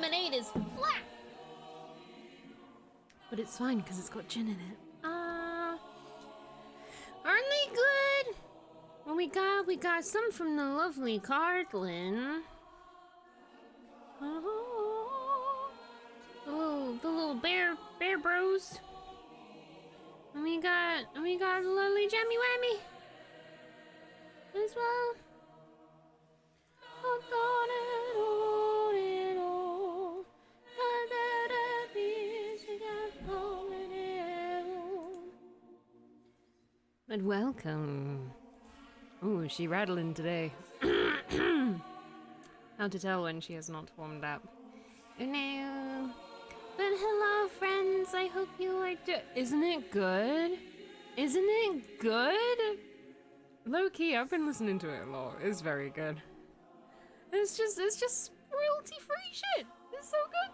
lemonade is flat. But it's fine because it's got gin in it. Aren't they good? Well, we got some from the lovely Cardlin. Oh, the little bear bros. And we got lovely Jammy Whammy as well. But welcome. Ooh, is she rattling today? How to tell when she has not warmed up. Oh no. But hello, friends. I hope you are Isn't it good? Isn't it good? Low key, I've been listening to it a lot. It's very good. It's just royalty-free shit. It's so good.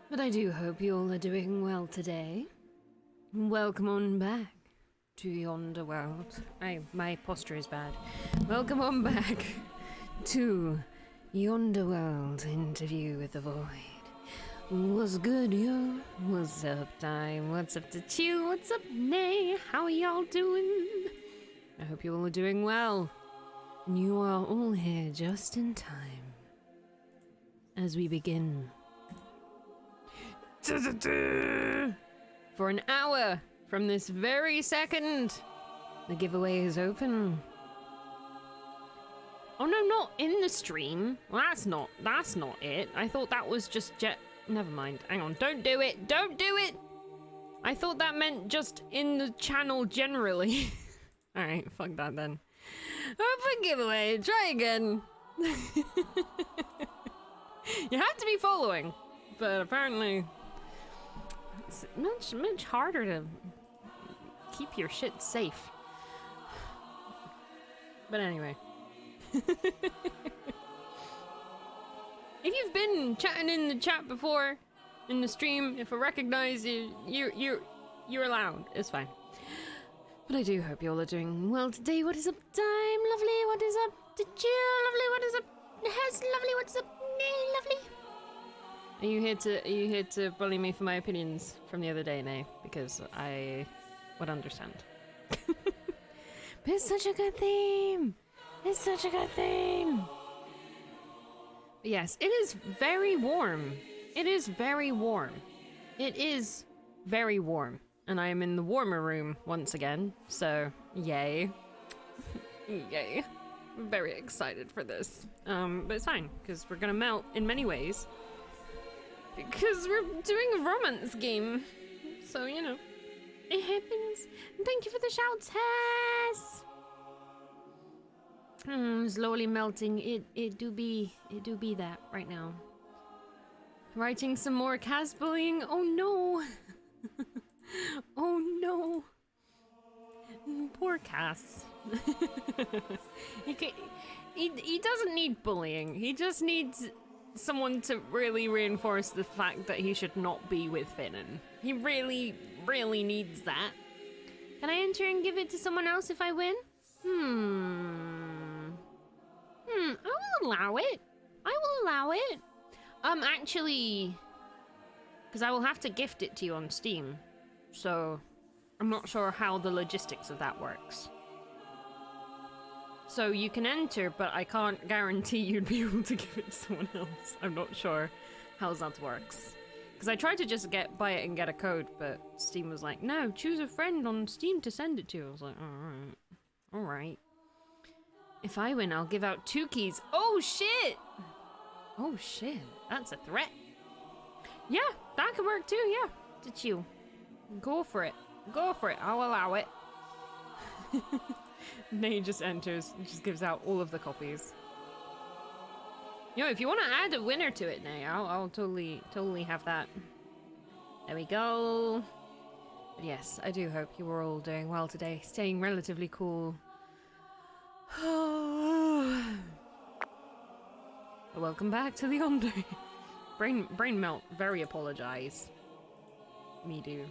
But I do hope you all are doing well today. Welcome on back to Yonder world. My posture is bad. Welcome on back to Yonder world interview with the void. What's good, yo? What's up, time? What's up to Chew? What's up, Nay? How are y'all doing? I hope you all are doing well. And you are all here just in time as we begin. For an hour from this very second, the giveaway is open. Oh no, not in the stream. Well, that's not it. I thought that was just never mind. Hang on, don't do it. Don't do it. I thought that meant just in the channel generally. All right, fuck that then. Open giveaway. Try again. You have to be following, but apparently it's much harder to keep your shit safe. But anyway. If you've been chatting in the chat before, in the stream, if I recognize you, you're allowed. It's fine. But I do hope you all are doing well today. What is up, Time? Lovely. What is up, Jill? Lovely. What is up, Hez? Lovely. What's up, Nay? Lovely. Are you here to bully me for my opinions from the other day, Nay? Because I would understand. But it's such a good theme. It's such a good theme. But yes, it is very warm. It is very warm. It is very warm. And I am in the warmer room once again. So, yay. Yay. I'm very excited for this. But it's fine, because we're gonna melt in many ways. Because we're doing a romance game. So, you know, it happens. And thank you for the shouts, Hess! Slowly melting. It do be that right now. Writing some more Cas bullying. Oh no. Oh no. Poor Cas. He doesn't need bullying. He just needs someone to really reinforce the fact that he should not be with Finnan. He really, really needs that. Can I enter and give it to someone else if I win? I will allow it. I will allow it. Actually, because I will have to gift it to you on Steam. So, I'm not sure how the logistics of that works. So you can enter, but I can't guarantee you'd be able to give it to someone else. I'm not sure how that works. Because I tried to just buy it and get a code, but Steam was like, no, choose a friend on Steam to send it to. I was like, alright. If I win, I'll give out 2 keys. Oh shit! Oh shit, that's a threat. Yeah, that could work too, yeah. Did you? Go for it. Go for it, I'll allow it. Nay just enters and just gives out all of the copies. Yo, if you want to add a winner to it, Nay, I'll totally have that. There we go. But yes, I do hope you are all doing well today, staying relatively cool. Welcome back to the Yonder. brain melt. Very apologize. Me do.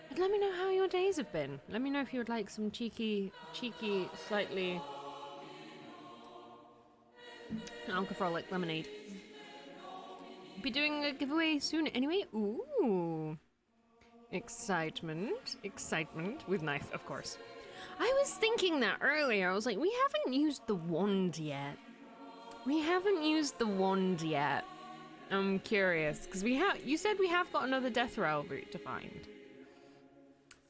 But let me know how your days have been. Let me know if you would like some cheeky, slightly alcoholic lemonade. Be doing a giveaway soon anyway. Ooh. Excitement. Excitement. With knife, of course. I was thinking that earlier. I was like, we haven't used the wand yet. I'm curious. Because you said we have got another death rail route to find.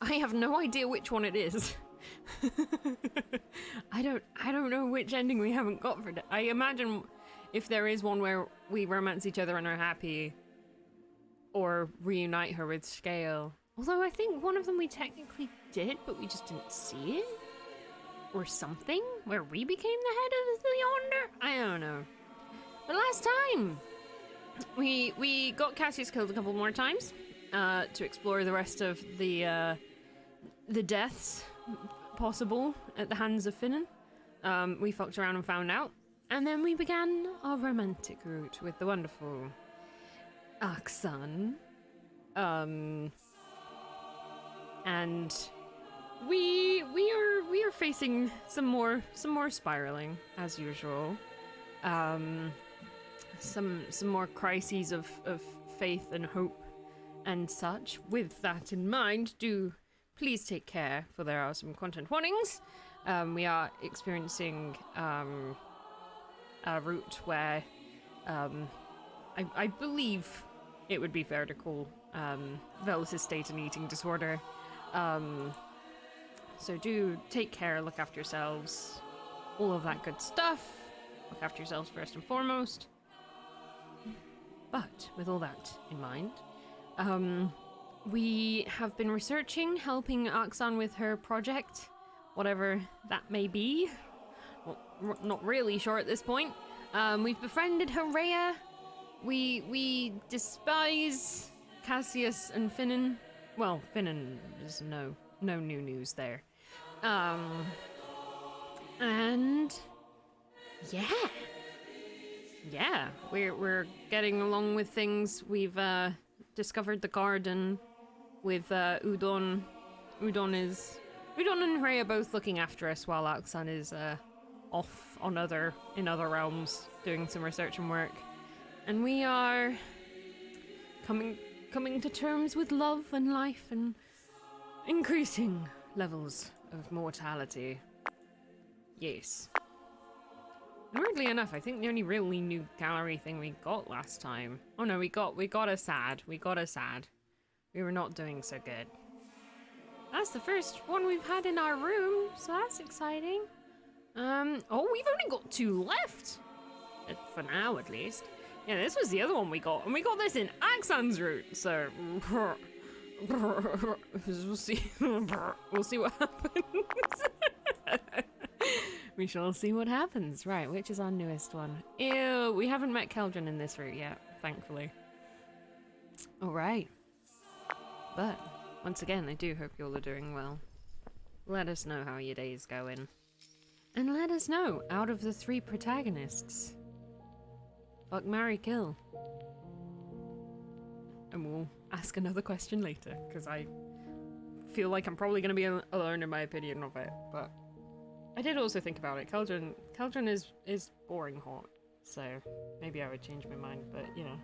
I have no idea which one it is. I don't know which ending we haven't got for I imagine if there is one where we romance each other and are happy, or reunite her with Scale. Although I think one of them we technically did, but we just didn't see it. Or something, where we became the head of the Yonder? I don't know. But last time, we got Cassius killed a couple more times to explore the rest of the deaths possible at the hands of Finnan. We fucked around and found out. And then we began our romantic route with the wonderful Aksan. And we are facing some more spiraling as usual. Some more crises of faith and hope and such. With that in mind, do please take care, for there are some content warnings. We are experiencing a route where I believe it would be fair to call Velus's state an eating disorder. So do take care, look after yourselves, all of that good stuff. Look after yourselves first and foremost. But with all that in mind, we have been researching, helping Aksan with her project, whatever that may be. Well, not really sure at this point. We've befriended Harea. We despise Cassius and Finnan. Well, Finnan is no new news there. And yeah, we're getting along with things. We've discovered the garden with Udon. Udon and Hrea both looking after us while Aksan is off in other realms doing some research and work. And we are coming to terms with love and life and increasing levels of mortality. Yes. And weirdly enough, I think the only really new gallery thing we got last time. Oh no, we got a sad. We were not doing so good. That's the first one we've had in our room, so that's exciting. Oh, we've only got 2 left. For now, at least. Yeah, this was the other one we got, and we got this in Aksan's route, so... we'll see. We'll see what happens. We shall see what happens. Right, which is our newest one? Ew, we haven't met Keldrin in this route yet, thankfully. Alright. But, once again, I do hope you all are doing well. Let us know how your day's going. And let us know, out of the 3 protagonists, fuck, marry, kill. And we'll ask another question later, because I feel like I'm probably going to be alone in my opinion of it, but I did also think about it. Keldrin is boring hot, so maybe I would change my mind, but you know.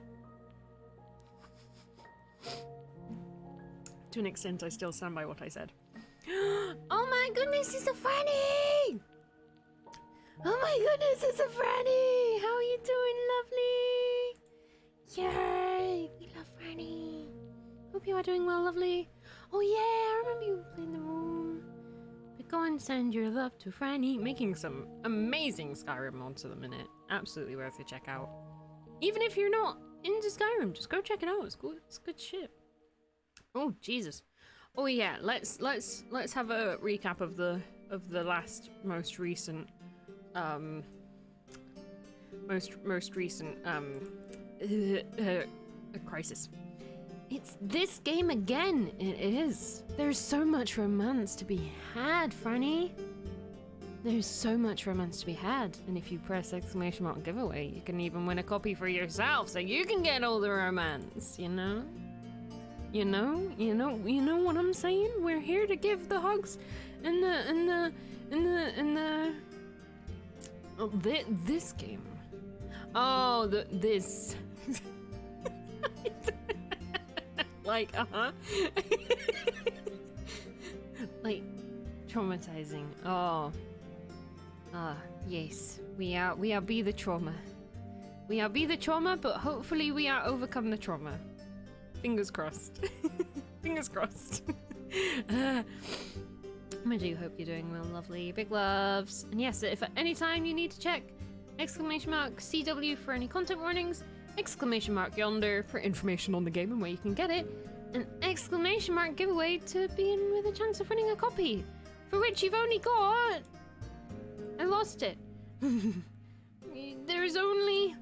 To an extent, I still stand by what I said. Oh my goodness, it's a Franny! Oh my goodness, it's a Franny! How are you doing, lovely? Yay! We love Franny. Hope you are doing well, lovely. Oh yeah, I remember you in the room. But go and send your love to Franny. Making some amazing Skyrim mods at the minute. Absolutely worth a check out. Even if you're not into Skyrim, just go check it out. It's good. It's good shit. Oh Jesus. Oh yeah, let's have a recap of the most recent crisis. It's this game again. It is. There's so much romance to be had, Franny. There's so much romance to be had, and if you press exclamation mark giveaway, you can even win a copy for yourself, so you can get all the romance. You know. You know what I'm saying? We're here to give the hugs and the this game. Oh, this. Like, like, traumatizing. Oh. Yes. We are be the trauma. We are be the trauma, but hopefully we are overcome the trauma. Fingers crossed. Fingers crossed. I do hope you're doing well, lovely. Big loves. And yes, if at any time you need to check !CW for any content warnings, !Yonder for information on the game and where you can get it, and !giveaway to be in with a chance of winning a copy, for which you've only got... I lost it. There's only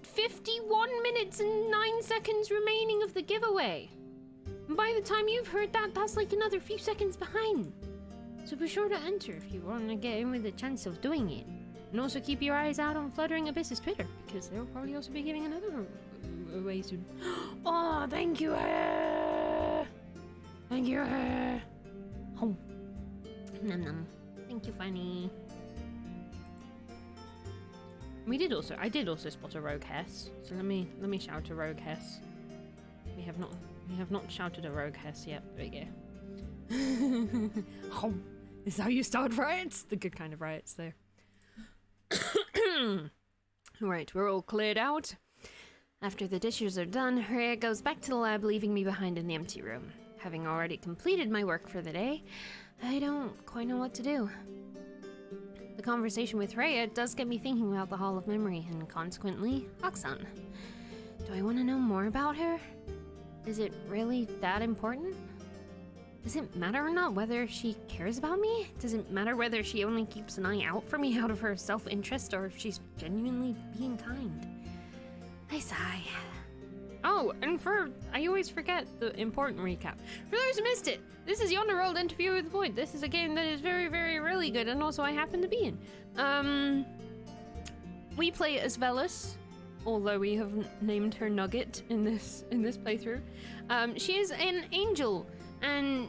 51 minutes and 9 seconds remaining of the giveaway. And by the time you've heard that, that's like another few seconds behind. So be sure to enter if you want to get in with a chance of doing it. And also keep your eyes out on Fluttering Abyss's Twitter, because they'll probably also be giving another away soon. Oh, thank you. Thank you. Home. Num num. Thank you, Fanny. I did also spot a rogue Hess. So let me shout a rogue Hess. We have not shouted a rogue Hess yet. There we go. Home. This is how you start riots. The good kind of riots there. Alright, we're all cleared out. After the dishes are done, Rhea goes back to the lab, leaving me behind in the empty room. Having already completed my work for the day, I don't quite know what to do. The conversation with Rhea does get me thinking about the Hall of Memory, and consequently, Oxan. Do I want to know more about her? Is it really that important? Does it matter or not whether she cares about me? Does it matter whether she only keeps an eye out for me out of her self-interest, or if she's genuinely being kind? I sigh. Oh, and I always forget the important recap. For those who missed it, this is Yonder World Interview with the Void. This is a game that is very, very, really good, and also I happen to be in. We play as Velis, although we have named her Nugget in this playthrough. She is an angel, and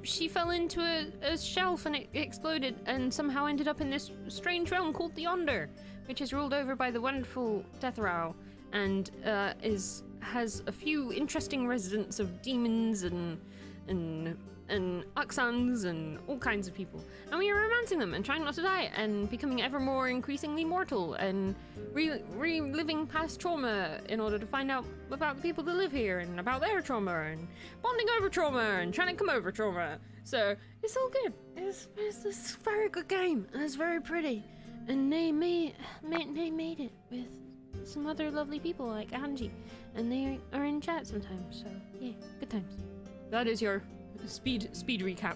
she fell into a shelf and it exploded and somehow ended up in this strange realm called the Yonder, which is ruled over by the wonderful Deathrow, and has a few interesting residents of demons and Uxans and all kinds of people. And we are romancing them and trying not to die and becoming ever more increasingly mortal and reliving past trauma in order to find out about the people that live here and about their trauma and bonding over trauma and trying to come over trauma. So it's all good. It's a very good game and it's very pretty. And they made it with some other lovely people like Angie, and they are in chat sometimes, so yeah, good times. That is your speed recap.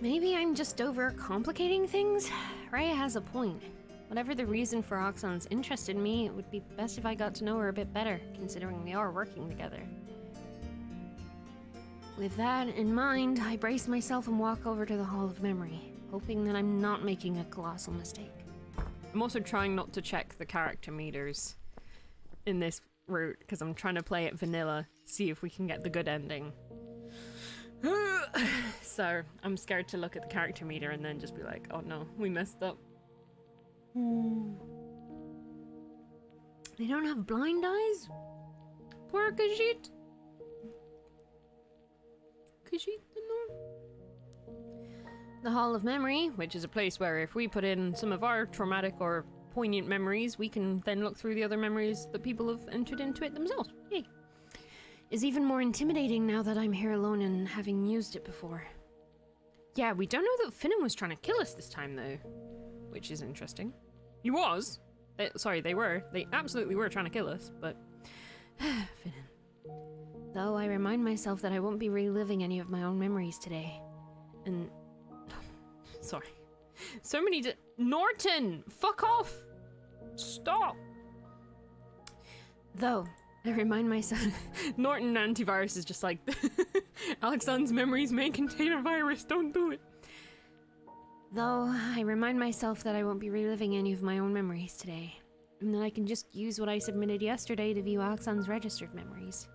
Maybe I'm just overcomplicating things? Rhea has a point. Whatever the reason for Oxan's interest in me, it would be best if I got to know her a bit better, considering we are working together. With that in mind, I brace myself and walk over to the Hall of Memory, hoping that I'm not making a colossal mistake. I'm also trying not to check the character meters in this route, because I'm trying to play it vanilla, see if we can get the good ending. So, I'm scared to look at the character meter and then just be like, oh no, we messed up. They don't have blind eyes? Poor Khajiit. Khajiit the North. The Hall of Memory, which is a place where if we put in some of our traumatic or poignant memories, we can then look through the other memories that people have entered into it themselves. Yay. Is even more intimidating now that I'm here alone and having used it before. Yeah, we don't know that Finnan was trying to kill us this time though, which is interesting. He was. They were. They absolutely were trying to kill us, but... Finnan. Though I remind myself that I won't be reliving any of my own memories today. And... Sorry. So many Norton! Fuck off! Stop! Though, I remind myself... Norton antivirus is just like... Alexander's memories may contain a virus, don't do it. Though, I remind myself that I won't be reliving any of my own memories today. And that I can just use what I submitted yesterday to view Alexander's registered memories.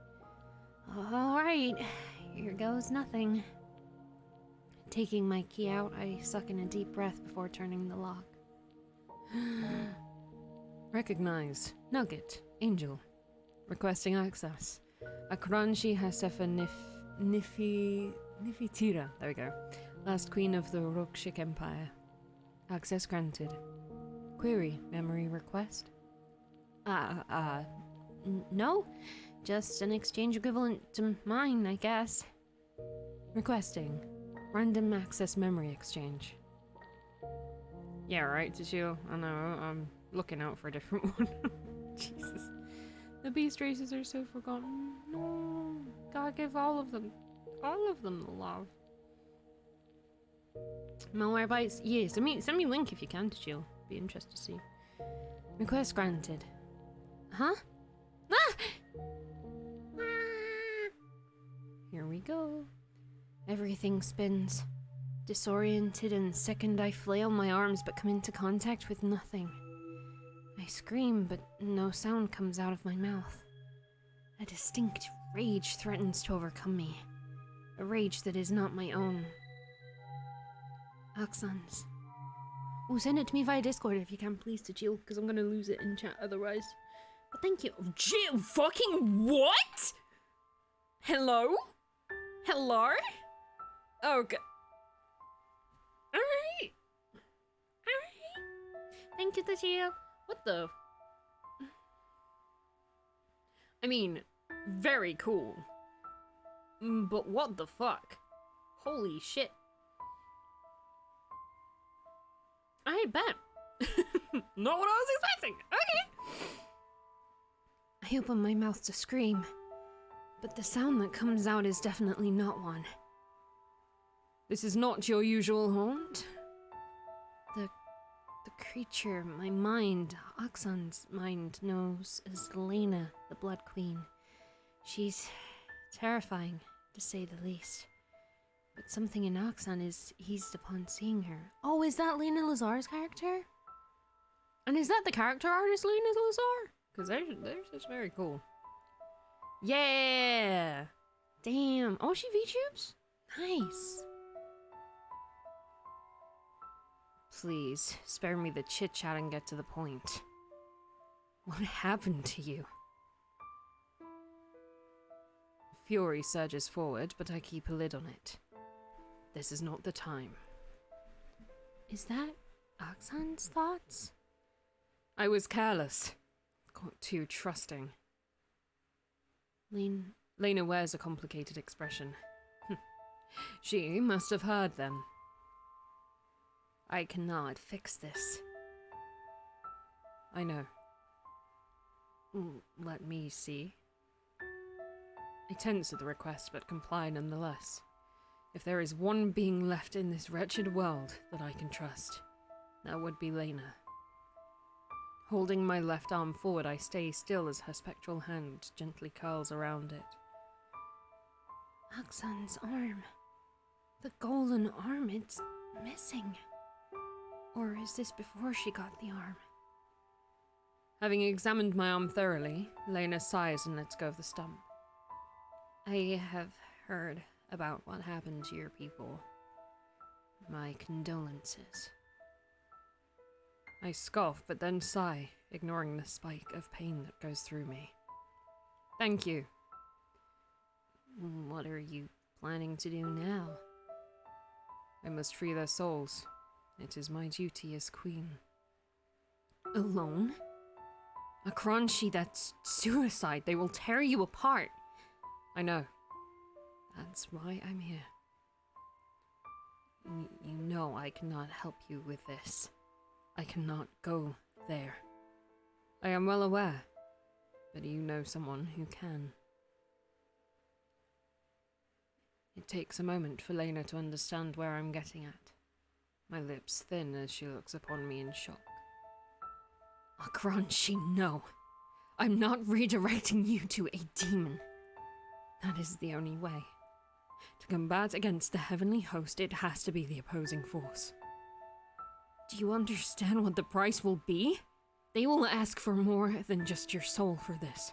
Alright, here goes nothing. Taking my key out, I suck in a deep breath before turning the lock. Recognize. Nugget. Angel. Requesting access. Akranshi Hasefa Nifitira. There we go. Last queen of the Rokshik Empire. Access granted. Query. Memory request? No. Just an exchange equivalent to mine, I guess. Requesting. Random access memory exchange. Yeah, right, Tachil. I know, I'm looking out for a different one. Jesus. The beast races are so forgotten. No. Gotta give all of them the love. Malware bites? Yeah, send me link if you can, Tachil. Be interested to see. Request granted. Huh? Ah! Here we go. Everything spins. Disoriented and second I flail my arms but come into contact with nothing. I scream but no sound comes out of my mouth. A distinct rage threatens to overcome me. A rage that is not my own. Oxons. Oh, send it to me via Discord if you can, please, to Jill, because I'm gonna lose it in chat otherwise. But thank you. Jill, fucking what? Hello? Hello? Okay. Alright. Thank you, Tachio. What the? I mean, very cool. But what the fuck? Holy shit. I bet. Not what I was expecting. Okay. I open my mouth to scream, but the sound that comes out is definitely not one. This is not your usual haunt. The creature my mind, Oxon's mind, knows as Lena, the Blood Queen. She's terrifying, to say the least. But something in Oxon is eased upon seeing her. Oh, is that Lena Lazar's character? And is that the character artist Lena Lazar? Because they're just very cool. Yeah! Damn. Oh, she VTubes? Nice. Please, spare me the chit-chat and get to the point. What happened to you? Fury surges forward, but I keep a lid on it. This is not the time. Is that Oxon's thoughts? I was careless. Got too trusting. Lena wears a complicated expression. She must have heard them. I cannot fix this. I know. Let me see. I tense at the request, but comply nonetheless. If there is one being left in this wretched world that I can trust, that would be Lena. Holding my left arm forward, I stay still as her spectral hand gently curls around it. Oxon's arm. The golden arm, it's missing. Or is this before she got the arm? Having examined my arm thoroughly, Lena sighs and lets go of the stump. I have heard about what happened to your people. My condolences. I scoff, but then sigh, ignoring the spike of pain that goes through me. Thank you. What are you planning to do now? I must free their souls. It is my duty as queen. Alone? Akranshi, that's suicide. They will tear you apart. I know. That's why I'm here. You know I cannot help you with this. I cannot go there. I am well aware, but you know someone who can. It takes a moment for Lena to understand where I'm getting at. My lips thin as she looks upon me in shock. Akranshi, no. I'm not redirecting you to a demon. That is the only way. To combat against the heavenly host, it has to be the opposing force. Do you understand what the price will be? They will ask for more than just your soul for this.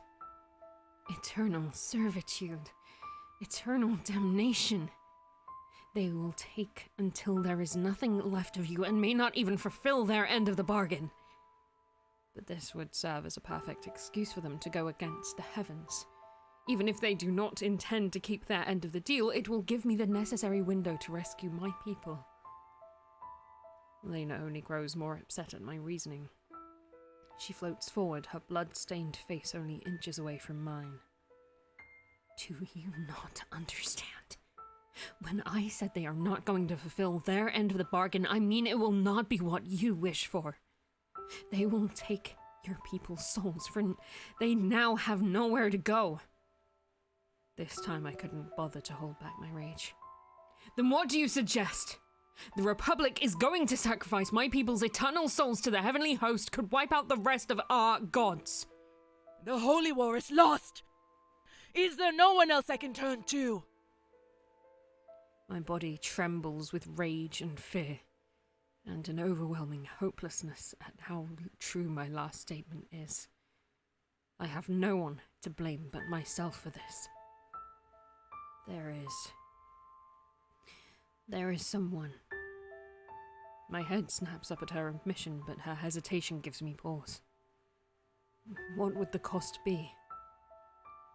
Eternal servitude. Eternal damnation. They will take until there is nothing left of you and may not even fulfill their end of the bargain. But this would serve as a perfect excuse for them to go against the heavens. Even if they do not intend to keep their end of the deal, it will give me the necessary window to rescue my people. Lena only grows more upset at my reasoning. She floats forward, her blood-stained face only inches away from mine. Do you not understand? When I said they are not going to fulfill their end of the bargain, I mean it will not be what you wish for. They will take your people's souls, for they now have nowhere to go. This time I couldn't bother to hold back my rage. Then what do you suggest? The Republic is going to sacrifice my people's eternal souls to the heavenly host, could wipe out the rest of our gods. The Holy War is lost! Is there no one else I can turn to? My body trembles with rage and fear, and an overwhelming hopelessness at how true my last statement is. I have no one to blame but myself for this. There is someone. My head snaps up at her admission, but her hesitation gives me pause. What would the cost be?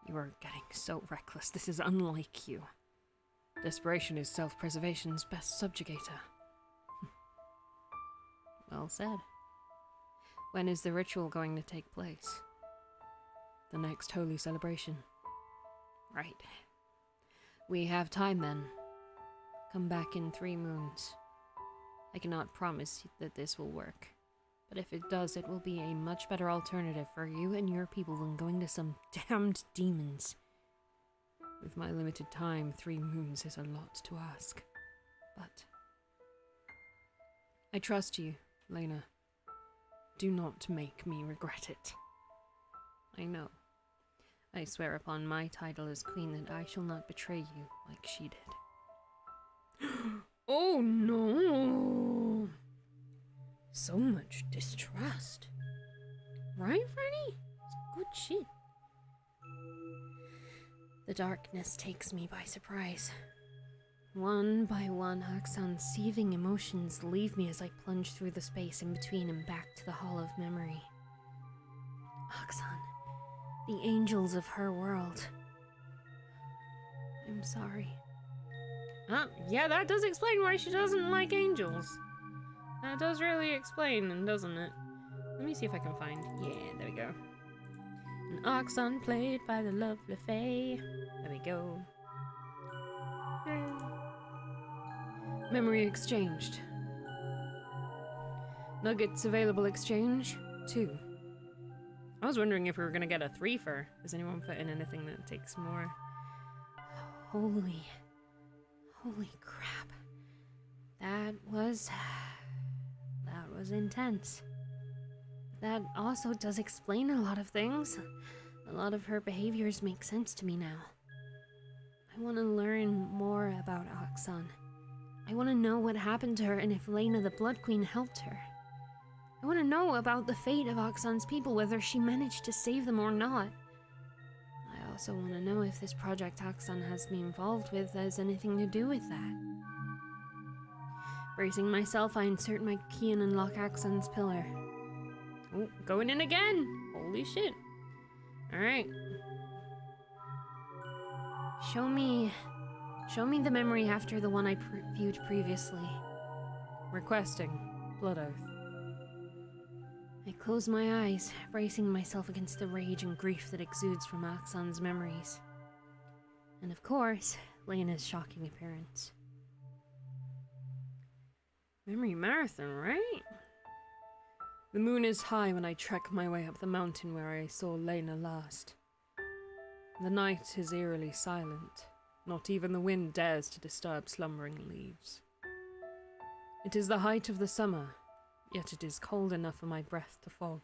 You are getting so reckless. This is unlike you. Desperation is self-preservation's best subjugator. Well said. When is the ritual going to take place? The next holy celebration. Right. We have time then. Come back in 3 moons. I cannot promise that this will work, but if it does, it will be a much better alternative for you and your people than going to some damned demons. With my limited time, 3 moons is a lot to ask, but I trust you, Lena. Do not make me regret it. I know. I swear upon my title as queen that I shall not betray you like she did. Oh no! So much distrust. Right, Freddy? Good shit. The darkness takes me by surprise. One by one, Aksan's seething emotions leave me as I plunge through the space in between and back to the Hall of Memory. Aksan, the angels of her world. I'm sorry. Yeah, that does explain why she doesn't like angels. That does really explain, doesn't it? Let me see if I can find... Yeah, there we go. An Aksan played by the lovely Faye. There we go. Yay. Memory exchanged. Nuggets available exchange 2. I was wondering if we were gonna get a 3-fer. Does anyone put in anything that takes more? Holy crap. That was intense. That also does explain a lot of things. A lot of her behaviors make sense to me now. I want to learn more about Aksan. I want to know what happened to her and if Lena the Blood Queen helped her. I want to know about the fate of Aksan's people, whether she managed to save them or not. I also want to know if this project Aksan has me involved with has anything to do with that. Bracing myself, I insert my key and unlock Aksan's pillar. Oh, going in again! Holy shit. Alright. Show me the memory after the one I viewed previously. Requesting. Blood Oath. I close my eyes, bracing myself against the rage and grief that exudes from Aksan's memories. And of course, Lena's shocking appearance. Memory marathon, right? The moon is high when I trek my way up the mountain where I saw Lena last. The night is eerily silent. Not even the wind dares to disturb slumbering leaves. It is the height of the summer, yet it is cold enough for my breath to fog.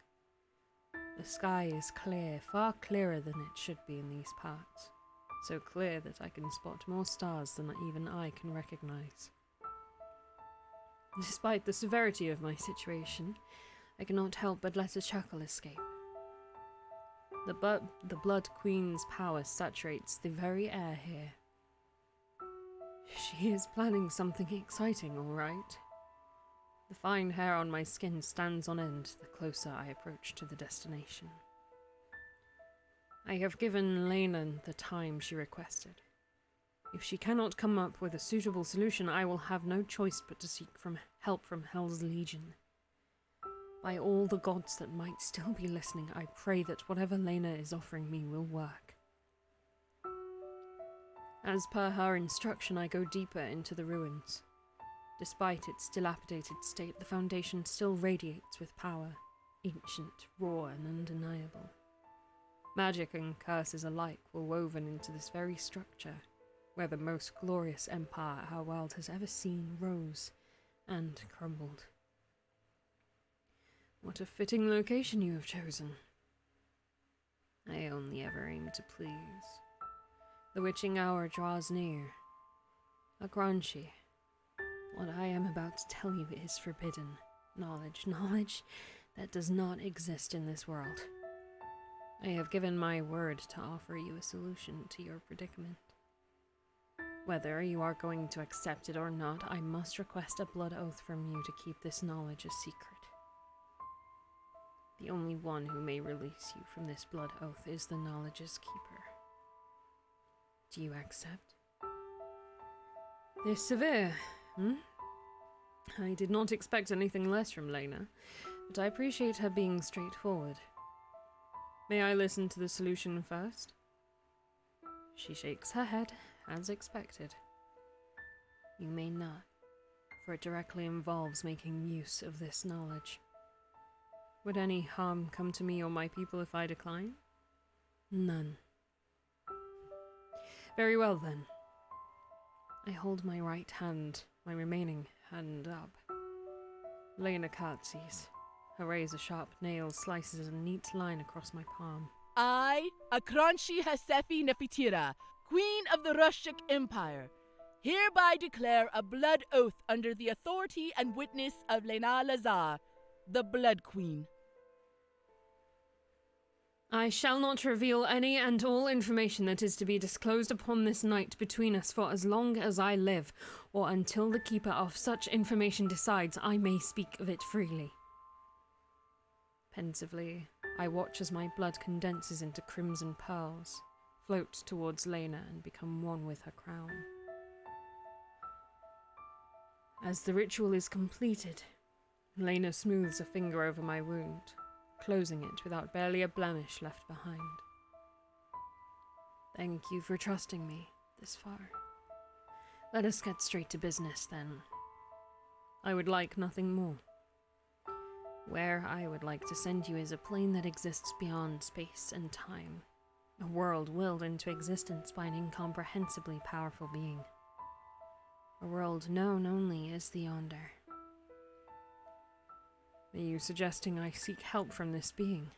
The sky is clear, far clearer than it should be in these parts. So clear that I can spot more stars than even I can recognize. Despite the severity of my situation, I cannot help but let a chuckle escape. The Blood Queen's power saturates the very air here. She is planning something exciting, all right. The fine hair on my skin stands on end the closer I approach to the destination. I have given Lena the time she requested. If she cannot come up with a suitable solution, I will have no choice but to seek help from Hell's Legion. By all the gods that might still be listening, I pray that whatever Lena is offering me will work. As per her instruction, I go deeper into the ruins. Despite its dilapidated state, the foundation still radiates with power, ancient, raw, and undeniable. Magic and curses alike were woven into this very structure, where the most glorious empire our world has ever seen rose and crumbled. What a fitting location you have chosen. I only ever aim to please. The witching hour draws near. Agranchi, what I am about to tell you is forbidden. Knowledge that does not exist in this world. I have given my word to offer you a solution to your predicament. Whether you are going to accept it or not, I must request a blood oath from you to keep this knowledge a secret. The only one who may release you from this blood oath is the knowledge's keeper. Do you accept? This severe, I did not expect anything less from Lena, but I appreciate her being straightforward. May I listen to the solution first? She shakes her head, as expected. You may not, for it directly involves making use of this knowledge. Would any harm come to me or my people if I decline? None. Very well then. I hold my right hand, my remaining hand up. Lena curtsies. Her razor-sharp nail slices a neat line across my palm. I, Akranshi Hasefi Nefitira, Queen of the Rushik Empire, hereby declare a blood oath under the authority and witness of Lena Lazar, the Blood Queen. I shall not reveal any and all information that is to be disclosed upon this night between us for as long as I live, or until the keeper of such information decides I may speak of it freely. Pensively, I watch as my blood condenses into crimson pearls, float towards Lena and become one with her crown. As the ritual is completed, Lena smooths a finger over my wound, closing it without barely a blemish left behind. Thank you for trusting me this far. Let us get straight to business, then. I would like nothing more. Where I would like to send you is a plane that exists beyond space and time, a world willed into existence by an incomprehensibly powerful being. A world known only as the Yonder. Are you suggesting I seek help from this being?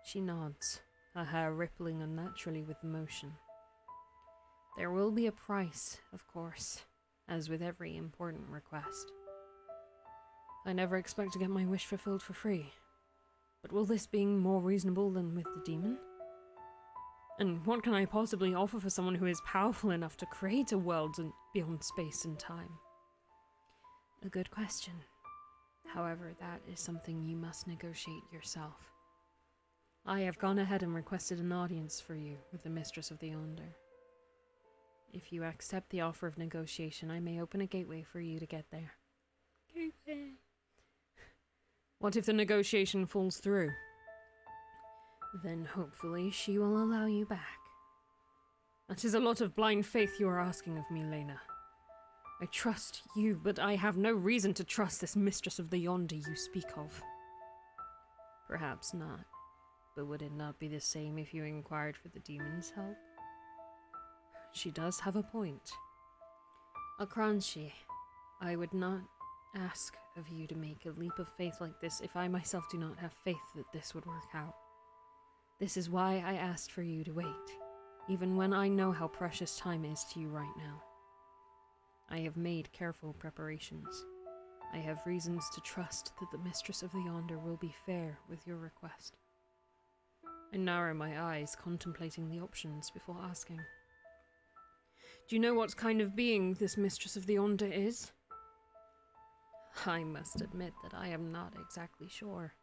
She nods, her hair rippling unnaturally with emotion. There will be a price, of course, as with every important request. I never expect to get my wish fulfilled for free. But will this being more reasonable than with the demon? And what can I possibly offer for someone who is powerful enough to create a world beyond space and time? A good question. However, that is something you must negotiate yourself. I have gone ahead and requested an audience for you with the Mistress of the Yonder. If you accept the offer of negotiation, I may open a gateway for you to get there. Gateway. What if the negotiation falls through? Then hopefully she will allow you back. That is a lot of blind faith you are asking of me, Lena. I trust you, but I have no reason to trust this Mistress of the Yonder you speak of. Perhaps not, but would it not be the same if you inquired for the demon's help? She does have a point. Akranshi, I would not ask of you to make a leap of faith like this if I myself do not have faith that this would work out. This is why I asked for you to wait, even when I know how precious time is to you right now. I have made careful preparations. I have reasons to trust that the Mistress of the Yonder will be fair with your request. I narrow my eyes, contemplating the options before asking. Do you know what kind of being this Mistress of the Yonder is? I must admit that I am not exactly sure.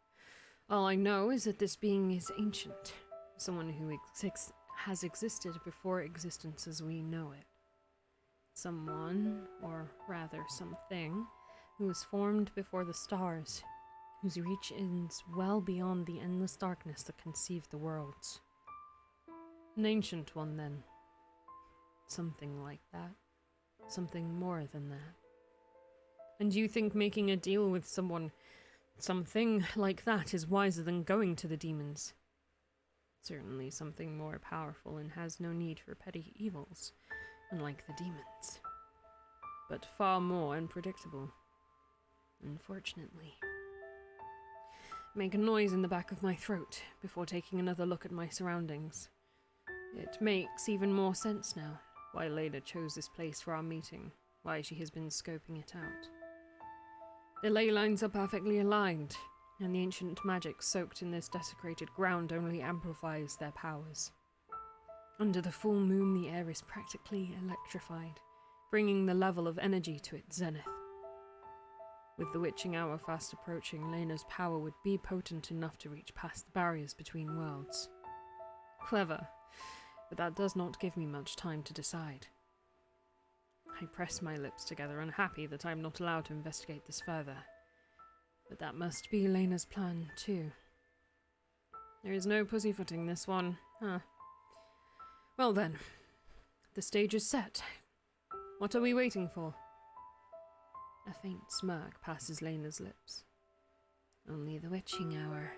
All I know is that this being is ancient, someone who has existed before existence as we know it. Someone, or rather something, who was formed before the stars, whose reach ends well beyond the endless darkness that conceived the worlds. An ancient one, then. Something like that. Something more than that. And you think making a deal with something like that is wiser than going to the demons? Certainly something more powerful and has no need for petty evils, unlike the demons. But far more unpredictable. Unfortunately. Make a noise in the back of my throat before taking another look at my surroundings. It makes even more sense now why Leda chose this place for our meeting, why she has been scoping it out. The ley lines are perfectly aligned, and the ancient magic soaked in this desecrated ground only amplifies their powers. Under the full moon, the air is practically electrified, bringing the level of energy to its zenith. With the witching hour fast approaching, Lena's power would be potent enough to reach past the barriers between worlds. Clever, but that does not give me much time to decide. I press my lips together, unhappy that I am not allowed to investigate this further. But that must be Lena's plan, too. There is no pussyfooting this one, huh? Well then, the stage is set. What are we waiting for? A faint smirk passes Lena's lips. Only the witching hour.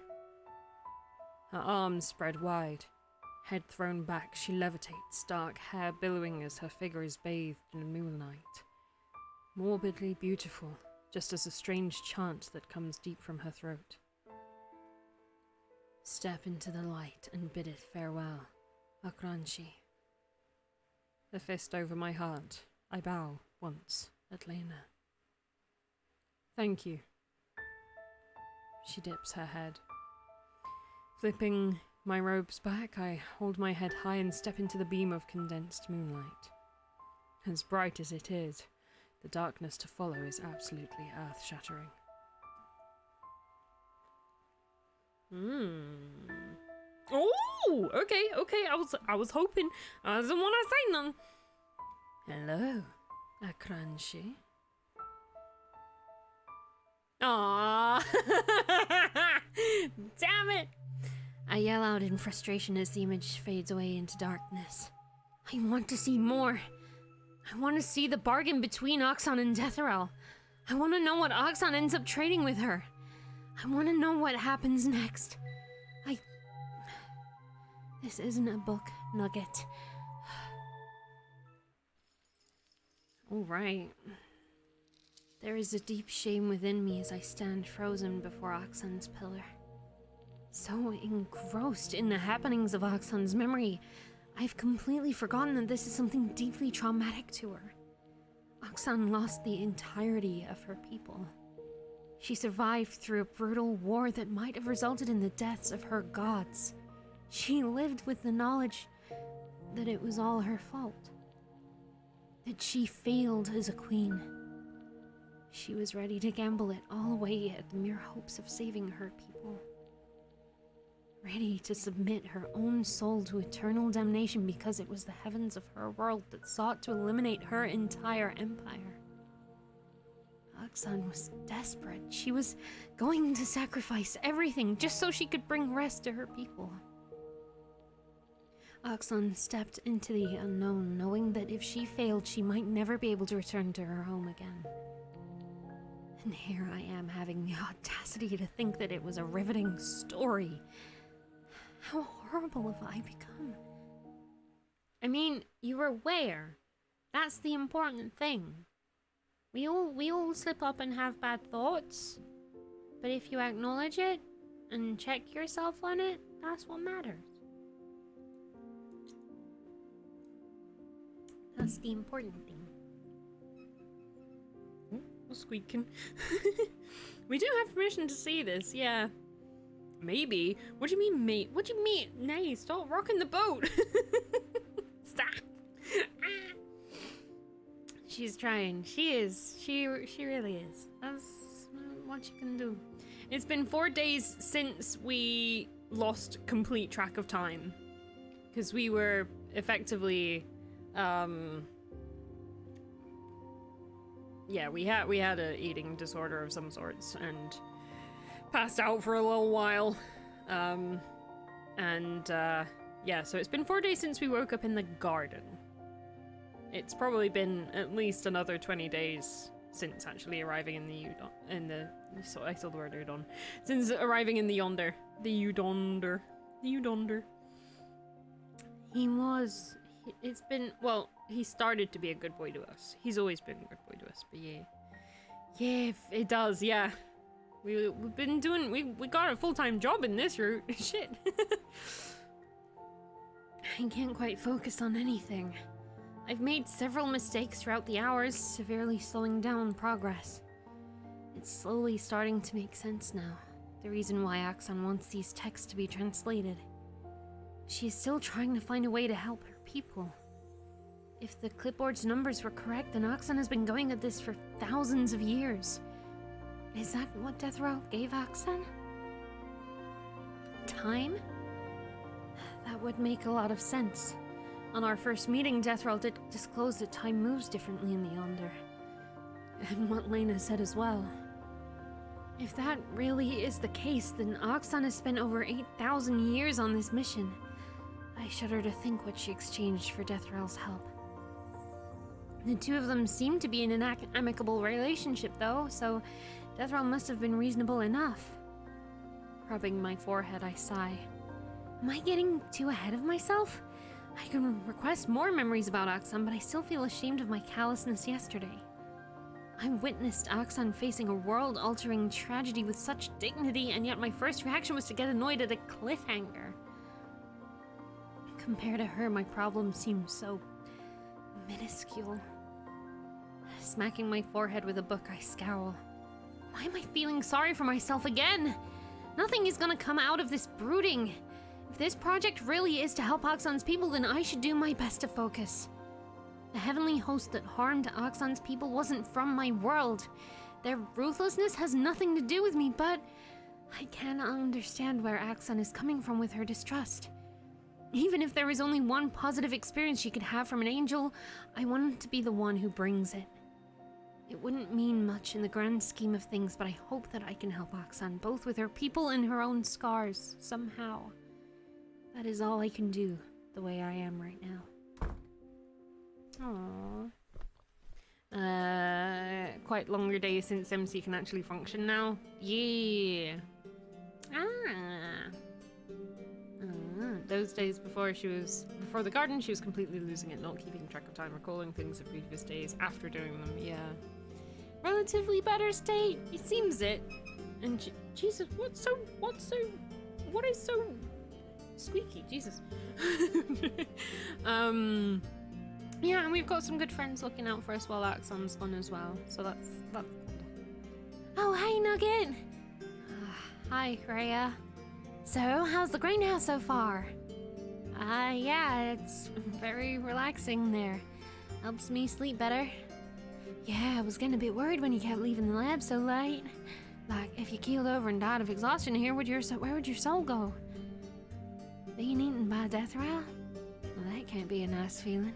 Her arms spread wide. Head thrown back, she levitates, dark hair billowing as her figure is bathed in the moonlight. Morbidly beautiful, just as a strange chant that comes deep from her throat. Step into the light and bid it farewell, Akranshi. A fist over my heart, I bow once at Lena. Thank you. She dips her head. Flipping my robes back, I hold my head high and step into the beam of condensed moonlight. As bright as it is, the darkness to follow is absolutely earth-shattering. Oh, okay. I was hoping. I didn't want to say none. Hello, Akranshi. Aww. Damn it. I yell out in frustration as the image fades away into darkness. I want to see more. I want to see the bargain between Oxon and Detheral. I want to know what Oxon ends up trading with her. I want to know what happens next. This isn't a book, Nugget. Alright. There is a deep shame within me as I stand frozen before Oxon's pillar. So engrossed in the happenings of Oxon's memory, I've completely forgotten that this is something deeply traumatic to her. Oxon lost the entirety of her people. She survived through a brutal war that might have resulted in the deaths of her gods. She lived with the knowledge that it was all her fault. That she failed as a queen. She was ready to gamble it all away at the mere hopes of saving her people. Ready to submit her own soul to eternal damnation because it was the heavens of her world that sought to eliminate her entire empire. Oxon was desperate. She was going to sacrifice everything just so she could bring rest to her people. Oxon stepped into the unknown, knowing that if she failed, she might never be able to return to her home again. And here I am having the audacity to think that it was a riveting story. How horrible have I become? I mean, you were aware. That's the important thing. We all slip up and have bad thoughts. But if you acknowledge it and check yourself on it, that's what matters. That's the important thing. Oh, squeaking. We do have permission to see this, yeah. Maybe. What do you mean, mate? What do you mean? Nay, stop rocking the boat. Stop. She's trying. She is. She really is. That's what you can do. It's been 4 days since we lost complete track of time. Because we were effectively, yeah, we had a eating disorder of some sorts and passed out for a little while. Yeah, so it's been 4 days since we woke up in the garden. It's probably been at least another 20 days since actually arriving in the I saw the word udon. Since arriving in the Yonder. The Yonder. He started to be a good boy to us. He's always been a good boy to us, but yeah. Yeah, it does, yeah. We've been doing, we got a full-time job in this route. Shit. I can't quite focus on anything. I've made several mistakes throughout the hours, severely slowing down progress. It's slowly starting to make sense now. The reason why Axon wants these texts to be translated. She is still trying to find a way to help her people. If the clipboard's numbers were correct, then Axon has been going at this for thousands of years. Is that what Death Row gave Axon? Time? That would make a lot of sense. On our first meeting, Death Row did disclose that time moves differently in the Yonder. And what Lena said as well. If that really is the case, then Oxon has spent over 8,000 years on this mission. I shudder to think what she exchanged for Death Row's help. The two of them seem to be in an amicable relationship, though, so Death Row must have been reasonable enough. Rubbing my forehead, I sigh. Am I getting too ahead of myself? I can request more memories about Oxon, but I still feel ashamed of my callousness yesterday. I witnessed Oxon facing a world-altering tragedy with such dignity, and yet my first reaction was to get annoyed at a cliffhanger. Compared to her, my problems seem so minuscule. Smacking my forehead with a book, I scowl. Why am I feeling sorry for myself again? Nothing is gonna come out of this brooding. If this project really is to help Oxon's people, then I should do my best to focus. The heavenly host that harmed Oxon's people wasn't from my world. Their ruthlessness has nothing to do with me, but I cannot understand where Oxon is coming from with her distrust. Even if there is only one positive experience she could have from an angel, I want to be the one who brings it. It wouldn't mean much in the grand scheme of things, but I hope that I can help Oxon, both with her people and her own scars, somehow. That is all I can do, the way I am right now. Aww. Quite longer days since MC can actually function now. Yeah. Those days before before the garden, she was completely losing it, not keeping track of time, recalling things of previous days after doing them, yeah. Relatively better state, it seems it. And Jesus, what is so squeaky, Jesus. Yeah, and we've got some good friends looking out for us while Axon's gone as well, so that's cool. Oh, hey, Nugget! Hi, Rhea. So, how's the greenhouse so far? Yeah, it's very relaxing there. Helps me sleep better. Yeah, I was getting a bit worried when you kept leaving the lab so late. Like, if you keeled over and died of exhaustion here, where would your soul go? Being eaten by a death row? Well, that can't be a nice feeling.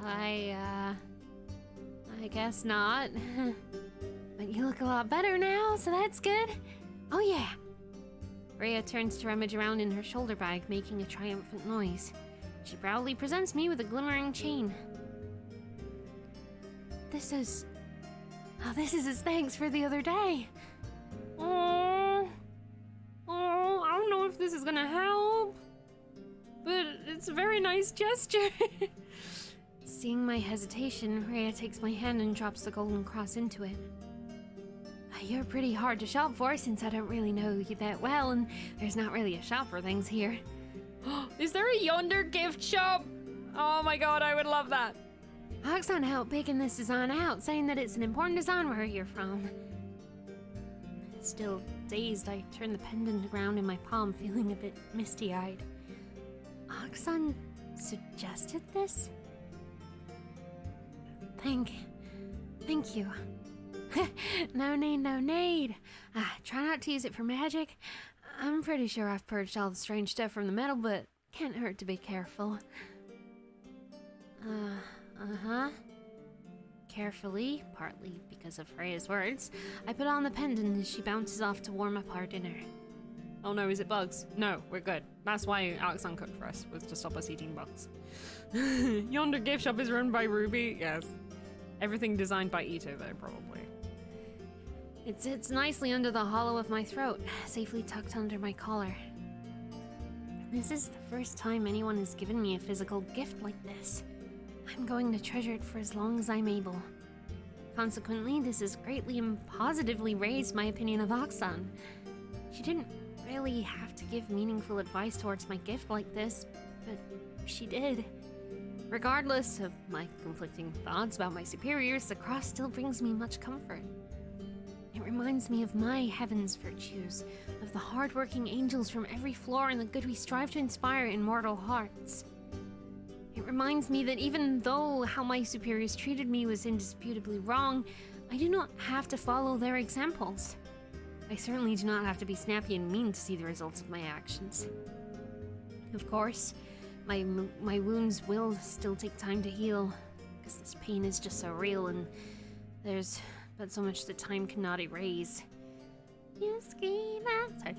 I guess not. But you look a lot better now, so that's good. Oh yeah. Rhea turns to rummage around in her shoulder bag, making a triumphant noise. She proudly presents me with a glimmering chain. This is his thanks for the other day. Oh, I don't know if this is gonna help, but it's a very nice gesture. Seeing my hesitation, Rhea takes my hand and drops the golden cross into it. You're pretty hard to shop for since I don't really know you that well, and there's not really a shop for things here. Is there a Yonder gift shop? Oh my god, I would love that. Oxon helped picking this design out, saying that it's an important design where you're from. Still dazed, I turn the pendant around in my palm, feeling a bit misty-eyed. Oxon suggested this? Thank you. No need, no need. Try not to use it for magic. I'm pretty sure I've purged all the strange stuff from the metal, but can't hurt to be careful. Uh-huh. Carefully, partly because of Freya's words, I put on the pendant as she bounces off to warm up our dinner. Oh no, is it bugs? No, we're good. That's why Alexan cooked for us, was to stop us eating bugs. Yonder gift shop is run by Ruby. Yes. Everything designed by Ito, though, probably. It sits nicely under the hollow of my throat, safely tucked under my collar. This is the first time anyone has given me a physical gift like this. I'm going to treasure it for as long as I'm able. Consequently, this has greatly and positively raised my opinion of Oxan. She didn't really have to give meaningful advice towards my gift like this, but she did. Regardless of my conflicting thoughts about my superiors, the cross still brings me much comfort. It reminds me of my heaven's virtues, of the hard-working angels from every floor and the good we strive to inspire in mortal hearts. It reminds me that even though how my superiors treated me was indisputably wrong, I do not have to follow their examples. I certainly do not have to be snappy and mean to see the results of my actions. Of course, my wounds will still take time to heal, because this pain is just so real and there's but so much that time cannot erase. Sorry.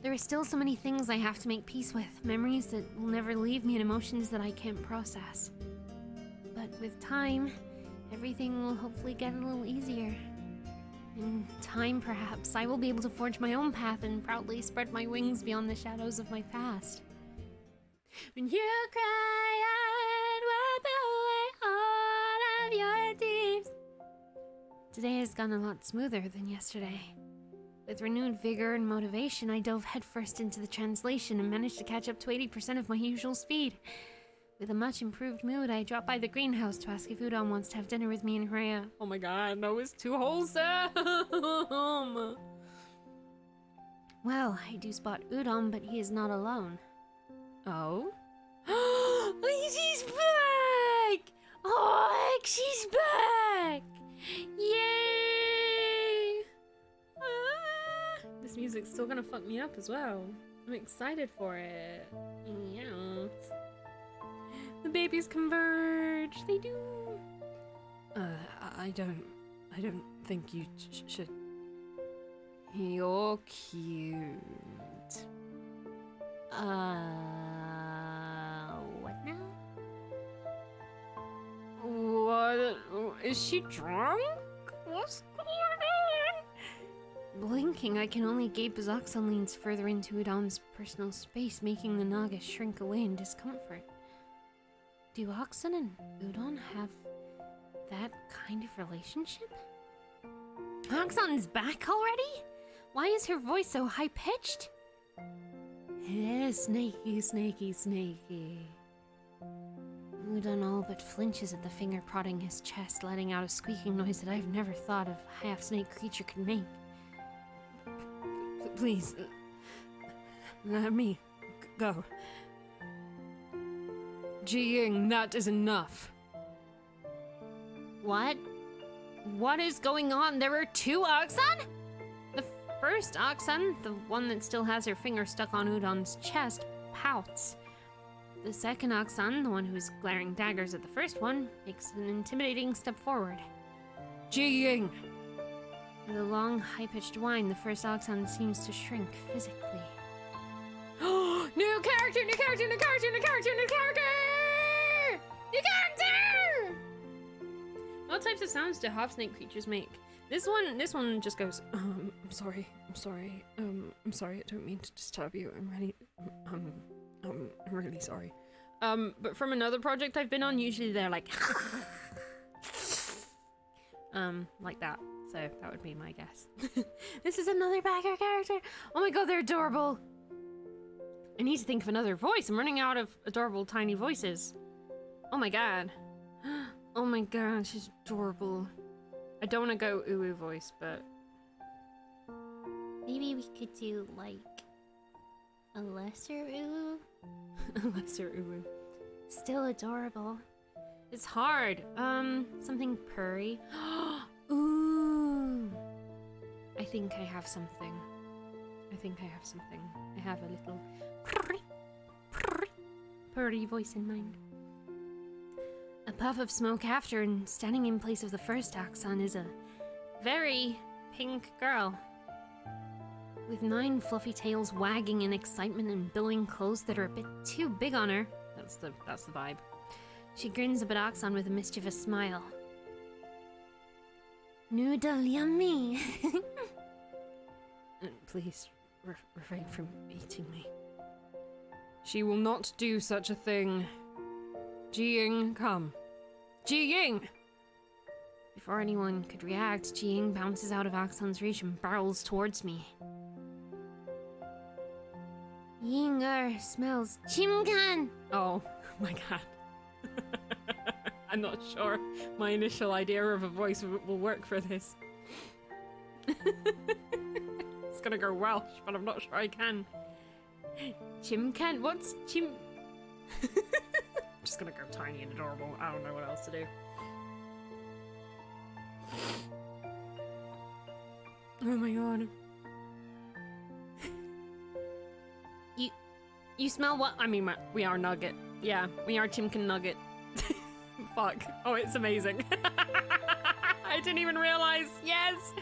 There are still so many things I have to make peace with, memories that will never leave me and emotions that I can't process. But with time, everything will hopefully get a little easier. In time, perhaps, I will be able to forge my own path and proudly spread my wings beyond the shadows of my past. When you cry and wipe away all of your tears. Today has gone a lot smoother than yesterday. With renewed vigor and motivation, I dove headfirst into the translation and managed to catch up to 80% of my usual speed. With a much improved mood, I dropped by the greenhouse to ask if Udon wants to have dinner with me and Rhea. Oh my god, no, it's too wholesome! Well, I do spot Udon, but he is not alone. Oh? She's back! Oh, heck, she's back! Yay! This music's still gonna fuck me up as well. I'm excited for it. Yeah. The babies converge. They do. I don't think you should. You're cute. What now? What? Is she drunk? What's going on? Blinking, I can only gape as Oxan leans further into Udon's personal space, making the Naga shrink away in discomfort. Do Oxan and Udon have that kind of relationship? Oxan's back already? Why is her voice so high-pitched? Snaky, snaky, snaky. Udon all but flinches at the finger prodding his chest, letting out a squeaking noise that I've never thought a half-snake creature could make. Please, let me go. Ji-Ying, that is enough. What? What is going on? There are two Oxan? The first Oxan, the one that still has her finger stuck on Udon's chest, pouts. The second Oxan, the one who's glaring daggers at the first one, makes an intimidating step forward. Ji-Ying! With a long, high-pitched whine, the first Oxan seems to shrink physically. New character! New character! New character! New character! New character! New character! What types of sounds do half-snake creatures make? This one just goes, I'm sorry, I'm sorry, I don't mean to disturb you, I'm really sorry. But from another project I've been on, usually they're like, like that. So that would be my guess. This is another backer character. Oh my god, they're adorable. I need to think of another voice. I'm running out of adorable tiny voices. Oh my god. Oh my god, she's adorable. I don't want to go uwu voice, but maybe we could do like a lesser uwu. A lesser uwu. Still adorable. It's hard. Something purry. Ooh. I think I have something. I have a little purry voice in mind. A puff of smoke after, and standing in place of the first Axon is a very pink girl. With 9 fluffy tails wagging in excitement and billowing clothes that are a bit too big on her. That's the vibe. She grins up at Axon with a mischievous smile. Noodle yummy. Please, refrain from eating me. She will not do such a thing. Ji-Ying, come. Ji-Ying! Before anyone could react, Ji-Ying bounces out of Axon's reach and barrels towards me. Ying-er smells chimkan! Oh my god. I'm not sure my initial idea of a voice will work for this. It's gonna go Welsh, but I'm not sure I can. Chimkan? What's chim... Just gonna go tiny and adorable. I don't know what else to do. Oh my god. You smell what? I mean, we are Nugget. Yeah, we are Chimkin Nugget. Fuck. Oh, it's amazing. I didn't even realize. Yes!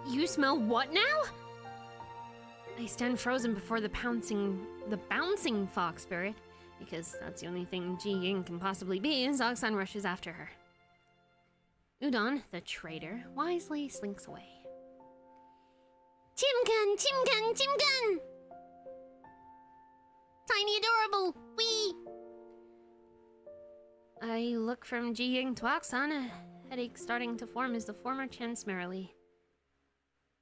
You smell what now? I stand frozen before the bouncing fox spirit, because that's the only thing Ji-Ying can possibly be, as Oxon rushes after her. Udon, the traitor, wisely slinks away. Chimkan! Chimkan! Chimkan! Tiny adorable! Wee! I look from Ji-Ying to Oxon, a headache starting to form as the former chants merrily.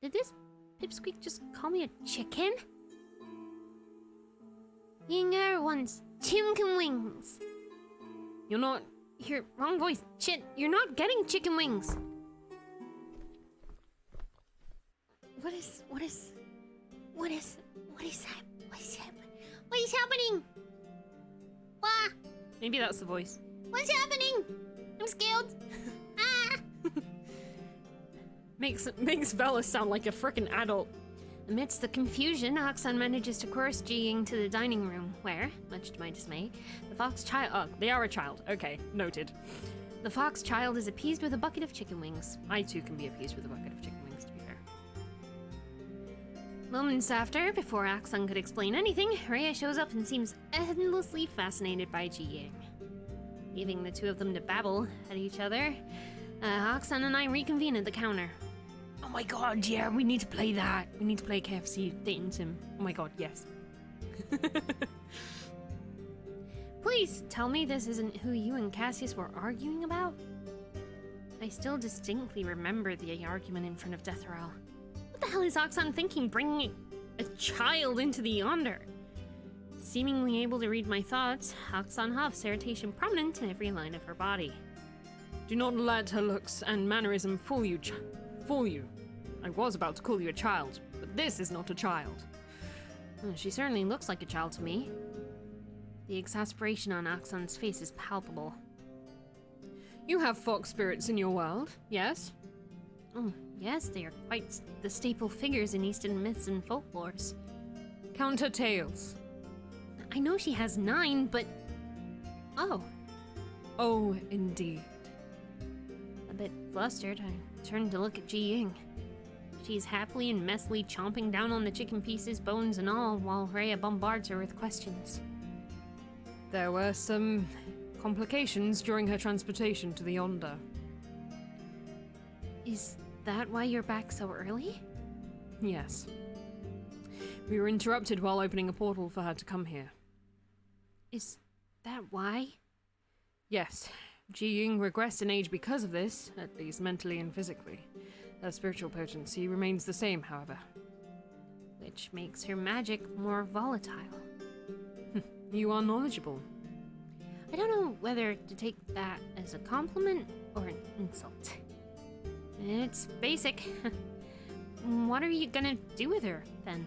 Did this pipsqueak just call me a chicken? Ying-er wants chimkin wings. You're not... You're wrong voice. You're not getting chicken wings. What is happening? What? Maybe that's the voice. What's happening? I'm scared. Ah! Makes Vela sound like a frickin' adult. Amidst the confusion, Oxon manages to coerce Ji-Ying to the dining room, where, much to my dismay, the fox child... Oh, they are a child. Okay, noted. The fox child is appeased with a bucket of chicken wings. I too can be appeased with a bucket of chicken wings, to be fair. Moments after, before Oxon could explain anything, Rhea shows up and seems endlessly fascinated by Ji-Ying. Leaving the two of them to babble at each other, Oxon and I reconvene at the counter. Oh my god, yeah, we need to play that. We need to play KFC dating sim. Oh my god, yes. Please tell me this isn't who you and Cassius were arguing about? I still distinctly remember the argument in front of Deathral. What the hell is Oxon thinking, bringing a child into the Yonder? Seemingly able to read my thoughts, Oxon huffs, irritation prominent in every line of her body. Do not let her looks and mannerism fool you, I was about to call you a child, but this is not a child. She certainly looks like a child to me. The exasperation on Oxon's face is palpable. You have fox spirits in your world, yes? Oh, yes, they are quite the staple figures in Eastern myths and folklores. Count her tails. I know she has 9, but... Oh. Oh, indeed. A bit flustered, I turned to look at Ji-Ying. She's happily and messily chomping down on the chicken pieces, bones and all, while Rhea bombards her with questions. There were some complications during her transportation to the Yonder. Is that why you're back so early? Yes. We were interrupted while opening a portal for her to come here. Is that why? Yes. Ji-Ying regressed in age because of this, at least mentally and physically. Her spiritual potency remains the same, however. Which makes her magic more volatile. You are knowledgeable. I don't know whether to take that as a compliment or an insult. It's basic. What are you gonna do with her, then?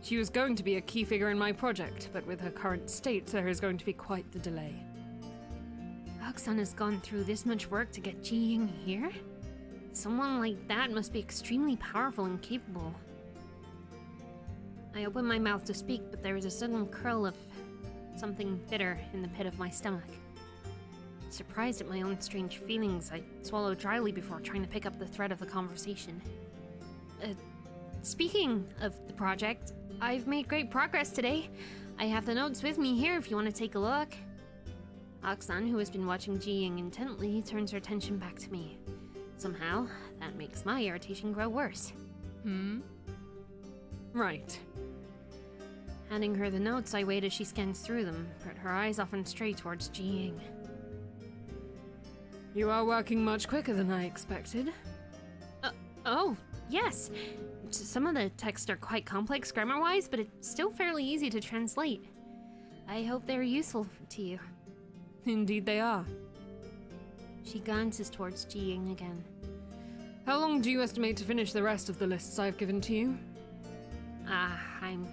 She was going to be a key figure in my project, but with her current state, there is going to be quite the delay. Roxanne has gone through this much work to get Ji-Ying here? Someone like that must be extremely powerful and capable. I open my mouth to speak, but there is a sudden curl of something bitter in the pit of my stomach. Surprised at my own strange feelings, I swallow dryly before trying to pick up the thread of the conversation. Speaking of the project, I've made great progress today. I have the notes with me here if you want to take a look. Roxanne, who has been watching Ji-Ying intently, turns her attention back to me. Somehow, that makes my irritation grow worse. Right. Handing her the notes, I wait as she scans through them, but her eyes often stray towards Ji-Ying. You are working much quicker than I expected. Oh, yes. Some of the texts are quite complex grammar-wise, but it's still fairly easy to translate. I hope they're useful to you. Indeed they are. She glances towards Ji-Ying again. How long do you estimate to finish the rest of the lists I've given to you? I'm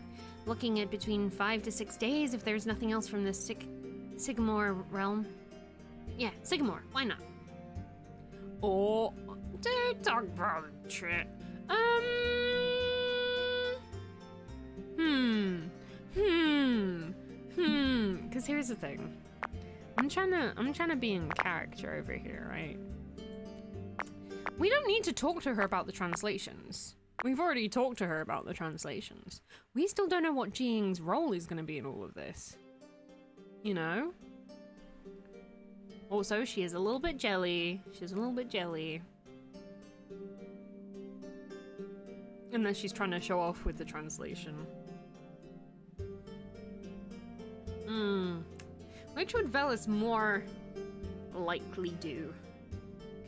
looking at between 5 to 6 days if there's nothing else from the Sycamore realm. Yeah, Sycamore, why not? Oh, don't talk about shit. Because here's the thing. I'm trying to be in character over here, right? We don't need to talk to her about the translations. We've already talked to her about the translations. We still don't know what Ji-Ying's role is going to be in all of this. You know? Also, she is a little bit jelly. She's a little bit jelly. Unless she's trying to show off with the translation. Which would Velis more likely do,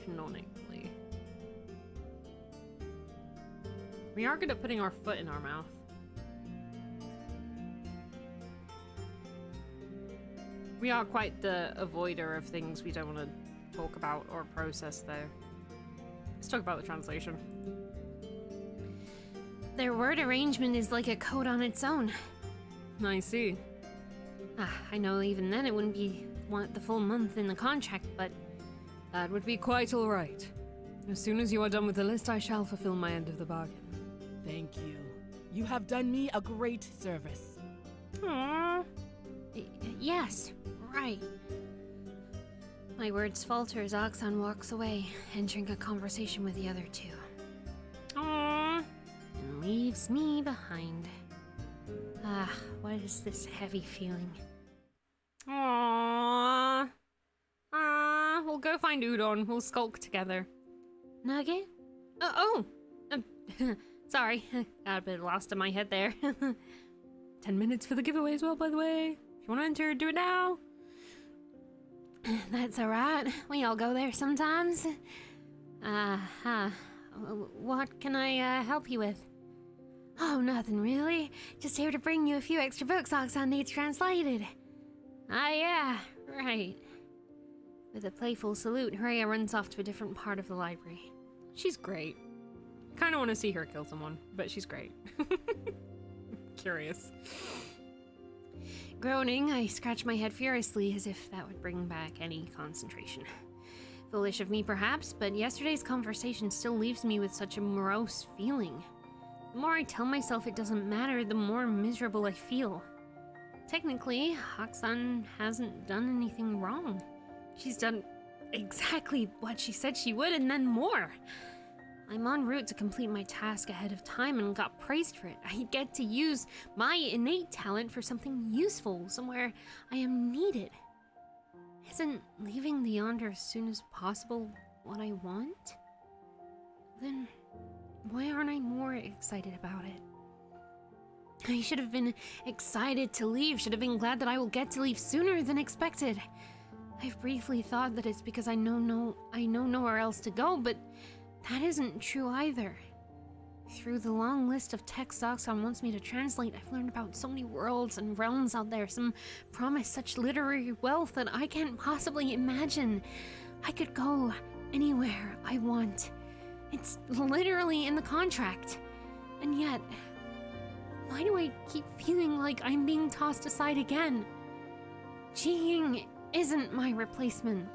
canonically? We are good at putting our foot in our mouth. We are quite the avoider of things we don't want to talk about or process, though. Let's talk about the translation. Their word arrangement is like a code on its own. I see. I know even then it wouldn't be the full month in the contract, but... That would be quite alright. As soon as you are done with the list, I shall fulfill my end of the bargain. Thank you. You have done me a great service. Aww. Yes, right. My words falter as Oxon walks away, entering a conversation with the other two. Aww. And leaves me behind. What is this heavy feeling? Aww. We'll go find Udon. We'll skulk together. Nugget? Sorry. Got a bit lost in my head there. 10 minutes for the giveaway as well, by the way. If you want to enter, do it now. That's alright. We all go there sometimes. What can I help you with? Oh, nothing really. Just here to bring you a few extra books Oxon needs translated. Yeah, right. With a playful salute, Rhea runs off to a different part of the library. She's great. Kind of want to see her kill someone, but she's great. Curious. Groaning, I scratch my head furiously as if that would bring back any concentration. Foolish of me, perhaps, but yesterday's conversation still leaves me with such a morose feeling. The more I tell myself it doesn't matter, the more miserable I feel. Technically, Oxon hasn't done anything wrong. She's done exactly what she said she would, and then more. I'm en route to complete my task ahead of time and got praised for it. I get to use my innate talent for something useful, somewhere I am needed. Isn't leaving the Yonder as soon as possible what I want? Then why aren't I more excited about it? I should have been excited to leave, should have been glad that I will get to leave sooner than expected. I've briefly thought that it's because I know nowhere else to go, but that isn't true either. Through the long list of texts Oxon wants me to translate, I've learned about so many worlds and realms out there, some promise such literary wealth that I can't possibly imagine. I could go anywhere I want. It's literally in the contract. And yet, why do I keep feeling like I'm being tossed aside again? Ji-Ying isn't my replacement.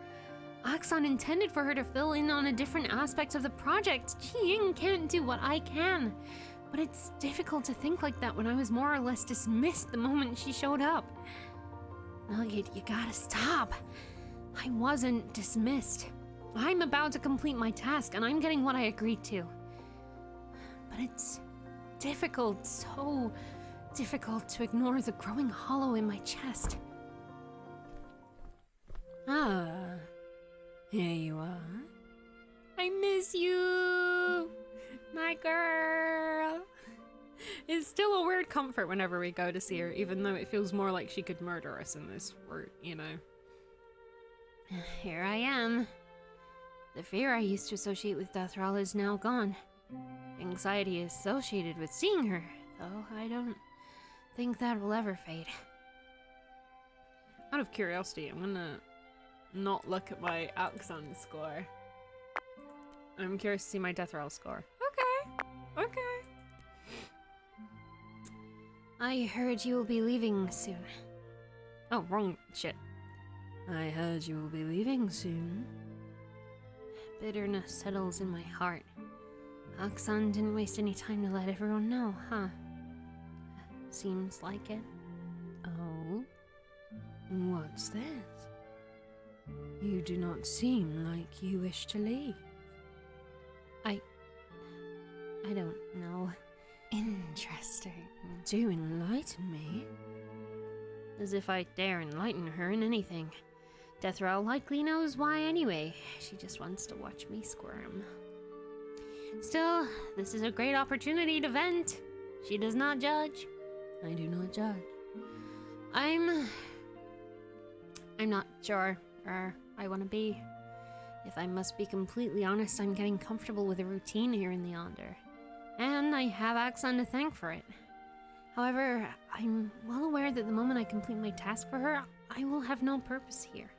Axon intended for her to fill in on a different aspect of the project. Ji-Ying can't do what I can. But it's difficult to think like that when I was more or less dismissed the moment she showed up. Nugget, you gotta stop. I wasn't dismissed. I'm about to complete my task, and I'm getting what I agreed to. But it's difficult, so difficult to ignore the growing hollow in my chest. Ah, here you are. I miss you, my girl. It's still a weird comfort whenever we go to see her, even though it feels more like she could murder us in this, you know. Here I am. The fear I used to associate with Deathral is now gone. Anxiety associated with seeing her, though I don't think that will ever fade. Out of curiosity, I'm gonna not look at my Axon score. I'm curious to see my Deathral score. Okay. I heard you will be leaving soon. Oh, wrong shit. I heard you will be leaving soon. Bitterness settles in my heart. Axon didn't waste any time to let everyone know, huh? Seems like it. Oh? What's this? You do not seem like you wish to leave. I don't know. Interesting. Do enlighten me. As if I dare enlighten her in anything. Deathral likely knows why anyway. She just wants to watch me squirm. Still, this is a great opportunity to vent. She does not judge. I do not judge. I'm not sure where I want to be. If I must be completely honest, I'm getting comfortable with the routine here in the Yonder. And I have Axon to thank for it. However, I'm well aware that the moment I complete my task for her, I will have no purpose here.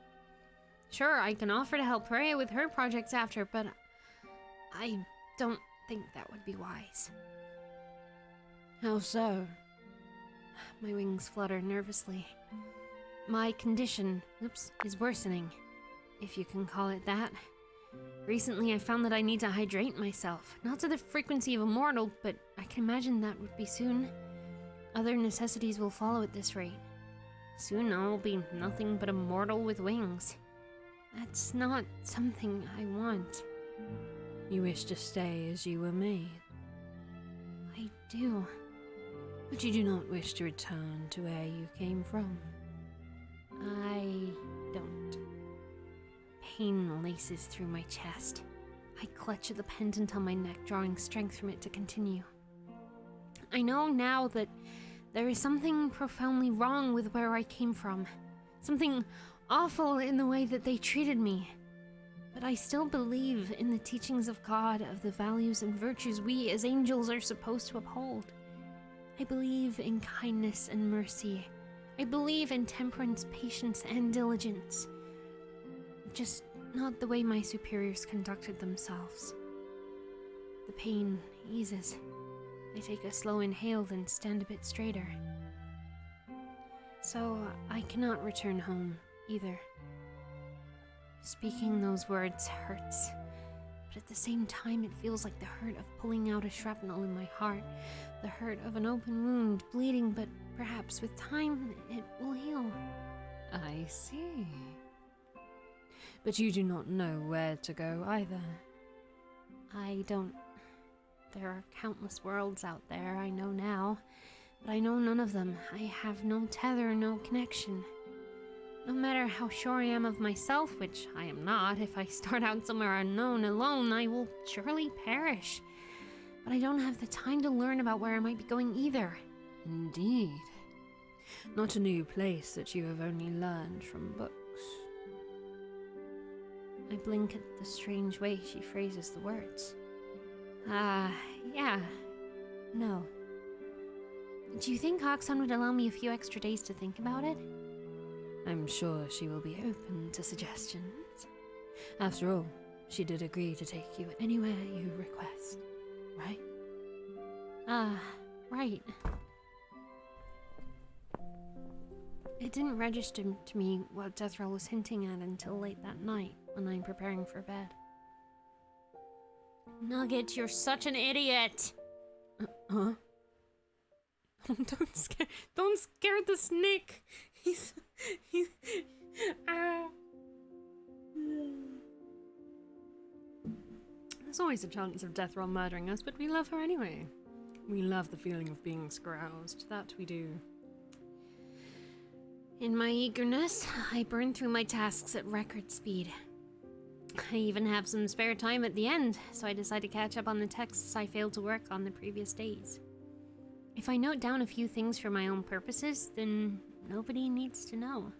Sure, I can offer to help Rhea with her projects after, but I don't think that would be wise. How so? My wings flutter nervously. My condition, is worsening, if you can call it that. Recently, I found that I need to hydrate myself, not to the frequency of a mortal, but I can imagine that would be soon. Other necessities will follow at this rate. Soon I will be nothing but a mortal with wings. That's not something I want. You wish to stay as you were made? I do. But you do not wish to return to where you came from? I don't. Pain laces through my chest. I clutch at the pendant on my neck, drawing strength from it to continue. I know now that there is something profoundly wrong with where I came from. Something awful in the way that they treated me. But I still believe in the teachings of God, of the values and virtues we as angels are supposed to uphold. I believe in kindness and mercy. I believe in temperance, patience, and diligence. Just not the way my superiors conducted themselves. The pain eases. I take a slow inhale, then stand a bit straighter. So I cannot return home, either. Speaking those words hurts, but at the same time it feels like the hurt of pulling out a shrapnel in my heart, the hurt of an open wound, bleeding, but perhaps with time it will heal. I see. But you do not know where to go either. I don't. There are countless worlds out there, I know now, but I know none of them. I have no tether, no connection. No matter how sure I am of myself, which I am not, if I start out somewhere unknown alone, I will surely perish. But I don't have the time to learn about where I might be going either. Indeed. Not a new place that you have only learned from books. I blink at the strange way she phrases the words. Yeah. No. Do you think Oxon would allow me a few extra days to think about it? I'm sure she will be open to suggestions. After all, she did agree to take you anywhere you request, right? Right. It didn't register to me what Deathroll was hinting at until late that night when I'm preparing for bed. Nugget, you're such an idiot! Huh? Don't scare the snake! He's... There's always a chance of Deathroll murdering us, but we love her anyway. We love the feeling of being scroused. That we do. In my eagerness, I burn through my tasks at record speed. I even have some spare time at the end, so I decide to catch up on the texts I failed to work on the previous days. If I note down a few things for my own purposes, then nobody needs to know.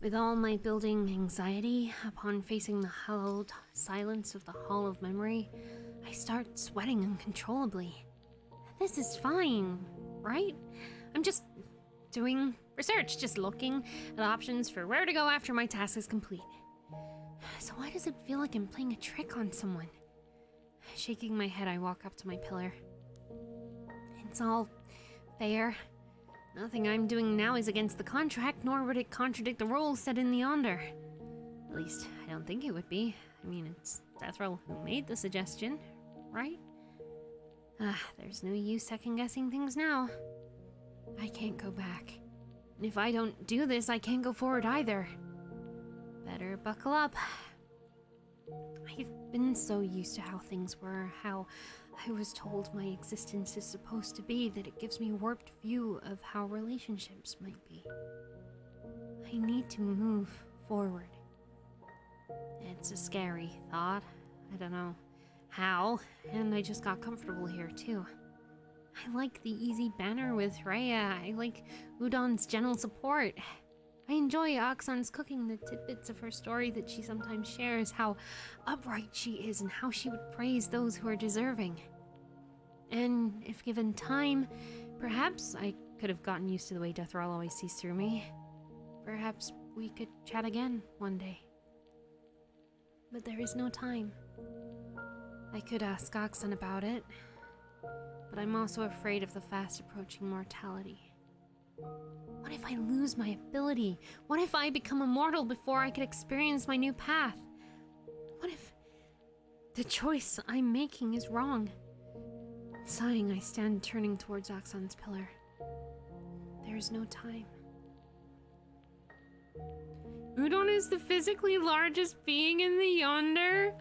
With all my building anxiety upon facing the hallowed silence of the Hall of Memory, I start sweating uncontrollably. This is fine, right? I'm just doing research, just looking at options for where to go after my task is complete. So why does it feel like I'm playing a trick on someone? Shaking my head, I walk up to my pillar. It's all fair. Nothing I'm doing now is against the contract, nor would it contradict the rules set in the Yonder. At least, I don't think it would be. I mean, it's Deathroll who made the suggestion, right? There's no use second-guessing things now. I can't go back. And if I don't do this, I can't go forward either. Better buckle up. I've been so used to how things were, how I was told my existence is supposed to be, that it gives me a warped view of how relationships might be. I need to move forward. It's a scary thought. I don't know how, and I just got comfortable here too. I like the easy banter with Rhea. I like Udon's gentle support. I enjoy Oxon's cooking, the tidbits of her story that she sometimes shares, how upright she is and how she would praise those who are deserving. And if given time, perhaps I could have gotten used to the way Deathroll always sees through me. Perhaps we could chat again one day. But there is no time. I could ask Oxon about it, but I'm also afraid of the fast approaching mortality. What if I lose my ability? What if I become immortal before I could experience my new path? What if the choice I'm making is wrong? Sighing, I stand turning towards Oxon's pillar. There is no time. Udon is the physically largest being in the Yonder?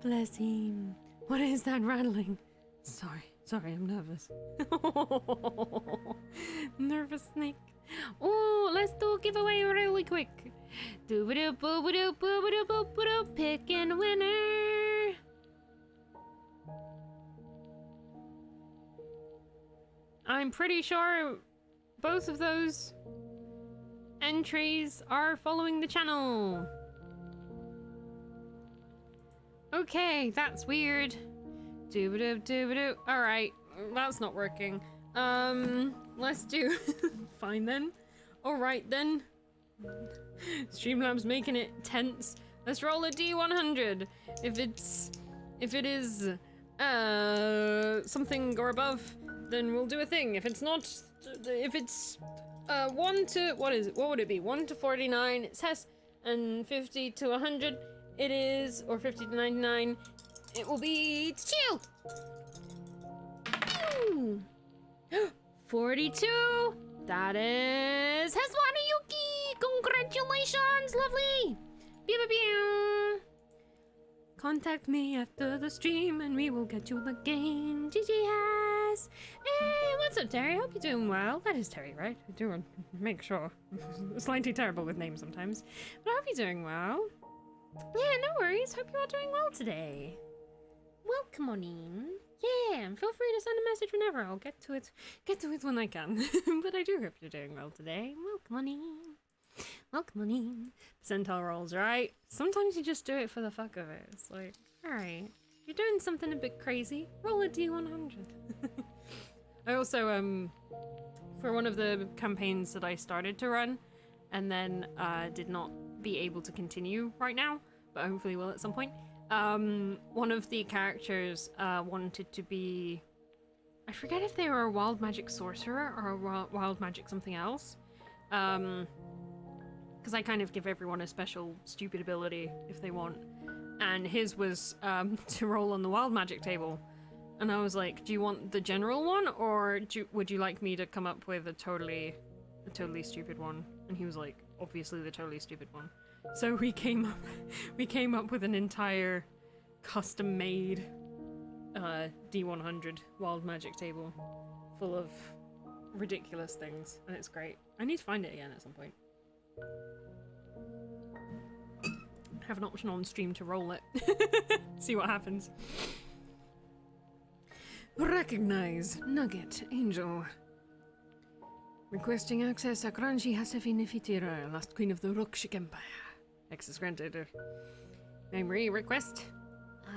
Bless him. What is that rattling? Sorry, I'm nervous. Nervous snake. Oh, let's do a giveaway really quick. Doo-ba-doo, boo-ba-doo, boo-ba-doo, boo-ba-doo, picking a winner. I'm pretty sure both of those entries are following the channel. Okay, that's weird. Doo-ba-doo, doo-ba-doo. Alright, that's not working. Let's do... Fine then. Alright then. Streamlabs making it tense. Let's roll a D100. If it is something or above, then we'll do a thing. If it's not, if it's 1 to, what is it? What would it be? 1 to 49, it says, and 50 to 100, it is, or 50 to 99, it will be chill. 42. That is Heswani Yuki. Congratulations, lovely. Pew pew pew. Contact me after the stream and we will get you the game. GG has. Hey, what's up, Terry? Hope you're doing well. That is Terry, right? I do make sure. Slightly terrible with names sometimes, but I hope you're doing well. Yeah, no worries. Hope you are doing well today. Welcome on in. Yeah, and feel free to send a message whenever. I'll get to it when I can. But I do hope you're doing well today. Welcome on in. Welcome on in. Percentile rolls, right? Sometimes you just do it for the fuck of it. It's like, alright, you're doing something a bit crazy. Roll a D100. I also, for one of the campaigns that I started to run, and then did not be able to continue right now, but hopefully will at some point. One of the characters wanted to be I forget if they were a wild magic sorcerer or a wild magic something else. Because I kind of give everyone a special stupid ability if they want. And his was to roll on the wild magic table. And I was like, do you want the general one, or would you like me to come up with a totally stupid one? And he was like, obviously the totally stupid one. So we came up with an entire custom-made D100 wild magic table full of ridiculous things, and it's great. I need to find it again at some point. Have an option on stream to roll it. See what happens. Recognize Nugget Angel. Requesting access Akranji Hasefi Nefitira, last queen of the Rukshik Empire. Access granted. Memory request.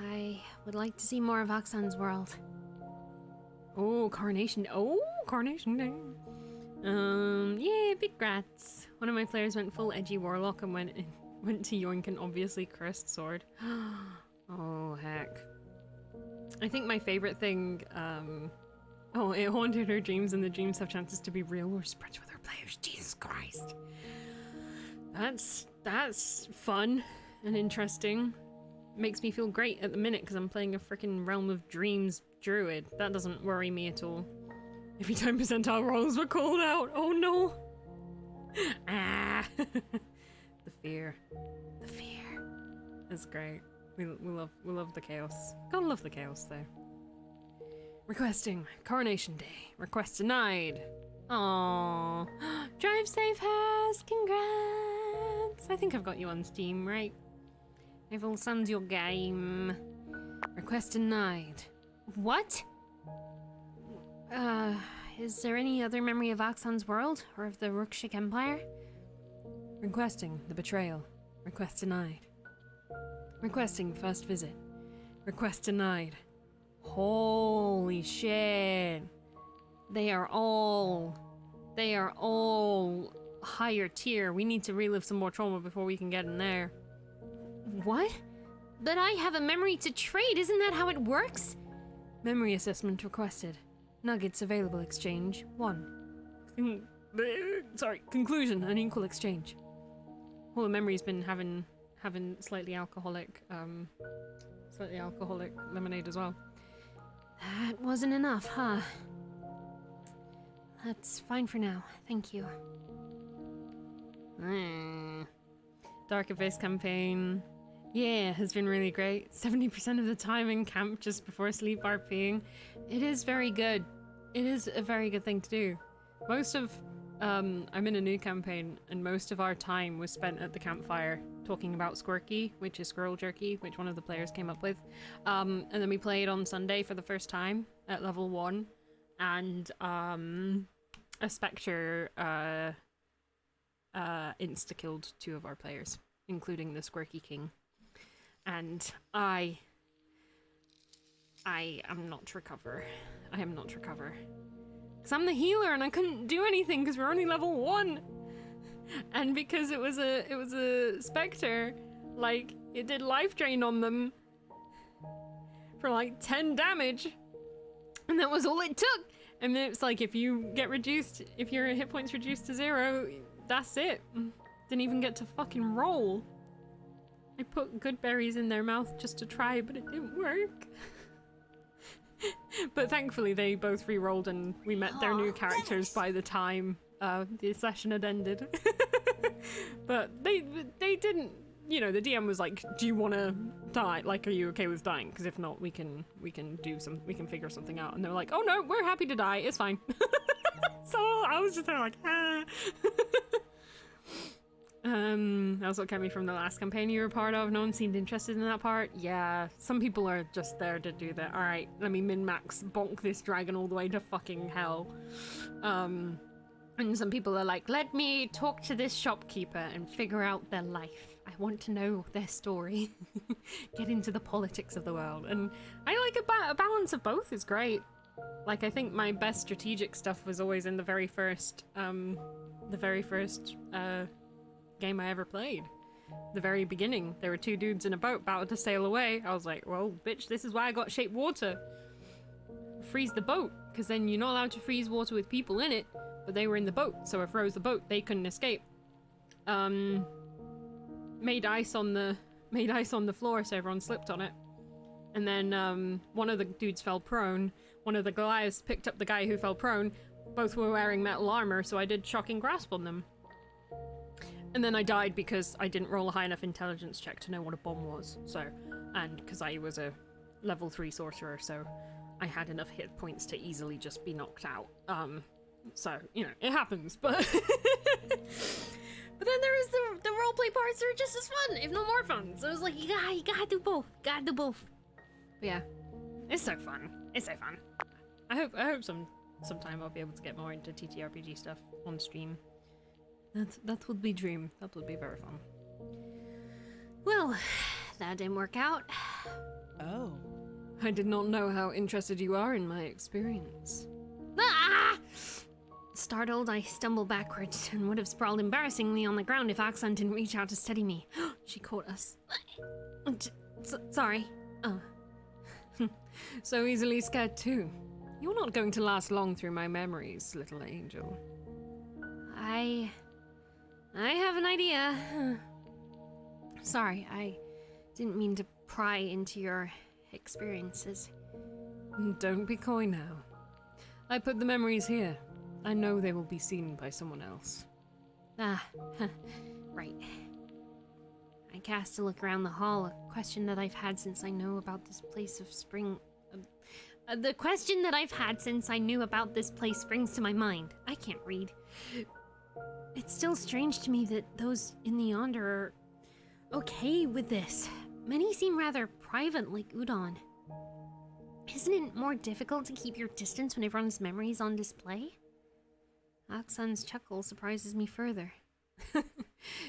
I would like to see more of Oxan's world. Oh, Coronation. Oh, Coronation Day. Yeah, big grats. One of my players went full edgy warlock and went to yoink an obviously cursed sword. Oh, heck. I think my favorite thing, oh, it haunted her dreams and the dreams have chances to be real or spread with her players. Jesus Christ. That's fun and interesting. Makes me feel great at the minute because I'm playing a freaking Realm of Dreams druid. That doesn't worry me at all. Every time percentile rolls were called out. Oh no. Ah. The fear. The fear. That's great. We love the chaos. Gotta love the chaos though. Requesting Coronation Day. Request denied. Aww. Drive safe, Has. Congrats. I think I've got you on Steam, right? Evil Sun's your game. Request denied. What? Is there any other memory of Oxan's world or of the Rukshik Empire? Requesting the betrayal. Request denied. Requesting first visit. Request denied. Holy shit. They are all higher tier. We need to relive some more trauma before we can get in there. What? But I have a memory to trade, isn't that how it works? Memory assessment requested. Nuggets available exchange 1. Conclusion, an equal exchange. All the memory's been having slightly alcoholic lemonade as well. That wasn't enough, huh? That's fine for now, thank you. Dark Abyss campaign. Yeah, has been really great. 70% of the time in camp just before sleep RPing. It is very good. It is a very good thing to do. Most of, I'm in a new campaign, and most of our time was spent at the campfire talking about Squirky, which is squirrel jerky, which one of the players came up with. And then we played on Sunday for the first time at level 1, and a Spectre insta-killed 2 of our players, including the Squirky King. And I am not to recover. I am not to recover. Because I'm the healer and I couldn't do anything because we're only level 1. And because it was a Spectre, like, it did life drain on them for like 10 damage. And that was all it took. And then it's like, if your hit points reduced to 0, that's it. Didn't even get to fucking roll. I put good berries in their mouth just to try, but it didn't work. But thankfully they both re-rolled and we met their new characters by the time the session had ended. But they didn't, you know, the DM was like, do you want to die? Like, are you okay with dying? Because if not, we can figure something out. And they were like, oh no, we're happy to die, it's fine. So I was just there like, ah. That's what kept me from the last campaign you were part of. No one seemed interested in that part. Yeah, some people are just there to do that. Alright, let me min-max bonk this dragon all the way to fucking hell. And some people are like, let me talk to this shopkeeper and figure out their life. I want to know their story. Get into the politics of the world. And I like a balance of both is great. Like, I think my best strategic stuff was always in the very first game I ever played. The very beginning, there were 2 dudes in a boat about to sail away. I was like, well, bitch, this is why I got shape water. freeze the boat, because then you're not allowed to freeze water with people in it, but they were in the boat, so it froze the boat. They couldn't escape. Made ice on the floor so everyone slipped on it. And then one of the dudes fell prone. One of the Goliaths picked up the guy who fell prone. Both were wearing metal armor, so I did shocking grasp on them. And then I died because I didn't roll a high enough intelligence check to know what a bomb was. So, and because I was a level 3 sorcerer, so I had enough hit points to easily just be knocked out. So, you know, it happens, but... But then there is the roleplay parts that are just as fun, if not more fun. So it was like, you gotta do both. Gotta do both. But yeah, it's so fun. It's so fun. I hope sometime I'll be able to get more into TTRPG stuff on stream. That would be dream. That would be very fun. Well, that didn't work out. Oh. I did not know how interested you are in my experience. Ah! Startled, I stumbled backwards and would have sprawled embarrassingly on the ground if Oxon didn't reach out to steady me. She caught us. Sorry. Oh. So easily scared too. You're not going to last long through my memories, little angel. I have an idea. Sorry, I didn't mean to pry into your experiences. Don't be coy now. I put the memories here. I know they will be seen by someone else. Ah, right. I cast a look around the hall, a question that I've had since I know about this place of spring... the question that I've had since I knew about this place springs to my mind. I can't read. It's still strange to me that those in the Yonder are okay with this. Many seem rather private, like Udon. Isn't it more difficult to keep your distance when everyone's memory is on display? Oxon's chuckle surprises me further.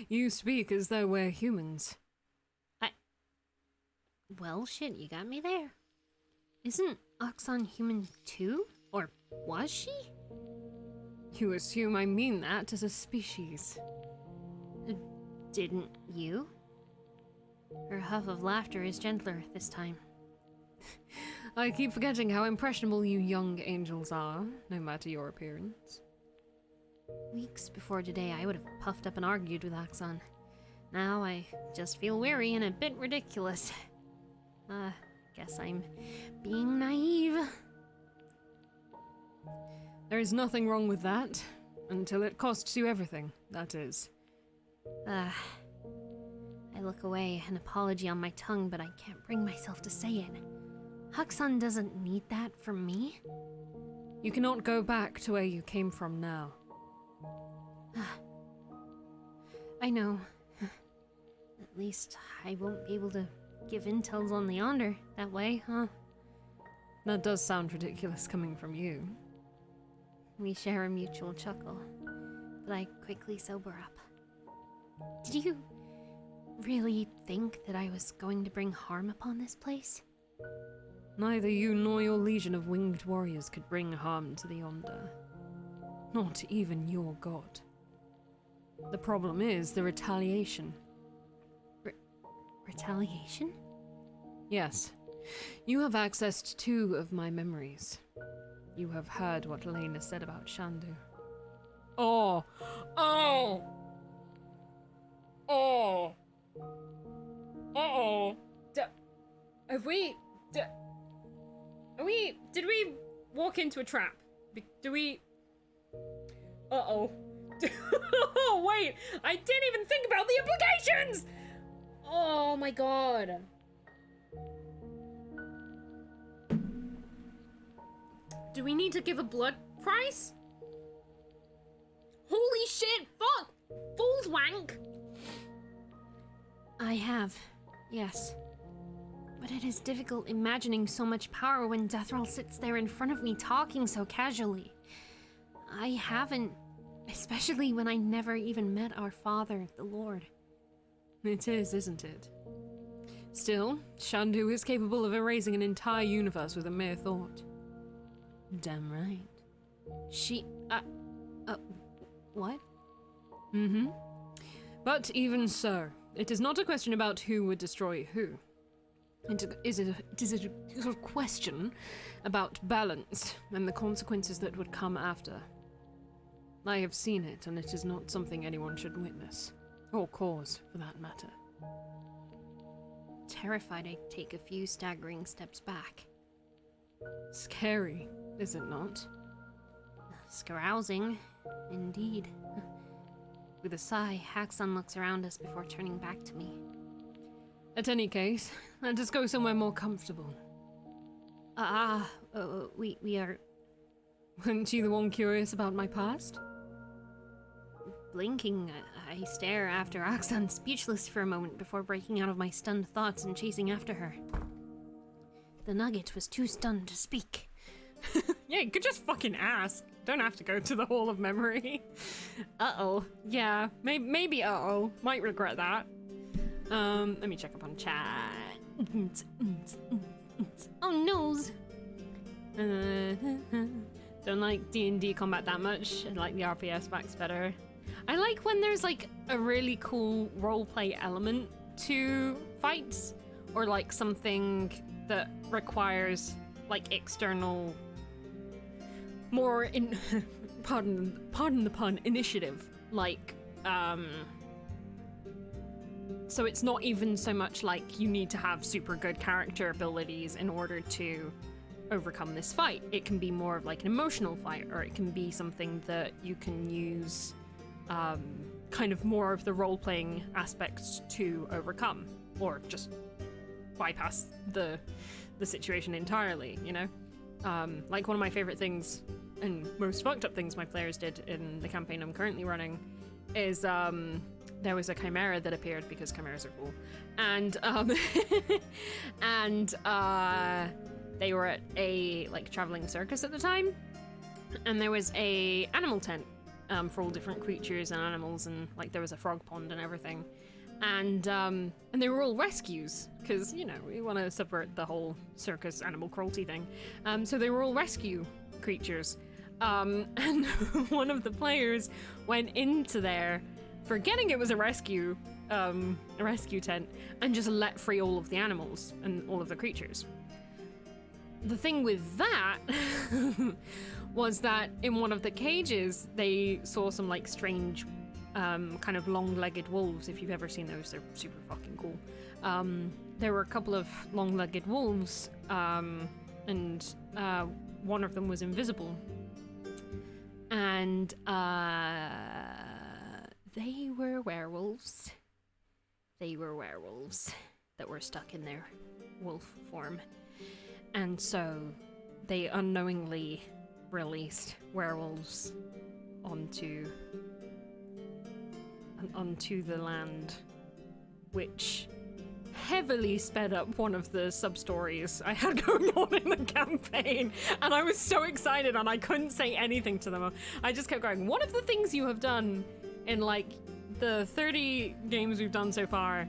You speak as though we're humans. Well, shit, you got me there. Isn't Oxon human too? Or was she? You assume I mean that as a species. Didn't you? Her huff of laughter is gentler this time. I keep forgetting how impressionable you young angels are, no matter your appearance. Weeks before today, I would have puffed up and argued with Oxon. Now I just feel weary and a bit ridiculous. Guess I'm being naive. There is nothing wrong with that, until it costs you everything, that is. I look away, an apology on my tongue, but I can't bring myself to say it. Oxon doesn't need that from me. You cannot go back to where you came from now. I know. At least I won't be able to give intels on the Yonder that way, huh? That does sound ridiculous coming from you. We share a mutual chuckle, but I quickly sober up. Did you really think that I was going to bring harm upon this place? Neither you nor your legion of winged warriors could bring harm to the Yonder. Not even your god. The problem is the retaliation. Retaliation? Yes. You have accessed 2 of my memories. You have heard what Lena said about Shandu. Oh! Oh! Oh! Uh-oh! Did we walk into a trap? Do we... Uh-oh. Oh, wait! I didn't even think about the implications! Oh my god. Do we need to give a blood price? Holy shit, fuck! Fool's wank! I have, yes. But it is difficult imagining so much power when Deathrall sits there in front of me talking so casually. I haven't, especially when I never even met our father, the Lord. It is, isn't it? Still, Shandu is capable of erasing an entire universe with a mere thought. Damn right. She, what? Mm-hmm. But even so, it is not a question about who would destroy who. It is a question about balance and the consequences that would come after. I have seen it, and it is not something anyone should witness. Or cause, for that matter. Terrified, I take a few staggering steps back. Scary, is it not? Carousing, indeed. With a sigh, Haxon looks around us before turning back to me. At any case, let us go somewhere more comfortable. We are... Weren't you the one curious about my past? Blinking, I stare after Haxon, speechless for a moment before breaking out of my stunned thoughts and chasing after her. The nugget was too stunned to speak. Yeah, you could just fucking ask. Don't have to go to the Hall of Memory. Uh-oh. Yeah, maybe uh-oh. Might regret that. Let me check up on chat. Oh, noes! Don't like D&D combat that much. I like the RPS backs better. I like when there's like a really cool roleplay element to fights, or like something that requires like external, more in pardon the pun, initiative. Like so it's not even so much like you need to have super good character abilities in order to overcome this fight. It can be more of like an emotional fight, or it can be something that you can use kind of more of the role-playing aspects to overcome, or just bypass the situation entirely, you know? Like one of my favorite things and most fucked up things my players did in the campaign I'm currently running is there was a chimera that appeared, because chimeras are cool, and they were at a like traveling circus at the time, and there was a animal tent for all different creatures and animals, and like there was a frog pond and everything, and they were all rescues, because you know we want to subvert the whole circus animal cruelty thing. So they were all rescue creatures, and one of the players went into there forgetting it was a rescue tent, and just let free all of the animals and all of the creatures. The thing with that was that in one of the cages, they saw some like strange kind of long-legged wolves. If you've ever seen those, they're super fucking cool. There were a couple of long-legged wolves, and one of them was invisible. And they were werewolves. They were werewolves that were stuck in their wolf form. And so they unknowingly released werewolves onto the land, which heavily sped up one of the sub-stories I had going on in the campaign. And I was so excited, and I couldn't say anything to them. I just kept going, one of the things you have done in like the 30 games we've done so far,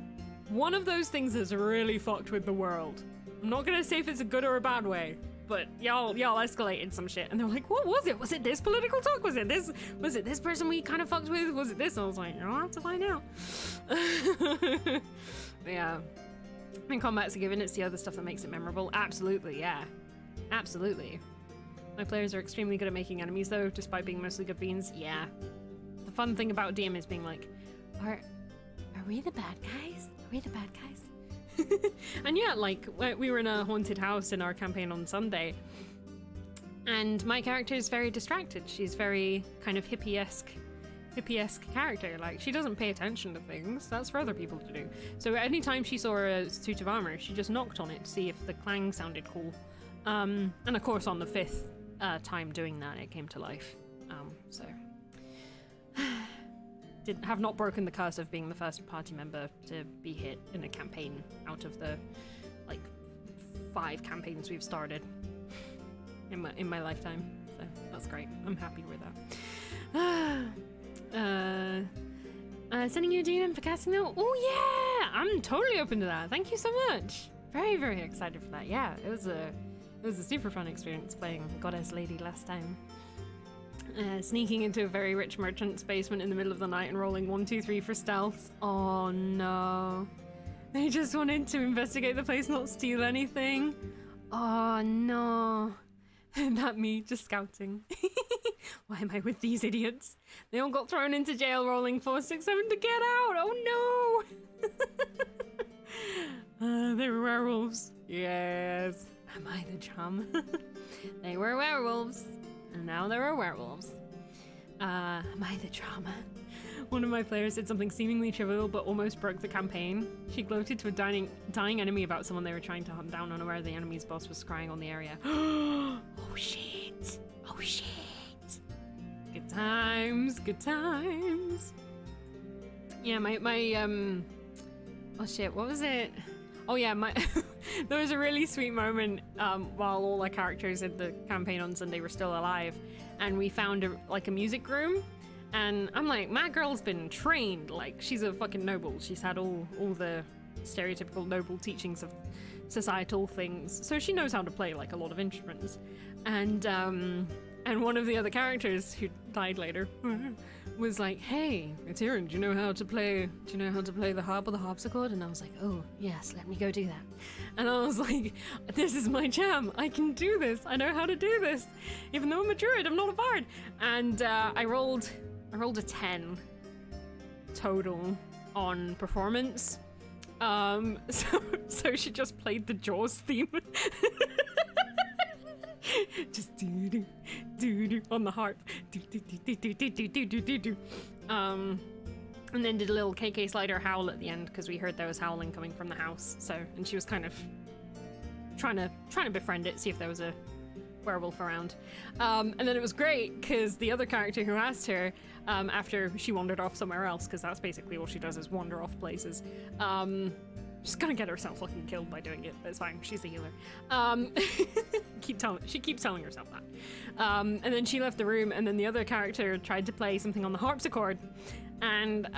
one of those things has really fucked with the world. I'm not gonna say if it's a good or a bad way, but y'all escalated some shit. And they were like, what was it? Was it this political talk? Was it this person we kind of fucked with? Was it this? And I was like, I'll have to find out. Yeah. I mean, combat's a given. It's the other stuff that makes it memorable. Absolutely, yeah. Absolutely. My players are extremely good at making enemies, though, despite being mostly good beans. Yeah. The fun thing about DM is being like, are we the bad guys? Are we the bad guys? And yeah, like, we were in a haunted house in our campaign on Sunday, and my character is very distracted. She's very kind of hippie-esque character. Like, she doesn't pay attention to things. That's for other people to do. So anytime she saw a suit of armor, she just knocked on it to see if the clang sounded cool. And of course, on the 5th time doing that, it came to life. So have not broken the curse of being the first party member to be hit in a campaign out of the like 5 campaigns we've started in my lifetime. So that's great. I'm happy with that. Sending you a DM for casting though? Oh yeah! I'm totally open to that. Thank you so much. Very, very excited for that. Yeah, it was a super fun experience playing Goddess Lady last time. Sneaking into a very rich merchant's basement in the middle of the night and rolling 1, 2, 3 for stealth. Oh no. They just wanted to investigate the place, not steal anything. Oh no. That me, just scouting. Why am I with these idiots? They all got thrown into jail rolling 467 to get out. Oh no. They were werewolves. Yes. Am I the chum? They were werewolves. And now there are werewolves. Am I the drama? One of my players did something seemingly trivial but almost broke the campaign. She gloated to a dying enemy about someone they were trying to hunt down, unaware the enemy's boss was scrying on the area. Oh shit! Oh shit! Good times, good times. Yeah, oh shit, what was it? Oh yeah, there was a really sweet moment while all our characters in the campaign on Sunday were still alive, and we found a music room. And I'm like, my girl's been trained, like she's a fucking noble. She's had all the stereotypical noble teachings of societal things. So she knows how to play like a lot of instruments. And one of the other characters who died later was like, hey, it's Erin, do you know how to play the harp or the harpsichord? And I was like, oh yes, let me go do that. And I was like, this is my jam. I can do this. I know how to do this. Even though I'm a druid, I'm not a bard. And I rolled a 10 total on performance. So she just played the Jaws theme. Just do on the harp. Do. And then did a little KK slider howl at the end because we heard there was howling coming from the house. So, and she was kind of trying to befriend it, see if there was a werewolf around. And then it was great because the other character who asked her after she wandered off somewhere else, because that's basically all she does is wander off places. She's gonna get herself fucking killed by doing it, but it's fine. She's a healer. She keeps telling herself that. And then she left the room, and then the other character tried to play something on the harpsichord, and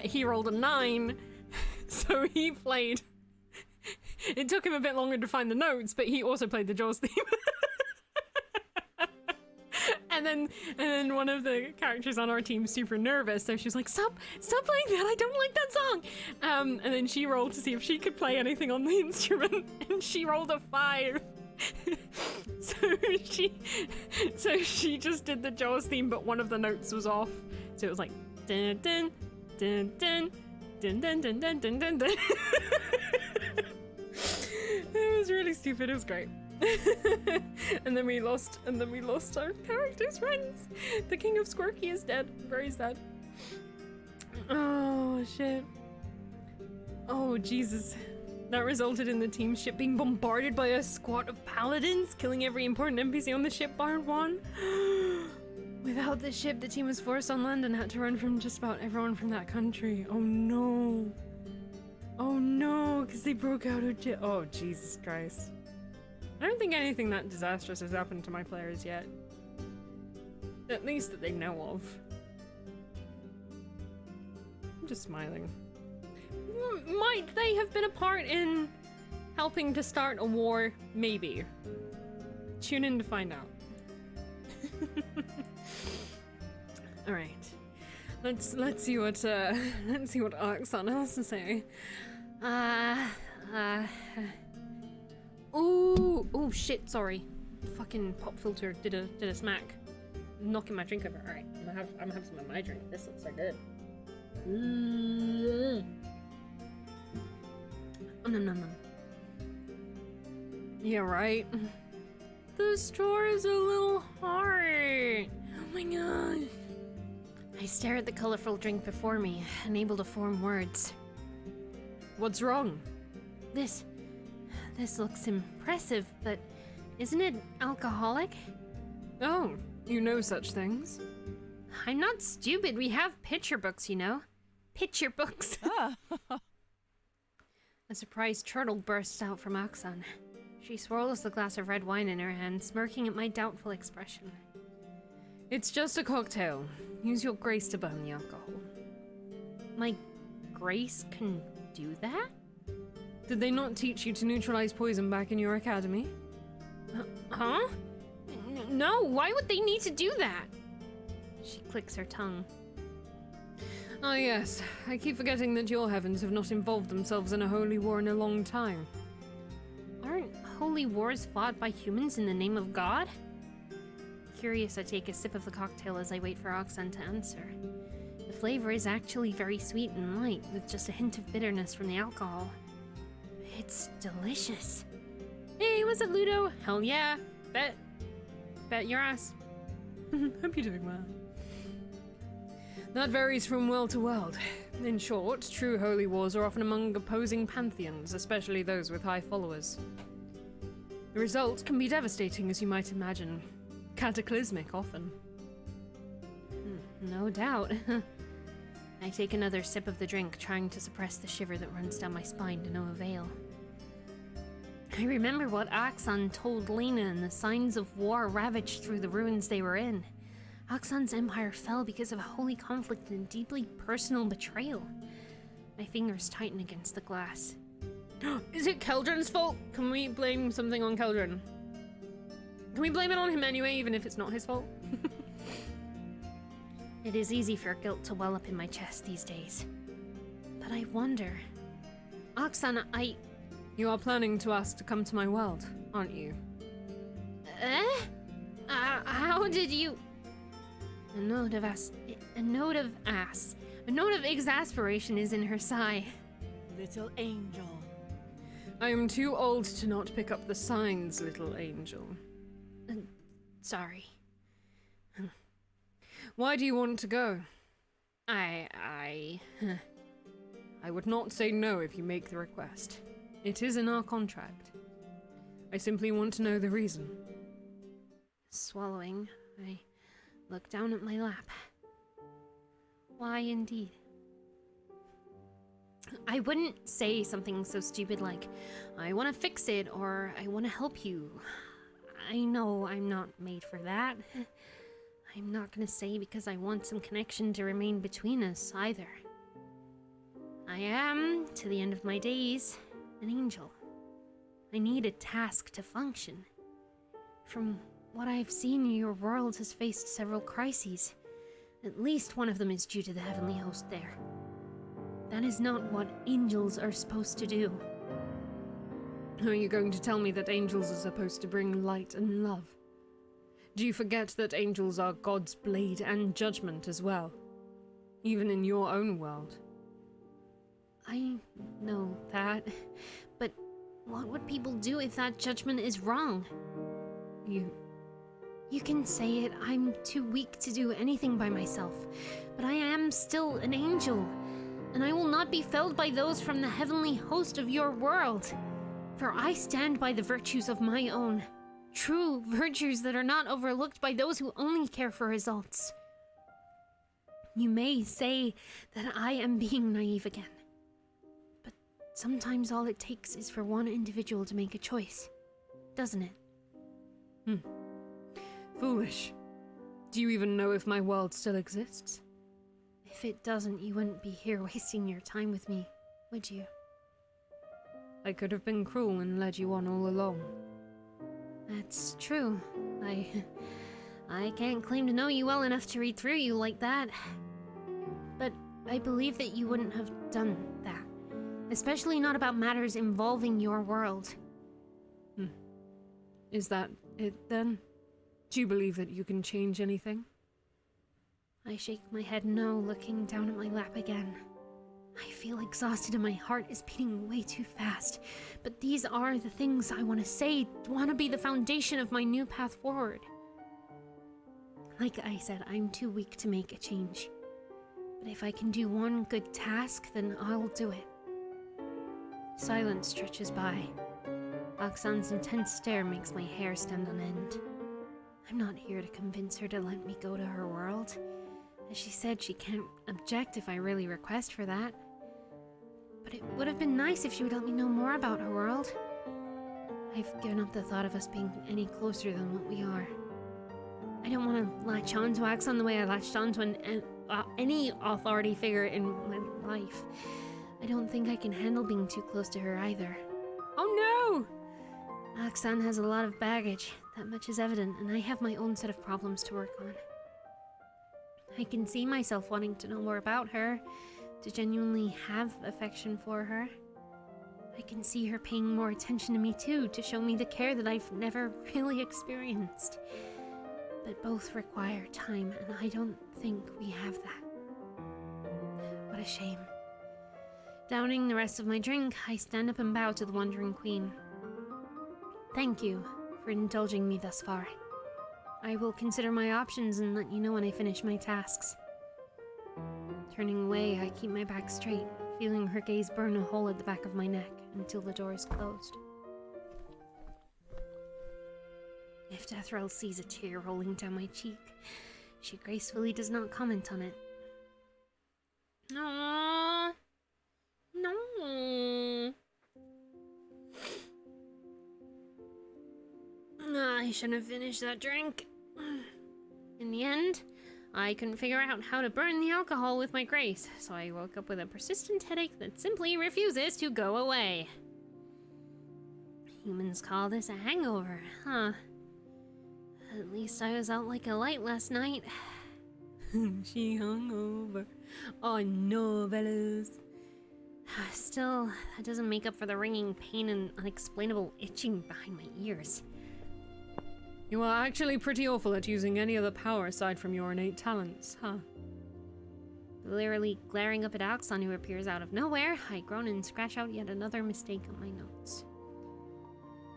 he rolled a 9, so he played. It took him a bit longer to find the notes, but he also played the Jaws theme. And then one of the characters on our team super nervous, so she's like, stop playing that, I don't like that song. And then she rolled to see if she could play anything on the instrument, and she rolled a 5. so she just did the Jaws theme, but one of the notes was off, so it was like dun dun dun dun dun dun dun dun dun dun dun. It was really stupid. It was great. and then we lost our characters' friends. The King of Squirky is dead. Very sad. Oh shit. Oh Jesus. That resulted in the team's ship being bombarded by a squad of paladins, killing every important NPC on the ship bar one. Without the ship, the team was forced on land and had to run from just about everyone from that country. Oh no. Oh no, because they broke out of jail. Oh Jesus Christ. I don't think anything that disastrous has happened to my players yet. At least that they know of. I'm just smiling. Might they have been a part in helping to start a war? Maybe. Tune in to find out. All right. Let's see what Oxon has to say. Oh shit, sorry. Fucking pop filter did a smack. Knocking my drink over. Alright, I'm gonna have some of my drink. This looks so good. Oh, no. Yeah, right. The store is a little hard. Oh my gosh. I stare at the colorful drink before me, unable to form words. What's wrong? This looks impressive, but isn't it alcoholic? Oh, you know such things. I'm not stupid. We have picture books, you know. Picture books. A surprised chortle bursts out from Oxon. She swirls the glass of red wine in her hand, smirking at my doubtful expression. It's just a cocktail. Use your grace to burn the alcohol. My grace can do that? Did they not teach you to neutralize poison back in your academy? Huh? No, why would they need to do that? She clicks her tongue. Ah, yes. I keep forgetting that your heavens have not involved themselves in a holy war in a long time. Aren't holy wars fought by humans in the name of God? Curious, I take a sip of the cocktail as I wait for Oxan to answer. The flavor is actually very sweet and light, with just a hint of bitterness from the alcohol. It's delicious. Hey, what's up, Ludo? Hell yeah. Bet your ass. Hope you're doing well. That varies from world to world. In short, true holy wars are often among opposing pantheons, especially those with high followers. The result can be devastating, as you might imagine. Cataclysmic, often. No doubt. I take another sip of the drink, trying to suppress the shiver that runs down my spine to no avail. I remember what Oxan told Lena, and the signs of war ravaged through the ruins they were in. Oxan's empire fell because of a holy conflict and deeply personal betrayal. My fingers tighten against the glass. Is it Keldrin's fault? Can we blame something on Keldrin? Can we blame it on him anyway, even if it's not his fault? It is easy for guilt to well up in my chest these days. But I wonder... Oxan, You are planning to ask to come to my world, aren't you? How did you... A note of exasperation is in her sigh. Little angel. I am too old to not pick up the signs, little angel. Sorry. Why do you want to go? I would not say no if you make the request. It is in our contract. I simply want to know the reason. Swallowing, I look down at my lap. Why indeed? I wouldn't say something so stupid like, I want to fix it, or I want to help you. I know I'm not made for that. I'm not gonna say because I want some connection to remain between us, either. I am, to the end of my days, an angel. I need a task to function. From what I've seen, your world has faced several crises. At least one of them is due to the heavenly host there. That is not what angels are supposed to do. Are you going to tell me that angels are supposed to bring light and love? Do you forget that angels are God's blade and judgment as well? Even in your own world. I know that, but what would people do if that judgment is wrong? You can say it. I'm too weak to do anything by myself, but I am still an angel, and I will not be felled by those from the heavenly host of your world. For I stand by the virtues of my own, true virtues that are not overlooked by those who only care for results. You may say that I am being naive again, but sometimes all it takes is for one individual to make a choice, doesn't it? Foolish. Do you even know if my world still exists? If it doesn't, you wouldn't be here wasting your time with me, would you? I could have been cruel and led you on all along. That's true. I can't claim to know you well enough to read through you like that. But I believe that you wouldn't have done that. Especially not about matters involving your world. Is that it then? Do you believe that you can change anything? I shake my head no, looking down at my lap again. I feel exhausted and my heart is beating way too fast. But these are the things I want to say, want to be the foundation of my new path forward. Like I said, I'm too weak to make a change. But if I can do one good task, then I'll do it. Silence stretches by. Oxan's intense stare makes my hair stand on end. I'm not here to convince her to let me go to her world. As she said, she can't object if I really request for that. But it would have been nice if she would let me know more about her world. I've given up the thought of us being any closer than what we are. I don't want to latch on to Oxan the way I latched on to any authority figure in my life. I don't think I can handle being too close to her either. Oh no! Oxan has a lot of baggage, that much is evident, and I have my own set of problems to work on. I can see myself wanting to know more about her, to genuinely have affection for her. I can see her paying more attention to me too, to show me the care that I've never really experienced. But both require time, and I don't think we have that. What a shame. Downing the rest of my drink, I stand up and bow to the Wandering Queen. Thank you for indulging me thus far. I will consider my options and let you know when I finish my tasks. Turning away, I keep my back straight, feeling her gaze burn a hole at the back of my neck until the door is closed. If Deathrattle sees a tear rolling down my cheek, she gracefully does not comment on it. Aww. No. I shouldn't have finished that drink. In the end, I couldn't figure out how to burn the alcohol with my grace, so I woke up with a persistent headache that simply refuses to go away. Humans call this a hangover, huh? At least I was out like a light last night. She hungover. Oh no, fellas. Still, that doesn't make up for the ringing pain and unexplainable itching behind my ears. You are actually pretty awful at using any other power aside from your innate talents, huh? Blearily glaring up at Alxon, who appears out of nowhere, I groan and scratch out yet another mistake on my notes.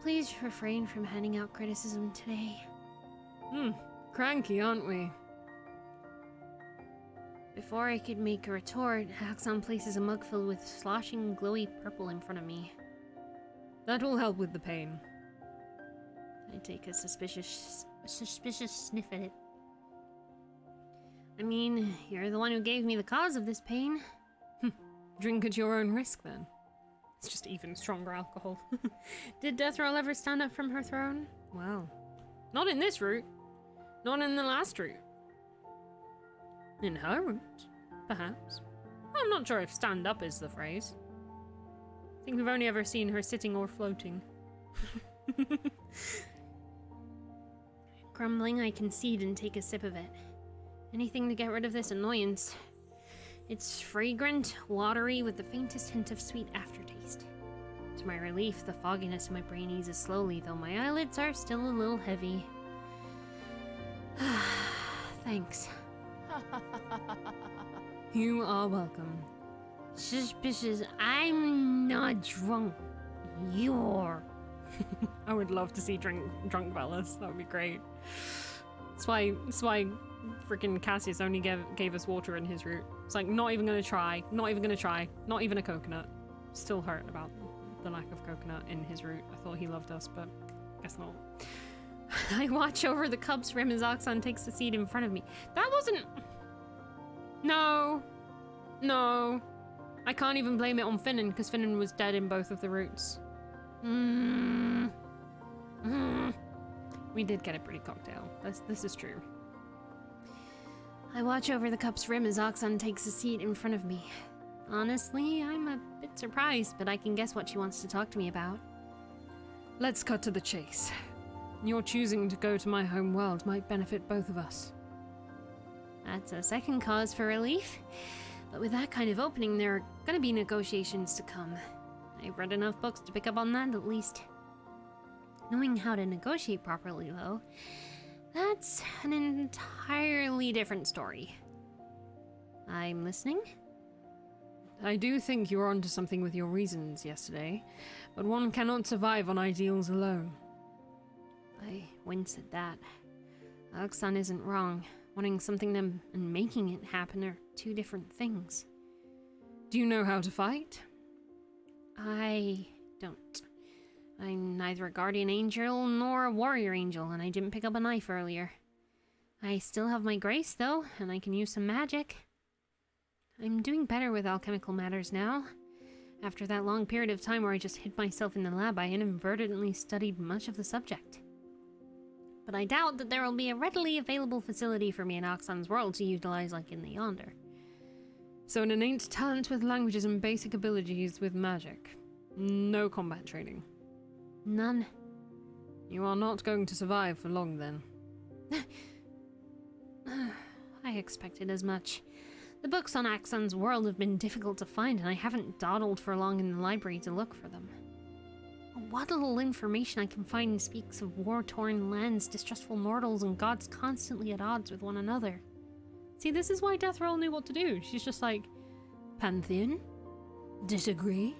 Please refrain from handing out criticism today. Cranky, aren't we? Before I could make a retort, Alxon places a mug filled with sloshing, glowy purple in front of me. That will help with the pain. I take a suspicious sniff at it. I mean, you're the one who gave me the cause of this pain. Drink at your own risk, then. It's just even stronger alcohol. Did Deathrattle ever stand up from her throne? Well, not in this route. Not in the last route. In her route, perhaps. I'm not sure if stand up is the phrase. I think we've only ever seen her sitting or floating. Grumbling, I concede and take a sip of it. Anything to get rid of this annoyance. It's fragrant, watery, with the faintest hint of sweet aftertaste. To my relief, the fogginess in my brain eases slowly, though my eyelids are still a little heavy. Thanks. You are welcome. Suspicious, I'm not drunk. You're. I would love to see drunk fellas. That would be great. That's why freaking Cassius only gave us water in his route. It's like, not even gonna try, not even a coconut. Still hurt about the lack of coconut in his route. I thought he loved us, but guess not. I watch over the cup's rim as Oxon takes the seat in front of me. That wasn't... No. I can't even blame it on Finnan, because Finnan was dead in both of the routes. We did get a pretty cocktail. This is true. I watch over the cup's rim as Oxon takes a seat in front of me. Honestly, I'm a bit surprised, but I can guess what she wants to talk to me about. Let's cut to the chase. Your choosing to go to my home world might benefit both of us. That's a second cause for relief. But with that kind of opening, there are gonna be negotiations to come. I've read enough books to pick up on that, at least. Knowing how to negotiate properly, though, that's an entirely different story. I'm listening? I do think you were onto something with your reasons yesterday, but one cannot survive on ideals alone. I wince at that. Oxon isn't wrong. Wanting something and making it happen are two different things. Do you know how to fight? I don't. I'm neither a guardian angel nor a warrior angel, and I didn't pick up a knife earlier. I still have my grace, though, and I can use some magic. I'm doing better with alchemical matters now. After that long period of time where I just hid myself in the lab, I inadvertently studied much of the subject. But I doubt that there will be a readily available facility for me in Oxon's world to utilize like in the Yonder. So an innate talent with languages and basic abilities with magic. No combat training. None. You are not going to survive for long, then. I expected as much. The books on Axon's world have been difficult to find, and I haven't dawdled for long in the library to look for them. What little information I can find speaks of war-torn lands, distrustful mortals, and gods constantly at odds with one another. See, this is why Death Roll knew what to do. She's just like, Pantheon? Disagree?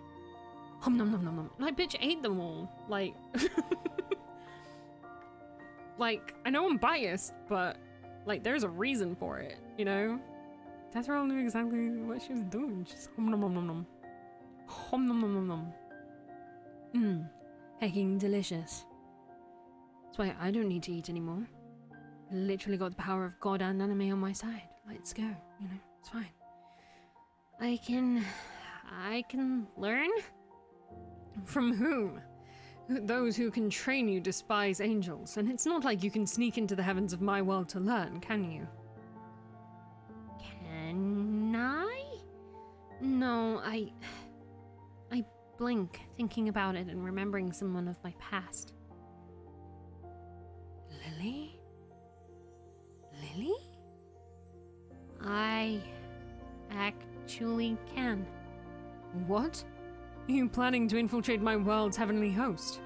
Hum nom nom nom nom. Like, bitch ate them all. Like, like, I know I'm biased, but, like, there's a reason for it, you know? Death Roll knew exactly what she was doing. She's hum nom nom nom nom. Hum nom nom nom nom. Mmm. Hecking delicious. That's why I don't need to eat anymore. Literally got the power of God and anime on my side. Let's go, you know, it's fine. I can learn? From whom? Those who can train you despise angels, and it's not like you can sneak into the heavens of my world to learn, can you? Can I? No, I blink, thinking about it and remembering someone of my past. Lily? Lily? I actually can. What? Are you planning to infiltrate my world's heavenly host?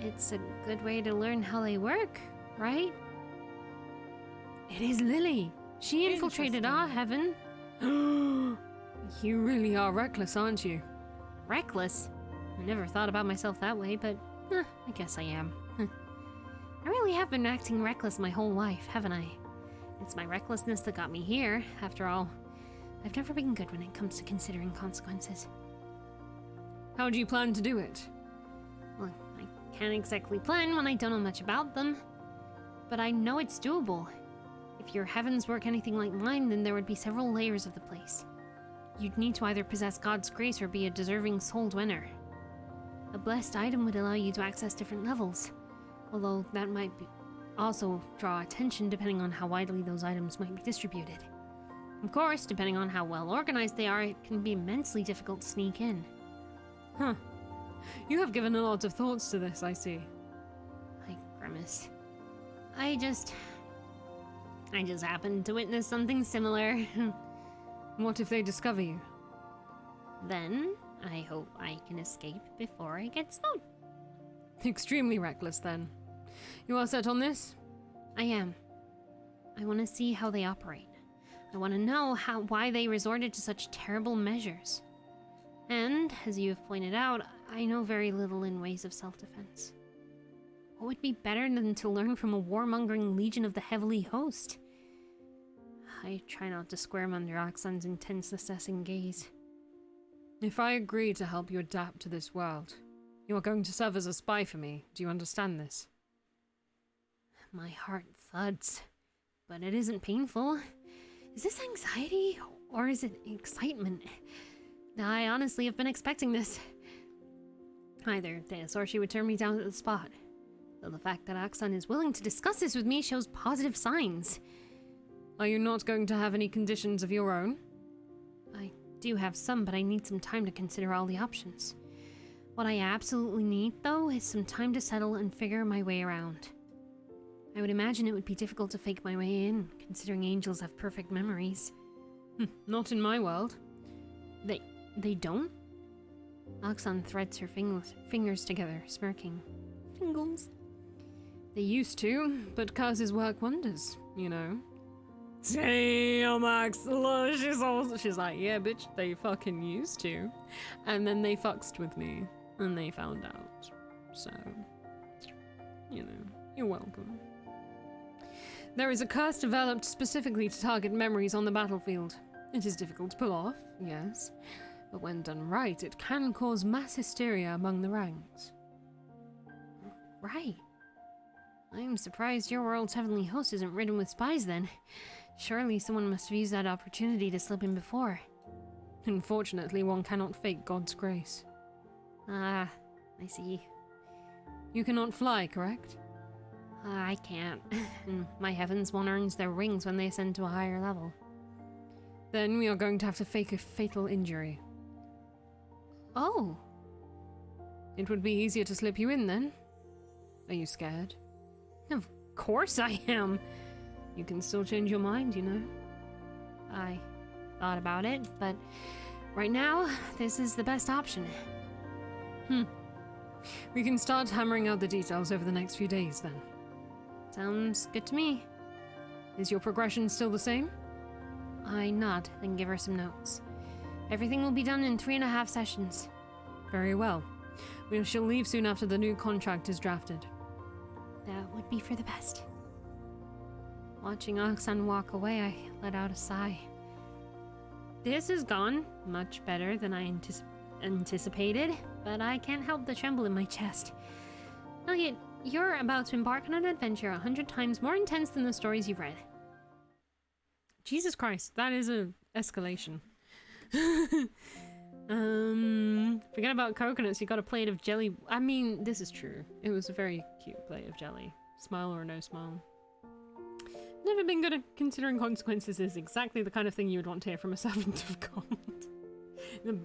It's a good way to learn how they work, right? It is Lily. She infiltrated our heaven. You really are reckless, aren't you? Reckless? I never thought about myself that way, but I guess I am. I really have been acting reckless my whole life, haven't I? It's my recklessness that got me here. After all, I've never been good when it comes to considering consequences. How do you plan to do it? Well, I can't exactly plan when I don't know much about them. But I know it's doable. If your heavens work anything like mine, then there would be several layers of the place. You'd need to either possess God's grace or be a deserving soul dweller. A blessed item would allow you to access different levels, although that might also draw attention depending on how widely those items might be distributed. Of course, depending on how well organized they are, it can be immensely difficult to sneak in. Huh. You have given a lot of thoughts to this, I see. I grimace. I just happened to witness something similar. What if they discover you? Then, I hope I can escape before I get snowed. Extremely reckless, then. You are set on this? I am. I want to see how they operate. I want to know why they resorted to such terrible measures. And, as you have pointed out, I know very little in ways of self-defense. What would be better than to learn from a warmongering legion of the heavenly host? I try not to squirm under Axon's intense assessing gaze. If I agree to help you adapt to this world, you are going to serve as a spy for me. Do you understand this? My heart thuds, but it isn't painful. Is this anxiety, or is it excitement? I honestly have been expecting this. Either this, or she would turn me down at the spot. Though the fact that Axon is willing to discuss this with me shows positive signs. Are you not going to have any conditions of your own? I do have some, but I need some time to consider all the options. What I absolutely need, though, is some time to settle and figure my way around. I would imagine it would be difficult to fake my way in, considering angels have perfect memories. Not in my world. They don't? Axon threads her fingers together, smirking. Fingles. They used to, but curses work wonders, you know. Damn, Axel, she's like, yeah, bitch, they fucking used to. And then they fucked with me, and they found out. So, you know, you're welcome. There is a curse developed specifically to target memories on the battlefield. It is difficult to pull off, yes, but when done right, it can cause mass hysteria among the ranks. Right. I'm surprised your world's heavenly host isn't ridden with spies then. Surely someone must have used that opportunity to slip in before. Unfortunately, one cannot fake God's grace. Ah, I see. You cannot fly, correct? I can't. And my heavens one earns their wings when they ascend to a higher level. Then we are going to have to fake a fatal injury. Oh. It would be easier to slip you in then. Are you scared? Of course I am. You can still change your mind, you know? I thought about it, but right now, this is the best option. We can start hammering out the details over the next few days, then. Sounds good to me. Is your progression still the same? I nod, then give her some notes. Everything will be done in 3.5 sessions. Very well. We shall leave soon after the new contract is drafted. That would be for the best. Watching Oxan walk away, I let out a sigh. This has gone much better than I anticipated, but I can't help the tremble in my chest. Elliot, you're about to embark on an adventure 100 times more intense than the stories you've read. Jesus Christ, that is a escalation. Forget about coconuts, you got a plate of jelly. I mean, this is true. It was a very cute plate of jelly. Smile or no smile. Never been good at considering consequences is exactly the kind of thing you would want to hear from a servant of God.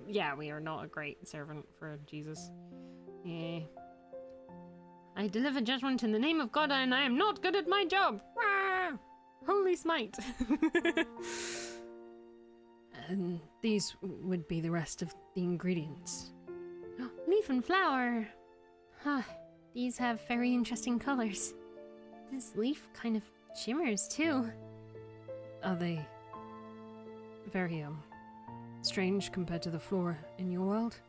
Yeah, we are not a great servant for Jesus. Yeah. I deliver judgment in the name of God and I am not good at my job! Rah! Holy smite! And these would be the rest of the ingredients. Leaf and flower. Huh, these have very interesting colors. This leaf kind of shimmers too. Are they very, strange compared to the flora in your world?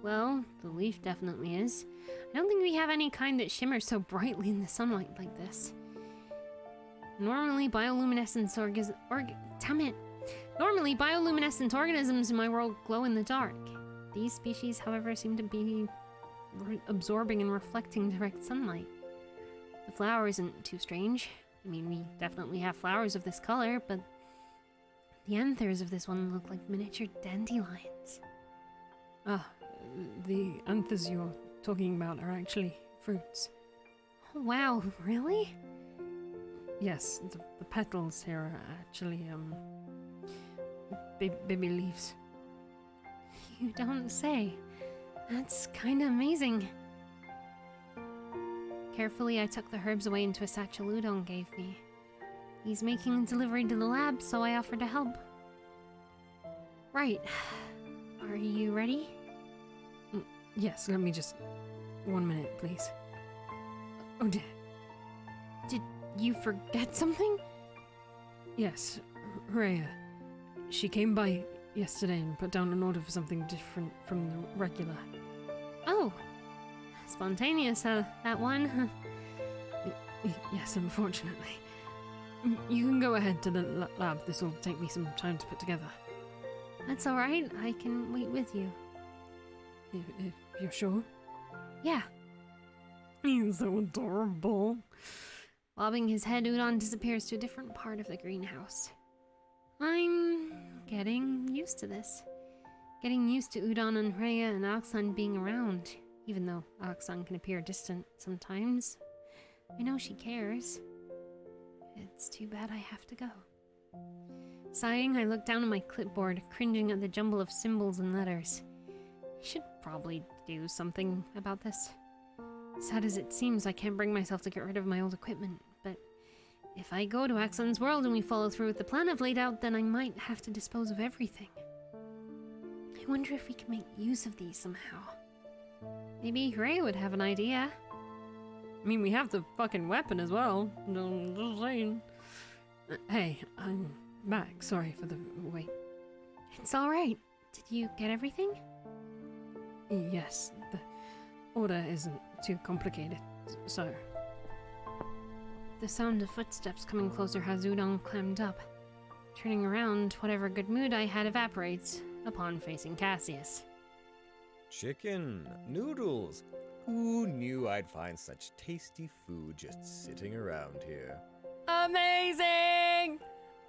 Well, the leaf definitely is. I don't think we have any kind that shimmers so brightly in the sunlight like this. Normally, bioluminescent organisms in my world glow in the dark. These species, however, seem to be absorbing and reflecting direct sunlight. The flower isn't too strange. I mean, we definitely have flowers of this color, but the anthers of this one look like miniature dandelions. Ah, the anthers you're talking about are actually fruits. Oh, wow, really? Yes, the petals here are actually, baby leaves. You don't say. That's kinda amazing. Carefully, I took the herbs away into a satchel Udon gave me. He's making a delivery to the lab, so I offered to help. Right. Are you ready? Yes, let me just... 1 minute, please. Oh dear. Did you forget something? Yes, Rhea. She came by yesterday and put down an order for something different from the regular. Oh. Spontaneous, that one. Yes, unfortunately. You can go ahead to the lab. This will take me some time to put together. That's alright. I can wait with you. If you're sure? Yeah. He's so adorable. Bobbing his head, Udon disappears to a different part of the greenhouse. I'm getting used to this. Getting used to Udon and Rhea and Oxan being around, even though Oxan can appear distant sometimes. I know she cares. It's too bad I have to go. Sighing, I look down at my clipboard, cringing at the jumble of symbols and letters. I should probably do something about this. Sad as it seems, I can't bring myself to get rid of my old equipment, but if I go to Oxan's world and we follow through with the plan I've laid out, then I might have to dispose of everything. I wonder if we can make use of these somehow. Maybe Ray would have an idea. I mean, we have the fucking weapon as well. Just saying. Hey, I'm back. Sorry for the wait. It's alright. Did you get everything? Yes, the order isn't too complicated, so... The sound of footsteps coming closer has Udon clammed up. Turning around, whatever good mood I had evaporates upon facing Cassius. Chicken, noodles. Who knew I'd find such tasty food just sitting around here? Amazing!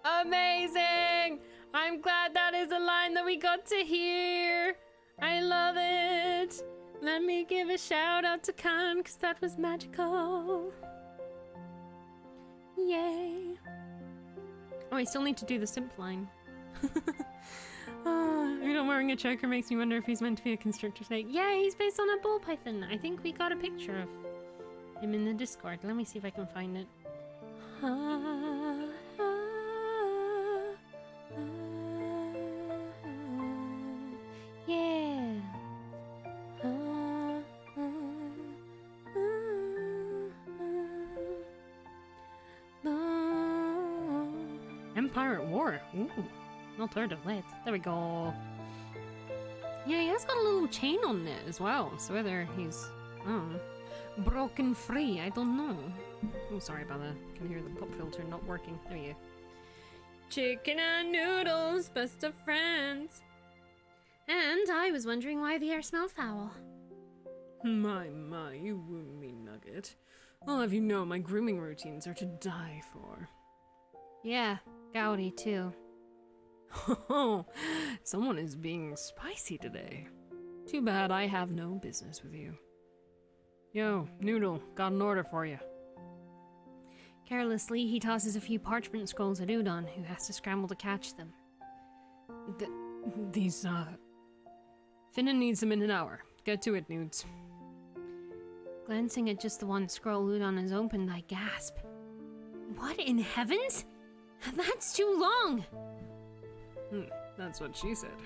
Amazing! I'm glad that is a line that we got to hear. I love it. Let me give a shout out to Khan, because that was magical. Yay. Oh, I still need to do the simp line. Udon wearing a choker makes me wonder if he's meant to be a constrictor snake. Yeah, he's based on a ball python. I think we got a picture of him in the Discord. Let me see if I can find it. Empire at War. Ooh, not heard of that. There we go. Yeah, he has got a little chain on it as well. So whether he's, I don't know, broken free, I don't know. Oh, sorry about that. I can hear the pop filter not working. There we go. Chicken and noodles, best of friends. And I was wondering why the air smelled foul. My, you wound me, Nugget. I'll have you know my grooming routines are to die for. Yeah, Gowdy too. Oh, someone is being spicy today. Too bad I have no business with you. Yo, Noodle, got an order for you. Carelessly, he tosses a few parchment scrolls at Udon, who has to scramble to catch them. These, Finnan needs them in an hour. Get to it, Nudes. Glancing at just the one scroll Udon has opened, I gasp. What in heavens? That's too long! That's what she said.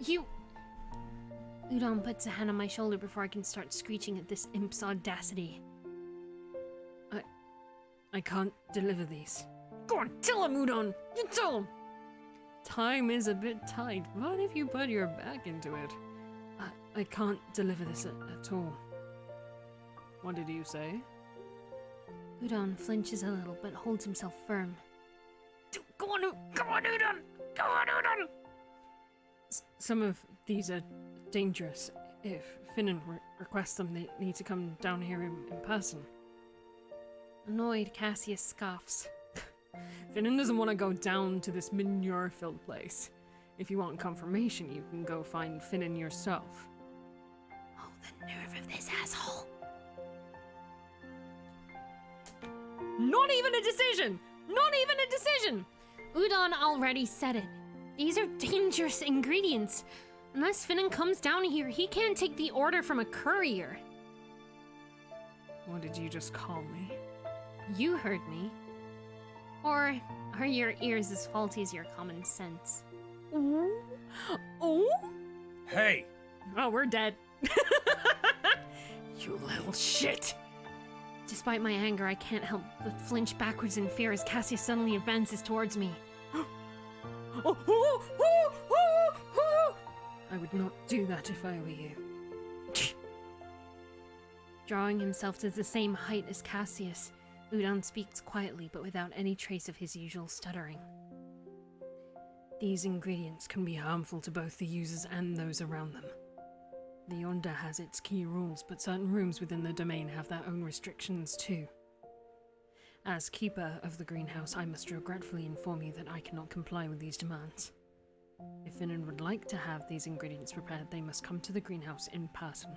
You... Udon puts a hand on my shoulder before I can start screeching at this imp's audacity. I can't deliver these. Go on, tell him, Udon! You tell him! Time is a bit tight, but if you put your back into it, I can't deliver this at all. What did you say? Udon flinches a little, but holds himself firm. Go on, Udon! Go on, Udon! Some of these are dangerous. If Finnan requests them, they need to come down here in person. Annoyed, Cassius scoffs. Finnan doesn't want to go down to this manure-filled place. If you want confirmation, you can go find Finnan yourself. Oh, the nerve of this asshole. Not even a decision! Not even a decision! Udon already said it. These are dangerous ingredients. Unless Finnan comes down here, he can't take the order from a courier. What did you just call me? You heard me. Or are your ears as faulty as your common sense? Ooh. Oh? Hey! Oh, we're dead. You little shit! Despite my anger, I can't help but flinch backwards in fear as Cassius suddenly advances towards me. I would not do that if I were you. Drawing himself to the same height as Cassius, Udon speaks quietly but without any trace of his usual stuttering. These ingredients can be harmful to both the users and those around them. The Yonder has its key rules, but certain rooms within the domain have their own restrictions too. As keeper of the greenhouse, I must regretfully inform you that I cannot comply with these demands. If Finnan would like to have these ingredients prepared, they must come to the greenhouse in person.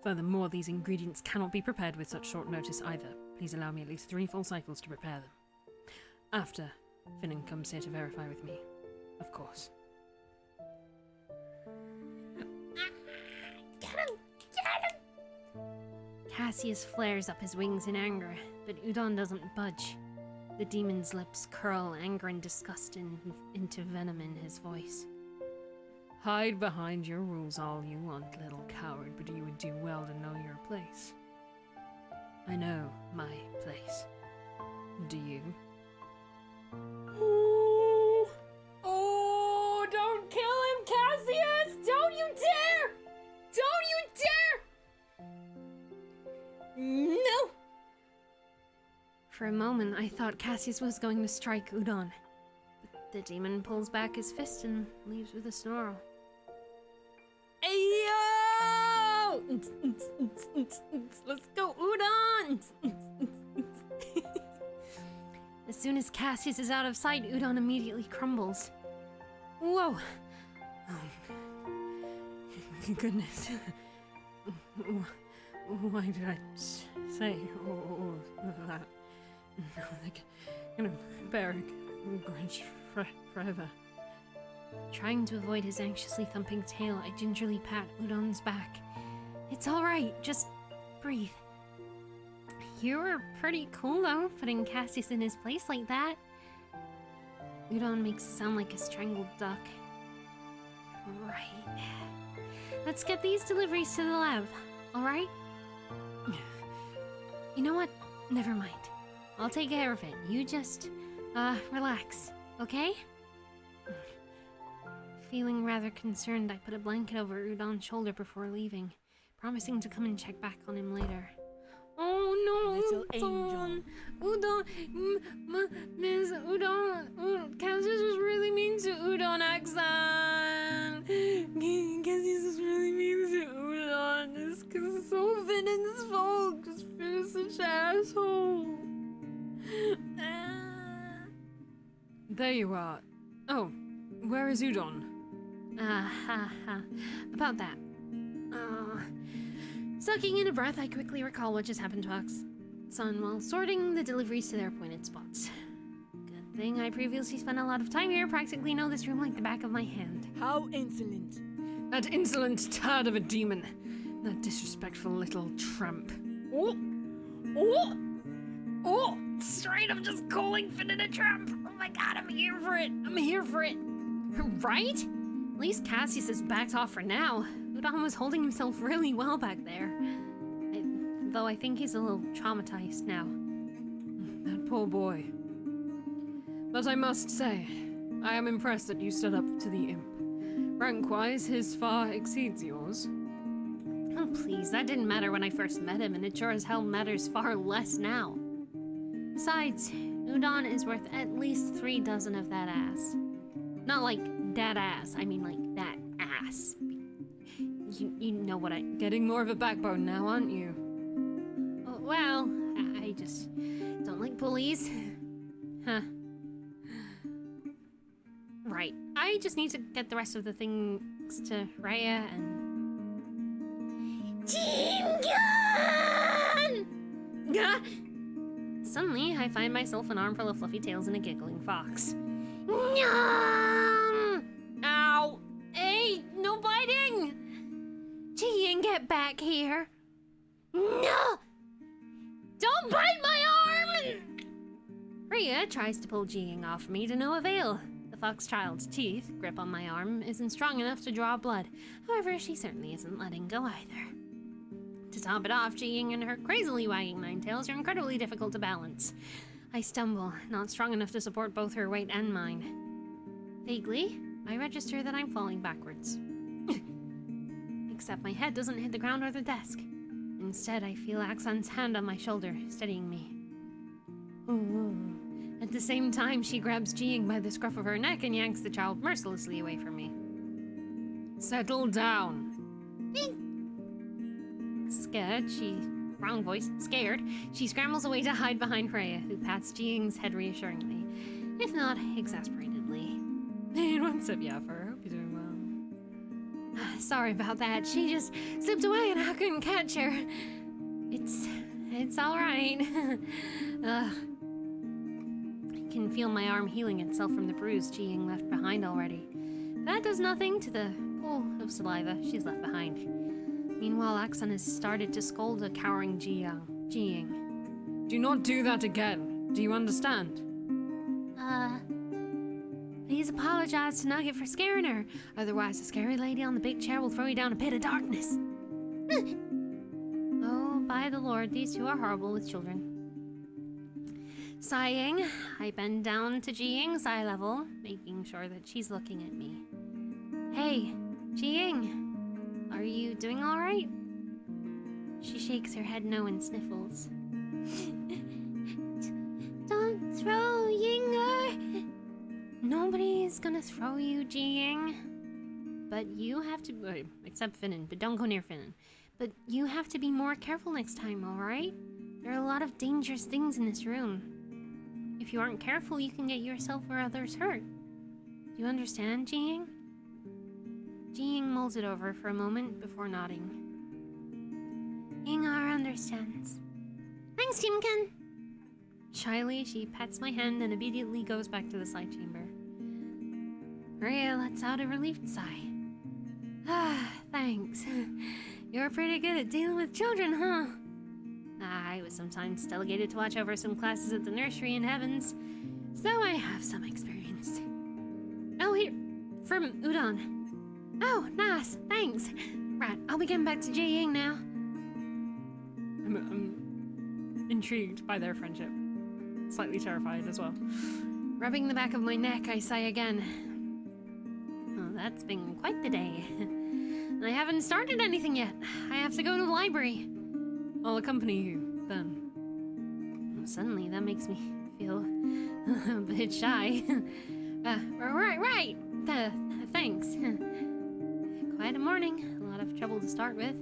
Furthermore, these ingredients cannot be prepared with such short notice either. Please allow me at least 3 full cycles to prepare them. After, Finnan comes here to verify with me. Of course. Cassius flares up his wings in anger, but Udon doesn't budge. The demon's lips curl, anger and disgust into venom in his voice. Hide behind your rules all you want, little coward, but you would do well to know your place. I know my place. Do you? Oh, don't kill him, Cassius! Don't you dare! Don't you dare! No! For a moment, I thought Cassius was going to strike Udon, but the demon pulls back his fist and leaves with a snarl. Ayo! Let's go, Udon! As soon as Cassius is out of sight, Udon immediately crumbles. Whoa! Oh, goodness. Why did I say all of that? No, they're gonna bear a grudge forever. Trying to avoid his anxiously thumping tail, I gingerly pat Udon's back. It's alright, just breathe. You were pretty cool though, putting Cassius in his place like that. Udon makes it sound like a strangled duck. Right. Let's get these deliveries to the lab, alright? You know what? Never mind. I'll take care of it. You just Relax, okay? Feeling rather concerned, I put a blanket over Udon's shoulder before leaving, promising to come and check back on him later. Oh no, Little Udon! angel. Miss Udon, Cassius was really mean to Udon, Axan! Cassius was really mean to Udon, just cause it's so Finn's fault, cause Finn is such an asshole. There you are. Oh, where is Udon? About that. Sucking in a breath, I quickly recall what just happened to Axan while sorting the deliveries to their appointed spots. Good thing I previously spent a lot of time here, practically know this room like the back of my hand. How insolent. That insolent tad of a demon. That disrespectful little tramp. Oh! Straight up just calling Finn a tramp. Oh my god, I'm here for it. Right? At least Cassius has backed off for now. Udon was holding himself really well back there. Though I think he's a little traumatized now. That poor boy. But I must say, I am impressed that you stood up to the imp. Rank-wise, his far exceeds yours. Oh please, that didn't matter when I first met him, and it sure as hell matters far less now. Besides, Udon is worth at least 3 dozen of that ass. Not like that ass, I mean like that ass. You know what I... Getting more of a backbone now, aren't you? Oh, well, I just don't like bullies. Huh. Right, I just need to get the rest of the things to Raya and... Gah! Suddenly, I find myself an armful of fluffy tails and a giggling fox. Nyam! Ow! Hey, no biting! Ji-Ying, get back here! No! Don't bite my arm! Rhea tries to pull Ji-Ying off me to no avail. The fox child's teeth grip on my arm isn't strong enough to draw blood. However, she certainly isn't letting go either. To top it off, Ji-Ying and her crazily wagging 9 tails are incredibly difficult to balance. I stumble, not strong enough to support both her weight and mine. Vaguely, I register that I'm falling backwards. Except my head doesn't hit the ground or the desk. Instead, I feel Axan's hand on my shoulder, steadying me. Ooh. At the same time, she grabs Ji-Ying by the scruff of her neck and yanks the child mercilessly away from me. Settle down. Scared, she scrambles away to hide behind Rhea, who pats Ji-Ying's head reassuringly, if not exasperately. Hey, what's up, Yaffer? Hope you're doing well. Sorry about that. She just slipped away and I couldn't catch her. It's all right. I can feel my arm healing itself from the bruise Ji-Ying left behind already. That does nothing to the pool of saliva she's left behind. Meanwhile, Axan has started to scold a cowering Ji-Ying. Do not do that again. Do you understand? Please apologize to Nugget for scaring her. Otherwise, the scary lady on the big chair will throw you down a pit of darkness. Oh, by the Lord, these two are horrible with children. Sighing, I bend down to Ji-Ying's eye level, making sure that she's looking at me. Hey, Ji-Ying. Are you doing all right? She shakes her head no and sniffles. Don't throw Yinger. Nobody's gonna throw you, Ji-Ying. But you have to... except Finnan, but don't go near Finnan. But you have to be more careful next time, all right? There are a lot of dangerous things in this room. If you aren't careful, you can get yourself or others hurt. Do you understand, Ji-Ying? Ji-Ying mulls it over for a moment before nodding. Yingar understands. Thanks, Timken. Shyly, she pats my hand and immediately goes back to the side chamber. Rhea lets out a relieved sigh. Thanks. You're pretty good at dealing with children, huh? I was sometimes delegated to watch over some classes at the nursery in Heavens, so I have some experience. Oh, here, from Udon. Oh, nice, thanks. Right, I'll be getting back to Ji-Ying now. I'm intrigued by their friendship. Slightly terrified as well. Rubbing the back of my neck, I sigh again. Oh, that's been quite the day. And I haven't started anything yet. I have to go to the library. I'll accompany you, then. Suddenly, that makes me feel a bit shy. Right. Thanks. Quite a morning. A lot of trouble to start with.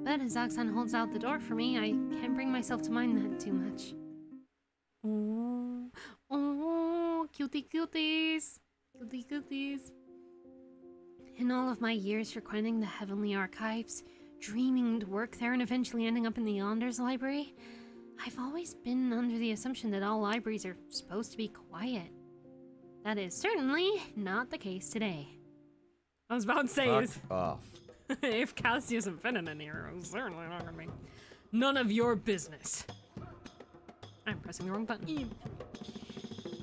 But as Oxon holds out the door for me, I can't bring myself to mind that too much. Oh, cutie cuties. Cutie cuties. In all of my years frequenting the Heavenly Archives, dreaming to work there and eventually ending up in the Yonder's library, I've always been under the assumption that all libraries are supposed to be quiet. That is certainly not the case today. I was about to say, Fuck off. if Cassius and Finn in here, it's certainly not gonna be none of your business. I'm pressing the wrong button.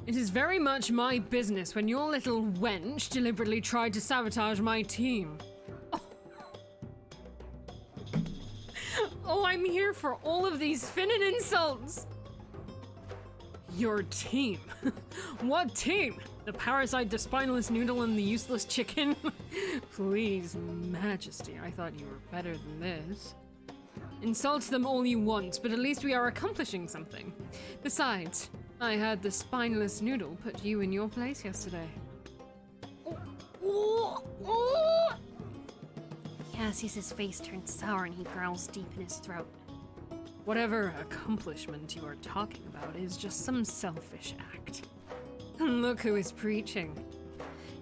It is very much my business when your little wench deliberately tried to sabotage my team. Oh, I'm here for all of these Finnan insults. Your team? What team? The parasite, the spineless noodle, and the useless chicken? Please, Majesty, I thought you were better than this. Insult them all you want, but at least we are accomplishing something. Besides, I had the spineless noodle put you in your place yesterday. Cassius's face turns sour and he growls deep in his throat. Whatever accomplishment you are talking about is just some selfish act. Look who is preaching.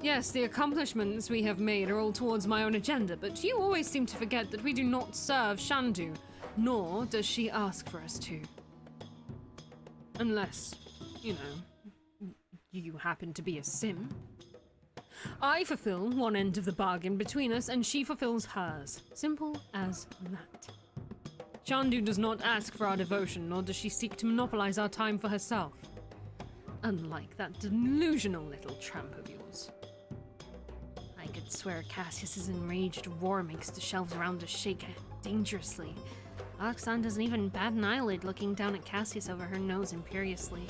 Yes, the accomplishments we have made are all towards my own agenda, but you always seem to forget that we do not serve Shandu, nor does she ask for us to. Unless, you know, you happen to be a sim. I fulfill one end of the bargain between us, and she fulfills hers. Simple as that. Shandu does not ask for our devotion, nor does she seek to monopolize our time for herself. Unlike that delusional little tramp of yours. I could swear Cassius's enraged roar makes the shelves around us shake dangerously. Oxon doesn't even bat an eyelid, looking down at Cassius over her nose imperiously.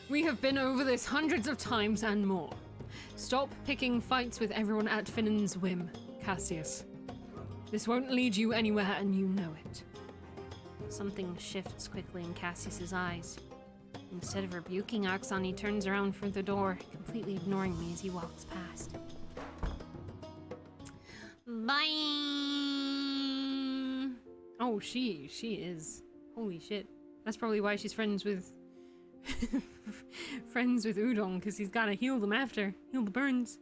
We have been over this hundreds of times and more. Stop picking fights with everyone at Finnan's whim, Cassius. This won't lead you anywhere, and you know it. Something shifts quickly in Cassius's eyes. Instead of rebuking Oxon, he turns around for the door, completely ignoring me as he walks past. Bye! Oh, she is. Holy shit. That's probably why she's friends with... friends with Udon, because he's gotta heal them after. Heal the burns.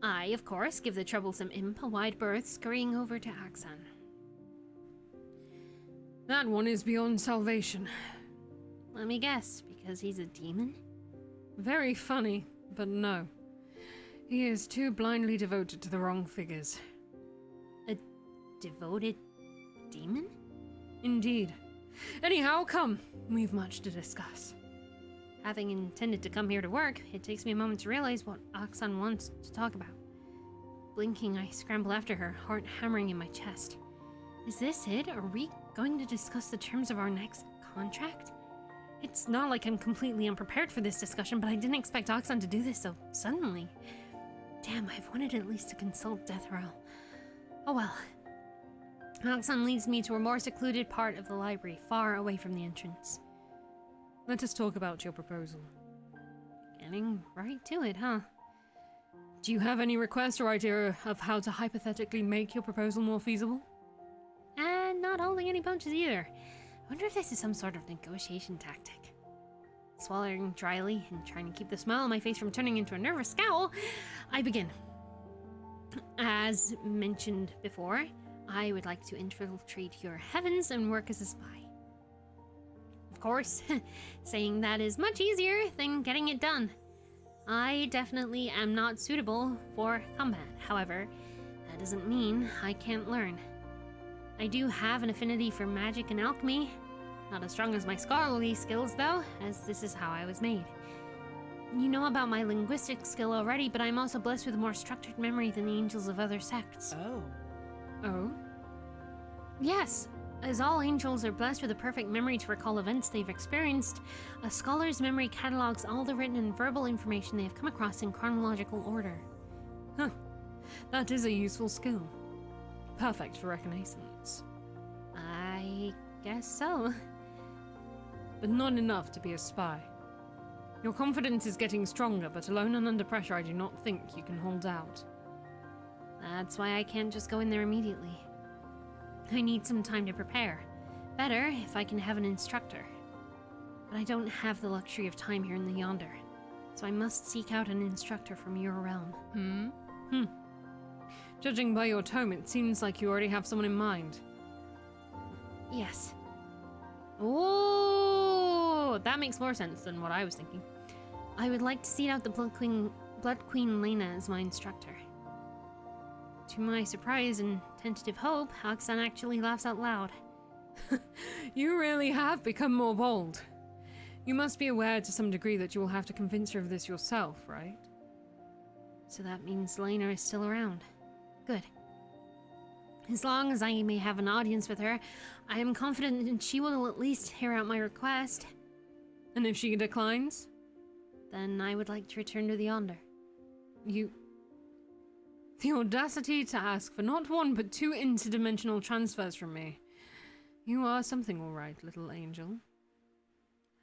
I, of course, give the troublesome imp a wide berth, scurrying over to Oxon. That one is beyond salvation. Let me guess, because he's a demon? Very funny, but no. He is too blindly devoted to the wrong figures. A devoted demon? Indeed. Anyhow, come. We've much to discuss. Having intended to come here to work, it takes me a moment to realize what Oxon wants to talk about. Blinking, I scramble after her, heart hammering in my chest. Is this it? Are we going to discuss the terms of our next contract? It's not like I'm completely unprepared for this discussion, but I didn't expect Oxon to do this so suddenly. Damn, I've wanted at least to consult Death Row. Oh well. Oxon leads me to a more secluded part of the library, far away from the entrance. Let us talk about your proposal. Getting right to it, huh? Do you have any request or idea of how to hypothetically make your proposal more feasible? And not holding any punches either. I wonder if this is some sort of negotiation tactic. Swallowing dryly and trying to keep the smile on my face from turning into a nervous scowl, I begin. As mentioned before, I would like to infiltrate your heavens and work as a spy. Of course, saying that is much easier than getting it done. I definitely am not suitable for combat. However, that doesn't mean I can't learn. I do have an affinity for magic and alchemy. Not as strong as my scholarly skills, though, as this is how I was made. You know about my linguistic skill already, but I'm also blessed with a more structured memory than the angels of other sects. Oh. Oh? Yes, As all angels are blessed with a perfect memory to recall events they've experienced, a scholar's memory catalogs all the written and verbal information they have come across in chronological order. Huh. That is a useful skill. Perfect for reconnaissance. I guess so. But not enough to be a spy. Your confidence is getting stronger, but alone and under pressure I do not think you can hold out. That's why I can't just go in there immediately. I need some time to prepare. Better if I can have an instructor. But I don't have the luxury of time here in the Yonder, so I must seek out an instructor from your realm. Judging by your tone, it seems like you already have someone in mind. Yes. Oh, that makes more sense than what I was thinking. I would like to seek out the Blood Queen Lena as my instructor. To my surprise and tentative hope, Aksan actually laughs out loud. You really have become more bold. You must be aware to some degree that you will have to convince her of this yourself, right? So that means Lena is still around. Good. As long as I may have an audience with her, I am confident that she will at least hear out my request. And if she declines? Then I would like to return to the Yonder. The audacity to ask for not one but 2 interdimensional transfers from me. You are something all right, little angel.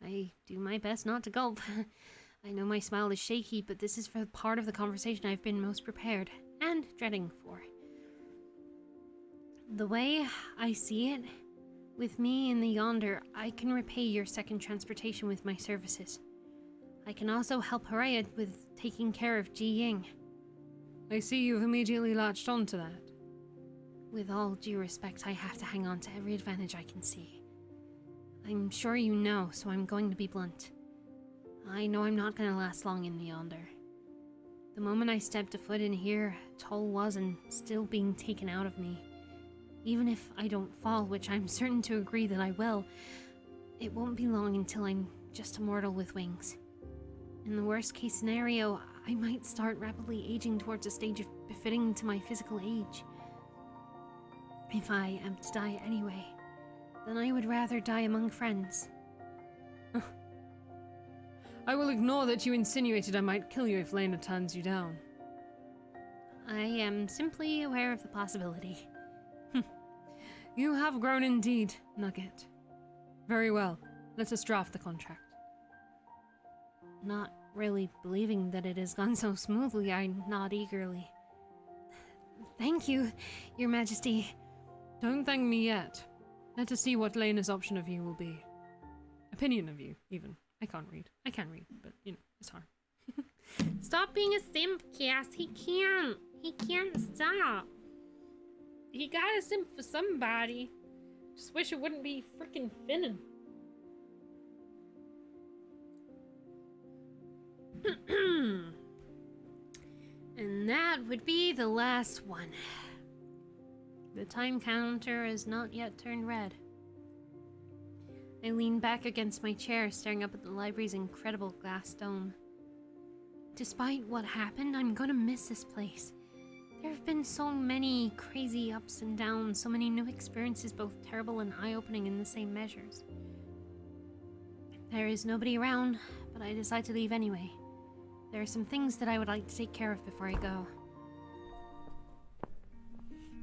I do my best not to gulp. I know my smile is shaky, but this is for the part of the conversation I've been most prepared and dreading for. The way I see it, with me in the Yonder, I can repay your second transportation with my services. I can also help Haraya with taking care of Ji Ying. I see you've immediately latched on to that. With all due respect, I have to hang on to every advantage I can see. I'm sure you know, so I'm going to be blunt. I know I'm not going to last long in the Yonder. The moment I stepped a foot in here, toll was and still being taken out of me. Even if I don't fall, which I'm certain to agree that I will, it won't be long until I'm just a mortal with wings. In the worst case scenario, I might start rapidly aging towards a stage of befitting to my physical age. If I am to die anyway, then I would rather die among friends. I will ignore that you insinuated I might kill you if Lena turns you down. I am simply aware of the possibility. You have grown indeed, Nugget. Very well. Let us draft the contract. Not really believing that it has gone so smoothly, I nod eagerly. Thank you, Your Majesty. Don't thank me yet. Let us see what Lena's option of you will be. Opinion of you, even. I can't read. I can read, but, it's hard. Stop being a simp, Cass. He can't. He can't stop. He got a simp for somebody. Just wish it wouldn't be frickin' Finnan. And that would be the last one. The time counter has not yet turned red. I lean back against my chair, staring up at the library's incredible glass dome. Despite what happened, I'm gonna miss this place. There have been so many crazy ups and downs, so many new experiences, both terrible and eye-opening in the same measures. There is nobody around, but I decide to leave anyway. There are some things that I would like to take care of before I go.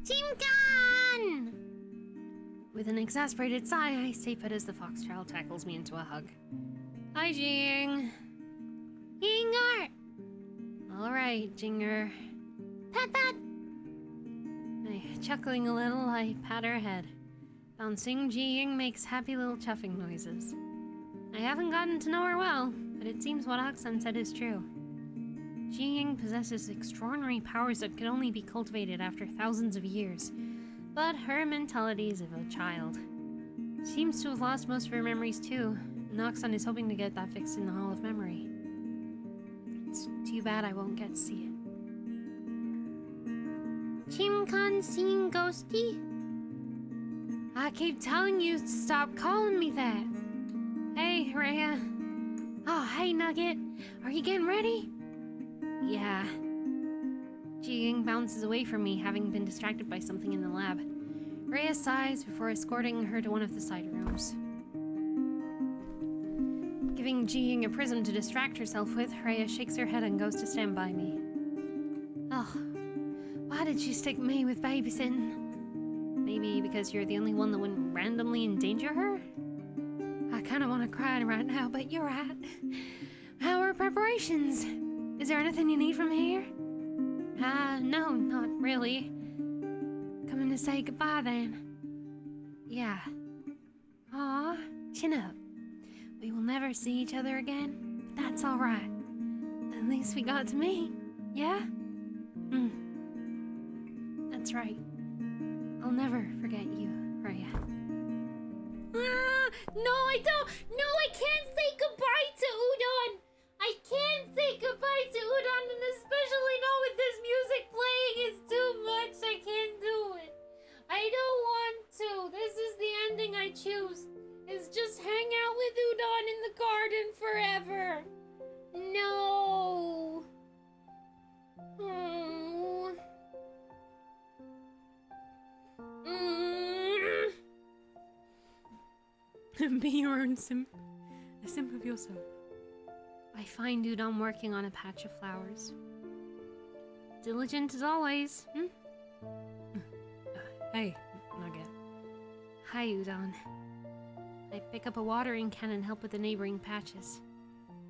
Team Gun! With an exasperated sigh, I stay put as the fox child tackles me into a hug. Hi, Jing. Jinger! Alright, Jinger. Pat pat! Chuckling a little, I pat her head. Bouncing Ji Ying makes happy little chuffing noises. I haven't gotten to know her well, but it seems what Aksan said is true. Ji Ying possesses extraordinary powers that could only be cultivated after thousands of years, but her mentality is of a child. Seems to have lost most of her memories too, and Aksan is hoping to get that fixed in the Hall of Memory. It's too bad I won't get to see it. Chimkan seen ghosty? I keep telling you to stop calling me that. Hey, Rhea. Oh, hey, Nugget. Are you getting ready? Yeah. Ji Ying bounces away from me, having been distracted by something in the lab. Freya sighs before escorting her to one of the side rooms. Giving Jing a prism to distract herself with, Freya shakes her head and goes to stand by me. Oh, why did you stick me with babysitting? Maybe because you're the only one that wouldn't randomly endanger her? I kind of want to cry right now, but you're right. How are preparations? Is there anything you need from here? No, not really. Coming to say goodbye then. Yeah. Aw, chin up. We will never see each other again, but that's alright. At least we got to meet, yeah? That's right. I'll never forget you, Freya. No, I don't! No, I can't say goodbye to Udon! I can't say goodbye to Udon, and especially not with this music playing. It's too much. I can't do it. I don't want to. This is the ending I choose. Is just hang out with Udon in the garden forever. No. Oh. Be your own simp. A simp of yourself. I find Udon working on a patch of flowers. Diligent as always. Hey, Nugget. Hi, Udon. I pick up a watering can and help with the neighboring patches.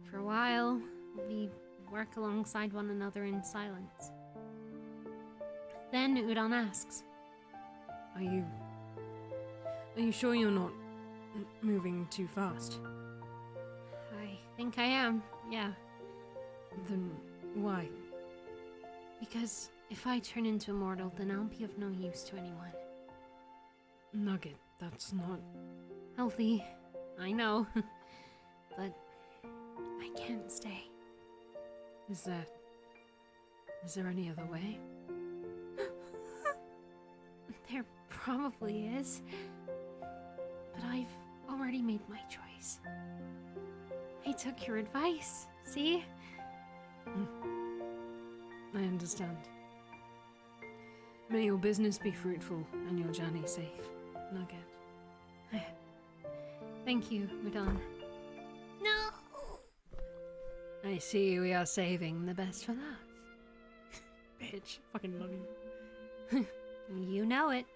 For a while, we work alongside one another in silence. Then Udon asks, Are you sure you're not moving too fast? I think I am, yeah. Then why? Because if I turn into a mortal, then I'll be of no use to anyone. Nugget, that's not... Healthy, I know. But I can't stay. Is there any other way? There probably is. But I've already made my choice. I took your advice, see? I understand. May your business be fruitful and your journey safe, Nugget. Thank you, Udon. No! I see we are saving the best for last. Bitch, fucking love you. You know it.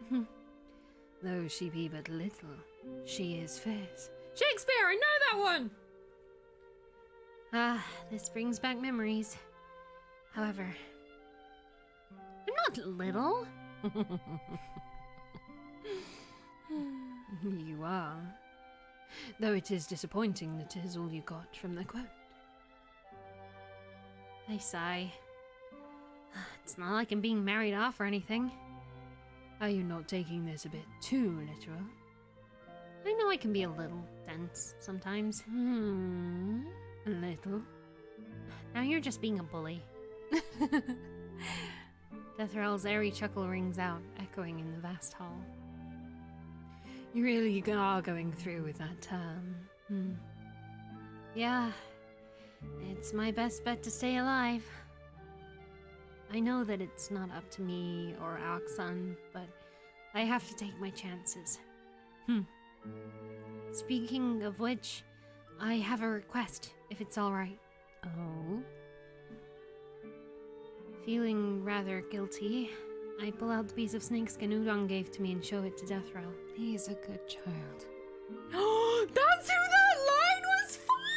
Though she be but little, she is fierce. Shakespeare, I know that one! Ah, this brings back memories. However, I'm not little. You are. Though it is disappointing that it is all you got from the quote. I sigh. It's not like I'm being married off or anything. Are you not taking this a bit too literal? I know I can be a little dense sometimes. A little? Now you're just being a bully. Deathrel's airy chuckle rings out, echoing in the vast hall. You really are going through with that term. Yeah, it's my best bet to stay alive. I know that it's not up to me or Aksan, but I have to take my chances. Speaking of which, I have a request, if it's alright. Oh? Feeling rather guilty, I pull out the piece of snakeskin Udon gave to me and show it to Deathrel. He is a good child. That's who that line was for!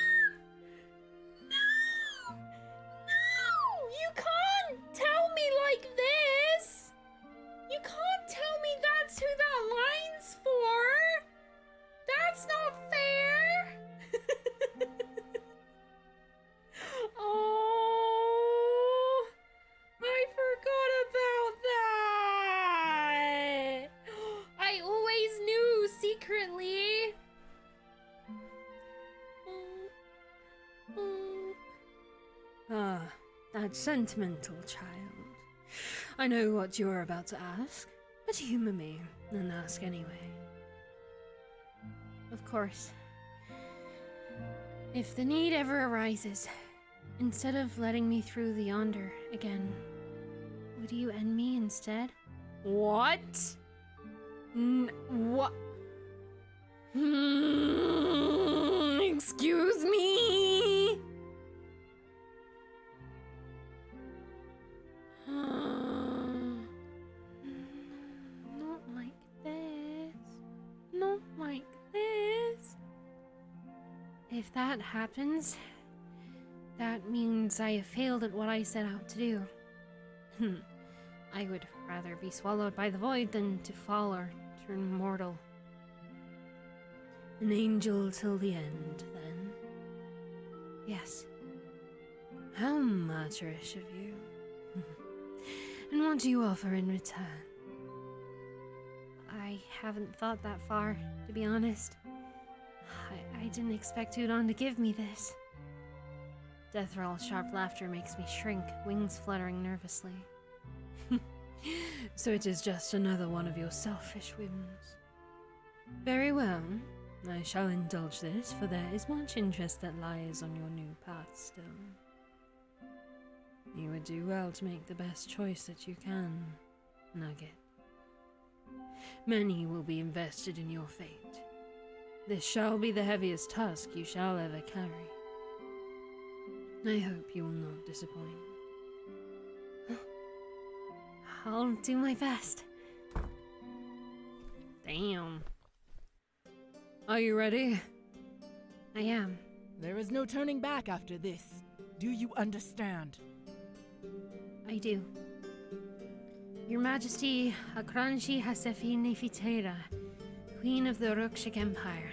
No! No! You can't tell me like this! You can't tell me that's who that line's for! That's not fair! Oh, I forgot about that! I always knew secretly. Ah, that sentimental child. I know what you are about to ask, but humour me and ask anyway. Of course. If the need ever arises, instead of letting me through the Yonder again, would you end me instead? What? What? Excuse me? Not like this. Not like this. If that happens, that means I have failed at what I set out to do. I would rather be swallowed by the void than to fall or turn mortal. An angel till the end, then. Yes. How martyrish of you. And what do you offer in return? I haven't thought that far, to be honest. I didn't expect Udon to give me this. Deathrall's sharp laughter makes me shrink, wings fluttering nervously. So it is just another one of your selfish whims. Very well. I shall indulge this, for there is much interest that lies on your new path still. You would do well to make the best choice that you can, Nugget. Many will be invested in your fate. This shall be the heaviest task you shall ever carry. I hope you will not disappoint. I'll do my best. Damn. Are you ready? I am. There is no turning back after this. Do you understand? I do. Your Majesty, Akranshi Hasefi Nefitera, Queen of the Urukshik Empire.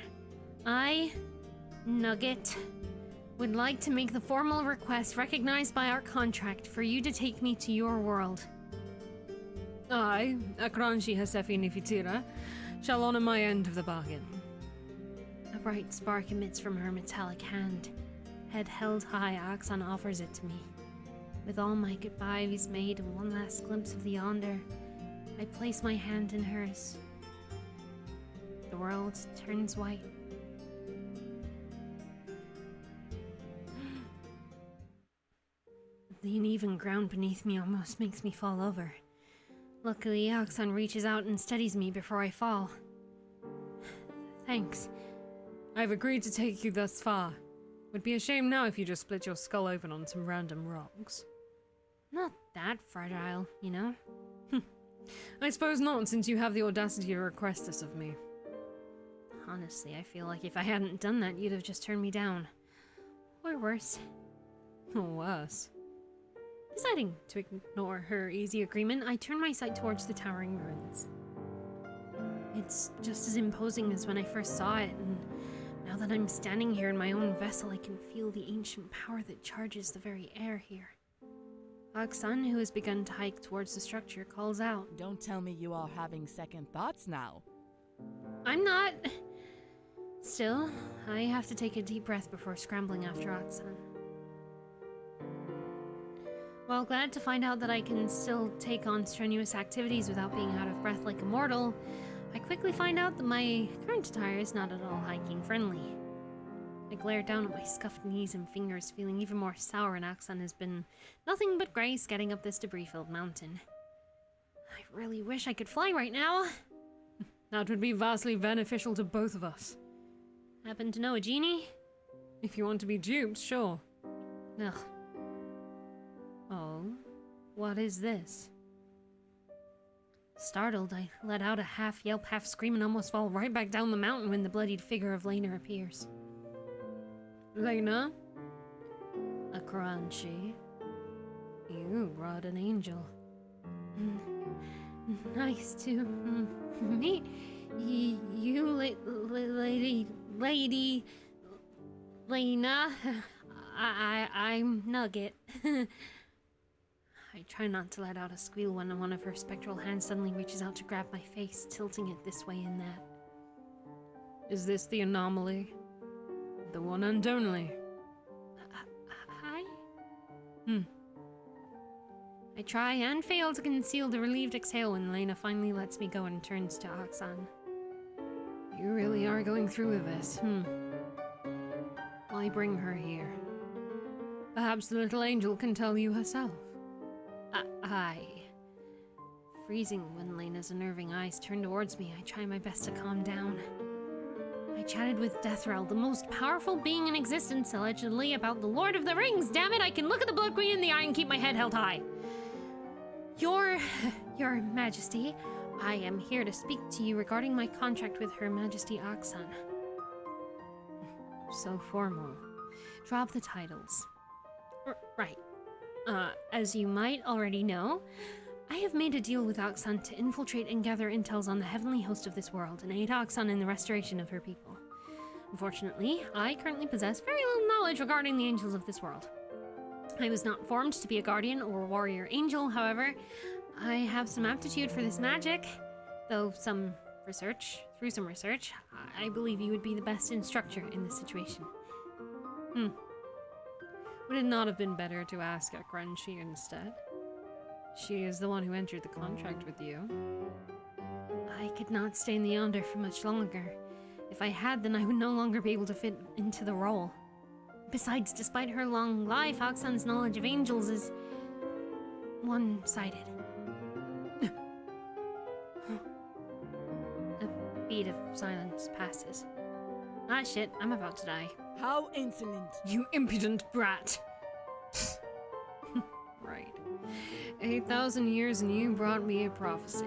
I, Nugget, would like to make the formal request recognized by our contract for you to take me to your world. I, Akranshi Hasefi Nefitira, shall honor my end of the bargain. A bright spark emits from her metallic hand. Head held high, Oxon offers it to me. With all my goodbyes made and one last glimpse of the Yonder, I place my hand in hers. The world turns white. The uneven ground beneath me almost makes me fall over. Luckily, Oxon reaches out and steadies me before I fall. Thanks. I've agreed to take you thus far. Would be a shame now if you just split your skull open on some random rocks. Not that fragile, you know? I suppose not, since you have the audacity to request this of me. Honestly, I feel like if I hadn't done that, you'd have just turned me down. Or worse. Or worse. Deciding to ignore her easy agreement, I turn my sight towards the towering ruins. It's just as imposing as when I first saw it, and now that I'm standing here in my own vessel, I can feel the ancient power that charges the very air here. Aksan, who has begun to hike towards the structure, calls out. Don't tell me you are having second thoughts now. I'm not. Still, I have to take a deep breath before scrambling after Aksan. While glad to find out that I can still take on strenuous activities without being out of breath like a mortal, I quickly find out that my current attire is not at all hiking friendly. I glare down at my scuffed knees and fingers, feeling even more sour, and Aksan has been nothing but grace getting up this debris-filled mountain. I really wish I could fly right now. That would be vastly beneficial to both of us. Happen to know a genie? If you want to be duped, sure. Ugh. Oh, what is this? Startled, I let out a half yelp, half scream, and almost fall right back down the mountain when the bloodied figure of Lena appears. Lena? Akranshi. You brought an angel. Nice to meet you, lady Lena. I'm Nugget. I try not to let out a squeal when one of her spectral hands suddenly reaches out to grab my face, tilting it this way and that. Is this the anomaly? The one and only? Hi? I try and fail to conceal the relieved exhale when Lena finally lets me go and turns to Aksan. You really are going through with this, Why bring her here? Perhaps the little angel can tell you herself. I freezing when Lena's unnerving eyes turn towards me. I try my best to calm down. I chatted with Deathrel, the most powerful being in existence, allegedly about the Lord of the Rings. Damn it, I can look at the Blood Queen in the eye and keep my head held high. Your Majesty, I am here to speak to you regarding my contract with Her Majesty Aksan. So formal. Drop the titles. Right. As you might already know, I have made a deal with Aksan to infiltrate and gather intels on the heavenly host of this world and aid Aksan in the restoration of her people. Unfortunately, I currently possess very little knowledge regarding the angels of this world. I was not formed to be a guardian or warrior angel, however. I have some aptitude for this magic, though through some research, I believe you would be the best instructor in this situation. Would it not have been better to ask Grunchi instead? She is the one who entered the contract with you. I could not stay in the Yonder for much longer. If I had, then I would no longer be able to fit into the role. Besides, despite her long life, Aksan's knowledge of angels is one-sided. A beat of silence passes. Ah shit, I'm about to die. How insolent. You impudent brat! Right. 8,000 years and you brought me a prophecy.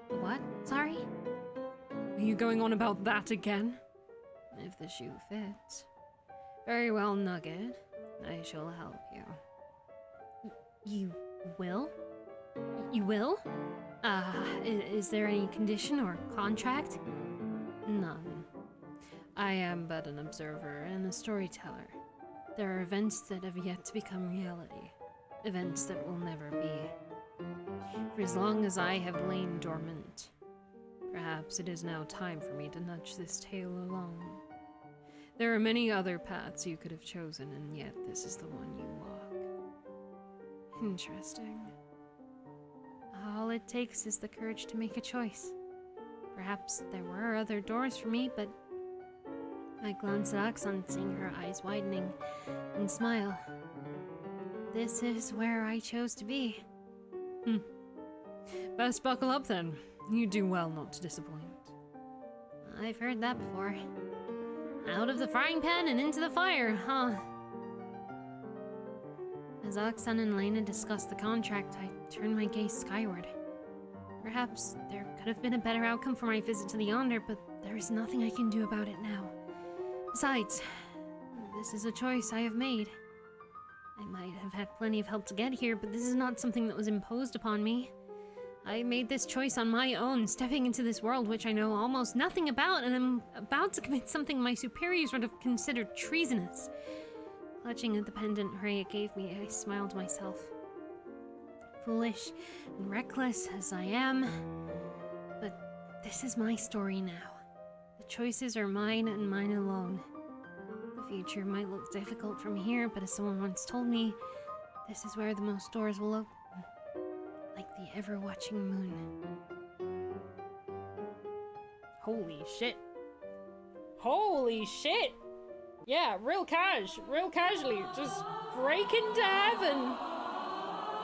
What? Sorry? Are you going on about that again? If the shoe fits. Very well, Nugget. I shall help you. You will? You will? Is there any condition or contract? None. I am but an observer and a storyteller. There are events that have yet to become reality. Events that will never be. For as long as I have lain dormant, perhaps it is now time for me to nudge this tale along. There are many other paths you could have chosen, and yet this is the one you walk. Interesting. All it takes is the courage to make a choice. Perhaps there were other doors for me, but I glance at Aksan, seeing her eyes widening, and smile. This is where I chose to be. Best buckle up then. You do well not to disappoint. I've heard that before. Out of the frying pan and into the fire, huh? As Aksan and Lena discuss the contract, I turn my gaze skyward. Perhaps there could have been a better outcome for my visit to the Yonder, but there is nothing I can do about it now. Besides, this is a choice I have made. I might have had plenty of help to get here, but this is not something that was imposed upon me. I made this choice on my own, stepping into this world which I know almost nothing about, and am about to commit something my superiors would have considered treasonous. Clutching at the pendant Harriet gave me, I smiled to myself. Foolish and reckless as I am, but this is my story now. The choices are mine and mine alone. The future might look difficult from here, but as someone once told me, this is where the most doors will open. Like the ever-watching moon. Holy shit. Holy shit! Yeah, real casually. Just break into heaven.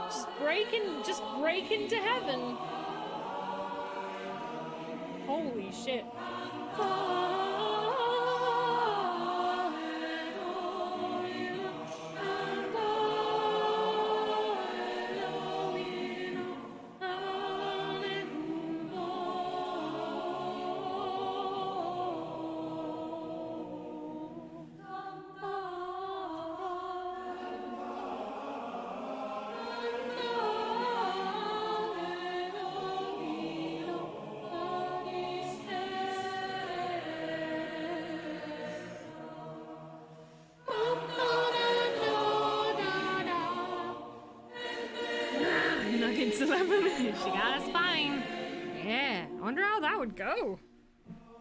Just break into heaven. Holy shit. Nuggets 11. She got a spine. Yeah, I wonder how that would go.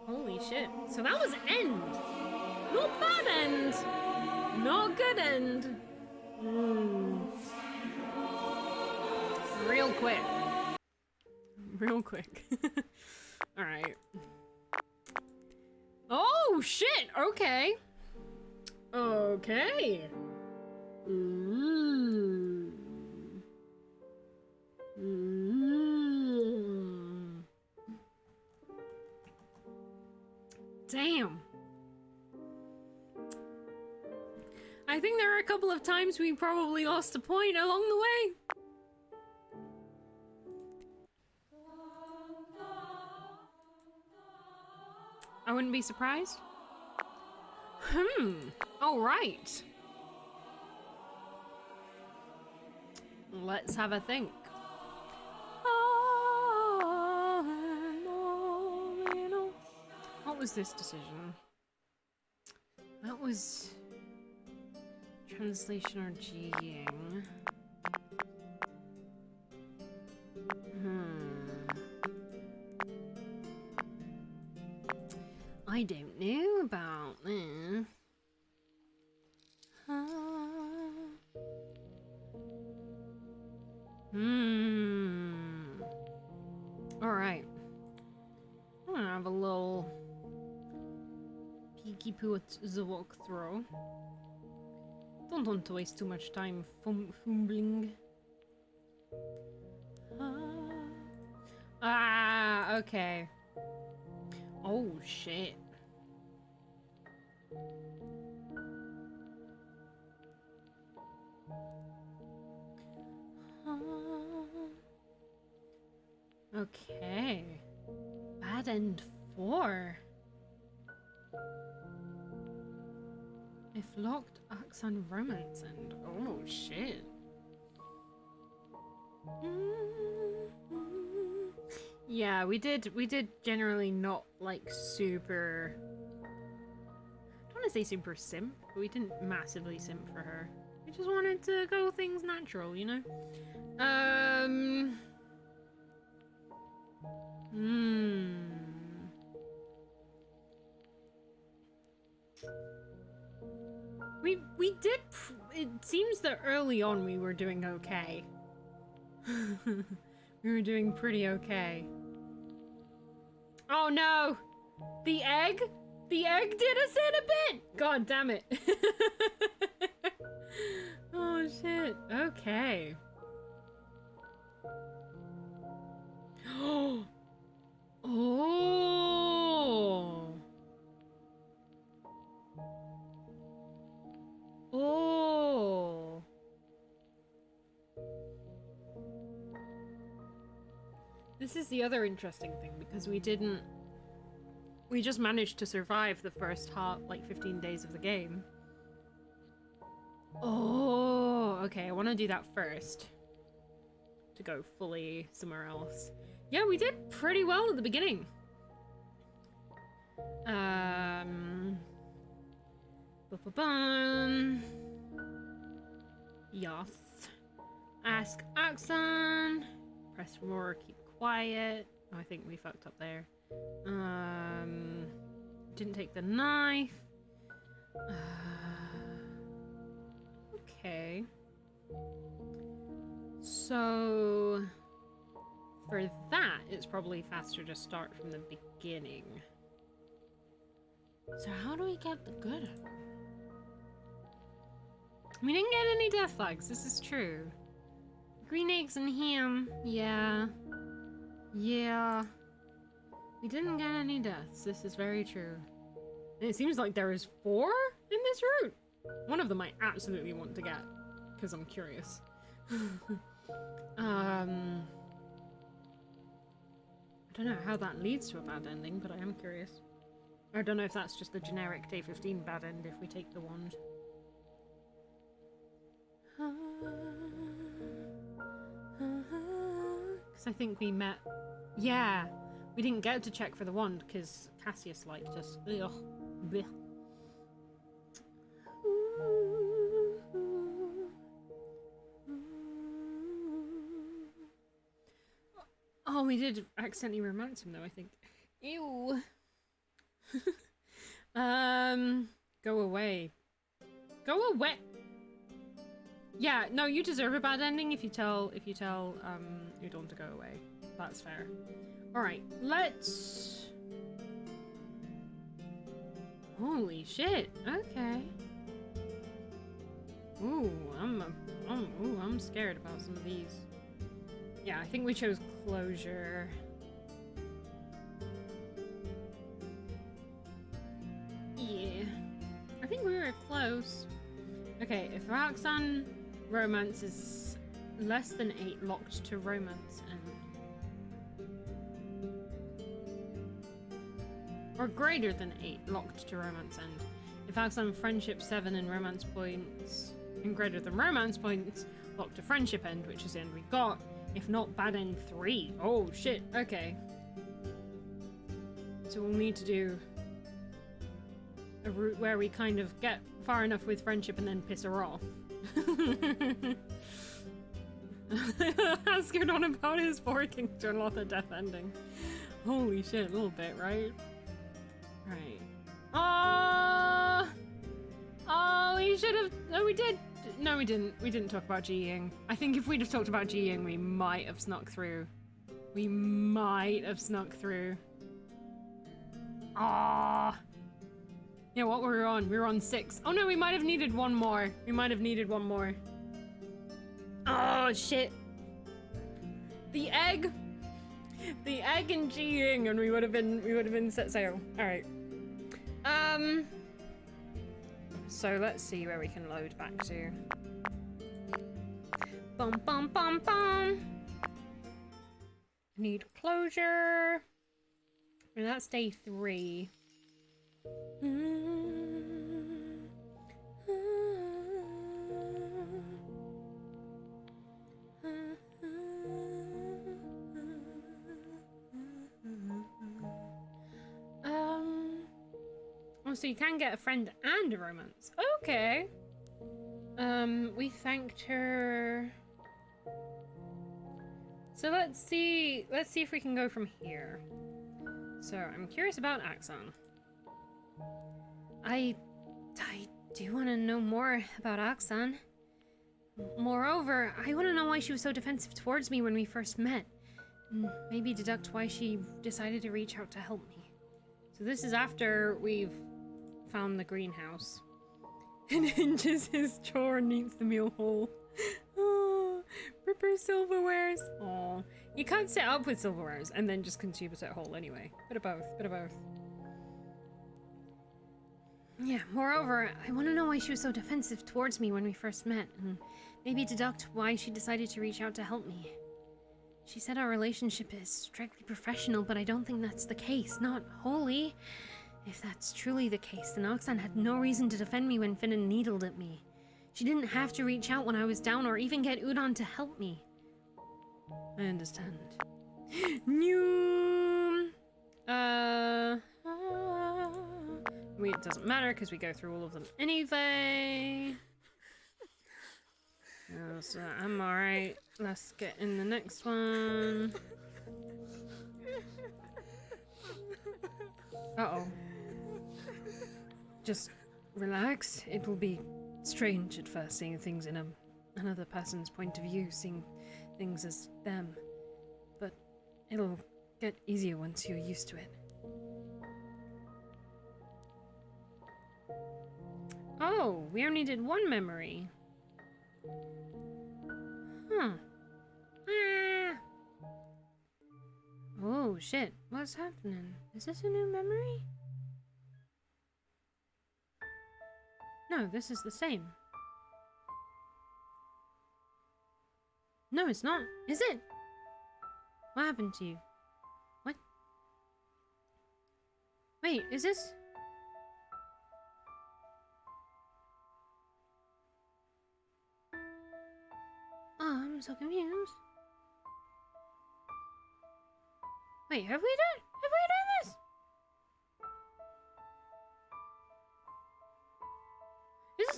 Holy shit. So that was end. Not bad end. Not good end. Real quick. Alright. Oh, shit. Okay. Okay. Ooh. Damn. I think there are a couple of times we probably lost a point along the way. I wouldn't be surprised. All right. Let's have a think. What was this decision? That was translation or G'ing. I don't know about this. Alright. I'm gonna have a little peeky poo at the walkthrough. Don't want to waste too much time fumbling. Okay. Oh, shit. Okay. Bad end 4. If locked, Axon romance end. Oh, shit. Yeah, we did generally not like super, I don't want to say super simp, but we didn't massively simp for her. We just wanted to go things natural, you know? We did, it seems that early on we were doing okay. We were doing pretty okay. Oh no! The egg? The egg did us in a bit! God damn it. Oh shit. Okay. Oh! Oh! This is the other interesting thing, because we just managed to survive the first half, like 15 days of the game. Oh, okay, I want to do that first. To go fully somewhere else. Yeah, we did pretty well at the beginning. Yes. Ask Axon. Press for more, keep quiet. Oh, I think we fucked up there. Didn't take the knife. Okay. So for that, it's probably faster to start from the beginning. So how do we get the good? We didn't get any death flags, this is true. Green eggs and ham, yeah. Yeah. We didn't get any deaths, this is very true. And it seems like there is 4 in this route. One of them I absolutely want to get, because I'm curious. I don't know how that leads to a bad ending, but I am curious. I don't know if that's just the generic day 15 bad end if we take the wand. Because I think we met... Yeah, we didn't get to check for the wand because Cassius liked us. Ugh. Blech. Oh, we did accidentally romance him though, I think. Ew. Go away. Go away. Yeah, no, you deserve a bad ending if you tell Udon to go away. That's fair. Alright, let's... Holy shit, okay. Ooh, I'm scared about some of these. Yeah, I think we chose closure. close. Okay, if Roxanne romance is less than 8 locked to romance end. Or greater than 8 locked to romance end. If Roxanne friendship 7 and romance points and greater than romance points, locked to friendship end, which is the end we got. If not, bad end 3. Oh shit, okay. So we'll need to do a route where we kind of get far enough with friendship and then piss her off. Ask her not about his forking to unlock the death ending. Holy shit, a little bit, right? Right. Oh, we should have. No, we did. No, we didn't. We didn't talk about Ji-Ying. I think if we'd have talked about Ji-Ying, we might have snuck through. We might have snuck through. Ah. Yeah, what were we on? We were on 6. Oh no, we might have needed one more. We might have needed one more. Oh shit. The egg and Ji-Ying, and we would have been set sail. All right. So let's see where we can load back to. Bum bum bum bum. Need closure. And that's day 3. Oh, so you can get a friend and a romance. Okay. We thanked her. So let's see if we can go from here. So I'm curious about Axon. I do want to know more about Axon. Moreover, I want to know why she was so defensive towards me when we first met. And maybe deduct why she decided to reach out to help me. So this is after we've found the greenhouse. And hinges his chore and eats the meal whole. Oh, prepare silverwares. Oh, you can't set up with silverwares and then just consume it whole anyway. Bit of both, bit of both. Yeah, moreover, I want to know why she was so defensive towards me when we first met, and maybe deduct why she decided to reach out to help me. She said our relationship is strictly professional, but I don't think that's the case, not wholly. If that's truly the case, then Oxan had no reason to defend me when Finnan needled at me. She didn't have to reach out when I was down or even get Udon to help me. I understand. New. It doesn't matter because we go through all of them anyway. So I'm alright. Let's get in the next one. Uh-oh. Just relax. It will be strange at first seeing things in another person's point of view, seeing things as them. But it'll get easier once you're used to it. Oh, we only did one memory. Huh. Ah. Oh, shit. What's happening? Is this a new memory? No, this is the same. No, it's not. Is it? What happened to you? What? Wait, is this... Oh, I'm so confused. Wait, have we done this?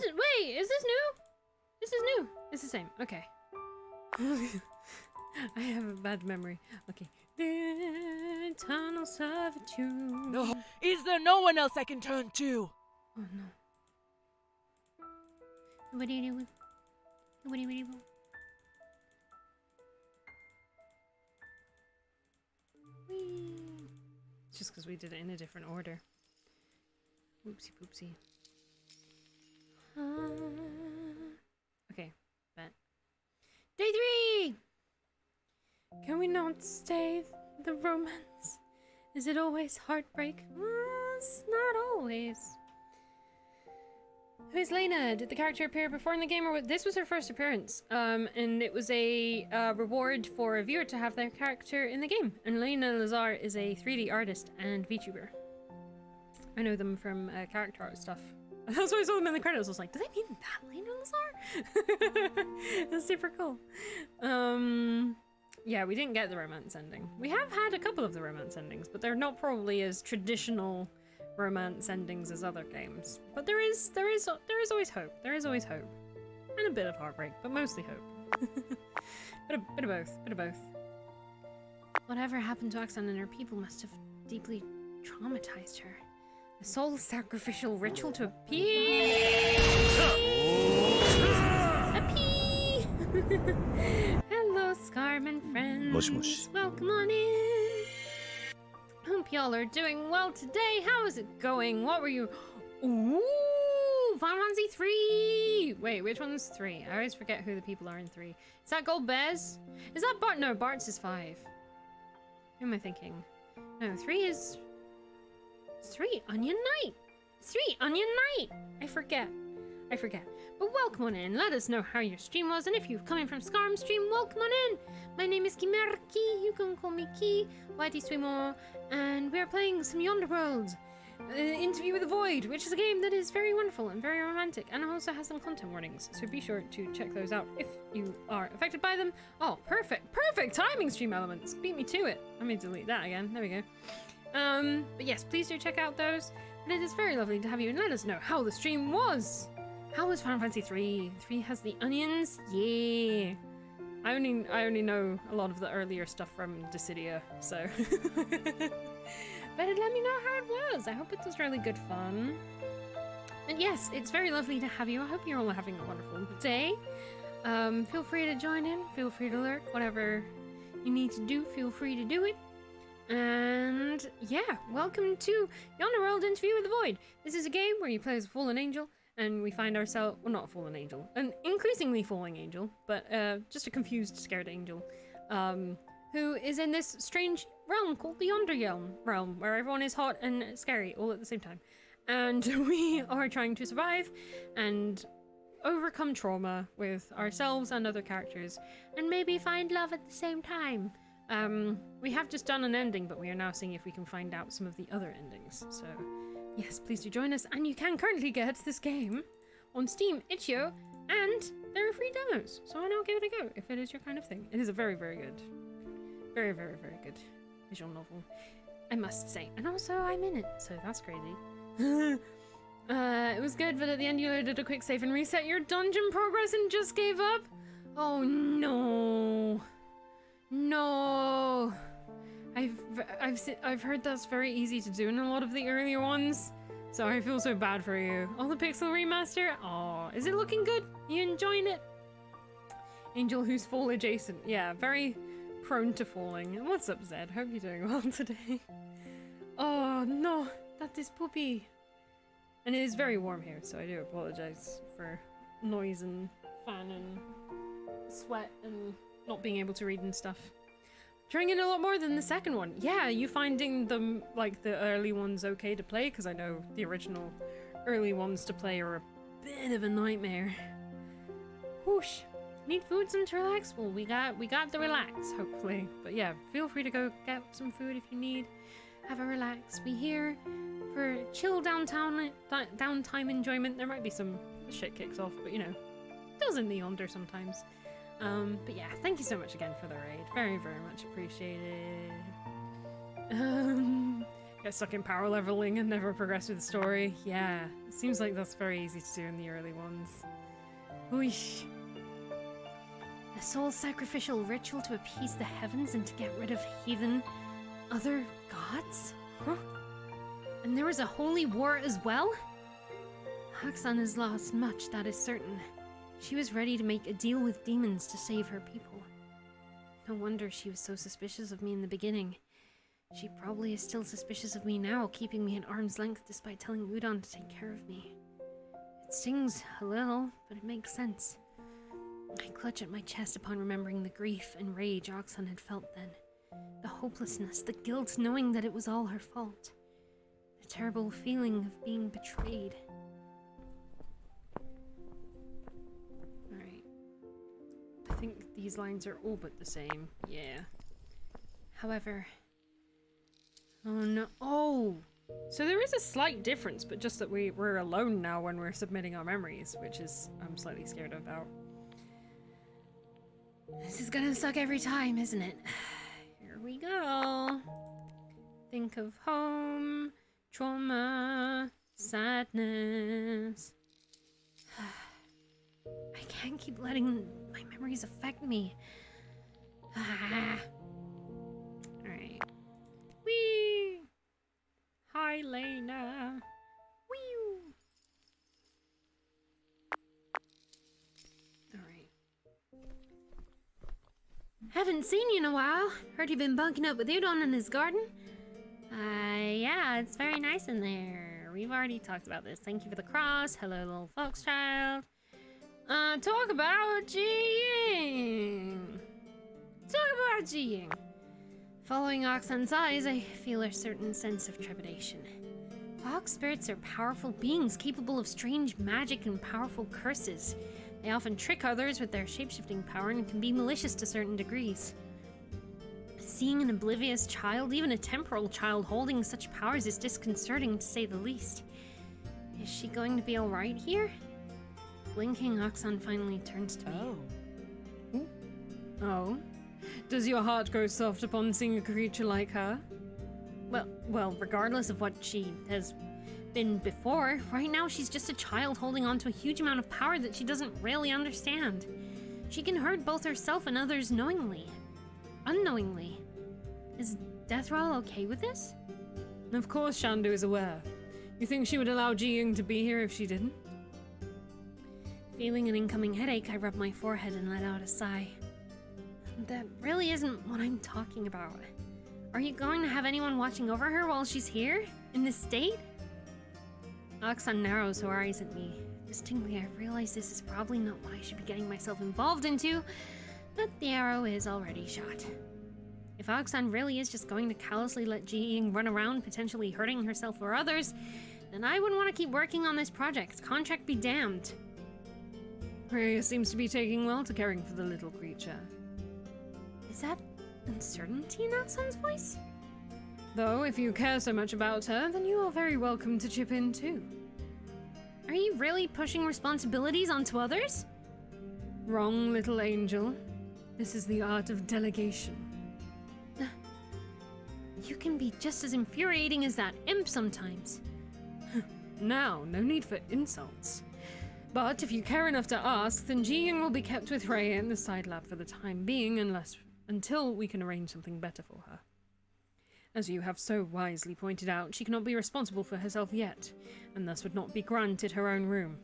Wait, is this new? This is new. It's the same. Okay. I have a bad memory. Okay. Eternal servitude. No. Is there no one else I can turn to? Oh no. What do you do? What do you do? It's just because we did it in a different order. Whoopsie poopsie. Okay, bet. Day 3! Can we not stay the romance? Is it always heartbreak? It's not always. Who is Lena? Did the character appear before in the game, or this was her first appearance? And it was a reward for a viewer to have their character in the game. And Lena Lazar is a 3D artist and VTuber. I know them from character art stuff. That's why I saw them in the credits. I was like, do they mean that Lena Lazar? That's super cool. Yeah, we didn't get the romance ending. We have had a couple of the romance endings, but they're not probably as traditional romance endings as other games. But there is always hope. There is always hope. And a bit of heartbreak, but mostly hope. bit of both. Whatever happened to Oxan and her people must have deeply traumatized her. A soul sacrificial ritual to appease. Hello, Scarman friends. Mush mush. Welcome on in. Hope y'all are doing well today. How is it going? What were you? Ooh, Final Fantasy 3. Wait, which one's 3? I always forget who the people are in 3. Is that Gold Bez? Is that Bart? No, Bart's is 5. Who am I thinking? No, 3 is... 3 Onion Night. 3 Onion Night. I forget. But welcome on in. Let us know how your stream was, and if you've come in from Scarm stream, welcome on in. My name is Kimerki. You can call me Ki. Whitey Swimo, and we are playing some Yonder World. Interview with the Void, which is a game that is very wonderful and very romantic, and also has some content warnings, so be sure to check those out if you are affected by them. Oh, perfect timing, stream elements. Beat me to it. Let me delete that again. There we go. But yes, please do check out those. But it is very lovely to have you, and let us know how the stream was. How was Final Fantasy 3? 3 has the onions? Yeah. I only know a lot of the earlier stuff from Dissidia, so. But let me know how it was. I hope it was really good fun. And yes, it's very lovely to have you. I hope you're all having a wonderful day. Feel free to join in. Feel free to lurk. Whatever you need to do, feel free to do it. And yeah, welcome to Yonder World Interview with the Void. This is a game where you play as a fallen angel, and we find ourselves, well, not a fallen angel, an increasingly falling angel, but just a confused, scared angel, who is in this strange realm called the Yonder realm, where everyone is hot and scary all at the same time. And we are trying to survive and overcome trauma with ourselves and other characters, and maybe find love at the same time. We have just done an ending, but we are now seeing if we can find out some of the other endings. So, yes, please do join us. And you can currently get this game on Steam, itch.io, and there are free demos. So why not give it a go if it is your kind of thing. It is a very, very good, very, very, very good visual novel, I must say. And also, I'm in it, so that's crazy. It was good, but at the end you did a quick save and reset your dungeon progress and just gave up? Oh no. No, I've heard that's very easy to do in a lot of the earlier ones, so I feel so bad for you. Oh, the pixel remaster. Oh, is it looking good? You enjoying it? Angel who's fall adjacent. Yeah, very prone to falling. What's up, Zed? Hope you're doing well today. Oh no, that is poopy. And it is very warm here, so I do apologize for noise and fan and sweat and not being able to read and stuff. Trying in a lot more than the second one. Yeah, you finding them, like, the early ones okay to play? Because I know the original early ones to play are a bit of a nightmare. Whoosh. Need food some to relax? Well, we got the relax, hopefully. But yeah, feel free to go get some food if you need. Have a relax. We here for chill downtime enjoyment. There might be some shit kicks off, but you know, does in the Yonder sometimes. But yeah, thank you so much again for the raid. Very, very much appreciated. Get stuck in power leveling and never progress with the story. Yeah, it seems like that's very easy to do in the early ones. Whoosh. A soul sacrificial ritual to appease the heavens and to get rid of heathen other gods? Huh? And there was a holy war as well? Haxan has lost much, that is certain. She was ready to make a deal with demons to save her people. No wonder she was so suspicious of me in the beginning. She probably is still suspicious of me now, keeping me at arm's length despite telling Udon to take care of me. It stings a little, but it makes sense. I clutch at my chest upon remembering the grief and rage Oxan had felt then. The hopelessness, the guilt knowing that it was all her fault. The terrible feeling of being betrayed. think these lines are all but the same. Yeah. However, Oh no. Oh! So there is a slight difference, but just that we're alone now when we're submitting our memories, which is I'm slightly scared about. this is gonna suck every time, isn't it? Here we go. Think of home, trauma, sadness. I can't keep letting my memories affect me. Alright. Whee! Hi, Lena. Whee! Alright. Haven't seen you in a while. Heard you've been bunking up with Udon in his garden. Yeah, it's very nice in there. We've already talked about this. Thank you for the cross. Hello, little fox child. Talk about Ji-Ying. Talk about Ji-Ying. Following Oxan's eyes, I feel a certain sense of trepidation. Fox spirits are powerful beings capable of strange magic and powerful curses. They often trick others with their shapeshifting power and can be malicious to certain degrees. Seeing an oblivious child, even a temporal child, holding such powers is disconcerting to say the least. Is she going to be alright here? Blinking, Oxan finally turns to me. Oh? Does your heart grow soft upon seeing a creature like her? Well, regardless of what she has been before, right now she's just a child holding on to a huge amount of power that she doesn't really understand. She can hurt both herself and others knowingly. Unknowingly. Is Deathroll okay with this? Of course Shandu is aware. You think she would allow Ji-Ying to be here if she didn't? Feeling an incoming headache, I rub my forehead and let out a sigh. That really isn't what I'm talking about. Are you going to have anyone watching over her while she's here? In this state? Oxan narrows her eyes at me. Distinctly, I realize this is probably not what I should be getting myself involved into, but the arrow is already shot. If Oxan really is just going to callously let Ji-Ying run around, potentially hurting herself or others, then I wouldn't want to keep working on this project. Contract be damned. Rhea seems to be taking well to caring for the little creature. Is that uncertainty in Oxan's voice? Though, if you care so much about her, then you are very welcome to chip in too. Are you really pushing responsibilities onto others? Wrong, little angel. This is the art of delegation. You can be just as infuriating as that imp sometimes. Now, no need for insults. But if you care enough to ask, then Ji-Ying will be kept with Rhea in the side lab for the time being, until we can arrange something better for her. As you have so wisely pointed out, she cannot be responsible for herself yet, and thus would not be granted her own room.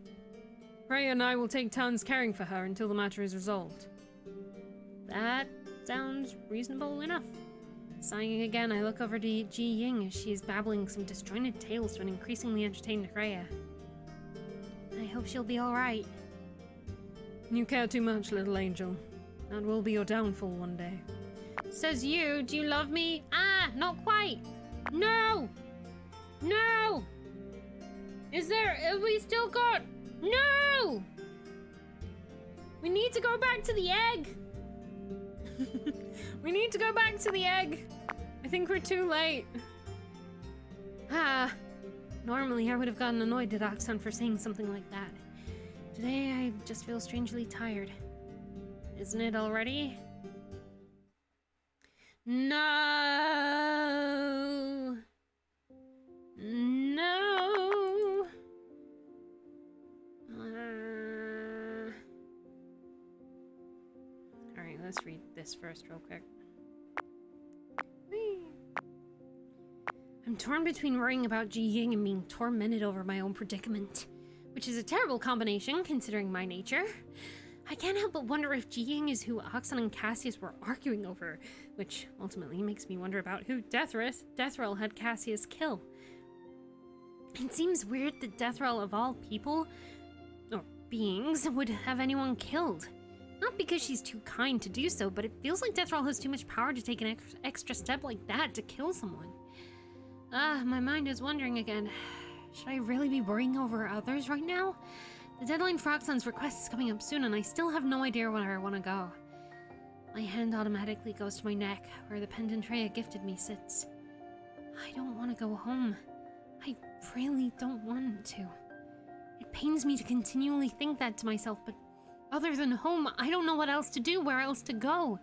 Rhea and I will take turns caring for her until the matter is resolved. That sounds reasonable enough. Sighing again, I look over to Ji-Ying as she is babbling some disjointed tales to an increasingly entertained Rhea. I hope she'll be alright. You care too much, little angel. That will be your downfall one day. Says you, do you love me? Ah, not quite. No! No! Have we still got... No! We need to go back to the egg! We need to go back to the egg! I think we're too late. Normally I would have gotten annoyed at Oxan for saying something like that. Today I just feel strangely tired. Isn't it already? No! No! Alright, let's read this first real quick. Whee. I'm torn between worrying about Ji-Ying and being tormented over my own predicament, which is a terrible combination considering my nature. I can't help but wonder if Ji-Ying is who Oxan and Cassius were arguing over, which ultimately makes me wonder about who Deathroll had Cassius kill. It seems weird that Deathroll of all people, or beings, would have anyone killed. Not because she's too kind to do so, but it feels like Deathroll has too much power to take an extra step like that to kill someone. My mind is wandering again. Should I really be worrying over others right now? The deadline for Oxan's request is coming up soon, and I still have no idea where I want to go. My hand automatically goes to my neck, where the pendant Rhea gifted me sits. I don't want to go home. I really don't want to. It pains me to continually think that to myself, but other than home, I don't know what else to do, where else to go.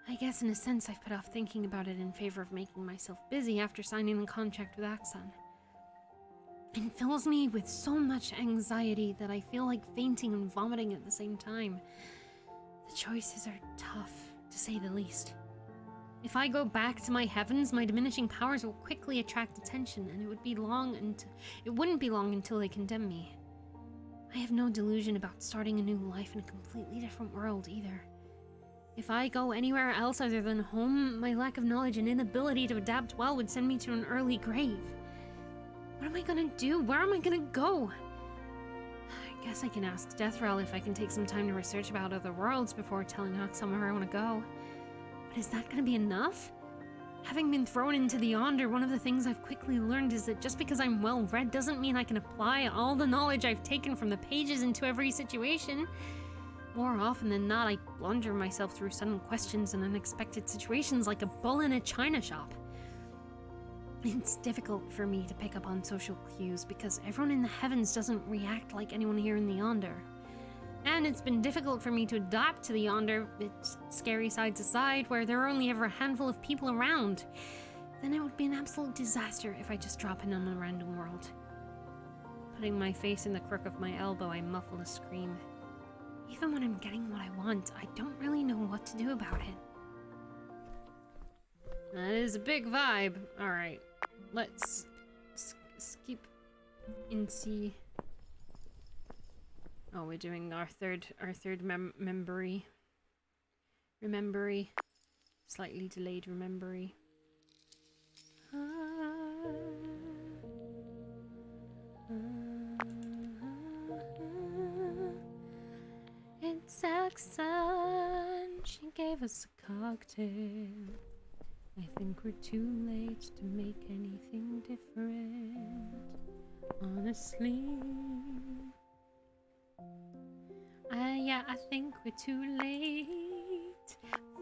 I guess in a sense I've put off thinking about it in favor of making myself busy after signing the contract with Axon. It fills me with so much anxiety that I feel like fainting and vomiting at the same time. The choices are tough, to say the least. If I go back to my heavens, my diminishing powers will quickly attract attention, and it wouldn't be long until they condemn me. I have no delusion about starting a new life in a completely different world either. If I go anywhere else other than home, my lack of knowledge and inability to adapt well would send me to an early grave. What am I gonna do? Where am I gonna go? I guess I can ask Deathrel if I can take some time to research about other worlds before telling Axon where I want to go. But is that gonna be enough? Having been thrown into the Yonder, one of the things I've quickly learned is that just because I'm well read doesn't mean I can apply all the knowledge I've taken from the pages into every situation. More often than not, I blunder myself through sudden questions and unexpected situations like a bull in a china shop. It's difficult for me to pick up on social cues because everyone in the heavens doesn't react like anyone here in the Yonder. And it's been difficult for me to adapt to the Yonder, its scary sides aside, where there are only ever a handful of people around. Then it would be an absolute disaster if I just drop in on a random world. Putting my face in the crook of my elbow, I muffle a scream. Even when I'm getting what I want, I don't really know what to do about it. That is a big vibe. Alright, let's skip into... Oh, we're doing our third memory. Slightly delayed remembery. It's Axon. She gave us a cocktail. I think we're too late to make anything different. Honestly. Yeah, I think we're too late.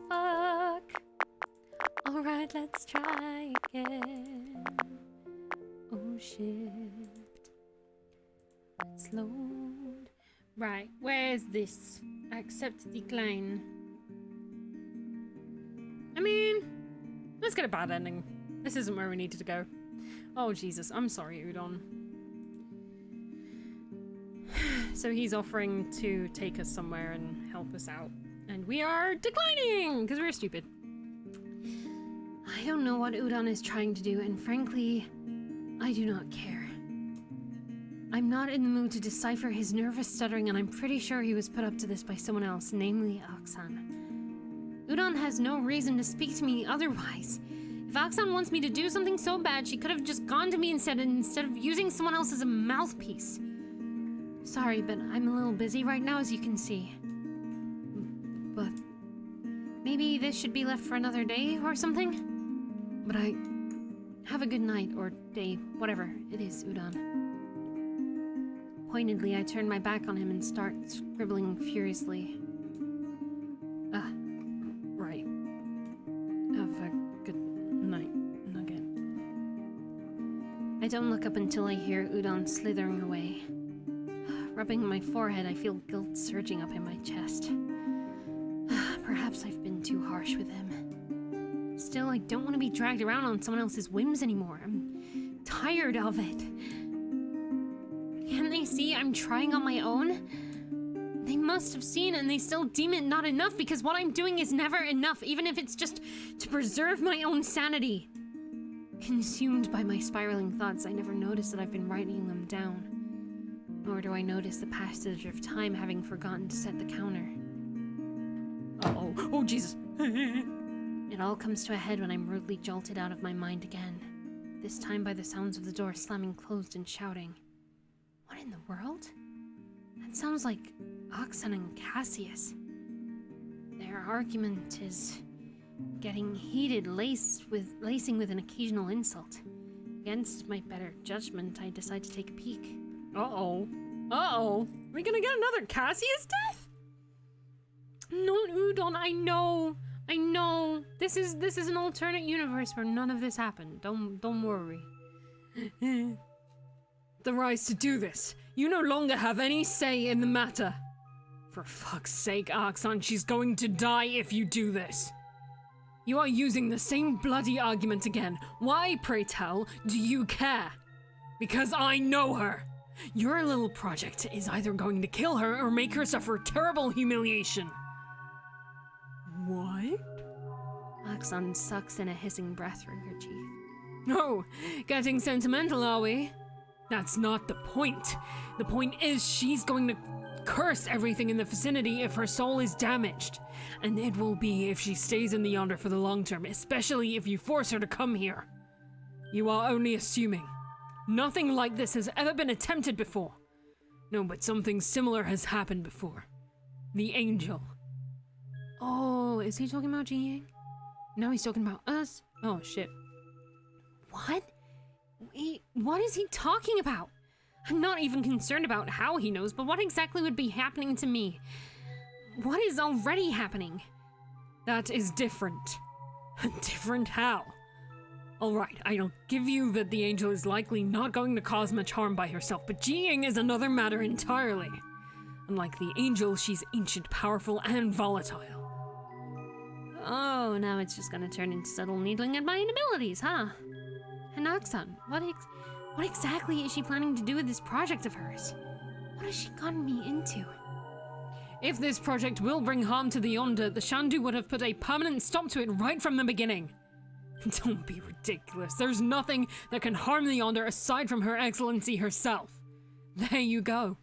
Fuck. Alright, let's try again. Oh shit. Let's load. Right, where is this? Accept decline. I mean, let's get a bad ending. This isn't where we needed to go. Oh Jesus, I'm sorry, Udon. So he's offering to take us somewhere and help us out. And we are declining, because we're stupid. I don't know what Udon is trying to do, and frankly, I do not care. I'm not in the mood to decipher his nervous stuttering, and I'm pretty sure he was put up to this by someone else, namely Axon. Udon has no reason to speak to me otherwise. If Axon wants me to do something so bad, she could have just gone to me instead of using someone else as a mouthpiece. Sorry, but I'm a little busy right now, as you can see. But maybe this should be left for another day or something? But have a good night, or day, whatever it is, Udon. Pointedly, I turn my back on him and start scribbling furiously. Right. Have a good night, Nugget. I don't look up until I hear Udon slithering away. Rubbing my forehead, I feel guilt surging up in my chest. Perhaps I've been too harsh with him. Still, I don't want to be dragged around on someone else's whims anymore. I'm tired of it. Can't they see I'm trying on my own? They must have seen, and they still deem it not enough because what I'm doing is never enough, even if it's just to preserve my own sanity. Consumed by my spiraling thoughts, I never notice that I've been writing them down. Nor do I notice the passage of time, having forgotten to set the counter. Uh-oh. Oh, Jesus. It all comes to a head when I'm rudely jolted out of my mind again. This time by the sounds of the door slamming closed and shouting. What in the world? That sounds like Oxen and Cassius. Their argument is getting heated, lacing with an occasional insult. Against my better judgment, I decide to take a peek. Uh-oh. Uh-oh. Are we gonna get another Cassius death? Not Udon, I know. This is an alternate universe where none of this happened. Don't worry. The rights to do this. You no longer have any say in the matter. For fuck's sake, Aksan, she's going to die if you do this. You are using the same bloody argument again. Why, pray tell, do you care? Because I know her. Your little project is either going to kill her or make her suffer terrible humiliation. What? Aksan sucks in a hissing breath through her teeth. Oh, getting sentimental, are we? That's not the point. The point is she's going to curse everything in the vicinity if her soul is damaged. And it will be if she stays in the Yonder for the long term, especially if you force her to come here. You are only assuming. Nothing like this has ever been attempted before. No, but something similar has happened before. The Angel. Oh, is he talking about Jiying? No, he's talking about us. Oh, shit. What? What is he talking about? I'm not even concerned about how he knows, but what exactly would be happening to me? What is already happening? That is different. Different how? Alright, I'll give you that the Angel is likely not going to cause much harm by herself, but Jiying is another matter entirely. Unlike the Angel, she's ancient, powerful, and volatile. Oh, now it's just gonna turn into subtle needling at my inabilities, huh? And Aksan, what exactly is she planning to do with this project of hers? What has she gotten me into? If this project will bring harm to the Yonder, the Shandu would have put a permanent stop to it right from the beginning. Don't be ridiculous. There's nothing that can harm the Yonder aside from Her Excellency herself. There you go.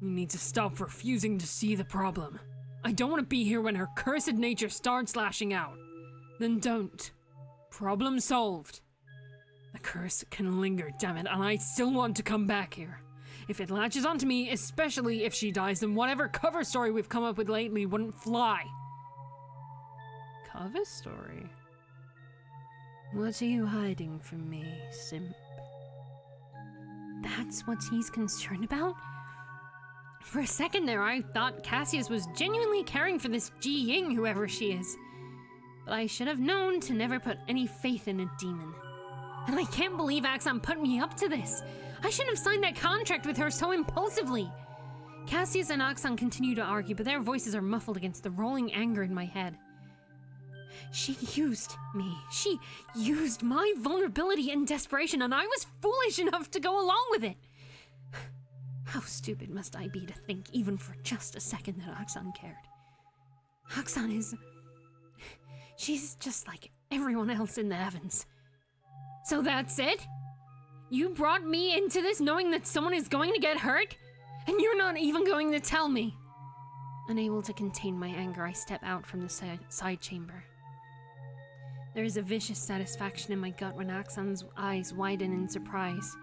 You need to stop refusing to see the problem. I don't want to be here when her cursed nature starts lashing out. Then don't. Problem solved. The curse can linger, damn it, and I still want to come back here. If it latches onto me, especially if she dies, then whatever cover story we've come up with lately wouldn't fly. Cover story? What are you hiding from me, simp? That's what he's concerned about? For a second there, I thought Cassius was genuinely caring for this Ji Ying, whoever she is. But I should have known to never put any faith in a demon. And I can't believe Aksan put me up to this. I shouldn't have signed that contract with her so impulsively. Cassius and Aksan continue to argue, but their voices are muffled against the rolling anger in my head. She used me. She used my vulnerability and desperation, and I was foolish enough to go along with it. How stupid must I be to think, even for just a second, that Aksan cared? Aksan is... she's just like everyone else in the heavens. So that's it? You brought me into this knowing that someone is going to get hurt? And you're not even going to tell me? Unable to contain my anger, I step out from the side chamber. There is a vicious satisfaction in my gut when Aksan's eyes widen in surprise,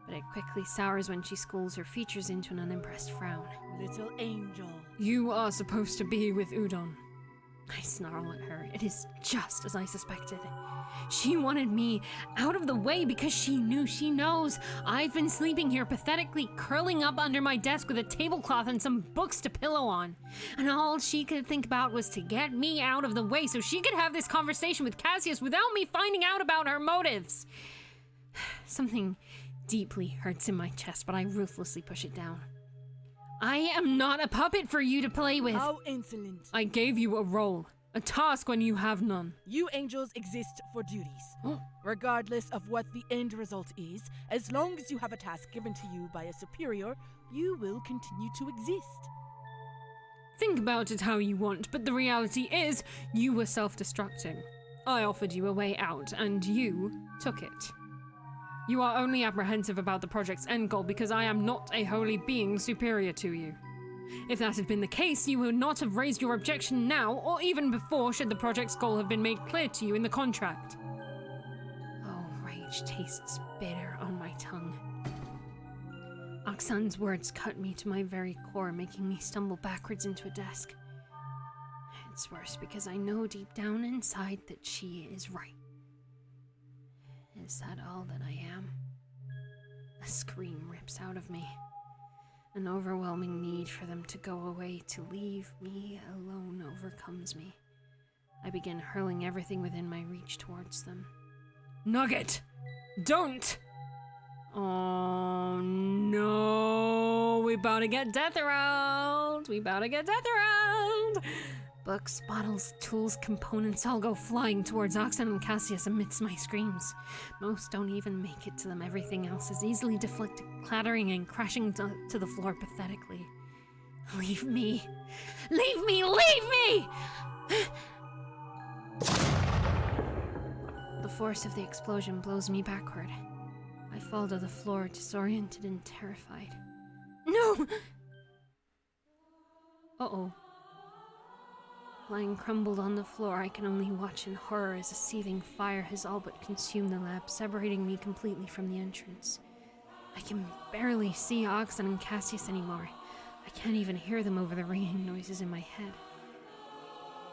but it quickly sours when she schools her features into an unimpressed frown. Little angel. You are supposed to be with Udon. I snarl at her. It is just as I suspected. She wanted me out of the way because she knows I've been sleeping here pathetically curling up under my desk with a tablecloth and some books to pillow on. And all she could think about was to get me out of the way so she could have this conversation with Cassius without me finding out about her motives. Something deeply hurts in my chest, but I ruthlessly push it down. I am not a puppet for you to play with. How insolent. I gave you a role, a task when you have none. You angels exist for duties. Regardless of what the end result is, as long as you have a task given to you by a superior, you will continue to exist. Think about it how you want, but the reality is, you were self-destructing. I offered you a way out, and you took it. You are only apprehensive about the project's end goal because I am not a holy being superior to you. If that had been the case, you would not have raised your objection now, or even before should the project's goal have been made clear to you in the contract. Oh, rage tastes bitter on my tongue. Aksan's words cut me to my very core, making me stumble backwards into a desk. It's worse because I know deep down inside that she is right. Is that all that I am? A scream rips out of me. An overwhelming need for them to go away, to leave me alone, overcomes me. I begin hurling everything within my reach towards them. Nugget! Don't! Oh no! We about to get death around! We about to get death around! Books, bottles, tools, components all go flying towards Oxen and Cassius amidst my screams. Most don't even make it to them. Everything else is easily deflected, clattering and crashing to the floor pathetically. Leave me! Leave me! Leave me! The force of the explosion blows me backward. I fall to the floor, disoriented and terrified. No! Uh-oh. Lying crumbled on the floor, I can only watch in horror as a seething fire has all but consumed the lab, separating me completely from the entrance. I can barely see Oxen and Cassius anymore. I can't even hear them over the ringing noises in my head.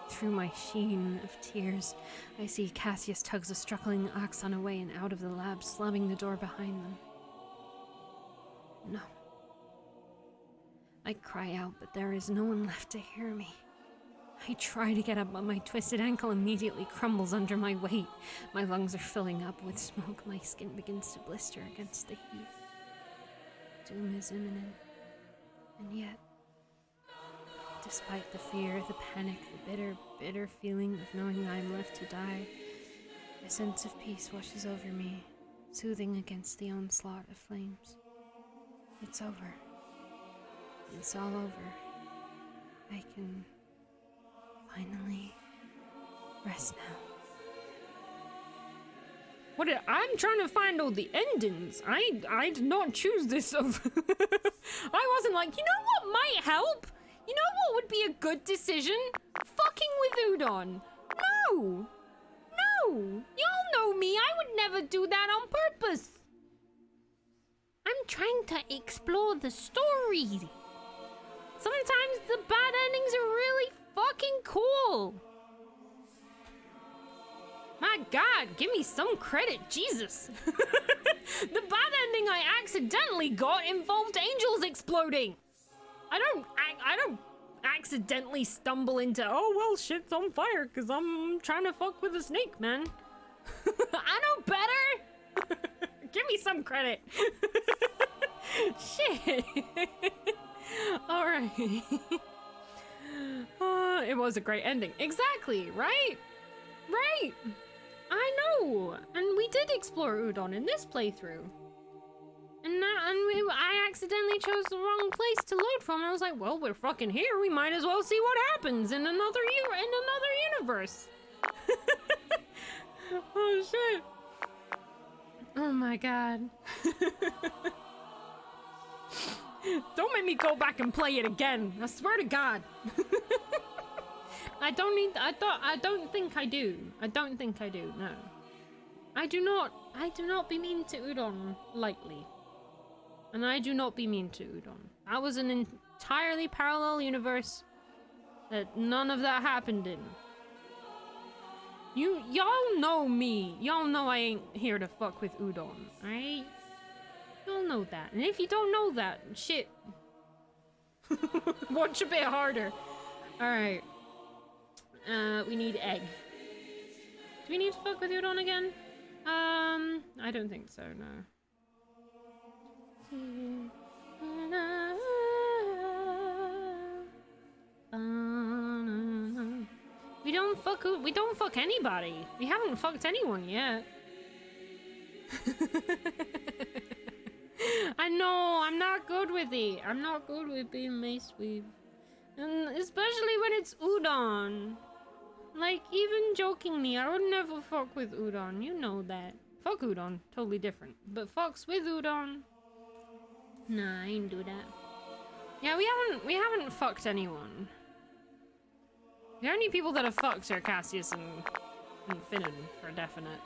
Through my sheen of tears, I see Cassius tugs a struggling Oxen away and out of the lab, slamming the door behind them. No. I cry out, but there is no one left to hear me. I try to get up, but my twisted ankle immediately crumbles under my weight. My lungs are filling up with smoke. My skin begins to blister against the heat. Doom is imminent. And yet, despite the fear, the panic, the bitter, bitter feeling of knowing I'm left to die, a sense of peace washes over me, soothing against the onslaught of flames. It's over. It's all over. I can finally rest now. I'm trying to find all the endings. I did not choose this over. I wasn't like, you know what might help? You know what would be a good decision? Fucking with Udon. No! No! Y'all know me. I would never do that on purpose. I'm trying to explore the story. Sometimes the bad endings are really fucking cool. My God, give me some credit, Jesus. The bad ending I accidentally got involved angels exploding. I don't accidentally stumble into, oh well, shit's on fire because I'm trying to fuck with a snake, man. I know better. Give me some credit. Shit. All right. It was a great ending. Exactly, right? Right. I know. And we did explore Udon in this playthrough. I accidentally chose the wrong place to load from. And I was like, well, we're fucking here. We might as well see what happens in another universe. Oh, shit. Oh, my God. Don't make me go back and play it again. I swear to God. I don't think I do. I don't think I do, no. I do not be mean to Udon lightly. And I do not be mean to Udon. That was an entirely parallel universe that none of that happened in. Y'all know me. Y'all know I ain't here to fuck with Udon, alright? Y'all know that. And if you don't know that, shit. Watch a bit harder. Alright. We need egg. Do we need to fuck with Udon again? I don't think so, no. We don't fuck anybody. We haven't fucked anyone yet. I know, I'm not good with it. I'm not good with being mace weave. And especially when it's Udon. Like, even jokingly, I would never fuck with Udon. You know that. Fuck Udon, totally different. But fucks with Udon, nah, I ain't do that. Yeah, we haven't fucked anyone. The only people that have fucked are Cassius and Finnan, for definite.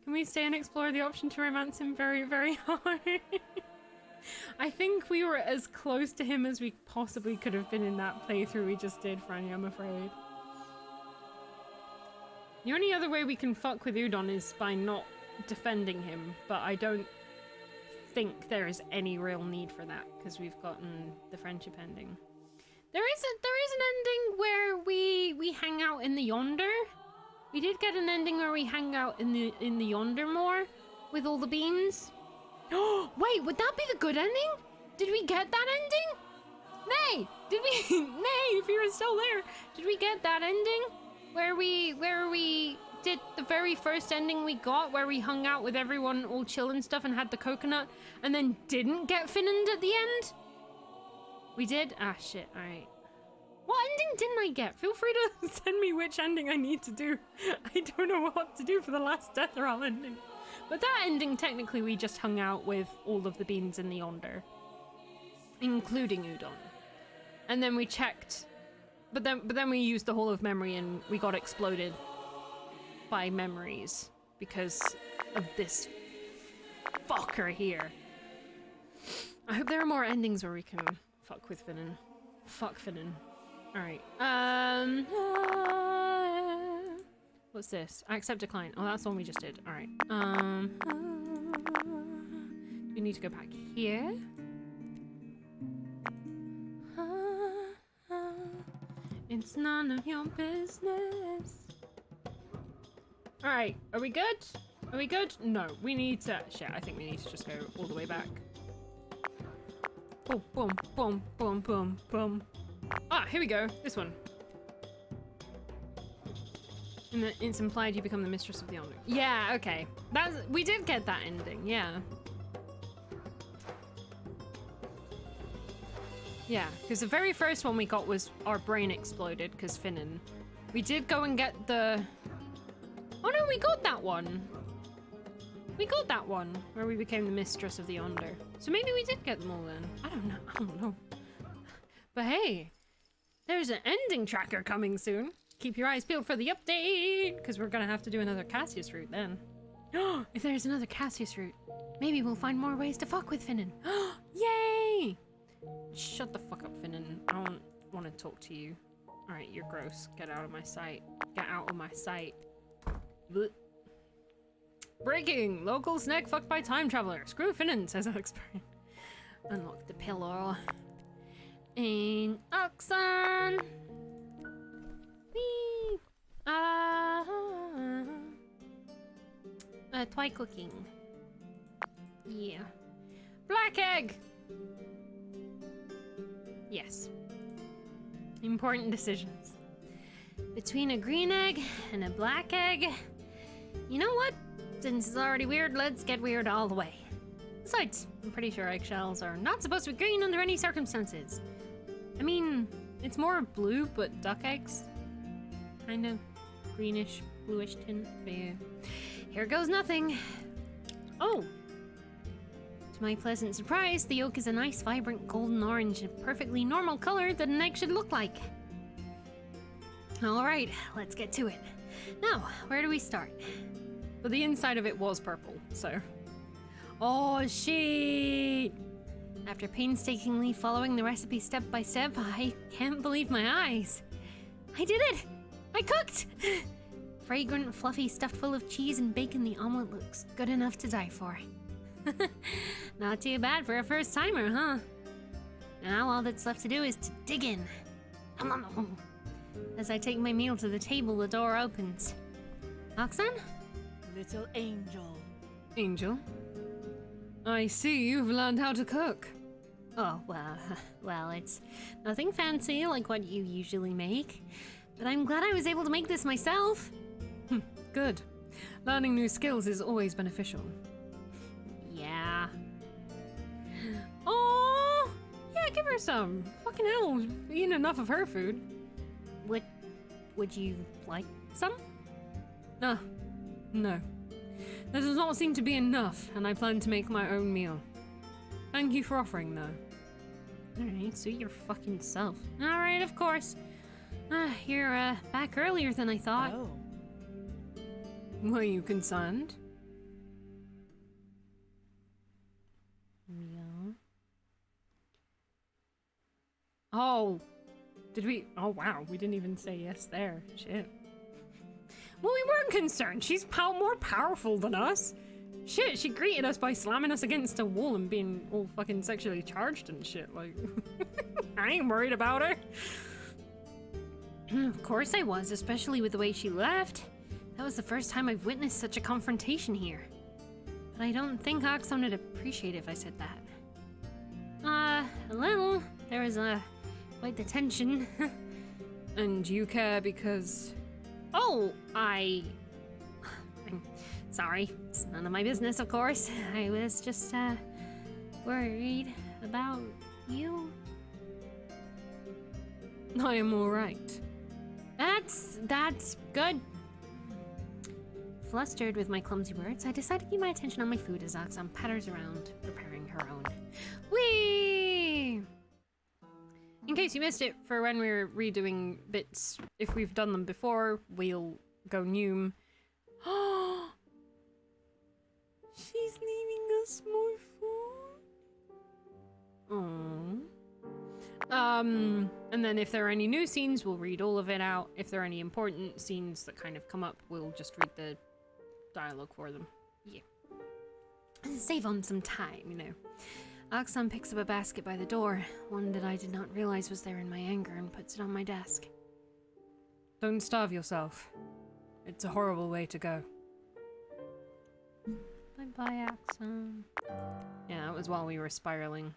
Can we stay and explore the option to romance him very, very hard? I think we were as close to him as we possibly could have been in that playthrough we just did, Franny, I'm afraid. The only other way we can fuck with Udon is by not defending him, but I don't think there is any real need for that because we've gotten the friendship ending. There is an ending where we hang out in the Yonder. We did get an ending where we hang out in the Yonder more with all the beans. Oh, wait, would that be the good ending? Did we get that ending? Nay, did we? Nay, if you were still there, did we get that ending where we did the very first ending we got, where we hung out with everyone all chill and stuff and had the coconut, and then didn't get Finland at the end? We did? Ah, shit, alright. What ending didn't I get? Feel free to send me which ending I need to do. I don't know what to do for the last Death Roll ending. But that ending, technically, we just hung out with all of the beans in the Yonder, including Udon. And then we checked, but then we used the Hall of Memory and we got exploded by memories because of this fucker here. I hope there are more endings where we can fuck with Finnan. Fuck Finnan. Alright. What's this? I accept decline. Oh, that's the one we just did. Alright. We need to go back here. It's none of your business. Alright, are we good? Are we good? No, we need to... Shit, I think we need to just go all the way back. Boom, boom, boom, boom, boom, boom. Ah, here we go. This one. And it's implied you become the mistress of the Yonder. Yeah, okay. We did get that ending, yeah. Yeah, because the very first one we got was our brain exploded because Finnan. We did go and get the... Oh no, we got that one. We got that one where we became the mistress of the Yonder. So maybe we did get them all then. I don't know. But hey, there's an ending tracker coming soon. Keep your eyes peeled for the update, because we're gonna have to do another Cassius route then. If there's another Cassius route, maybe we'll find more ways to fuck with Finnan. Yay! Shut the fuck up, Finnan. I don't want to talk to you. Alright, you're gross. Get out of my sight. Get out of my sight. Blech. Breaking! Local snack fucked by time traveler. Screw Finnan, says Oxburn. Unlock the pillar. And Oxon! Whee! Twi cooking. Yeah. Black egg! Yes. Important decisions. Between a green egg and a black egg. You know what? Since it's already weird, let's get weird all the way. Besides, I'm pretty sure eggshells are not supposed to be green under any circumstances. I mean, it's more blue, but duck eggs. Kind of greenish, bluish tint. But yeah. Here goes nothing. Oh! To my pleasant surprise, the yolk is a nice, vibrant golden orange, a perfectly normal color that an egg should look like. Alright, let's get to it. Now, where do we start? But the inside of it was purple, so... Oh, shit! After painstakingly following the recipe step by step, I can't believe my eyes. I did it! I cooked! Fragrant, fluffy, stuffed full of cheese and bacon, the omelet looks good enough to die for. Not too bad for a first-timer, huh? Now all that's left to do is to dig in. As I take my meal to the table, the door opens. Oxan? Little angel. Angel? I see you've learned how to cook. Oh, well, it's nothing fancy like what you usually make. But I'm glad I was able to make this myself. Good. Learning new skills is always beneficial. Yeah. Oh, yeah, give her some. Fucking hell, eating enough of her food. Would you like Some? No. There does not seem to be enough, and I plan to make my own meal. Thank you for offering, though. Alright, suit your fucking self. Alright, of course. You're, back earlier than I thought. Oh. Were you concerned? Yeah. Oh. Did we? Oh, wow. We didn't even say yes there. Shit. Well, we weren't concerned. She's more powerful than us. Shit, she greeted us by slamming us against a wall and being all fucking sexually charged and shit. Like, I ain't worried about her. Of course I was, especially with the way she left. That was the first time I've witnessed such a confrontation here. But I don't think Oxon would appreciate it if I said that. A little. There was, quite the tension. And you care because... Oh, I'm sorry. It's none of my business, of course. I was just, worried about you. I am alright. That's good. Flustered with my clumsy words, I decided to keep my attention on my food as Oxon patters around, preparing her own. Whee! In case you missed it, for when we're redoing bits, if we've done them before, we'll go Noom. She's leaving us more food. Aww. And then if there are any new scenes, we'll read all of it out. If there are any important scenes that kind of come up, we'll just read the dialogue for them. Yeah. Save on some time, you know. Oxon picks up a basket by the door, one that I did not realize was there in my anger, and puts it on my desk. Don't starve yourself. It's a horrible way to go. Bye-bye, Oxon. Yeah, that was while we were spiraling.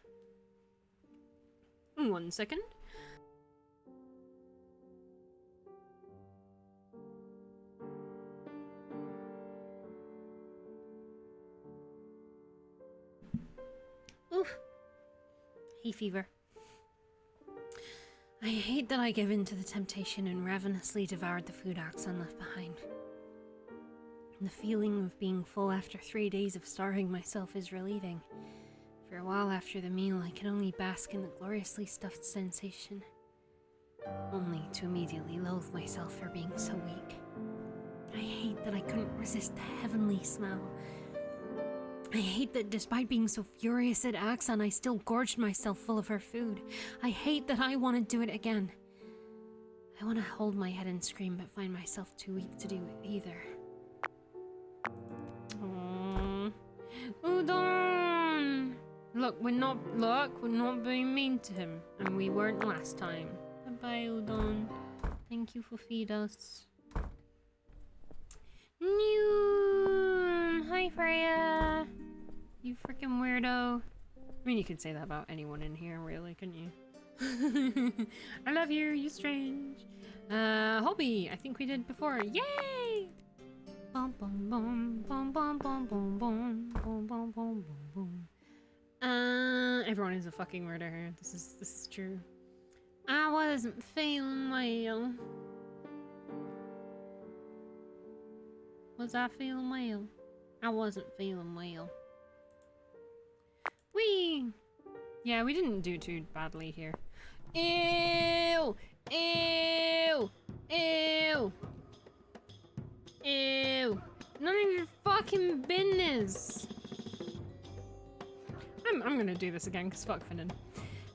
1 second. Oof. Hay fever. I hate that I gave in to the temptation and ravenously devoured the food Oxon left behind. The feeling of being full after 3 days of starving myself is relieving. For a while after the meal, I could only bask in the gloriously stuffed sensation, only to immediately loathe myself for being so weak. I hate that I couldn't resist the heavenly smell. I hate that despite being so furious at Oxon, I still gorged myself full of her food. I hate that I want to do it again. I want to hold my head and scream, but find myself too weak to do it either. Udon! Look, we're not being mean to him, and we weren't last time. Bye-bye, Udon. Thank you for feed us. Noom! Hi, Freya! You freaking weirdo. I mean, you could say that about anyone in here, really, couldn't you? I love you, you strange. Hobby, I think we did before. Yay! Bum bum bum bum bum bum bum bum bum bum bum bum. Everyone is a fucking murderer here. This is true. I wasn't feeling well. Was I feeling well? I wasn't feeling well. Whee! Yeah, we didn't do too badly here. Ew! Ew! Ew! Ew! None of your fucking business! I'm gonna do this again, because fuck Finnan.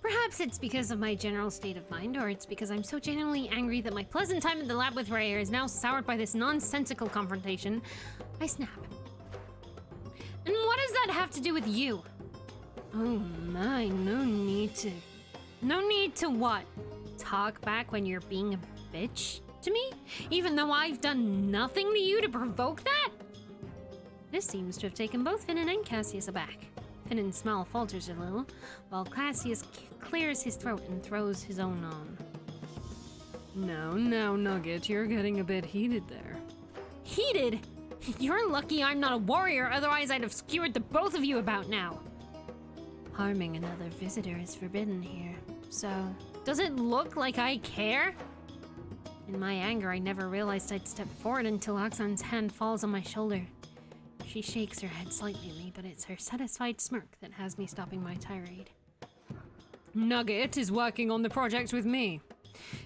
Perhaps it's because of my general state of mind, or it's because I'm so genuinely angry that my pleasant time at the lab with Raya is now soured by this nonsensical confrontation. I snap. And what does that have to do with you? Oh my, no need to... No need to what? Talk back when you're being a bitch to me? Even though I've done nothing to you to provoke that? This seems to have taken both Finnan and Cassius aback. Finnan's smile falters a little, while Cassius clears his throat and throws his own on. No, Nugget, you're getting a bit heated there. Heated? You're lucky I'm not a warrior, otherwise I'd have skewered the both of you about now. Harming another visitor is forbidden here, so does it look like I care? In my anger, I never realized I'd step forward until Oxon's hand falls on my shoulder. She shakes her head slightly, but it's her satisfied smirk that has me stopping my tirade. Nugget is working on the project with me.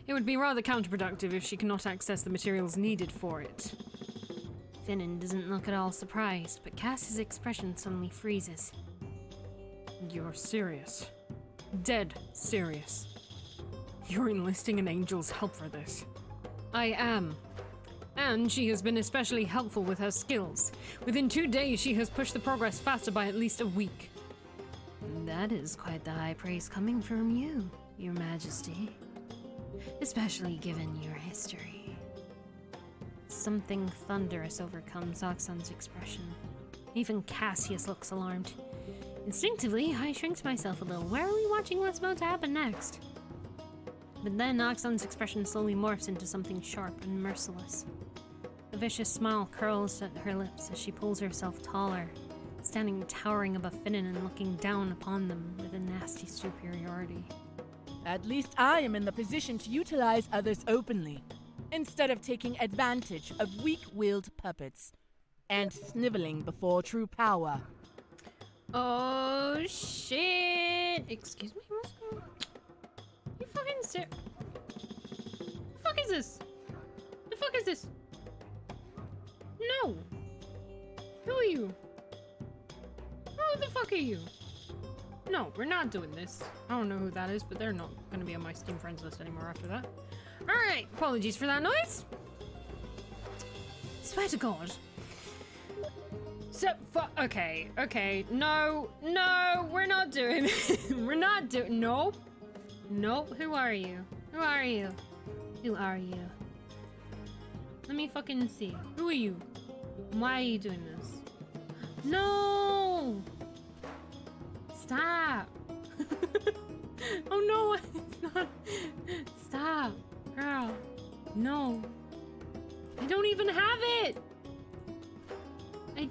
It would be rather counterproductive if she cannot access the materials needed for it. Finnan doesn't look at all surprised, but Cass's expression suddenly freezes. You're serious. Dead serious. You're enlisting an angel's help for this. I am. And she has been especially helpful with her skills. Within 2 days, she has pushed the progress faster by at least a week. That is quite the high praise coming from you, Your Majesty. Especially given your history. Something thunderous overcomes Oxon's expression. Even Cassius looks alarmed. Instinctively, I shrink to myself a little, warily watching what's about to happen next. But then Oxon's expression slowly morphs into something sharp and merciless. A vicious smile curls at her lips as she pulls herself taller, standing towering above Finnan and looking down upon them with a nasty superiority. At least I am in the position to utilize others openly, instead of taking advantage of weak-willed puppets and sniveling before true power. Oh, shit! Excuse me? What's going on? You fucking The fuck is this? The fuck is this? No! Who are you? Who the fuck are you? No, we're not doing this. I don't know who that is, but they're not gonna be on my Steam friends list anymore after that. Alright, apologies for that noise. Swear to God. Okay. No, we're not doing it. We're not doing. Nope. Who are you? Who are you? Let me fucking see. Who are you? Why are you doing this? No! Stop. Oh no, it's not. Stop, girl. No. I don't even have it. I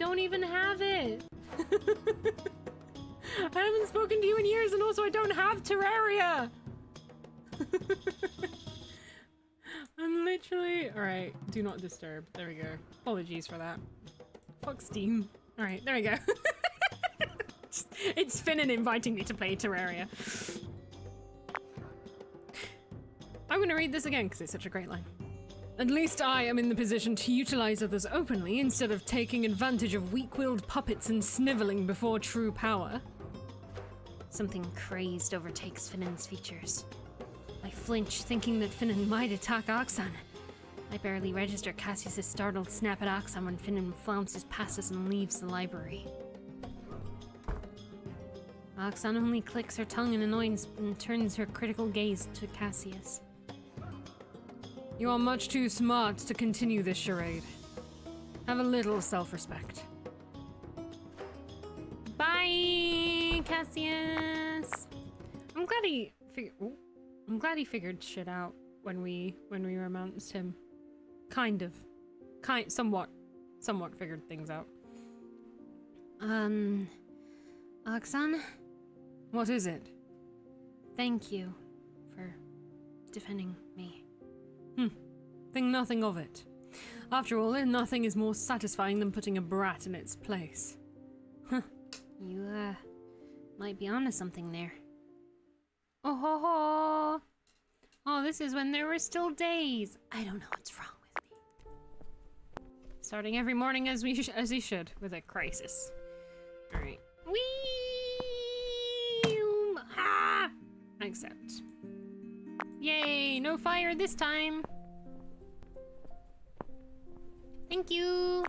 haven't spoken to you in years, and also I don't have Terraria. I'm literally... Alright, do not disturb. There we go. Apologies for that. Fuck Steam. Alright, there we go. It's Finnan inviting me to play Terraria. I'm gonna read this again because it's such a great line. At least I am in the position to utilize others openly instead of taking advantage of weak-willed puppets and sniveling before true power. Something crazed overtakes Finnan's features. I flinch, thinking that Finnan might attack Oxon. I barely register Cassius's startled snap at Oxon when Finnan flounces past us and leaves the library. Oxon only clicks her tongue in annoyance and turns her critical gaze to Cassius. You are much too smart to continue this charade. Have a little self-respect. Bye, Cassius. I'm glad he figured shit out when we romanced him. Somewhat figured things out. Oxon? What is it? Thank you for defending me. Think nothing of it. After all, nothing is more satisfying than putting a brat in its place. You, might be onto something there. Oh ho ho! Oh, this is when there were still days. I don't know what's wrong with me. Starting every morning as he should, with a crisis. Alright. Whee! Ah! Accept. Yay! No fire this time! Thank you!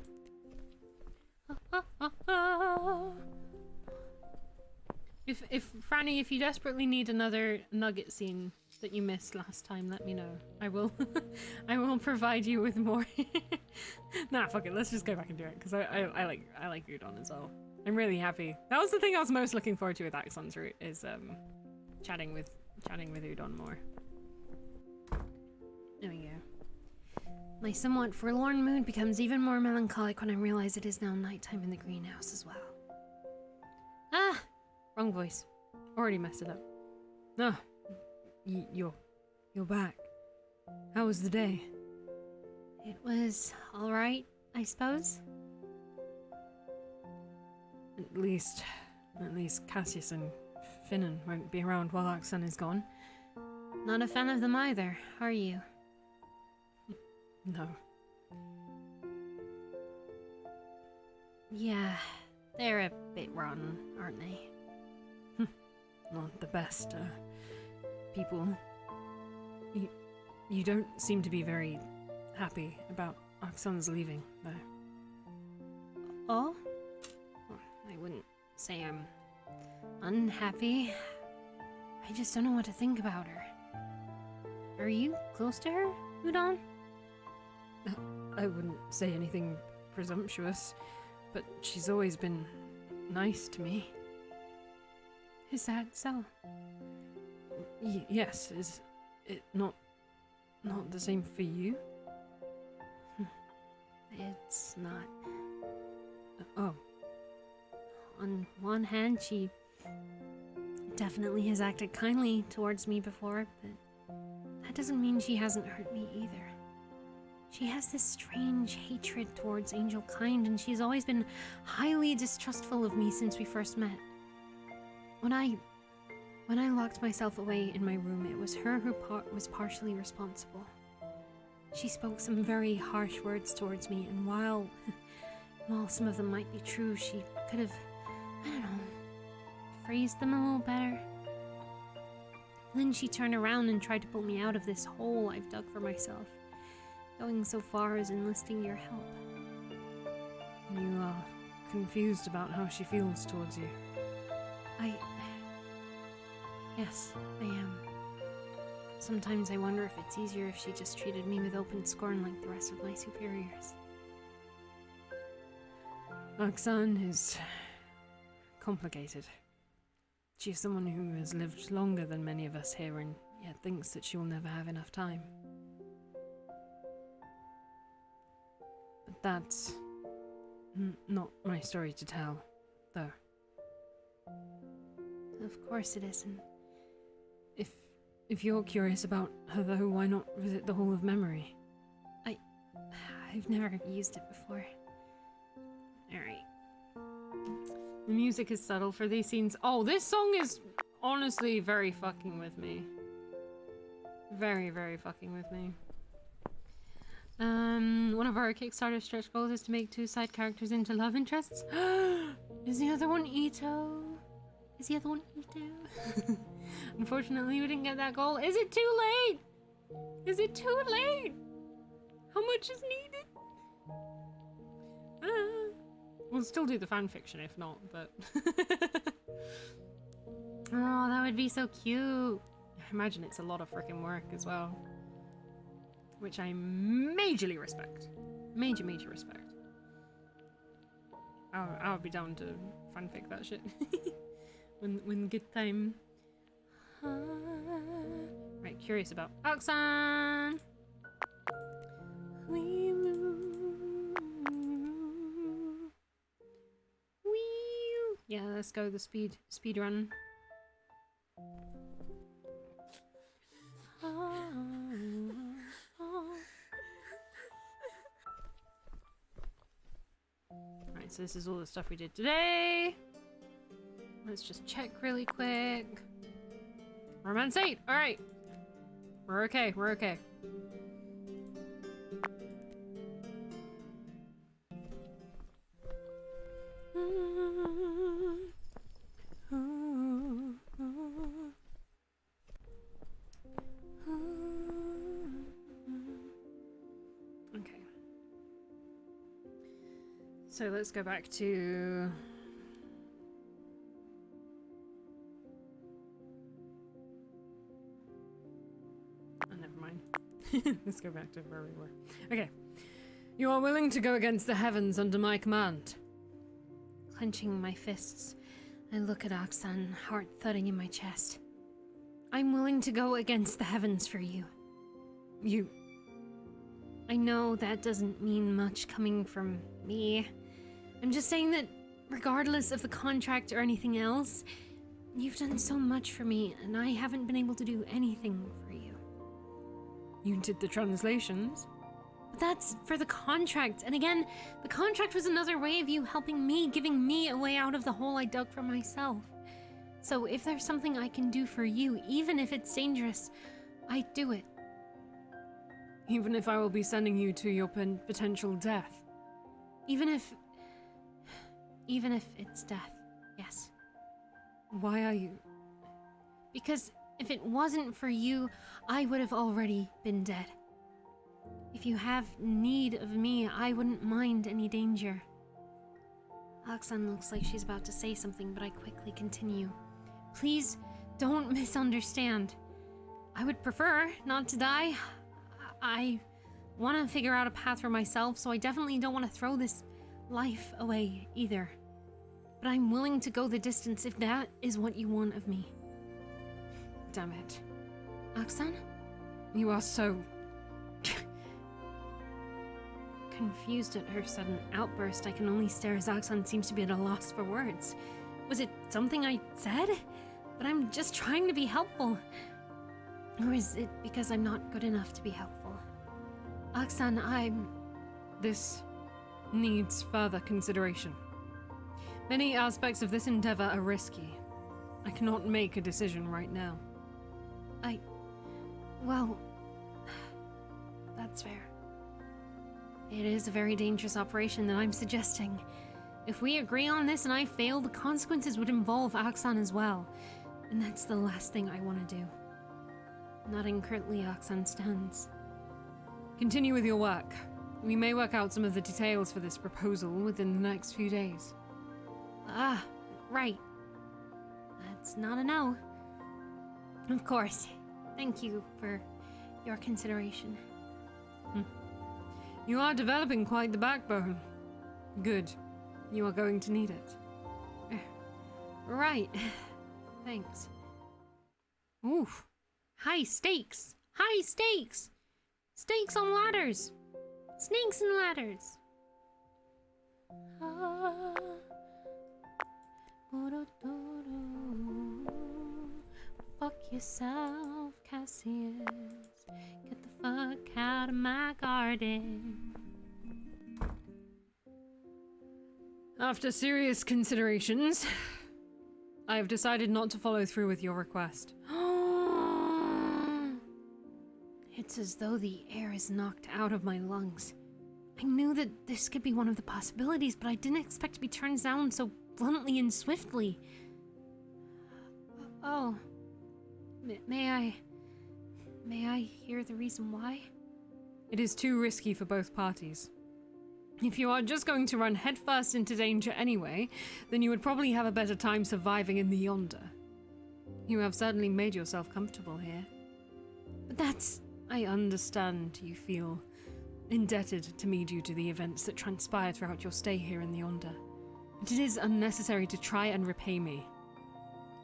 If Franny, if you desperately need another nugget scene that you missed last time, let me know. I will I will provide you with more. Nah, fuck it, let's just go back and do it, because I like Udon as well. I'm really happy. That was the thing I was most looking forward to with Axon's route, is chatting with Udon more. There we go. My somewhat forlorn mood becomes even more melancholic when I realize it is now nighttime in the greenhouse as well. Ah! Wrong voice. Already messed it up. No. You're back. How was the day? It was alright, I suppose. At least Cassius and Finnan won't be around while Axon is gone. Not a fan of them either, are you? No. Yeah, they're a bit rotten, aren't they? Not the best, people. You don't seem to be very happy about Aksan's leaving, though. Oh? I wouldn't say I'm unhappy. I just don't know what to think about her. Are you close to her, Udon? I wouldn't say anything presumptuous, but she's always been nice to me. Is that so? Yes, is it not the same for you? It's not. Oh. On one hand, she definitely has acted kindly towards me before, but that doesn't mean she hasn't hurt me either. She has this strange hatred towards Angel Kind, and she's always been highly distrustful of me since we first met. When I locked myself away in my room, it was her who was partially responsible. She spoke some very harsh words towards me, and while some of them might be true, she could have, I don't know, phrased them a little better. Then she turned around and tried to pull me out of this hole I've dug for myself, going so far as enlisting your help. You are confused about how she feels towards you. Yes, I am. Sometimes I wonder if it's easier if she just treated me with open scorn like the rest of my superiors. Aksan is complicated. She's someone who has lived longer than many of us here and yet thinks that she will never have enough time. But that's not my story to tell, though. Of course it isn't. If you're curious about her, though, why not visit the Hall of Memory? I've never used it before. Alright. The music is subtle for these scenes. Oh, this song is honestly very fucking with me. Very, very fucking with me. One of our Kickstarter stretch goals is to make 2 side characters into love interests. Is the other one Ito? Unfortunately, we didn't get that goal. Is it too late? Is it too late? How much is needed? We'll still do the fanfiction if not, but... Oh, that would be so cute. I imagine it's a lot of freaking work as well. Which I majorly respect. Major respect. I'll be down to fanfic that shit. when good time. Right, curious about Aksan. Yeah, let's go the speed run. Right, so this is all the stuff we did today. Let's just check really quick. Romance 8! Alright. We're okay. Okay. So let's go back to... Oh, never mind. Let's go back to where we were. Okay. You are willing to go against the heavens under my command. Clenching my fists, I look at Aksan, heart thudding in my chest. I'm willing to go against the heavens for you. You... I know that doesn't mean much coming from me. I'm just saying that regardless of the contract or anything else, you've done so much for me, and I haven't been able to do anything for you. You did the translations? But that's for the contract, and again, the contract was another way of you helping me, giving me a way out of the hole I dug for myself. So if there's something I can do for you, even if it's dangerous, I'd do it. Even if I will be sending you to your potential death? Even if it's death, yes. Why are you... Because if it wasn't for you, I would have already been dead. If you have need of me, I wouldn't mind any danger. Oxan looks like she's about to say something, but I quickly continue. Please don't misunderstand. I would prefer not to die. I want to figure out a path for myself, so I definitely don't want to throw this life away either. But I'm willing to go the distance if that is what you want of me. Damn it. Oxan? You are so... Confused at her sudden outburst, I can only stare as Oxan seems to be at a loss for words. Was it something I said? But I'm just trying to be helpful. Or is it because I'm not good enough to be helpful? Oxan, This needs further consideration. Many aspects of this endeavor are risky. I cannot make a decision right now. Well, that's fair. It is a very dangerous operation that I'm suggesting. If we agree on this and I fail, the consequences would involve Oxan as well. And that's the last thing I want to do. Nodding curtly, Oxan stands. Continue with your work. We may work out some of the details for this proposal within the next few days. Ah, right. That's not a no. Of course. Thank you for your consideration. You are developing quite the backbone. Good. You are going to need it. Right. Thanks. Oof. High stakes! High stakes! Stakes on ladders! Snakes and ladders! Fuck yourself, Cassius. Get the fuck out of my garden. After serious considerations, I have decided not to follow through with your request. It's as though the air is knocked out of my lungs. I knew that this could be one of the possibilities, but I didn't expect to be turned down so bluntly and swiftly. Oh. May I hear the reason why? It is too risky for both parties. If you are just going to run headfirst into danger anyway, then you would probably have a better time surviving in the Yonder. You have certainly made yourself comfortable here. But that's... I understand you feel indebted to me due to the events that transpired throughout your stay here in the Yonder. But it is unnecessary to try and repay me.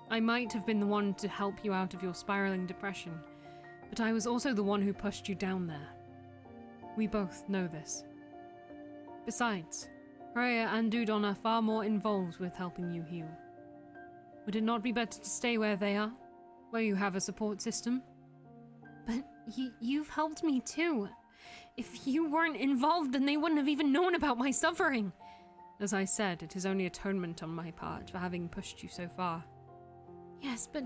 I might have been the one to help you out of your spiraling depression, but I was also the one who pushed you down there. We both know this. Besides, Rhea and Dudon are far more involved with helping you heal. Would it not be better to stay where they are? Where you have a support system? But you've helped me too. If you weren't involved, then they wouldn't have even known about my suffering. As I said, it is only atonement on my part for having pushed you so far. Yes, but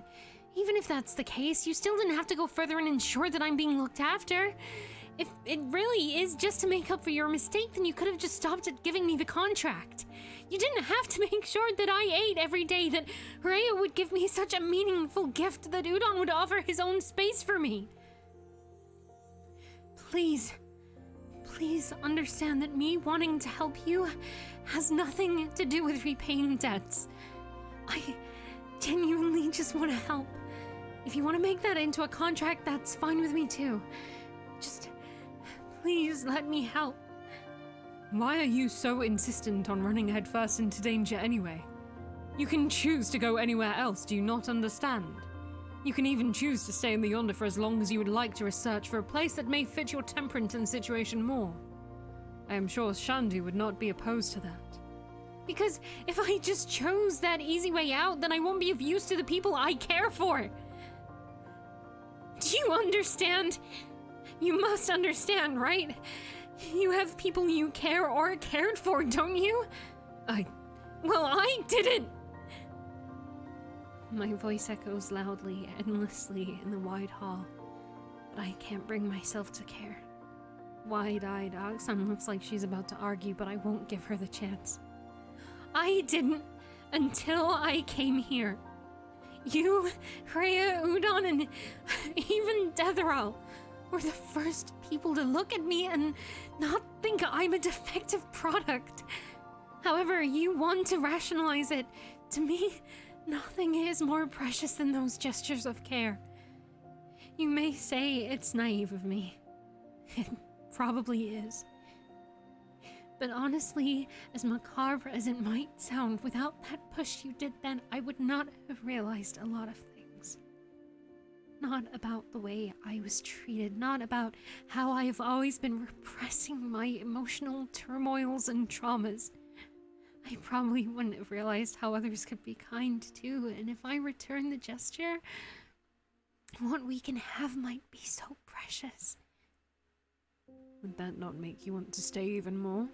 even if that's the case, you still didn't have to go further and ensure that I'm being looked after. If it really is just to make up for your mistake, then you could have just stopped at giving me the contract. You didn't have to make sure that I ate every day, that Rhea would give me such a meaningful gift, that Udon would offer his own space for me. Please understand that me wanting to help you has nothing to do with repaying debts. I genuinely just want to help. If you want to make that into a contract, that's fine with me too. Just please let me help. Why are you so insistent on running headfirst into danger anyway? You can choose to go anywhere else, do you not understand? You can even choose to stay in the Yonder for as long as you would like to research for a place that may fit your temperament and situation more. I am sure Shandu would not be opposed to that. Because if I just chose that easy way out, then I won't be of use to the people I care for. Do you understand? You must understand, right? You have people you care or cared for, don't you? Well, I didn't! My voice echoes loudly, endlessly in the wide hall, but I can't bring myself to care. Wide-eyed, Oxan looks like she's about to argue, but I won't give her the chance. I didn't until I came here. You, Rhea, Udon, and even Detheral. were the first people to look at me and not think I'm a defective product. However you want to rationalize it, to me, nothing is more precious than those gestures of care. You may say it's naive of me. It probably is. But honestly, as macabre as it might sound, without that push you did then, I would not have realized a lot of things. Not about the way I was treated, not about how I've always been repressing my emotional turmoils and traumas. I probably wouldn't have realized how others could be kind too, and if I return the gesture, what we can have might be so precious. Would that not make you want to stay even more?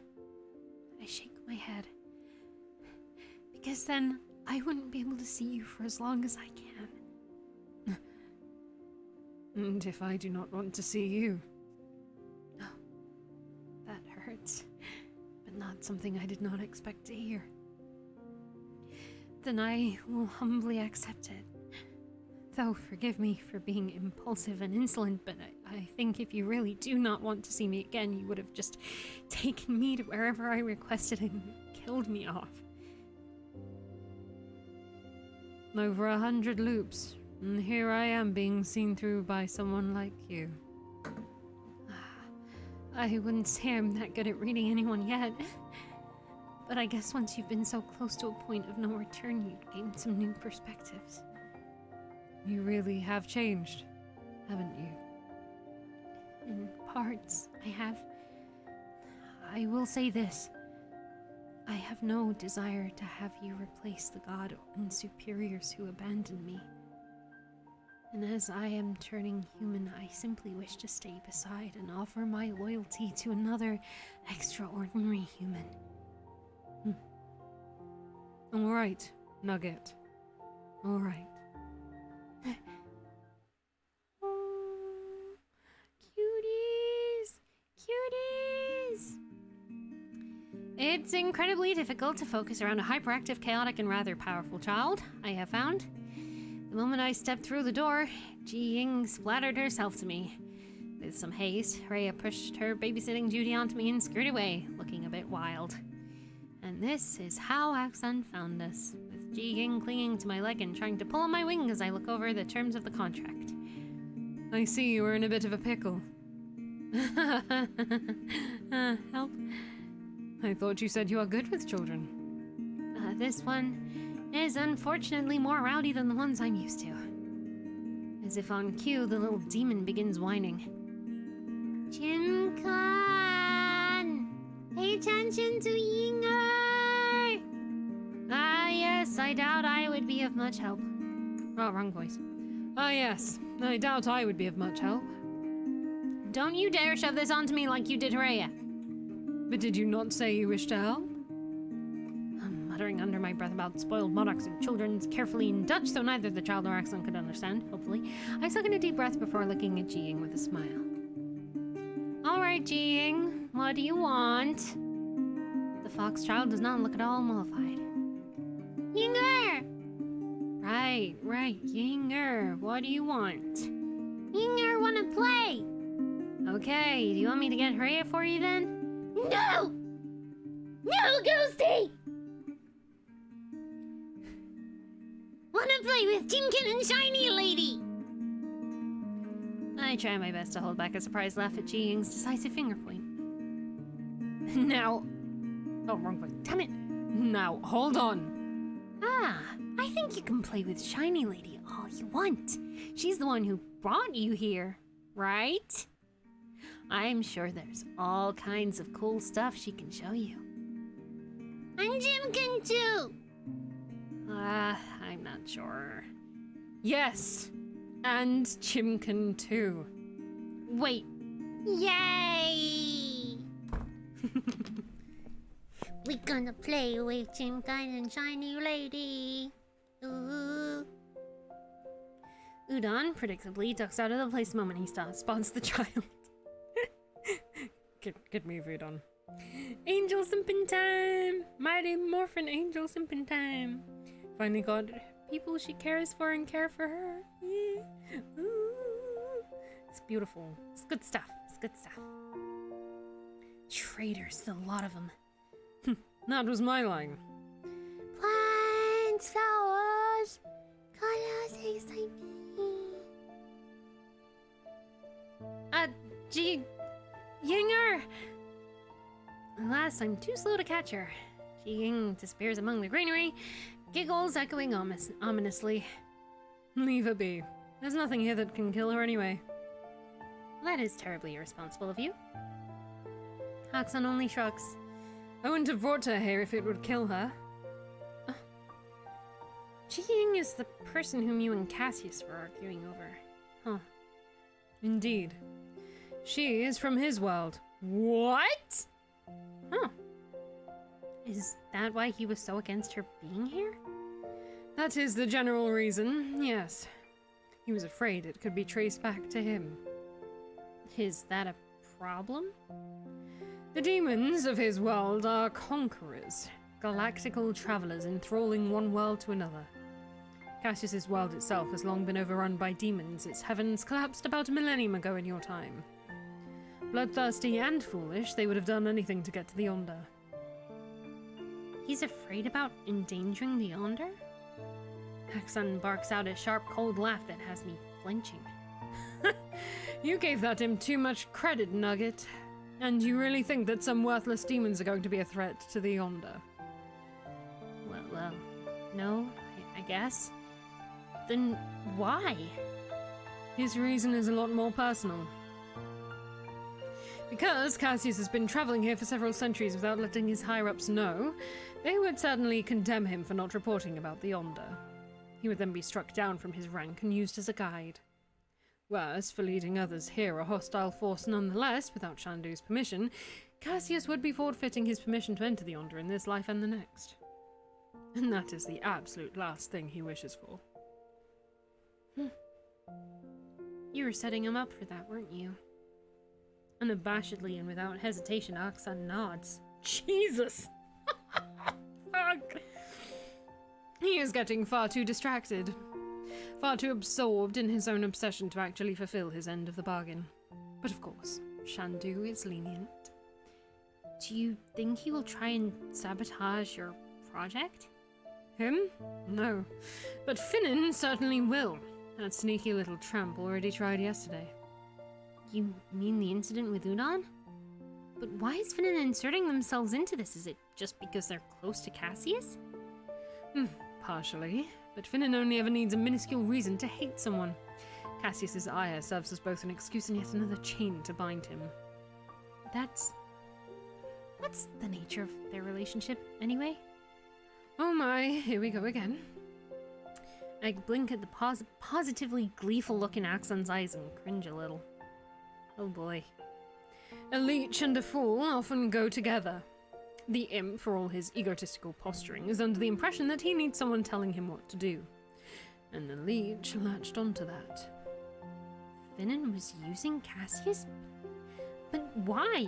I shake my head. Because then I wouldn't be able to see you for as long as I can. And if I do not want to see you? Oh, that hurts. But not something I did not expect to hear. Then I will humbly accept it. Though, forgive me for being impulsive and insolent, but I think if you really do not want to see me again, you would have just taken me to wherever I requested and killed me off. Over 100 loops, and here I am being seen through by someone like you. I wouldn't say I'm that good at reading anyone yet. But I guess once you've been so close to a point of no return, you'd gain some new perspectives. You really have changed, haven't you? In parts, I have. I will say this. I have no desire to have you replace the god and superiors who abandoned me. And as I am turning human, I simply wish to stay beside and offer my loyalty to another extraordinary human. All right, Nugget. All right. Cuties! Cuties! It's incredibly difficult to focus around a hyperactive, chaotic, and rather powerful child, I have found. The moment I stepped through the door, Ji Ying splattered herself to me. With some haste, Rhea pushed her babysitting duty onto me and scurried away, looking a bit wild. And this is how Axon found us, with Ji Ying clinging to my leg and trying to pull on my wing as I look over the terms of the contract. I see you were in a bit of a pickle. Help? I thought you said you are good with children. This one is unfortunately more rowdy than the ones I'm used to. As if on cue, the little demon begins whining. Jim-kun! Pay attention to Yinger! Ah, yes, I doubt I would be of much help. Oh, wrong voice. Ah, yes. I doubt I would be of much help. Don't you dare shove this onto me like you did Rhea. But did you not say you wished to help? I'm muttering under my breath about spoiled monarchs and children carefully in Dutch, so neither the child nor Axon could understand, hopefully. I suck in a deep breath before looking at Ji Ying with a smile. All right, Ji Ying, what do you want? The fox child does not look at all mollified. Yinger! Right, Yinger, what do you want? Yinger, wanna play! Okay, do you want me to get Rhea for you then? No! No, Ghosty! Wanna play with Timkin and Shiny Lady? I try my best to hold back a surprised laugh at Ji Ying's decisive finger point. Now... Oh, wrong voice. Damn it! Now, hold on. Ah, I think you can play with Shiny Lady all you want. She's the one who brought you here, right? I'm sure there's all kinds of cool stuff she can show you. And Jim can too! I'm not sure. Yes! And Chimkin too. Wait. Yay! We're gonna play with Chimkin and Shiny Lady. Ooh. Udon predictably ducks out of the place the moment he spots the child. Get me Udon. Angel simping time! Mighty Morphin Angel simping time! Finally got people she cares for and care for her. Yeah. Ooh. It's beautiful. It's good stuff. It's good stuff. Traitors, the lot of them. That was my line. Plants, flowers, colors, excitement. Gee, Yinger! Alas, I'm too slow to catch her. Ji Ying disappears among the greenery, giggles echoing ominously. Leave her be. There's nothing here that can kill her anyway. That is terribly irresponsible of you. Haxan only shrugs. I wouldn't have brought her here if it would kill her. Ji Ying is the person whom you and Cassius were arguing over. Huh. Indeed. She is from his world. What? Huh. Is that why he was so against her being here? That is the general reason, yes. He was afraid it could be traced back to him. Is that a problem? The demons of his world are conquerors, galactical travelers enthralling one world to another. Cassius's world itself has long been overrun by demons. Its heavens collapsed about a millennium ago in your time. Bloodthirsty and foolish, they would have done anything to get to the Yonder. He's afraid about endangering the Yonder? Haxan barks out a sharp, cold laugh that has me flinching. You gave that imp too much credit, Nugget. And you really think that some worthless demons are going to be a threat to the Yonder? Well, no, I guess. Then why? His reason is a lot more personal. Because Cassius has been traveling here for several centuries without letting his higher-ups know, they would certainly condemn him for not reporting about the Yonder. He would then be struck down from his rank and used as a guide. Worse, for leading others here, a hostile force nonetheless, without Shandu's permission, Cassius would be forfeiting his permission to enter the Yonder in this life and the next. And that is the absolute last thing he wishes for. You were setting him up for that, weren't you? Unabashedly and without hesitation, Haxan nods. Jesus! Fuck! He is getting far too distracted. Far too absorbed in his own obsession to actually fulfill his end of the bargain. But of course, Shandu is lenient. Do you think he will try and sabotage your project? Him? No. But Finnan certainly will. That sneaky little tramp already tried yesterday. You mean the incident with Udon? But why is Finnan inserting themselves into this? Is it just because they're close to Cassius? Partially. But Finnan only ever needs a minuscule reason to hate someone. Cassius's ire serves as both an excuse and yet another chain to bind him. That's the nature of their relationship, anyway. Oh my, here we go again. I blink at the positively gleeful look in Axon's eyes and cringe a little. Oh boy. A leech and a fool often go together. The imp, for all his egotistical posturing, is under the impression that he needs someone telling him what to do. And the leech latched onto that. Finnan was using Cassius? But why?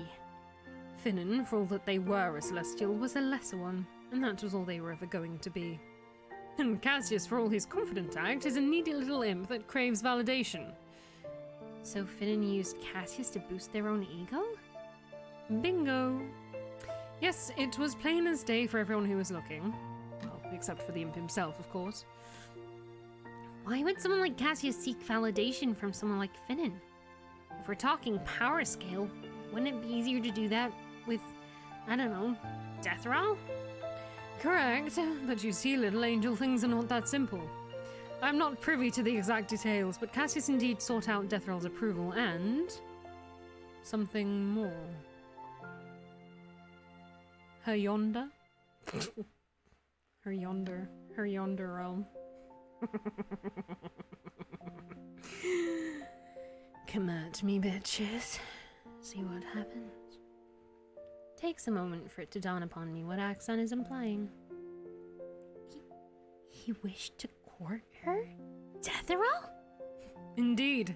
Finnan, for all that they were a celestial, was a lesser one, and that was all they were ever going to be. And Cassius, for all his confident act, is a needy little imp that craves validation. So Finnan used Cassius to boost their own ego? Bingo! Yes, it was plain as day for everyone who was looking. Well, except for the imp himself, of course. Why would someone like Cassius seek validation from someone like Finnan? If we're talking power scale, wouldn't it be easier to do that with, I don't know, Deathral? Correct, but you see, little angel, things are not that simple. I'm not privy to the exact details, but Cassius indeed sought out Deathral's approval and... something more. Her Yonder? Her Yonder realm. Come at me, bitches. See what happens. Takes a moment for it to dawn upon me what Axon is implying. He wished to court her? Deathral? Indeed.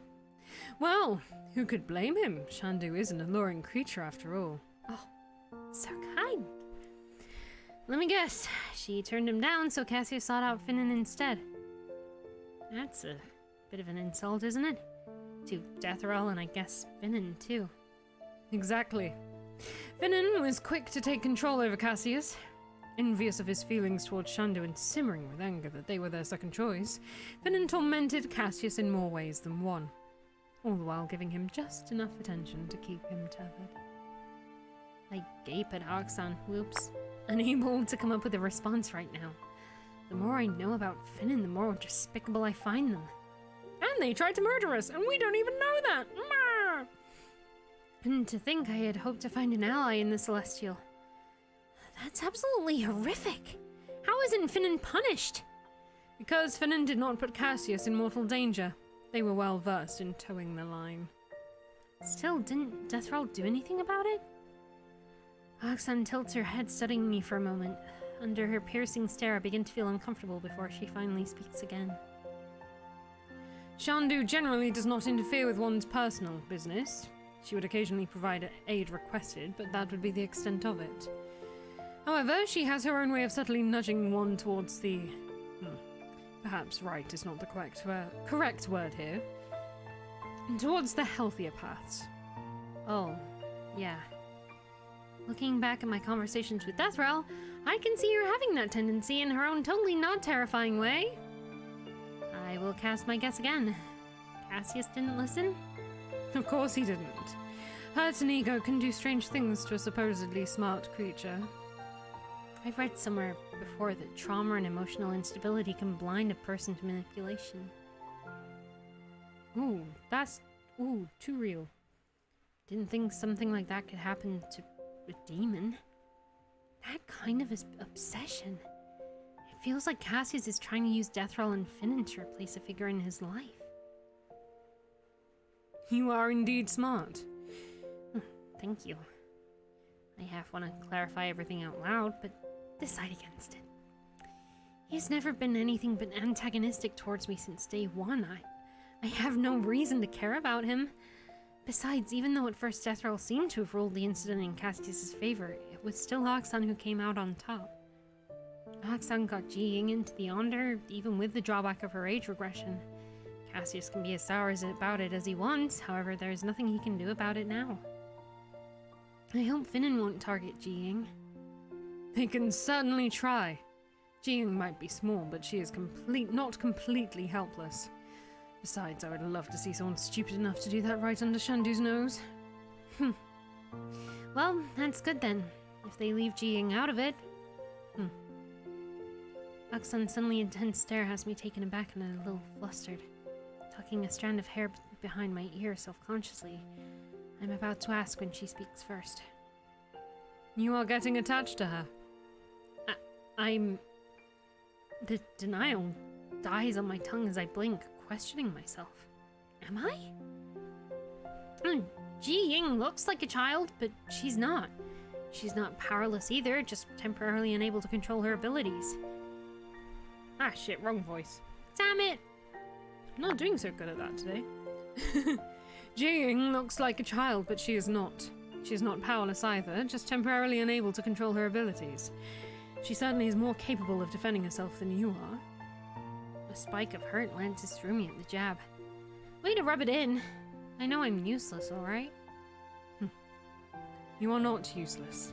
Well, who could blame him? Shandu is an alluring creature after all. Oh, so kind. Let me guess. She turned him down, so Cassius sought out Finnan instead. That's a bit of an insult, isn't it? To Deathroll and I guess Finnan too. Exactly. Finnan was quick to take control over Cassius. Envious of his feelings towards Shandu and simmering with anger that they were their second choice, Finnan tormented Cassius in more ways than one, all the while giving him just enough attention to keep him tethered. I gape at Oxon, whoops, unable to come up with a response right now. The more I know about Finnan, the more despicable I find them. And they tried to murder us, and we don't even know that! Marr! And to think I had hoped to find an ally in the Celestial. That's absolutely horrific. How isn't Finnan punished? Because Finnan did not put Cassius in mortal danger. They were well versed in towing the line. Still, didn't Deathroll do anything about it? Oxon tilts her head, studying me for a moment. Under her piercing stare, I begin to feel uncomfortable before she finally speaks again. Shandu generally does not interfere with one's personal business. She would occasionally provide aid requested, but that would be the extent of it. However, she has her own way of subtly nudging one towards the... perhaps right is not the correct word here. Towards the healthier paths. Oh, yeah. Looking back at my conversations with Deathroll, I can see her having that tendency in her own totally not terrifying way. I will cast my guess again. Cassius didn't listen? Of course he didn't. Hurt and ego can do strange things to a supposedly smart creature. I've read somewhere before that trauma and emotional instability can blind a person to manipulation. Ooh, that's... ooh, too real. Didn't think something like that could happen to a demon. That kind of obsession. It feels like Cassius is trying to use Deathroll and Finnan to replace a figure in his life. You are indeed smart. Thank you. I half want to clarify everything out loud, but decide against it. He's never been anything but antagonistic towards me since day one. I have no reason to care about him. Besides, even though at first Deathroll seemed to have ruled the incident in Cassius' favor, it was still Oxon who came out on top. Oxon got Ji Ying into the Yonder, even with the drawback of her age regression. Cassius can be as sour about it as he wants, however, there is nothing he can do about it now. I hope Finnan won't target Ji Ying. They can certainly try. Ji Ying might be small, but she is not completely helpless. Besides, I would love to see someone stupid enough to do that right under Shandu's nose. Well, that's good then. If they leave Ji Ying out of it. Oxon's suddenly intense stare has me taken aback and a little flustered. Tucking a strand of hair behind my ear self-consciously, I'm about to ask when she speaks first. You are getting attached to her. I'm... The denial dies on my tongue as I blink, questioning myself. Am I? Ji Ying looks like a child, but she's not. She's not powerless either, just temporarily unable to control her abilities. Ah shit, wrong voice. Damn it! I'm not doing so good at that today. Ji Ying looks like a child, but she is not. She is not powerless either, just temporarily unable to control her abilities. She certainly is more capable of defending herself than you are. A spike of hurt lances through me at the jab. Way to rub it in. I know I'm useless, alright? You are not useless.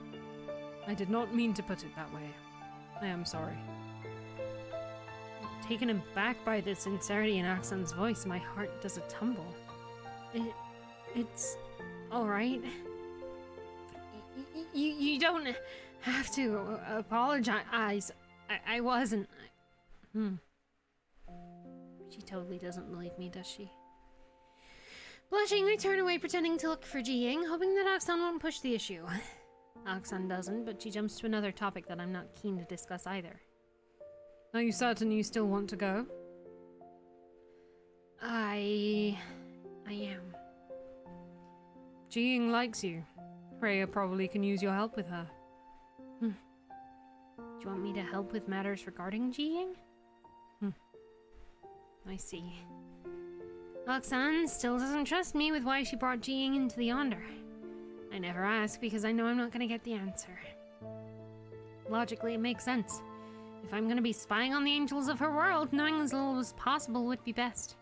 I did not mean to put it that way. I am sorry. Taken aback by the sincerity in Oxon's voice, my heart does a tumble. It's alright. You don't have to apologize. I wasn't. She totally doesn't believe me, does she? Blushing, I turn away, pretending to look for Ji Ying, hoping that Oxon won't push the issue. Oxon doesn't, but she jumps to another topic that I'm not keen to discuss either. Are you certain you still want to go? I am. Ji Ying likes you. Freya probably can use your help with her. Do you want me to help with matters regarding Ji Ying? I see. Oxon still doesn't trust me with why she brought Ji Ying into the Yonder. I never ask because I know I'm not going to get the answer. Logically, it makes sense. If I'm going to be spying on the angels of her world, knowing as little as possible would be best.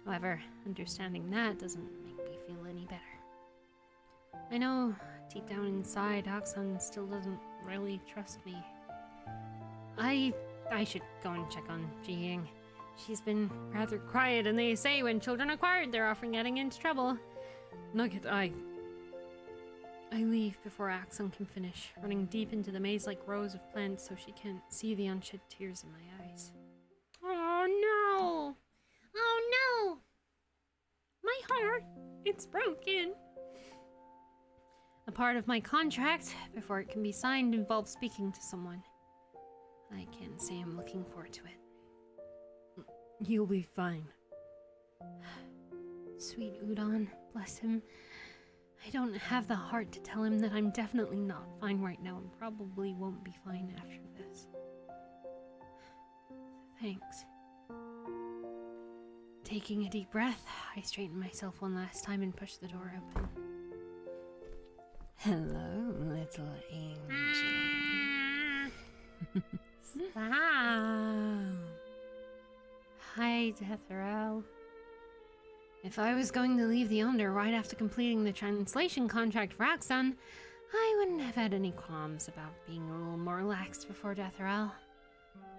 However, understanding that doesn't make me feel any better. I know deep down inside, Aksan still doesn't really trust me. I should go and check on Jiying. She's been rather quiet, and they say when children are quiet, they're often getting into trouble. Nugget, I leave before Aksan can finish, running deep into the maze-like rows of plants so she can't see the unshed tears in my eyes. Oh no! Oh no! My heart, it's broken. A part of my contract, before it can be signed, involves speaking to someone. I can't say I'm looking forward to it. You'll be fine. Sweet Udon, bless him. I don't have the heart to tell him that I'm definitely not fine right now and probably won't be fine after this. Thanks. Taking a deep breath, I straighten myself one last time and push the door open. Hello, little angel. Stop. Hi, Deathrow. If I was going to leave the Yonder right after completing the translation contract for Aksan, I wouldn't have had any qualms about being a little more relaxed before Deathrow.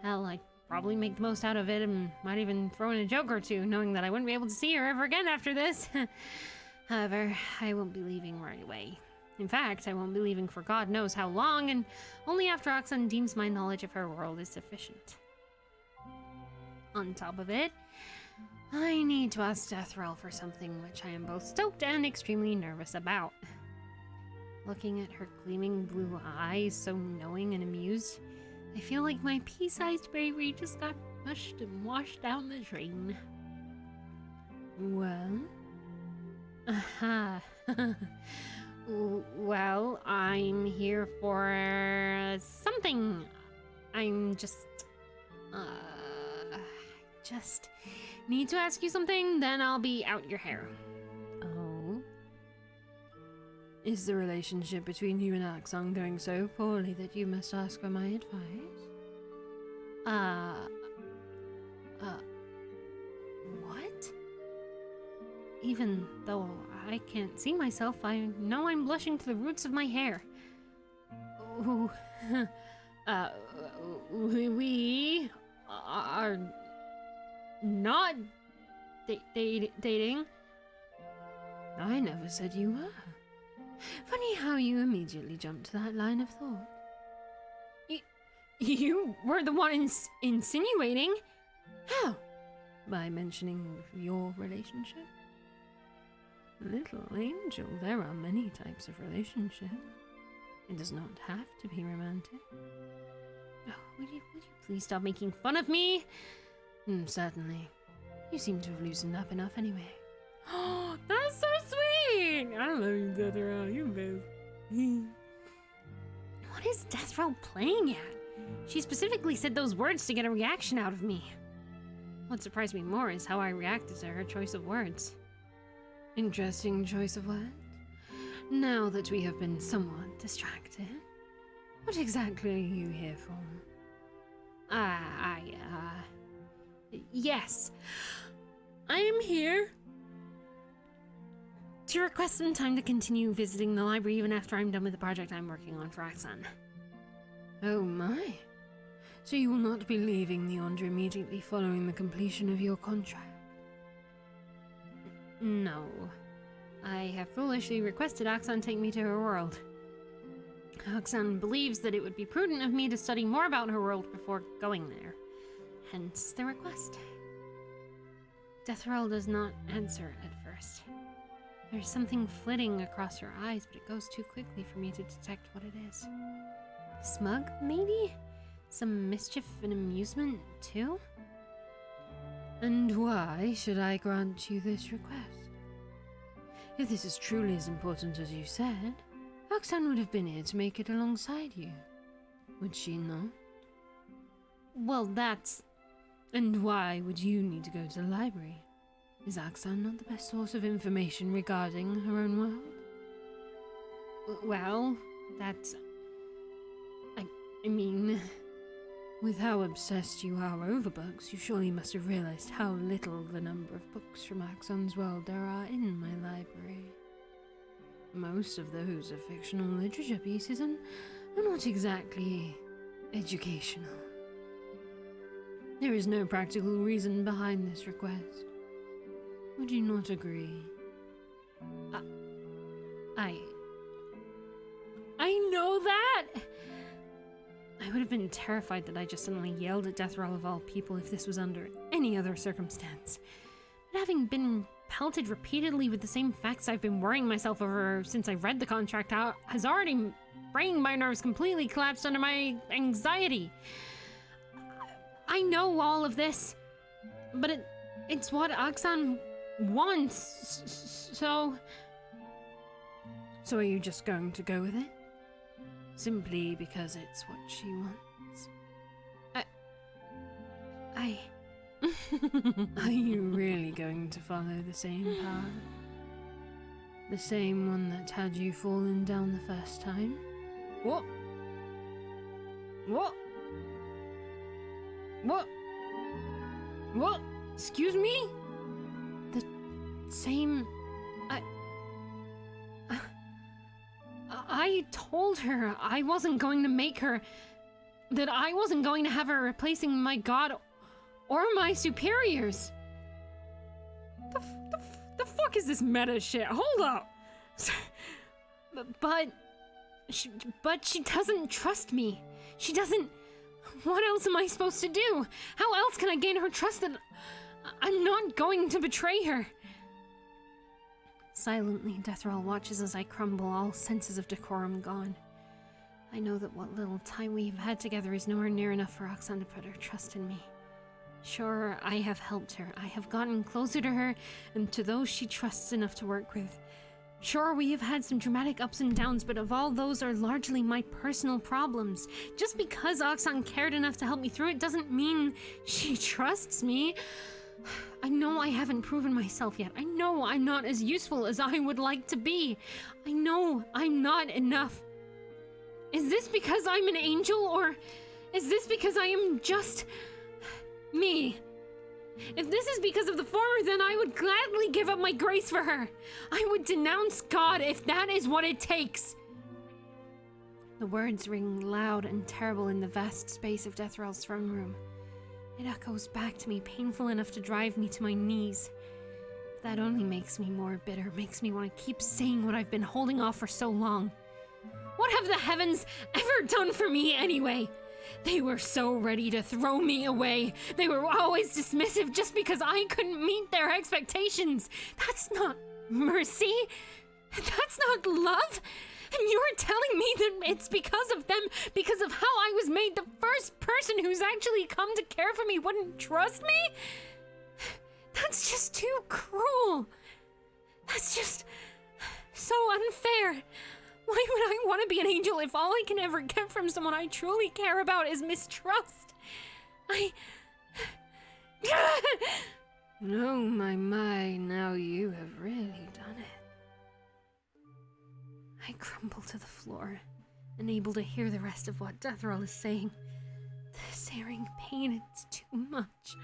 Hell, I'd probably make the most out of it and might even throw in a joke or two, knowing that I wouldn't be able to see her ever again after this. However, I won't be leaving right away. In fact, I won't be leaving for God knows how long, and only after Aksan deems my knowledge of her world is sufficient. On top of it, I need to ask Deathrell for something which I am both stoked and extremely nervous about. Looking at her gleaming blue eyes, so knowing and amused, I feel like my pea-sized bravery just got pushed and washed down the drain. Well? Aha. Well, I'm here for something. I'm just need to ask you something, then I'll be out your hair. Oh? Is the relationship between you and Aksan going so poorly that you must ask for my advice? What? Even though I can't see myself, I know I'm blushing to the roots of my hair. Ooh, we are not dating. I never said you were. Funny how you immediately jumped to that line of thought. You were the one insinuating. How? By mentioning your relationship? Little angel, there are many types of relationship. It does not have to be romantic. Oh, would you please stop making fun of me? Certainly. You seem to have loosened up enough anyway. Oh, that's so sweet! I love you, Deathrow. You best. What is Deathrow playing at? She specifically said those words to get a reaction out of me. What surprised me more is how I reacted to her choice of words. Interesting choice of words. Now that we have been somewhat distracted, what exactly are you here for? Yes. I am here to request some time to continue visiting the library even after I'm done with the project I'm working on for Aksan. Oh my. So you will not be leaving the Yonder immediately following the completion of your contract? No. I have foolishly requested Aksan take me to her world. Aksan believes that it would be prudent of me to study more about her world before going there. Hence the request. Deathrow does not answer at first. There's something flitting across her eyes, but it goes too quickly for me to detect what it is. Smug, maybe? Some mischief and amusement, too? And why should I grant you this request? If this is truly as important as you said, Aksan would have been here to make it alongside you. Would she not? Well, that's... And why would you need to go to the library? Is Aksan not the best source of information regarding her own world? Well, that's... I mean... With how obsessed you are over books, you surely must have realized how little the number of books from Axon's world there are in my library. Most of those are fictional literature pieces and are not exactly educational. There is no practical reason behind this request. Would you not agree? I know that! I would have been terrified that I just suddenly yelled at Deathroll of all people if this was under any other circumstance. But having been pelted repeatedly with the same facts I've been worrying myself over since I read the contract out has already bringing my nerves completely collapsed under my anxiety. I know all of this, but it's what Oxan wants, so... So are you just going to go with it? Simply because it's what she wants? Are you really going to follow the same path? The same one that had you fallen down the first time? What? What? What? What? Excuse me? The same... I told her I wasn't going to make her... that I wasn't going to have her replacing my god or my superiors. The fuck is this meta shit? Hold up! But she doesn't trust me. She doesn't... What else am I supposed to do? How else can I gain her trust that I'm not going to betray her? Silently, Deathroll watches as I crumble, all senses of decorum gone. I know that what little time we've had together is nowhere near enough for Oxan to put her trust in me. Sure, I have helped her. I have gotten closer to her and to those she trusts enough to work with. Sure, we have had some dramatic ups and downs, but of all those are largely my personal problems. Just because Oxan cared enough to help me through it doesn't mean she trusts me. I know I haven't proven myself yet. I know I'm not as useful as I would like to be. I know I'm not enough. Is this because I'm an angel, or is this because I am just me? If this is because of the former, then I would gladly give up my grace for her. I would denounce God if that is what it takes. The words ring loud and terrible in the vast space of Deathroll's throne room. It echoes back to me, painful enough to drive me to my knees. That only makes me more bitter, makes me want to keep saying what I've been holding off for so long. What have the heavens ever done for me anyway? They were so ready to throw me away. They were always dismissive just because I couldn't meet their expectations. That's not mercy. That's not love. And you're telling me that it's because of them, because of how I was made, the first person who's actually come to care for me wouldn't trust me? That's just too cruel. That's just so unfair. Why would I want to be an angel if all I can ever get from someone I truly care about is mistrust? No, my, now you have really done it. I crumble to the floor, unable to hear the rest of what Deathroll is saying. The searing pain, it's too much.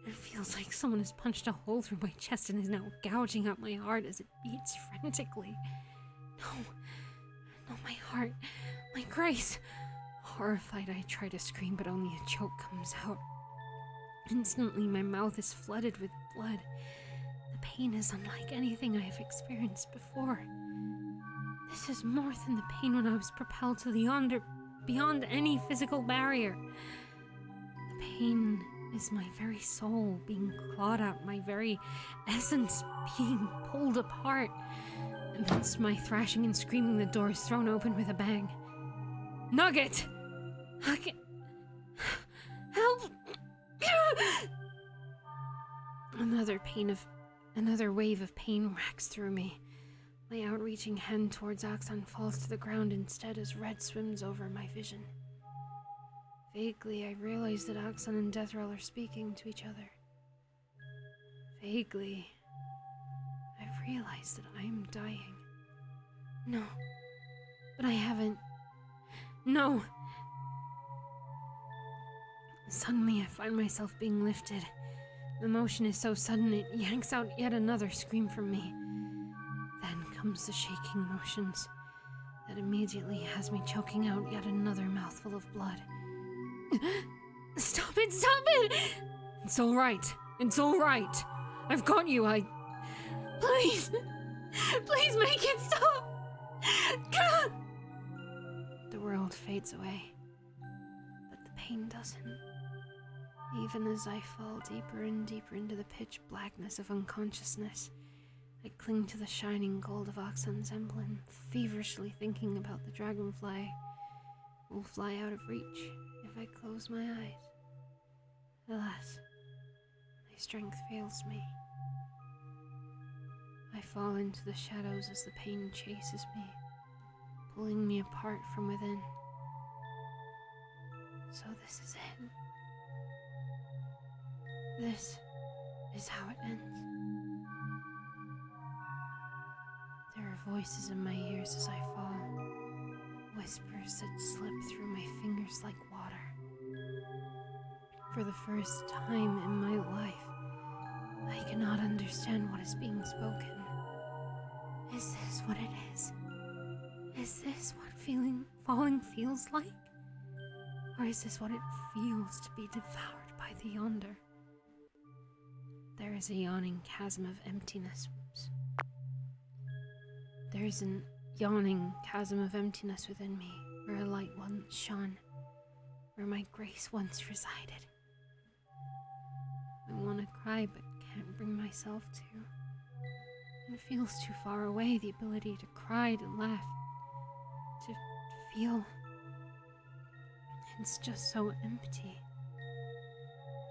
It feels like someone has punched a hole through my chest and is now gouging out my heart as it beats frantically. No, my heart, my grace. Horrified, I try to scream, but only a choke comes out. Instantly, my mouth is flooded with blood. The pain is unlike anything I have experienced before. This is more than the pain when I was propelled to the Yonder, beyond any physical barrier. The pain is my very soul being clawed out, my very essence being pulled apart. Amidst my thrashing and screaming, the door is thrown open with a bang. Nugget! Help! Another wave of pain racks through me. My outreaching hand towards Oxan falls to the ground instead as red swims over my vision. Vaguely, I realize that Oxan and Deathroll are speaking to each other. Vaguely, I realize that I am dying. No, but I haven't. No! Suddenly, I find myself being lifted. The motion is so sudden it yanks out yet another scream from me. Then comes the shaking motions that immediately has me choking out yet another mouthful of blood. Stop it! Stop it! It's all right. It's all right. I've got you. Please! Please make it stop! God! The world fades away, but the pain doesn't. Even as I fall deeper and deeper into the pitch blackness of unconsciousness, I cling to the shining gold of Oxan's emblem, feverishly thinking about the dragonfly will fly out of reach if I close my eyes. Alas, my strength fails me. I fall into the shadows as the pain chases me, pulling me apart from within. So this is it. This is how it ends. There are voices in my ears as I fall, whispers that slip through my fingers like water. For the first time in my life, I cannot understand what is being spoken. Is this what it is? Is this what falling feels like? Or is this what it feels to be devoured by the Yonder? There is a yawning chasm of emptiness. Whoops. There is a yawning chasm of emptiness within me, where a light once shone, where my grace once resided. I want to cry, but can't bring myself to. It feels too far away, the ability to cry, to laugh, to feel. It's just so empty.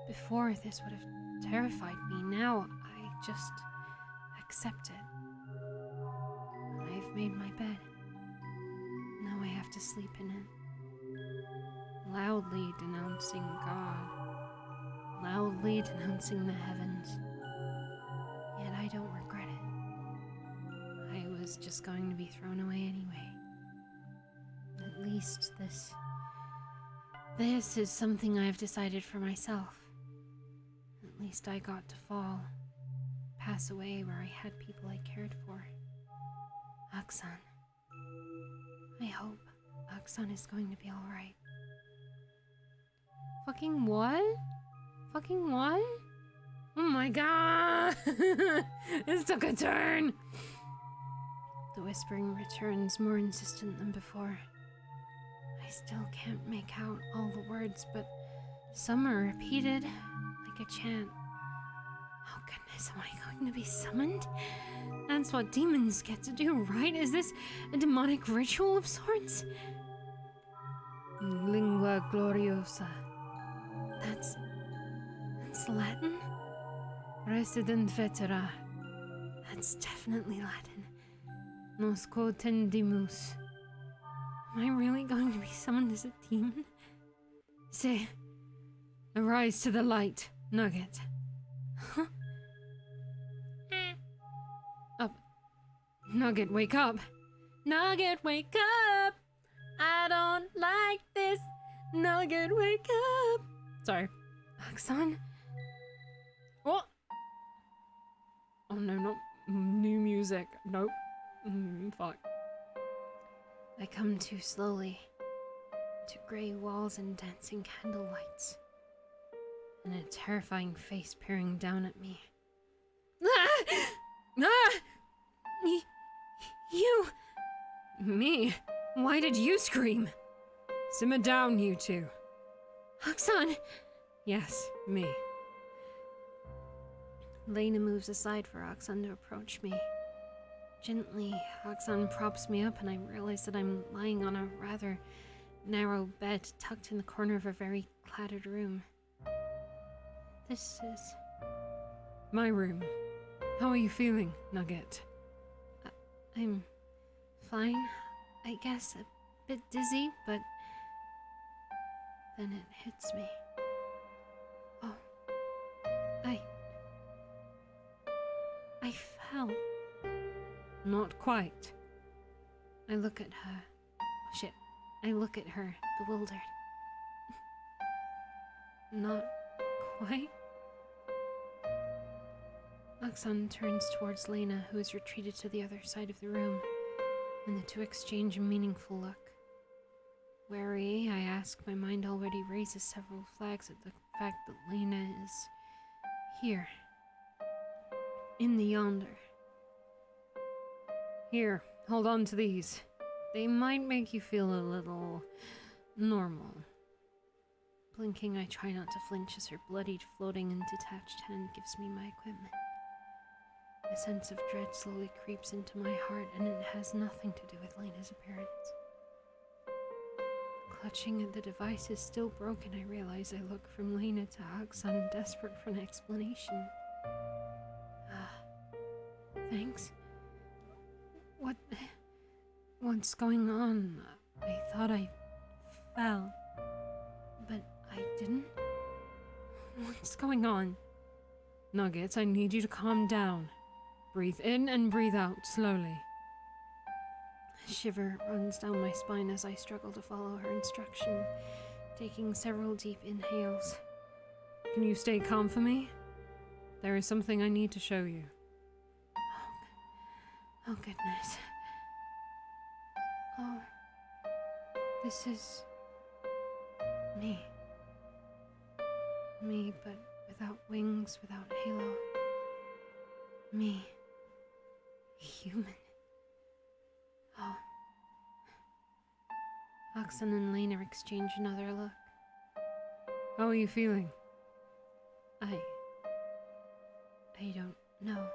Before, this would have terrified me. Now, I just accept it. I've made my bed. Now I have to sleep in it. Loudly denouncing God. Loudly denouncing the heavens. Yet I don't regret it. I was just going to be thrown away anyway. At least this is something I've decided for myself. At least I got to fall, pass away where I had people I cared for. Oxan. I hope Oxan is going to be alright. Fucking what? Fucking what? Oh my god! This took a turn! The whispering returns more insistent than before. I still can't make out all the words, but some are repeated, like a chant. Oh goodness, am I going to be summoned? That's what demons get to do, right? Is this a demonic ritual of sorts? Lingua gloriosa. That's Latin? Resident vetera. That's definitely Latin. Nos quotendimus. Am I really going to be summoned as a demon? Say, arise to the light, Nugget. Huh? Up. Nugget, wake up. Nugget, wake up! I don't like this. Nugget, wake up! Sorry. Oxan? What? Oh no, not new music. Nope. Fuck. I come to slowly, to grey walls and dancing candle lights, and a terrifying face peering down at me. Ah! Ah! You! Me? Why did you scream? Simmer down, you two. Oxan! Yes, me. Lena moves aside for Oxan to approach me. Gently, Oxan props me up and I realize that I'm lying on a rather narrow bed tucked in the corner of a very cluttered room. This is... my room. How are you feeling, Nugget? I'm fine, I guess. A bit dizzy, but then it hits me. Oh, I fell. Not quite. I look at her. Oh, shit. I look at her, bewildered. not quite. Oxon turns towards Lena, who has retreated to the other side of the room, and the two exchange a meaningful look. Wary, I ask, my mind already raises several flags at the fact that Lena is here. In the Yonder. Here, hold on to these. They might make you feel a little normal. Blinking, I try not to flinch as her bloodied, floating, and detached hand gives me my equipment. A sense of dread slowly creeps into my heart, and it has nothing to do with Lena's appearance. Clutching at the device is still broken, I realize I look from Lena to Oxon, desperate for an explanation. Thanks? What's going on? I thought I fell, but I didn't. What's going on? Nuggets, I need you to calm down. Breathe in and breathe out slowly. A shiver runs down my spine as I struggle to follow her instruction, taking several deep inhales. Can you stay calm for me? There is something I need to show you. Oh goodness. Oh, this is me. Me, but without wings, without halo. Me. Human. Oh. Oxon and Lena exchange another look. How are you feeling? I don't know.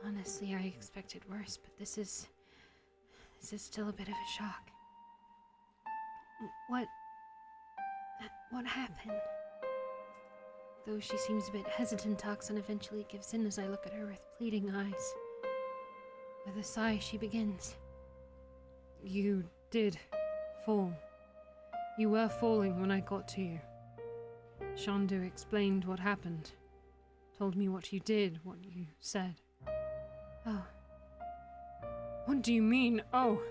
Honestly, I expected worse, but this is still a bit of a shock. What happened? Though she seems a bit hesitant, Oxon eventually gives in as I look at her with pleading eyes. With a sigh, she begins. You did fall. You were falling when I got to you. Shandu explained what happened. Told me what you did, what you said. Oh. What do you mean, oh?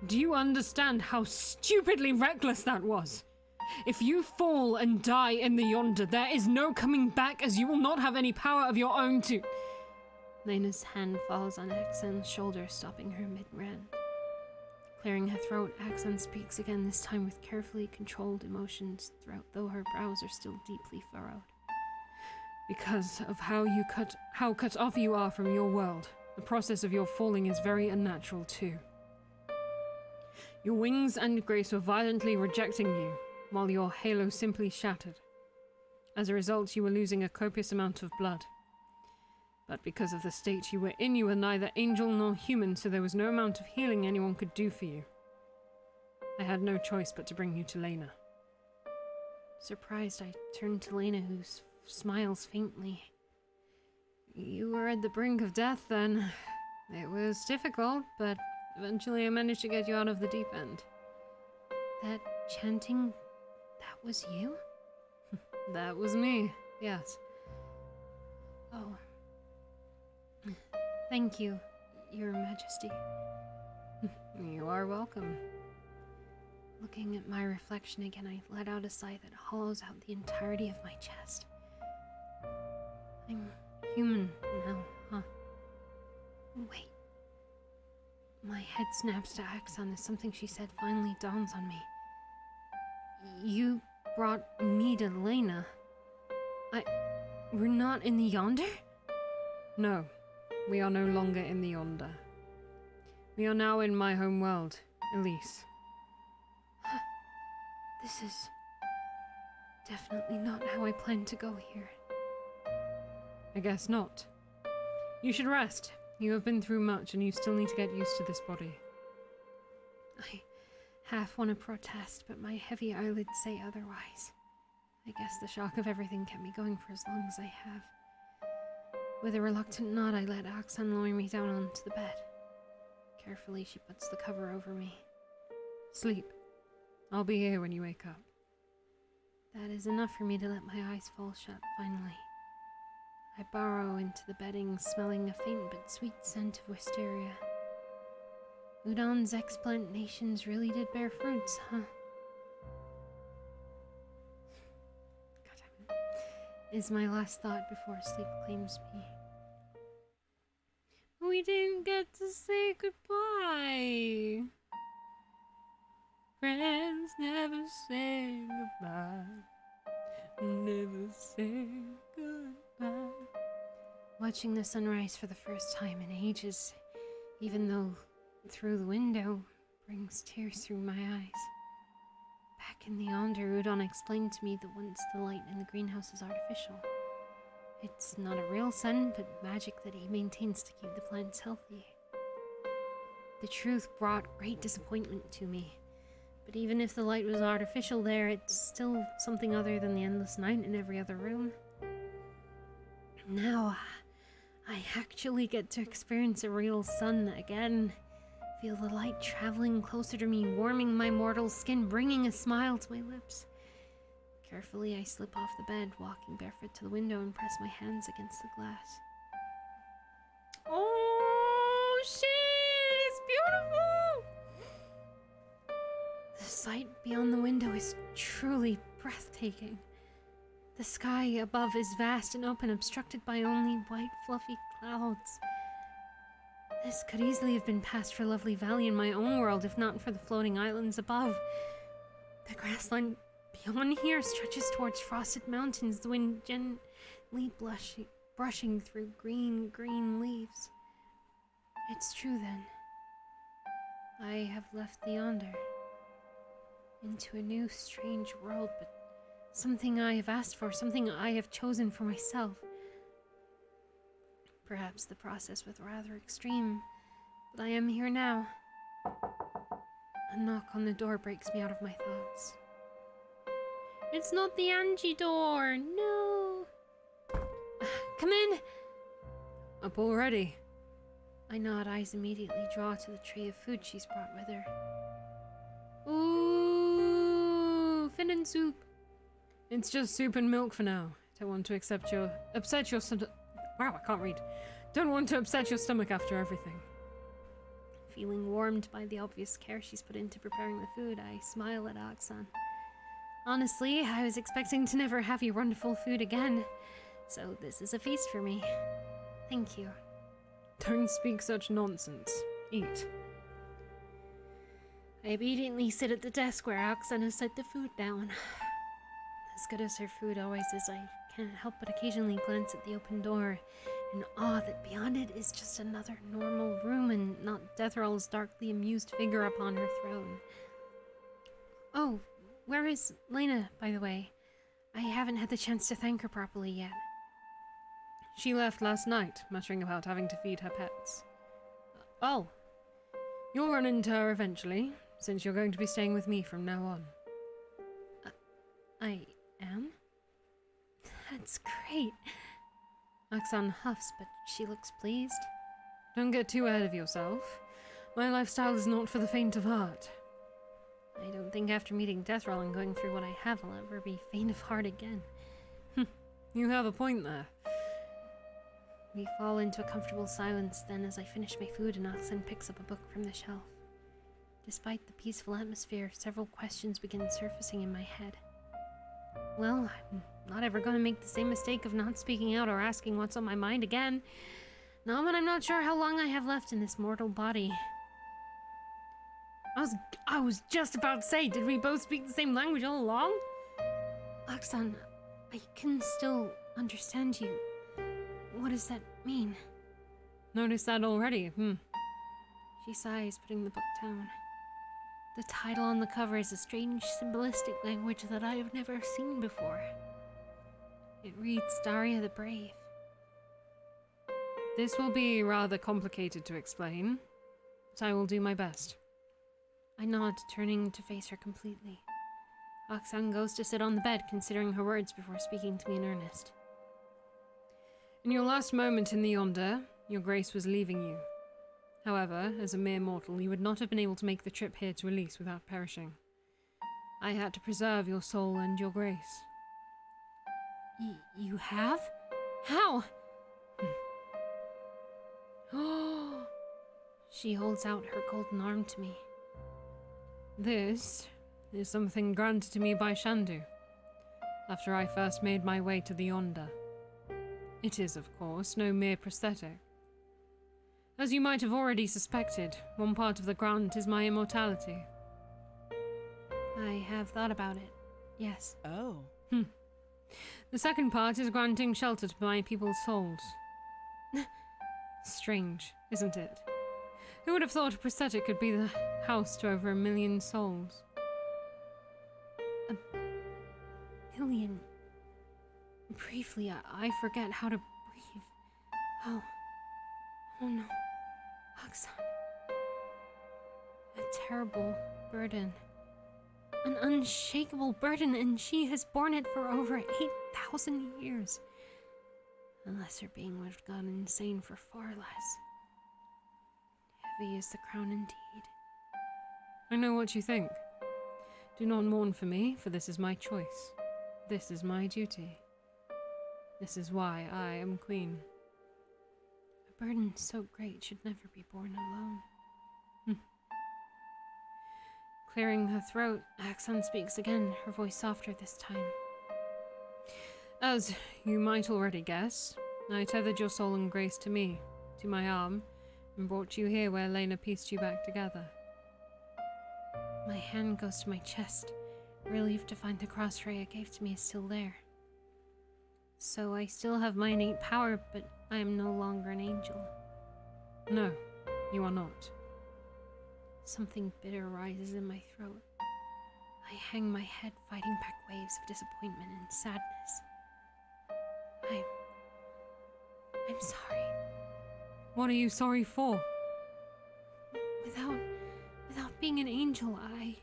Do you understand how stupidly reckless that was? If you fall and die in the Yonder, there is no coming back, as you will not have any power of your own to... Lena's hand falls on Axon's shoulder, stopping her mid-rant. Clearing her throat, Axon speaks again, this time with carefully controlled emotions, though her brows are still deeply furrowed. Because of how cut off you are from your world, the process of your falling is very unnatural too. Your wings and grace were violently rejecting you, while your halo simply shattered. As a result, you were losing a copious amount of blood. But because of the state you were in, you were neither angel nor human, so there was no amount of healing anyone could do for you. I had no choice but to bring you to Lena. Surprised, I turn to Lena, who smiles faintly. You were at the brink of death then. It was difficult, but eventually I managed to get you out of the deep end. That chanting, that was you? That was me, yes. Oh. Thank you, Your Majesty. You are welcome. Looking at my reflection again, I let out a sigh that hollows out the entirety of my chest. I'm human now, huh? Wait. My head snaps to Axon as something she said finally dawns on me. You brought me to Lena. We're not in the Yonder? No, we are no longer in the Yonder. We are now in my home world, Elise. This is definitely not how I planned to go here. I guess not. You should rest. You have been through much and you still need to get used to this body. I half want to protest, but my heavy eyelids say otherwise. I guess the shock of everything kept me going for as long as I have. With a reluctant nod, I let Oxon lower me down onto the bed. Carefully, she puts the cover over me. Sleep. I'll be here when you wake up. That is enough for me to let my eyes fall shut, finally. I burrow into the bedding, smelling a faint but sweet scent of wisteria. Udon's explanations really did bear fruits, huh? is my last thought before sleep claims me. We didn't get to say goodbye. Friends never say goodbye. Never say goodbye. Watching the sunrise for the first time in ages, even though through the window, brings tears through my eyes. Back in the Yonder, Udon explained to me that once the light in the greenhouse is artificial. It's not a real sun, but magic that he maintains to keep the plants healthy. The truth brought great disappointment to me. But even if the light was artificial there, it's still something other than the endless night in every other room. Now, I actually get to experience a real sun again. Feel the light traveling closer to me, warming my mortal skin, bringing a smile to my lips. Carefully, I slip off the bed, walking barefoot to the window and press my hands against the glass. Oh, shit! It's beautiful! The sight beyond the window is truly breathtaking. The sky above is vast and open, obstructed by only white, fluffy clouds. This could easily have been passed for a lovely valley in my own world, if not for the floating islands above. The grassland beyond here stretches towards frosted mountains, the wind gently brushing through green leaves. It's true then. I have left the Yonder into a new, strange world, but something I have asked for, something I have chosen for myself. Perhaps the process was rather extreme, but I am here now. A knock on the door breaks me out of my thoughts. It's not the Angie door, no! Come in! Up already? I nod, eyes immediately draw to the tray of food she's brought with her. Ooh, finnan soup. It's just soup and milk for now. Don't want to upset your wow, I can't read. Don't want to upset your stomach after everything. Feeling warmed by the obvious care she's put into preparing the food, I smile at Aksan. Honestly, I was expecting to never have your wonderful food again, so this is a feast for me. Thank you. Don't speak such nonsense. Eat. I obediently sit at the desk where Aksan has set the food down. As good as her food always is, I can't help but occasionally glance at the open door in awe that beyond it is just another normal room and not Dethral's darkly amused figure upon her throne. Oh, where is Lena, by the way? I haven't had the chance to thank her properly yet. She left last night, muttering about having to feed her pets. Oh. You'll run into her eventually, since you're going to be staying with me from now on. I am? That's great. Aksan huffs, but she looks pleased. Don't get too ahead of yourself. My lifestyle is not for the faint of heart. I don't think after meeting Dethral and going through what I have, I'll ever be faint of heart again. You have a point there. We fall into a comfortable silence then as I finish my food and Aksan picks up a book from the shelf. Despite the peaceful atmosphere, several questions begin surfacing in my head. Well, I'm not ever going to make the same mistake of not speaking out or asking what's on my mind again. Not when I'm not sure how long I have left in this mortal body. I was just about to say, did we both speak the same language all along? Aksan, I can still understand you. What does that mean? Noticed that already, She sighs, putting the book down. The title on the cover is a strange symbolistic language that I have never seen before. It reads Daria the Brave. This will be rather complicated to explain, but I will do my best. I nod, turning to face her completely. Aksan goes to sit on the bed, considering her words before speaking to me in earnest. In your last moment in the Yonder, your grace was leaving you. However, as a mere mortal, you would not have been able to make the trip here to Elise without perishing. I had to preserve your soul and your grace. You have? How? She holds out her golden arm to me. This is something granted to me by Shandu. after I first made my way to the Yonder. It is, of course, no mere prosthetic. As you might have already suspected, one part of the grant is my immortality. I have thought about it. Yes. Oh. The second part is granting shelter to my people's souls. Strange, isn't it? Who would have thought a prosthetic could be the house to over 1 million souls? 1 million. Briefly, I forget how to breathe. Oh no. Oxan. A terrible burden. An unshakable burden, and she has borne it for over 8,000 years. Unless her being would have gone insane for far less. Heavy is the crown indeed. I know what you think. Do not mourn for me, for this is my choice. This is my duty. This is why I am queen. A burden so great should never be borne alone. Clearing her throat, Axon speaks again, her voice softer this time. as you might already guess, I tethered your soul and grace to me, to my arm, and brought you here where Lena pieced you back together. My hand goes to my chest, relieved to find the cross Freya gave to me is still there. So I still have my innate power, but I am no longer an angel. No, you are not. Something bitter rises in my throat. I hang my head, fighting back waves of disappointment and sadness. I'm sorry. What are you sorry for? Without being an angel, I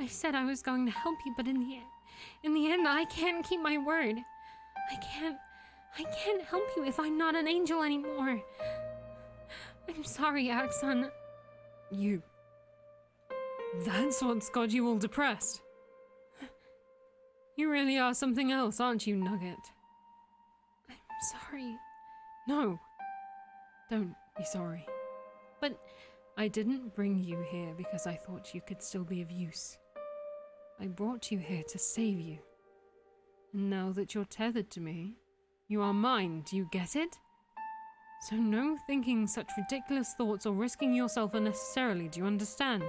said I was going to help you, but in the end, I can't keep my word. I can't help you if I'm not an angel anymore. I'm sorry, Axon. You. That's what's got you all depressed. You really are something else, aren't you, Nugget? I'm sorry. No. Don't be sorry. But I didn't bring you here because I thought you could still be of use. I brought you here to save you. And now that you're tethered to me, you are mine, do you get it? So no thinking such ridiculous thoughts or risking yourself unnecessarily, do you understand?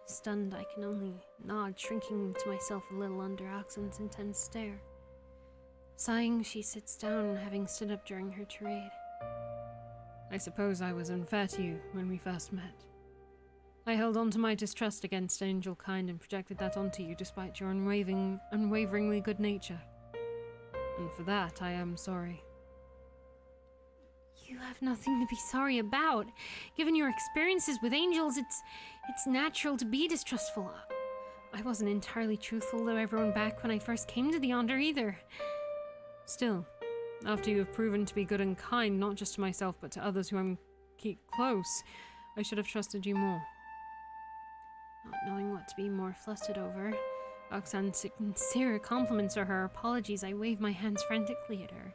Stunned, I can only nod, shrinking to myself a little under Axon's intense stare. Sighing, she sits down, having stood up during her tirade. I suppose I was unfair to you when we first met. I held on to my distrust against angel kind and projected that onto you despite your unwaveringly good nature. And for that, I am sorry. You have nothing to be sorry about. Given your experiences with angels, it's natural to be distrustful. I wasn't entirely truthful to everyone back when I first came to the Yonder either. Still, after you have proven to be good and kind, not just to myself but to others who keep close, I should have trusted you more. Not knowing what to be more flustered over, Oxan's sincere compliments or her apologies, I wave my hands frantically at her.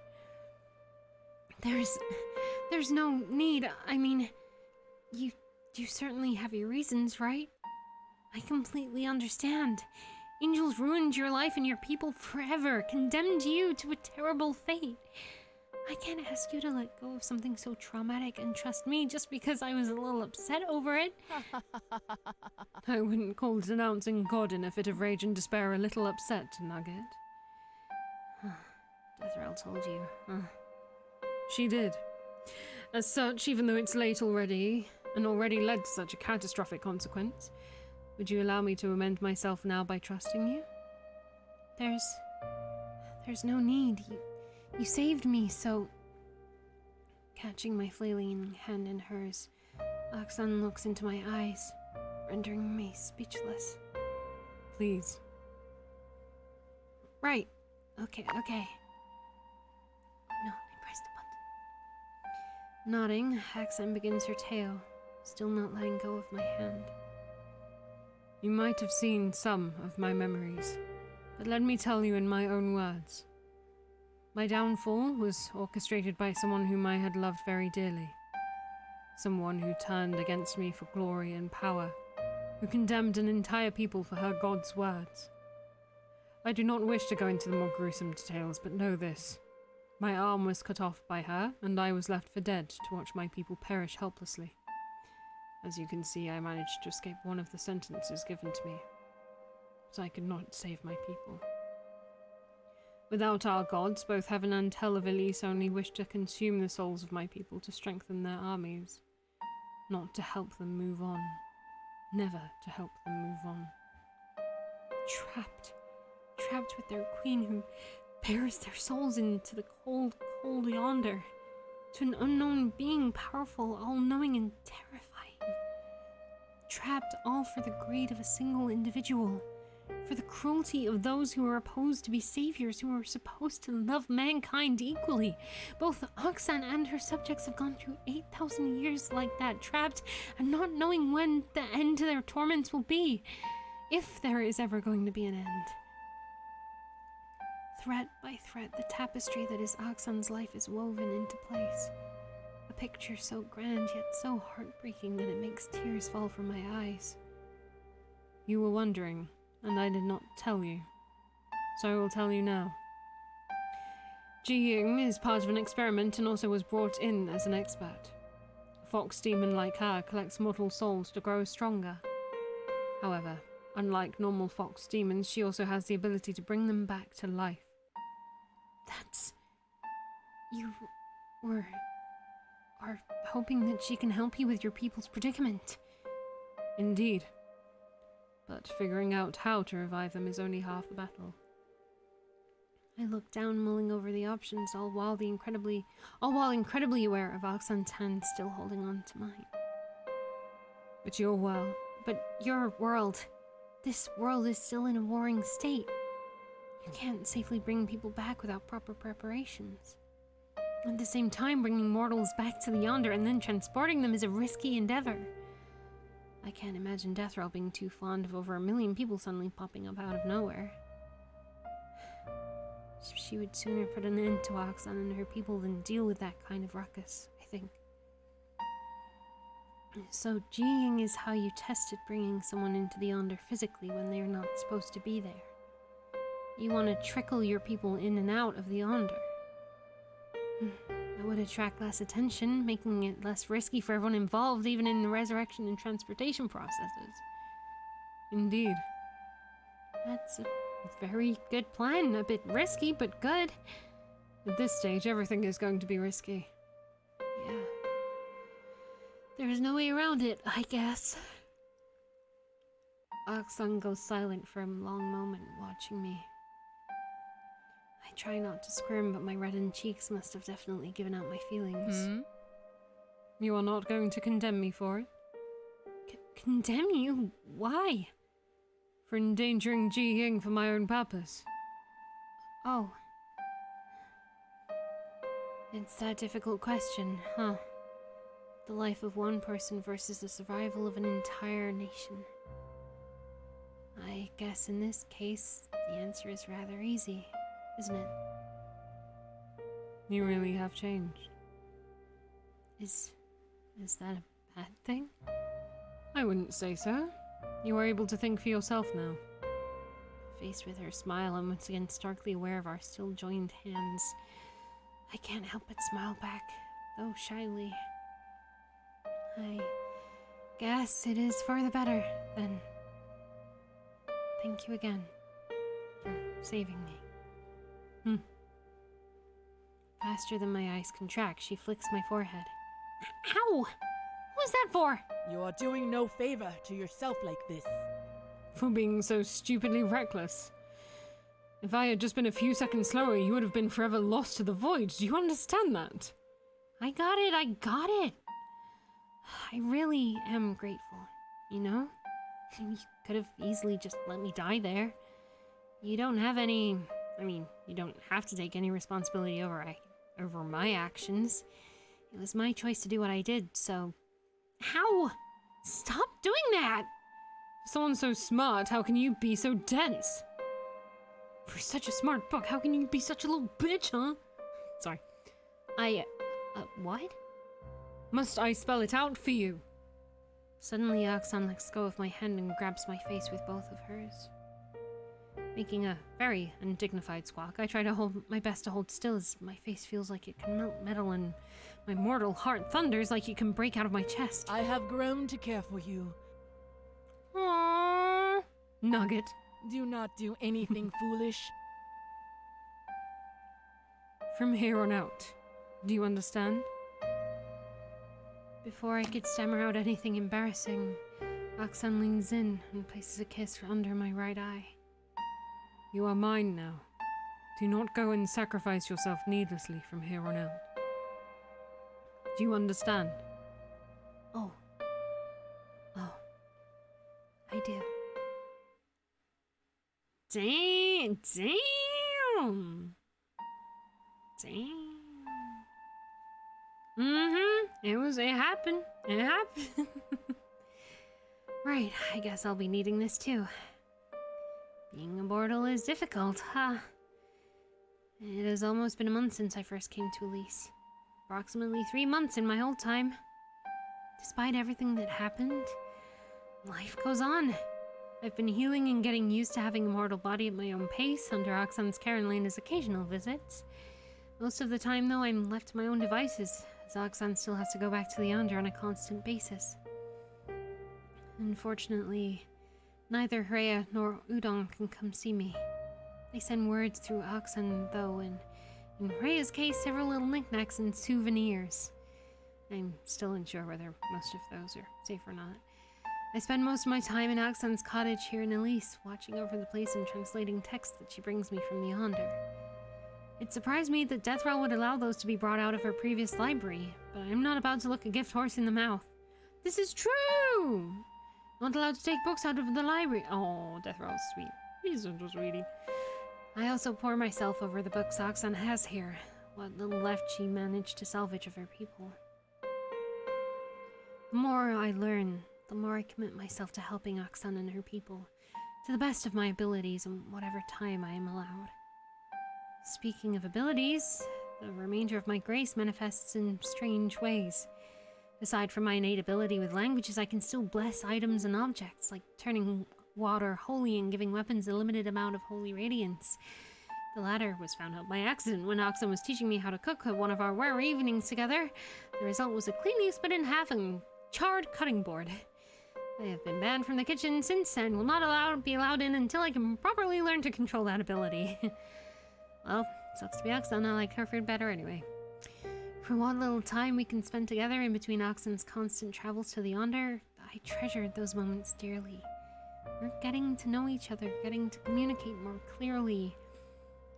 There's no need. I mean, you certainly have your reasons, right? I completely understand. Angels ruined your life and your people forever, condemned you to a terrible fate. I can't ask you to let go of something so traumatic and trust me just because I was a little upset over it. I wouldn't call denouncing God in a fit of rage and despair a little upset, Nugget. Deathrail told you. She did. As such, even though it's late already, and already led to such a catastrophic consequence, would you allow me to amend myself now by trusting you? There's no need. You saved me, so... Catching my flailing hand in hers, Oxan looks into my eyes, rendering me speechless. Please. Right. Okay. No, I pressed the button. Nodding, Oxan begins her tale, still not letting go of my hand. You might have seen some of my memories, but let me tell you in my own words. My downfall was orchestrated by someone whom I had loved very dearly. Someone who turned against me for glory and power, who condemned an entire people for her God's words. I do not wish to go into the more gruesome details, but know this. My arm was cut off by her, and I was left for dead to watch my people perish helplessly. As you can see, I managed to escape one of the sentences given to me, but I could not save my people. Without our gods, both heaven and hell of Elise only wish to consume the souls of my people to strengthen their armies, not to help them move on. Never to help them move on. Trapped with their queen who bears their souls into the cold, cold yonder, to an unknown being, powerful, all-knowing and terrifying. Trapped all for the greed of a single individual, for the cruelty of those who are opposed to be saviors, who are supposed to love mankind equally. Both Oxan and her subjects have gone through 8,000 years like that, trapped and not knowing when the end to their torments will be, if there is ever going to be an end. Thread by thread, the tapestry that is Oxan's life is woven into place. A picture so grand yet so heartbreaking that it makes tears fall from my eyes. You were wondering, and I did not tell you, so I will tell you now. Ji Ying is part of an experiment and also was brought in as an expert. A fox demon like her collects mortal souls to grow stronger. However, unlike normal fox demons, she also has the ability to bring them back to life. You are hoping that she can help you with your people's predicament. Indeed. But figuring out how to revive them is only half the battle. I looked down, mulling over the options, all while incredibly aware of Oxan's hand still holding on to mine. But your world, this world is still in a warring state. You can't safely bring people back without proper preparations. At the same time, bringing mortals back to the Yonder and then transporting them is a risky endeavor. I can't imagine Deathrow being too fond of over 1 million people suddenly popping up out of nowhere. She would sooner put an end to Oxan and her people than deal with that kind of ruckus, I think. So Ji Ying is how you tested bringing someone into the Yonder physically when they are not supposed to be there. You want to trickle your people in and out of the Yonder. That would attract less attention, making it less risky for everyone involved, even in the resurrection and transportation processes. Indeed. That's a very good plan. A bit risky, but good. At this stage, everything is going to be risky. Yeah. There's no way around it, I guess. Oxan goes silent for a long moment, watching me. I try not to squirm, but my reddened cheeks must have definitely given out my feelings. You are not going to condemn me for it? Condemn you? Why? For endangering Ji Ying for my own purpose. Oh. It's that difficult question, huh? The life of one person versus the survival of an entire nation. I guess in this case, the answer is rather easy, isn't it? You really have changed. Is that a bad thing? I wouldn't say so. You are able to think for yourself now. Faced with her smile, I'm once again starkly aware of our still joined hands. I can't help but smile back, though shyly. I guess it is for the better, then. Thank you again for saving me. Faster than my eyes contract, she flicks my forehead. Ow! What was that for? You are doing no favor to yourself like this. For being so stupidly reckless. If I had just been a few seconds slower, you would have been forever lost to the void. Do you understand that? I got it. I really am grateful, you know? You could have easily just let me die there. You don't have any... you don't have to take any responsibility over my actions. It was my choice to do what I did, so... Ow! Stop doing that! For someone so smart, how can you be so dense? For such a smart book, how can you be such a little bitch, huh? Sorry. What? Must I spell it out for you? Suddenly, Oxan lets go of my hand and grabs my face with both of hers. making a very undignified squawk. I try to hold my best to hold still as my face feels like it can melt metal and my mortal heart thunders like it can break out of my chest. I have grown to care for you. Aww. Nugget. Do not do anything foolish. From here on out, do you understand? Before I could stammer out anything embarrassing, Oxan leans in and places a kiss under my right eye. You are mine now. Do not go and sacrifice yourself needlessly from here on out. Do you understand? Oh. I do. Damn. It happened. Right, I guess I'll be needing this too. Being a mortal is difficult, huh? It has almost been a month since I first came to Elise. Approximately 3 months in my whole time. Despite everything that happened, life goes on. I've been healing and getting used to having a mortal body at my own pace under Oxan's care and Lena's occasional visits. Most of the time, though, I'm left to my own devices, as Oxan still has to go back to the Yonder on a constant basis. Unfortunately, neither Rhea nor Udon can come see me. They send words through Oxan, though, and in Rhea's case, several little knickknacks and souvenirs. I'm still unsure whether most of those are safe or not. I spend most of my time in Oxan's cottage here in Elise, watching over the place and translating texts that she brings me from the Yonder. It surprised me that Deathroll would allow those to be brought out of her previous library, but I'm not about to look a gift horse in the mouth. This is true! Not allowed to take books out of the library. Oh, Deathroll's sweet. He's such a sweetie. I also pour myself over the books Oxan has here, what little left she managed to salvage of her people. The more I learn, the more I commit myself to helping Oxan and her people, to the best of my abilities and whatever time I am allowed. Speaking of abilities, the remainder of my grace manifests in strange ways. Aside from my innate ability with languages, I can still bless items and objects, like turning water holy and giving weapons a limited amount of holy radiance. The latter was found out by accident when Oxan was teaching me how to cook at one of our rare evenings together. The result was a cleanly split in half and charred cutting board. I have been banned from the kitchen since and will not be allowed in until I can properly learn to control that ability. Well, sucks to be Oxan, I like her food better anyway. For what little time we can spend together in between Oxan's constant travels to the Yonder, I treasured those moments dearly. We're getting to know each other, getting to communicate more clearly.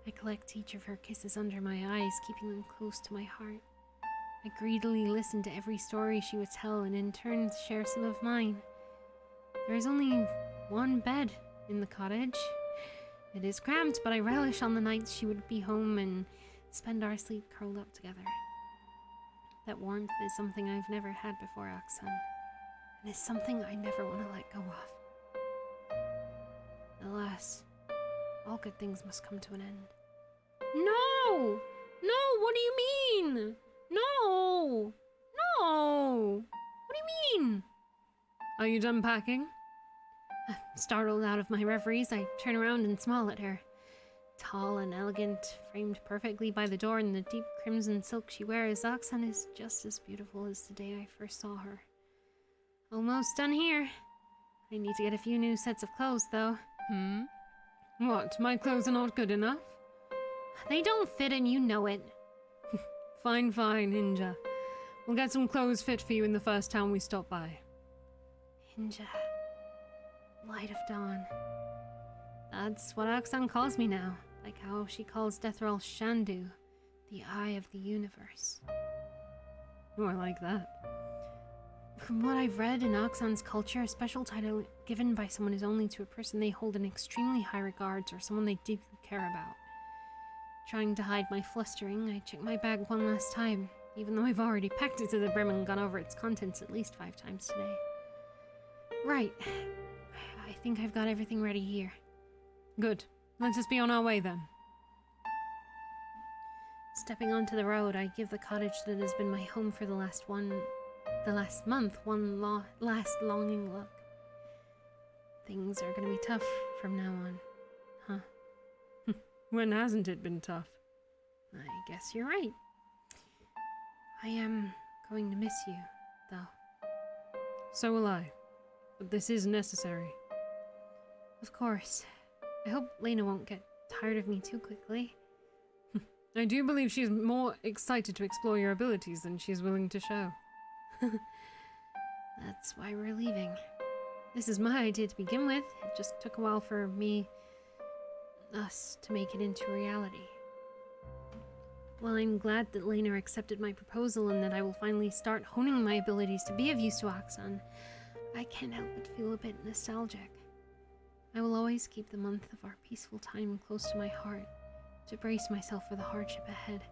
I collect each of her kisses under my eyes, keeping them close to my heart. I greedily listen to every story she would tell and in turn share some of mine. There is only one bed in the cottage. It is cramped, but I relish on the nights she would be home and spend our sleep curled up together. That warmth is something I've never had before, Oxan, and is something I never want to let go of. Alas, all good things must come to an end. No! No, what do you mean? No! No! What do you mean? Are you done packing? Startled out of my reveries, I turn around and smile at her. Tall and elegant, framed perfectly by the door in the deep crimson silk she wears, Oxan is just as beautiful as the day I first saw her. Almost done here. I need to get a few new sets of clothes, though. What, my clothes are not good enough? They don't fit and you know it. Fine, Hinja. We'll get some clothes fit for you in the first town we stop by. Hinja. Light of dawn. That's what Oxan calls me now, like how she calls Deathroll Shandu, the eye of the universe. Oh, I like that. From what I've read in Oxan's culture, a special title given by someone is only to a person they hold in extremely high regards or someone they deeply care about. Trying to hide my flustering, I check my bag one last time, even though I've already packed it to the brim and gone over its contents at least 5 times today. Right. I think I've got everything ready here. Good. Let us be on our way then. Stepping onto the road, I give the cottage that has been my home for the last month, one last longing look. Things are gonna be tough from now on. huh? When hasn't it been tough? I guess you're right. I am going to miss you, though. So will I. But this is necessary. Of course. I hope Lena won't get tired of me too quickly. I do believe she's more excited to explore your abilities than she's willing to show. That's why we're leaving. This is my idea to begin with. It just took a while for us to make it into reality. Well, I'm glad that Lena accepted my proposal and that I will finally start honing my abilities to be of use to Oxon. I can't help but feel a bit nostalgic. I will always keep the month of our peaceful time close to my heart, to brace myself for the hardship ahead.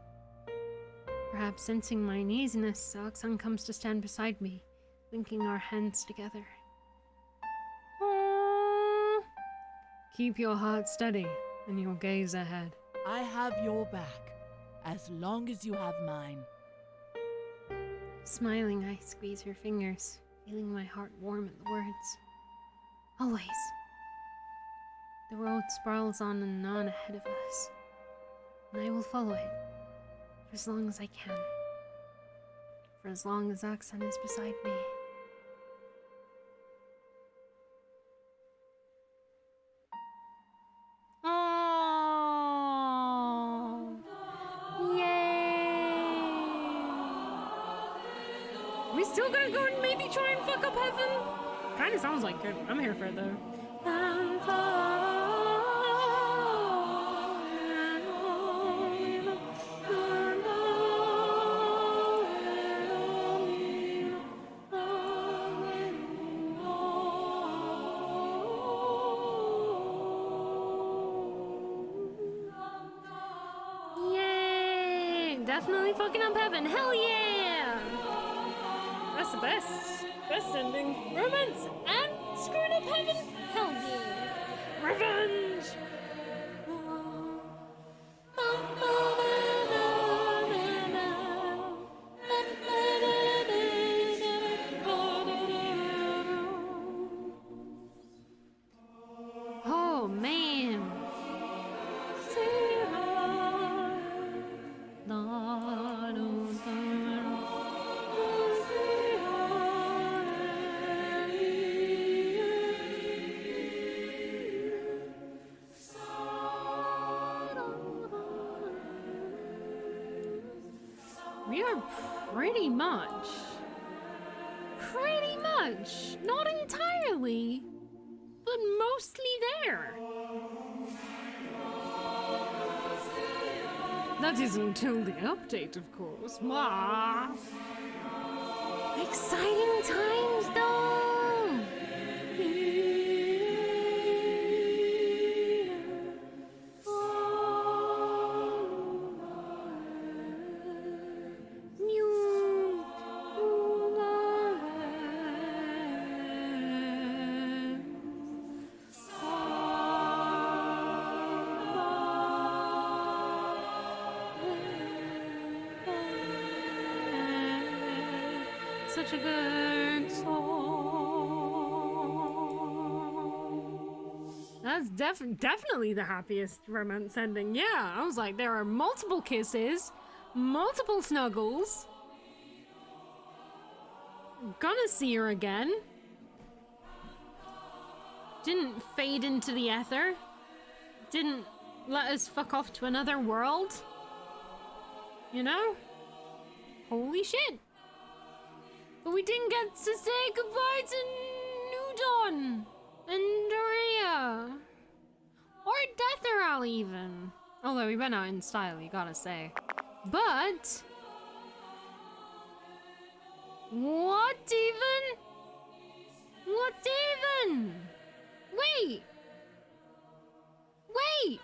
Perhaps sensing my uneasiness, Oxon comes to stand beside me, linking our hands together. Aww. Keep your heart steady and your gaze ahead. I have your back, as long as you have mine. Smiling, I squeeze her fingers, feeling my heart warm at the words. Always. The road sprawls on and on ahead of us, and I will follow it for as long as I can. For as long as Oxon is beside me. Oh, yay! We still gonna go and maybe try and fuck up heaven? Kinda sounds like it. I'm here for it though. Yay! Definitely fucking up heaven. Hell yeah! That's the best. Best ending. Romance and screwing up heaven. Hell yeah! Revenge! Oh man! We are pretty much, not entirely, but mostly there. That is until the update, of course. Mwah. Exciting times though! Such a good song. That's definitely the happiest romance ending. Yeah, I was like, there are multiple kisses, multiple snuggles. Gonna see her again. Didn't fade into the ether. Didn't let us fuck off to another world. You know? Holy shit. But we didn't get to say goodbye to Nudon and Doria. Or Deatheral even. Although we went out in style, you gotta say. But... what even? What even? Wait! Wait!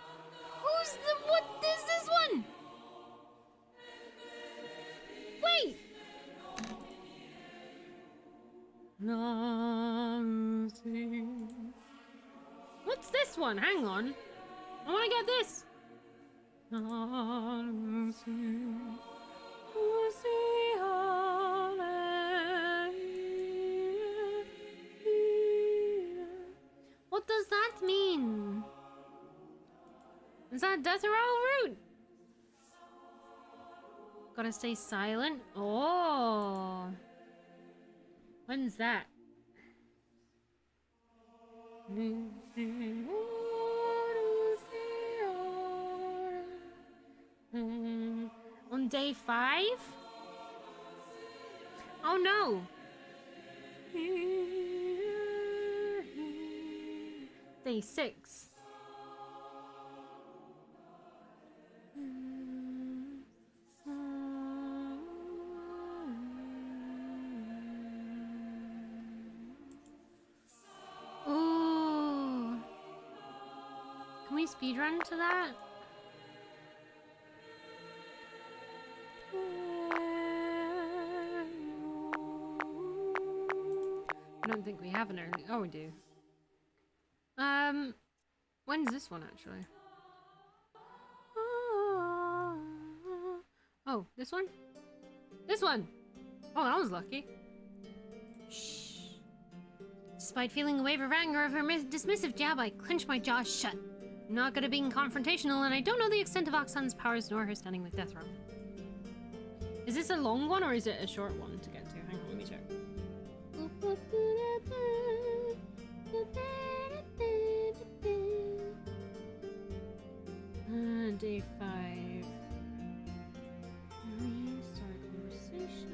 Who's the... what is this one? Wait! What's this one? Hang on. I want to get this. What does that mean? Is that death roll route? Gotta stay silent. Oh. When's that? On day 5? Oh no! Day 6. Ooh. Can we speedrun to that? I don't think we have an early. Oh, we do. When's this one actually? Oh, this one? This one! Oh, that was lucky. Shh. Despite feeling a wave of anger of her dismissive jab, I clench my jaw shut. I'm not good at being confrontational, and I don't know the extent of Oxan's powers nor her stunning with death row. Is this a long one or is it a short one to get to? Hang on, let me check. Day 5. Start conversation.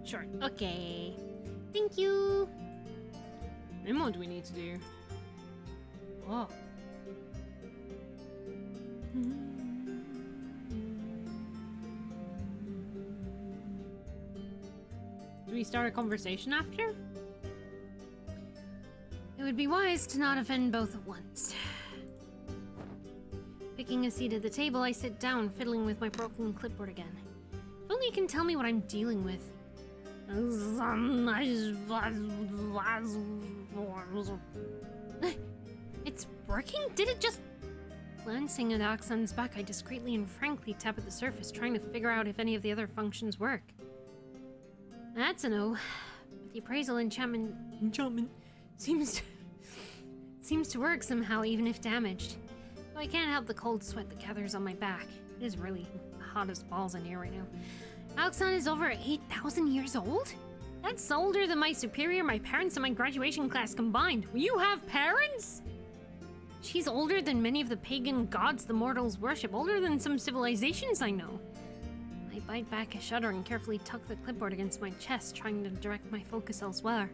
Short. Okay. Thank you. And what do we need to do? Oh. Do we start a conversation after? It would be wise to not offend both at once. Picking a seat at the table, I sit down, fiddling with my broken clipboard again. If only you can tell me what I'm dealing with. It's working? Did it just... Glancing at Oxan's back, I discreetly and frankly tap at the surface, trying to figure out if any of the other functions work. That's a no. But the appraisal enchantment seems to work somehow, even if damaged. Though I can't help the cold sweat that gathers on my back. It is really hot as balls in here right now. Oxan is over 8,000 years old? That's older than my superior, my parents, and my graduation class combined. You have parents? She's older than many of the pagan gods the mortals worship, older than some civilizations I know. I bite back a shudder and carefully tuck the clipboard against my chest, trying to direct my focus elsewhere.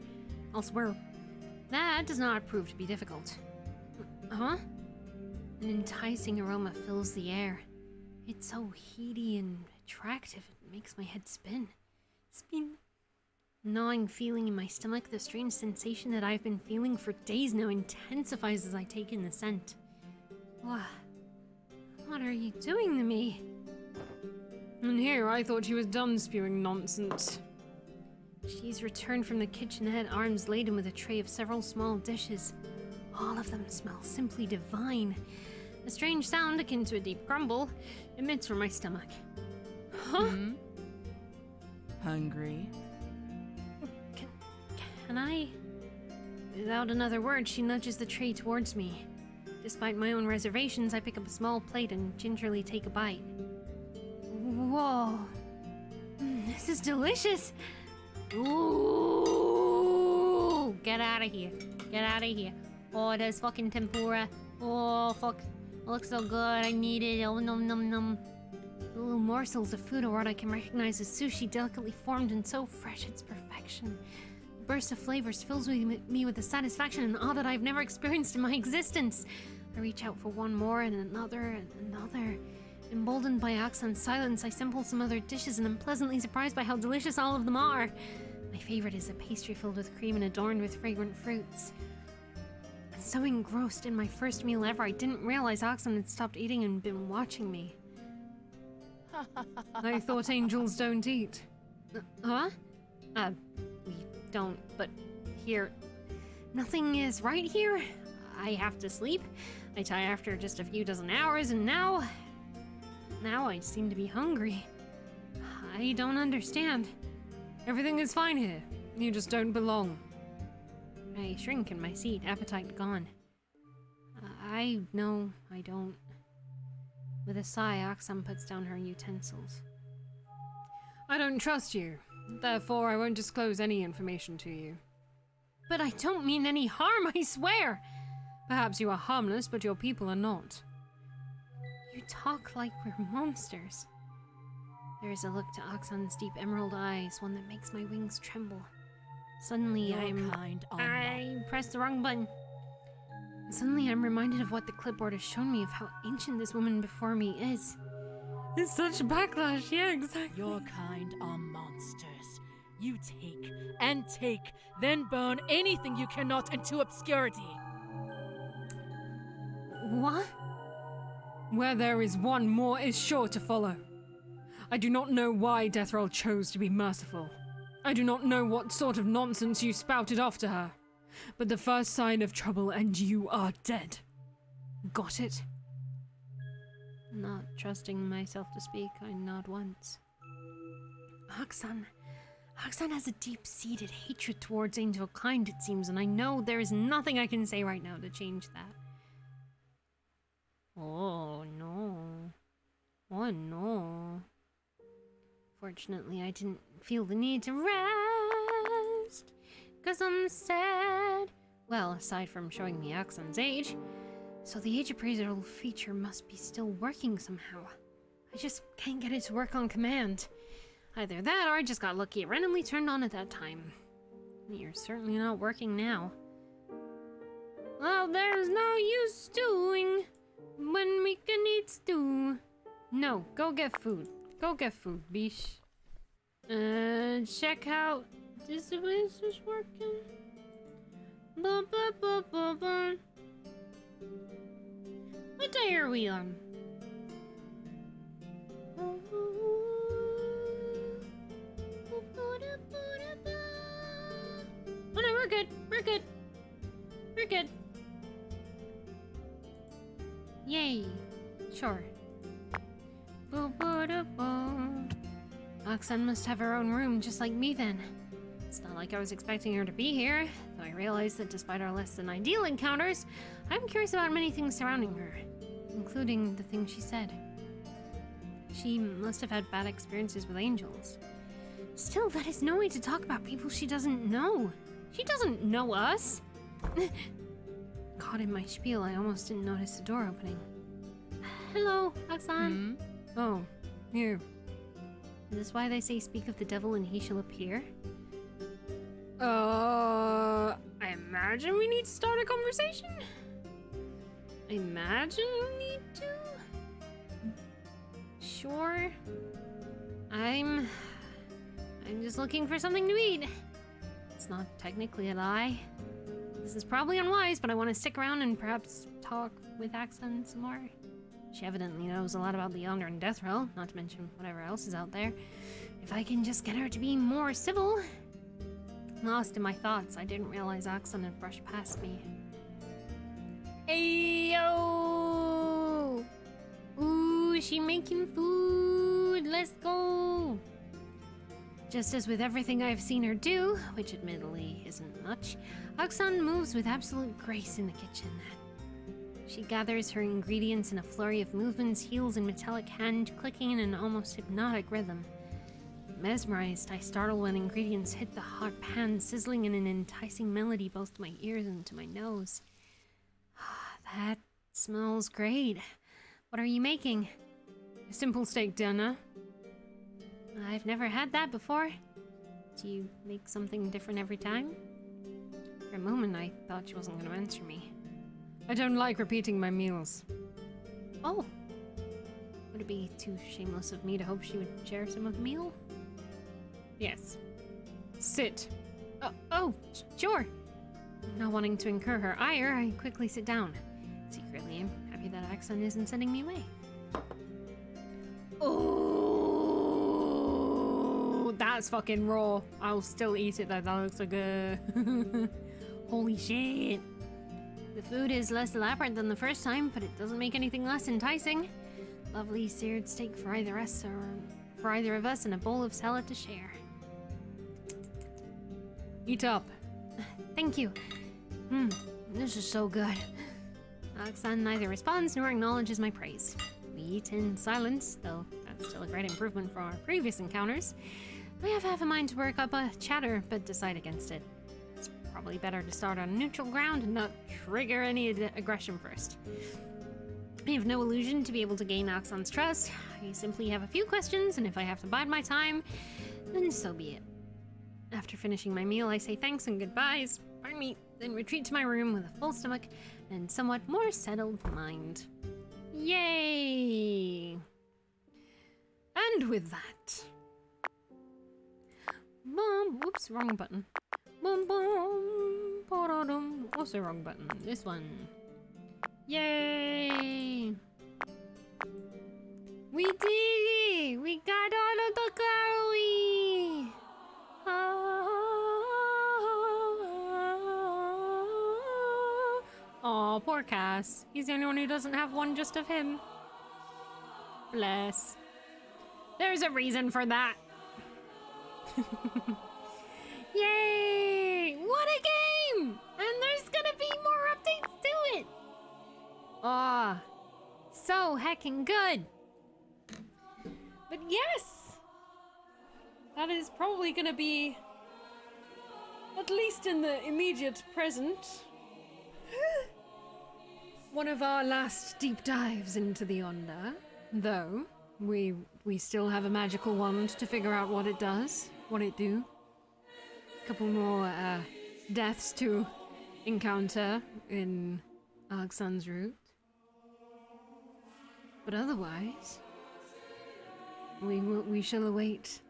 That does not prove to be difficult. Huh? An enticing aroma fills the air. It's so heady and attractive, it makes my head spin. Gnawing feeling in my stomach, the strange sensation that I've been feeling for days now intensifies as I take in the scent. What are you doing to me? And here, I thought she was done spewing nonsense. She's returned from the kitchenette, arms laden with a tray of several small dishes. All of them smell simply divine. A strange sound, akin to a deep grumble, emits from my stomach. Huh? Hungry? Can I? Without another word, she nudges the tray towards me. Despite my own reservations, I pick up a small plate and gingerly take a bite. Whoa. This is delicious. Ooh. Get out of here. Get out of here. Oh, there's fucking tempura. Oh, fuck. It looks so good. I need it. Oh, num num num. The little morsels of food or what I can recognize as sushi, delicately formed and so fresh it's perfection. The burst of flavors fills me with a satisfaction and awe that I've never experienced in my existence. I reach out for one more and another and another. Emboldened by Oxan's silence, I sample some other dishes and am pleasantly surprised by how delicious all of them are. My favorite is a pastry filled with cream and adorned with fragrant fruits. So engrossed in my first meal ever, I didn't realize Oxan had stopped eating and been watching me. I thought angels don't eat. Huh? We don't, but here... Nothing is right here. I have to sleep. I die after just a few dozen hours, and now I seem to be hungry. I don't understand. Everything is fine here. You just don't belong. I shrink in my seat, appetite gone. No, I don't. With a sigh, Oxam puts down her utensils. I don't trust you. Therefore, I won't disclose any information to you. But I don't mean any harm, I swear! Perhaps you are harmless, but your people are not. You talk like we're monsters. There is a look to Oxan's deep emerald eyes, one that makes my wings tremble. Suddenly, I pressed the wrong button. Suddenly, I'm reminded of what the clipboard has shown me of how ancient this woman before me is. It's such a backlash, yeah, exactly. Your kind are monsters. You take and take, then burn anything you cannot into obscurity. What? Where there is one, more is sure to follow. I do not know why Deathroll chose to be merciful. I do not know what sort of nonsense you spouted off to her. But the first sign of trouble and you are dead. Got it? Not trusting myself to speak, I nod once. Oxan has a deep-seated hatred towards Angel kind, it seems, and I know there is nothing I can say right now to change that. Oh no. Oh no. Fortunately, I didn't feel the need to rest, 'cause I'm sad. Well, aside from showing me Oxan's age, so the age appraisal feature must be still working somehow. I just can't get it to work on command. Either that or I just got lucky it randomly turned on at that time. You're certainly not working now. Well, there's no use stewing when we can eat stew. No, go get food. Go get food, bish. Check out this device is working. Blah, blah, blah, blah, blah. What day are we on? Oh no, we're good. We're good. We're good. Yay. Sure. Oxan must have her own room just like me then. It's not like I was expecting her to be here, though I realize that despite our less than ideal encounters, I'm curious about many things surrounding her, including the things she said. She must have had bad experiences with angels. Still, that is no way to talk about people she doesn't know. She doesn't know us. Caught in my spiel, I almost didn't notice the door opening. Hello, Oxan. Oh, you. Is this why they say speak of the devil and he shall appear? I imagine we need to start a conversation? I imagine we need to? Sure. I'm just looking for something to eat. It's not technically a lie. This is probably unwise, but I want to stick around and perhaps talk with Axon some more. She evidently knows a lot about the Yonder and Deathroll, not to mention whatever else is out there. If I can just get her to be more civil. Lost in my thoughts, I didn't realize Axon had brushed past me. Ayo! Ooh, she making food. Let's go. Just as with everything I've seen her do, which admittedly isn't much, Axon moves with absolute grace in the kitchen. She gathers her ingredients in a flurry of movements, heels in metallic hand, clicking in an almost hypnotic rhythm. Mesmerized, I startle when ingredients hit the hot pan, sizzling in an enticing melody both to my ears and to my nose. That smells great. What are you making? A simple steak dinner. I've never had that before. Do you make something different every time? For a moment, I thought she wasn't going to answer me. I don't like repeating my meals. Oh. Would it be too shameless of me to hope she would share some of the meal? Yes. Sit. Sure. Not wanting to incur her ire, I quickly sit down. Secretly, I'm happy that Axon isn't sending me away. Oh, that's fucking raw. I'll still eat it though. That looks so good. Holy shit. The food is less elaborate than the first time, but it doesn't make anything less enticing. Lovely seared steak for either of us, and a bowl of salad to share. Eat up. Thank you. This is so good. Oxan neither responds nor acknowledges my praise. We eat in silence, though that's still a great improvement from our previous encounters. I have half a mind to work up a chatter, but decide against it. It's probably better to start on neutral ground and not trigger any aggression first. I have no illusion to be able to gain Oxan's trust. I simply have a few questions, and if I have to bide my time, then so be it. After finishing my meal, I say thanks and goodbyes, pardon me, then retreat to my room with a full stomach and somewhat more settled mind. Yay! And with that... Boom, whoops, wrong button. Boom, boom, ba-da-dum. Also wrong button. This one. Yay! We did it! We got all of the glory! Oh, poor Cass. He's the only one who doesn't have one just of him. Bless. There's a reason for that. Yay! What a game! And there's gonna be more updates to it! Ah, so heckin' good. But yes! That is probably gonna be, at least in the immediate present, one of our last deep dives into the Yonder. Though, we still have a magical wand to figure out what it does, what it do. A couple more deaths to encounter in Argsun's route. But otherwise, we shall await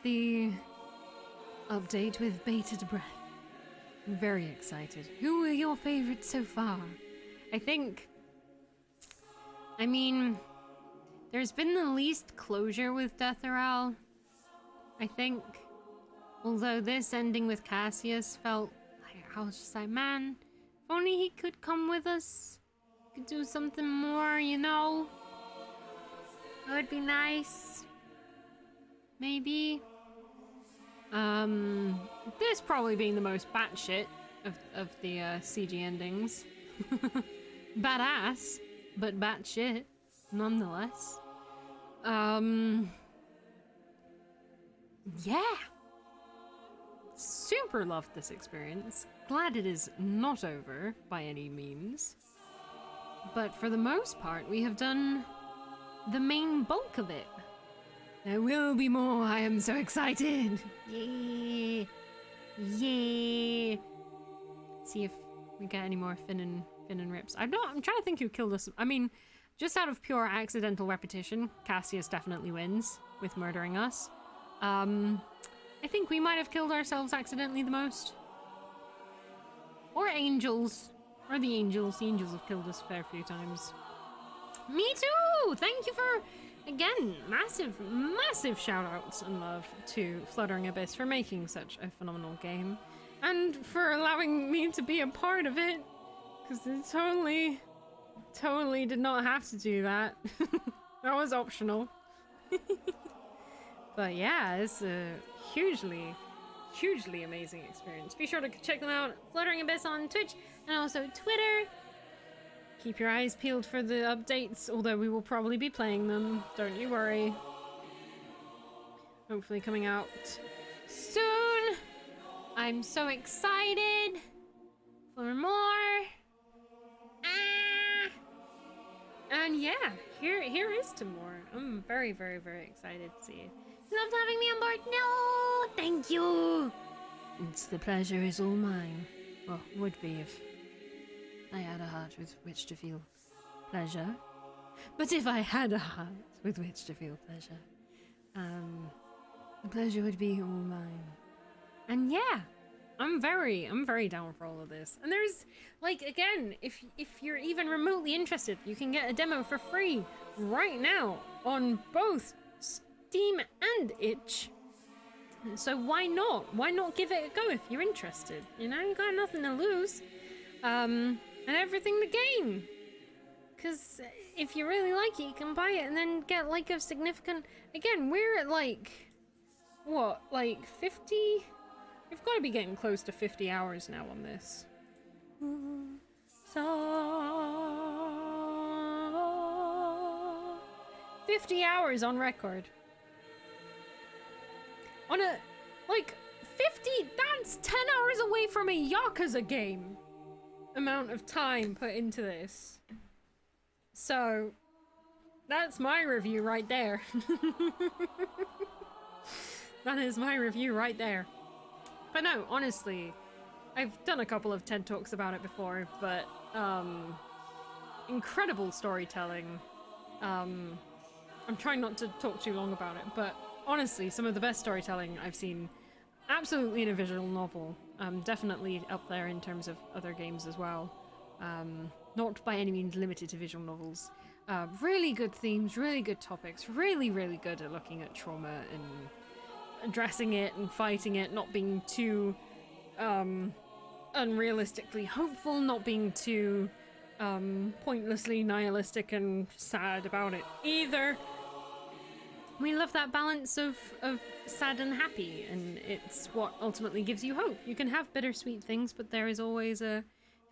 the update with bated breath. I'm very excited. Who are your favorites so far? I mean, there's been the least closure with Deatheral, I think. Although this ending with Cassius felt like, I was just like, man, if only he could come with us. Could do something more, you know? That would be nice. Maybe. This probably being the most batshit of the CG endings. Badass, but batshit, nonetheless. Yeah. Super loved this experience. Glad it is not over by any means. But for the most part, we have done the main bulk of it. There will be more. I am so excited. Yeah. Yeah. See if we get any more Finn and Rips. I'm trying to think who killed us. I mean, just out of pure accidental repetition, Cassius definitely wins with murdering us. I think we might have killed ourselves accidentally the most. Or angels. Or the angels. The angels have killed us a fair few times. Me too! Thank you for, again, massive shout outs and love to Fluttering Abyss for making such a phenomenal game. And for allowing me to be a part of it. Because it totally did not have to do that. That was optional. But yeah, it's a hugely amazing experience. Be sure to check them out, Fluttering Abyss on Twitch and also Twitter. Keep your eyes peeled for the updates, although we will probably be playing them, don't you worry. Hopefully coming out soon. I'm so excited for more. And yeah, here is to more. I'm very excited to see it. Loved having me on board. No, thank you. The pleasure is all mine. Well, would be if I had a heart with which to feel pleasure. But if I had a heart with which to feel pleasure, the pleasure would be all mine. And yeah, I'm very down for all of this. And there's, like, again, if you're even remotely interested, you can get a demo for free right now on both Steam and Itch. So why not? Why not give it a go if you're interested? You know, you got nothing to lose. And everything to gain. Because if you really like it, you can buy it and then get, like, a significant... Again, we're at, like... What? Like, 50... We've got to be getting close to 50 hours now on this. So 50 hours on record. On a, like, 50, that's 10 hours away from a Yakuza game. Amount of time put into this. So, that's my review right there. That is my review right there. But no, honestly, I've done a couple of TED Talks about it before, but, incredible storytelling. I'm trying not to talk too long about it, but honestly, some of the best storytelling I've seen absolutely in a visual novel. Definitely up there in terms of other games as well. Not by any means limited to visual novels. Really good themes, really good topics, really, really good at looking at trauma and addressing it and fighting it, not being too unrealistically hopeful, not being too pointlessly nihilistic and sad about it either. We love that balance of sad and happy, and it's what ultimately gives you hope. You can have bittersweet things, but there is always a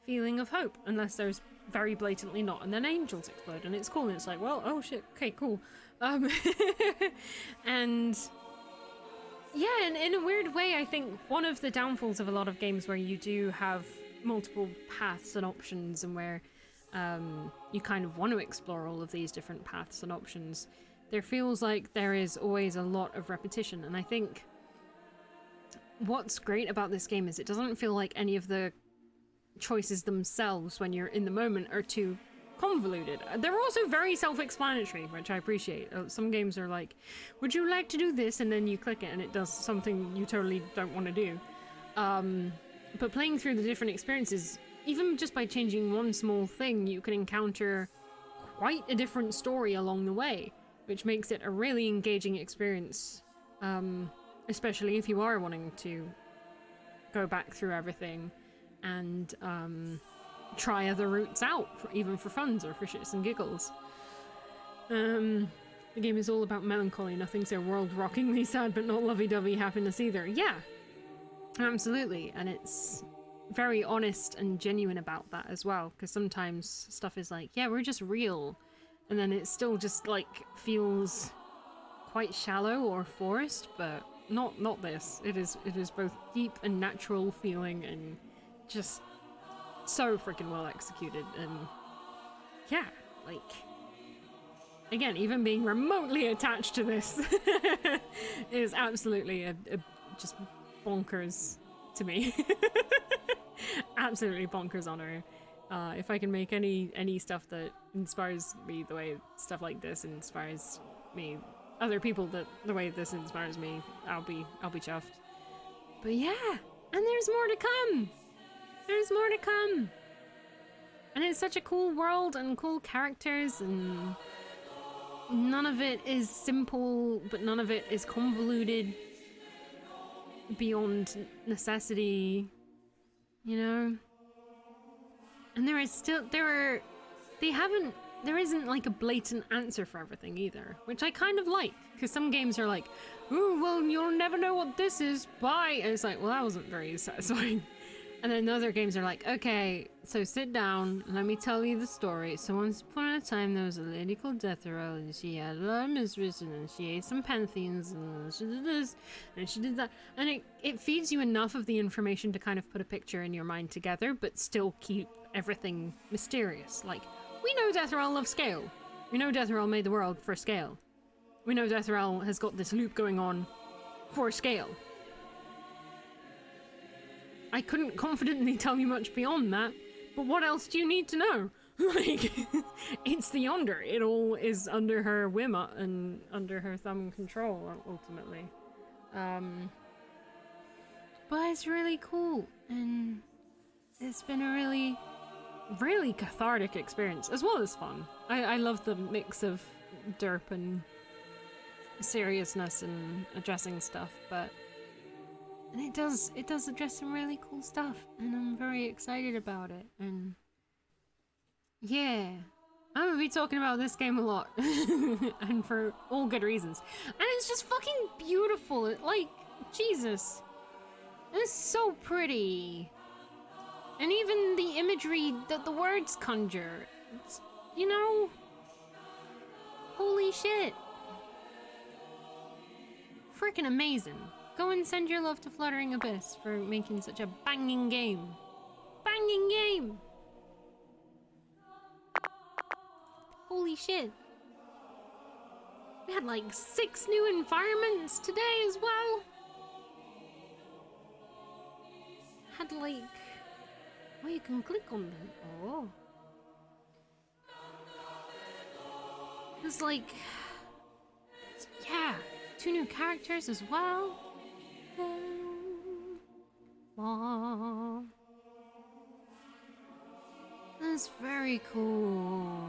feeling of hope, unless there's very blatantly not, and then angels explode, and it's cool, and it's like, well, oh shit, okay, cool. And yeah, and in a weird way, I think one of the downfalls of a lot of games where you do have multiple paths and options, and where you kind of want to explore all of these different paths and options, there feels like there is always a lot of repetition. And I think what's great about this game is it doesn't feel like any of the choices themselves when you're in the moment are too convoluted. They're also very self-explanatory, which I appreciate. Some games are like, would you like to do this? And then you click it and it does something you totally don't want to do. But playing through the different experiences, even just by changing one small thing, you can encounter quite a different story along the way, which makes it a really engaging experience, especially if you are wanting to go back through everything and try other routes out, even for funs or for shits and giggles. The game is all about melancholy, nothing so world-rockingly sad but not lovey-dovey happiness either. Yeah, absolutely, and it's very honest and genuine about that as well, because sometimes stuff is like, yeah, we're just real, and then it still just like feels quite shallow or forced, but not this. It is both deep and natural feeling and just so freaking well executed. And yeah, like, again, even being remotely attached to this is absolutely a just bonkers to me. Absolutely bonkers honor. If I can make any stuff that inspires me the way stuff like this inspires me, other people that the way this inspires me, I'll be chuffed. But yeah, and there's more to come. There's more to come. And it's such a cool world and cool characters, and none of it is simple, but none of it is convoluted beyond necessity, you know? And there isn't like a blatant answer for everything either, which I kind of like, because some games are like, ooh, well, you'll never know what this is, bye, and it's like, well, that wasn't very satisfying. And then other games are like, okay, so sit down and let me tell you the story. So once upon a time there was a lady called Deathero, and she had a lot of mistress, and she ate some pantheons, and she did this, and she did that. And it feeds you enough of the information to kind of put a picture in your mind together, but still keep everything mysterious. Like, we know Deathero loves scale. We know Deathero made the world for scale. We know Deathero has got this loop going on for scale. I couldn't confidently tell you much beyond that, but what else do you need to know? Like, it's the Yonder. It all is under her whim and under her thumb and control, ultimately. But it's really cool, and it's been a really, really cathartic experience, as well as fun. I love the mix of derp and seriousness and addressing stuff, and it does address some really cool stuff, and I'm very excited about it. And yeah, I'm gonna be talking about this game a lot, and for all good reasons. And it's just fucking beautiful. Like, Jesus, and It's so pretty. And even the imagery that the words conjure. It's, you know... Holy shit. Freaking amazing. Go and send your love to Fluttering Abyss for making such a banging game. Banging game! Holy shit. We had like 6 new environments today as well. Had like... Oh, you can click on them. Oh. There's like... Yeah, 2 new characters as well. That's very cool.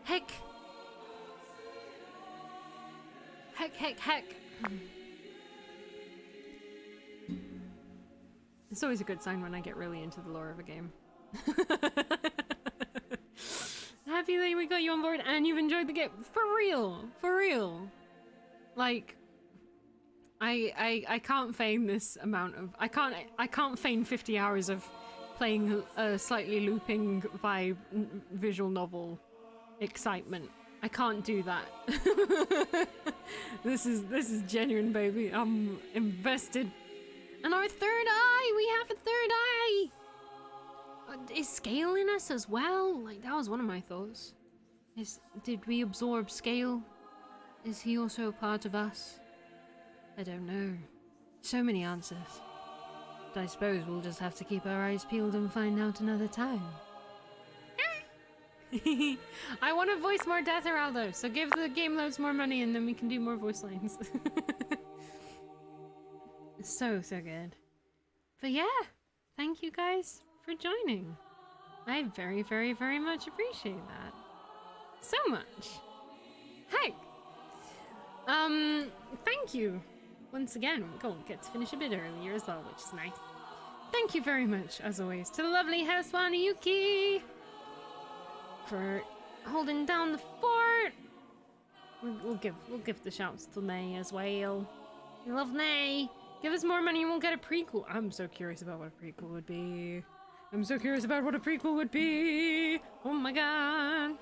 Heck. Heck. It's always a good sign when I get really into the lore of a game. Happy that we got you on board and you've enjoyed the game. For real. Like, I can't feign this amount of... I can't feign 50 hours of playing a slightly looping vibe visual novel excitement. I can't do that. This is genuine, baby. I'm invested. And our third eye! We have a third eye! Is Scale in us as well? Like, that was one of my thoughts. Did we absorb Scale? Is he also a part of us? I don't know. So many answers. But I suppose we'll just have to keep our eyes peeled and find out another time. I want to voice more Death Heraldo, so give the game loads more money and then we can do more voice lines. So good. But yeah, thank you guys for joining. I very, very, very much appreciate that. So much. Heck. Thank you. Once again, we'll get to finish a bit earlier as well, which is nice. Thank you very much, as always, to the lovely Housewan Yuki for holding down the fort. We'll give the shouts to Nay as well. We love Nay. Give us more money and we'll get a prequel. I'm so curious about what a prequel would be. Oh my god.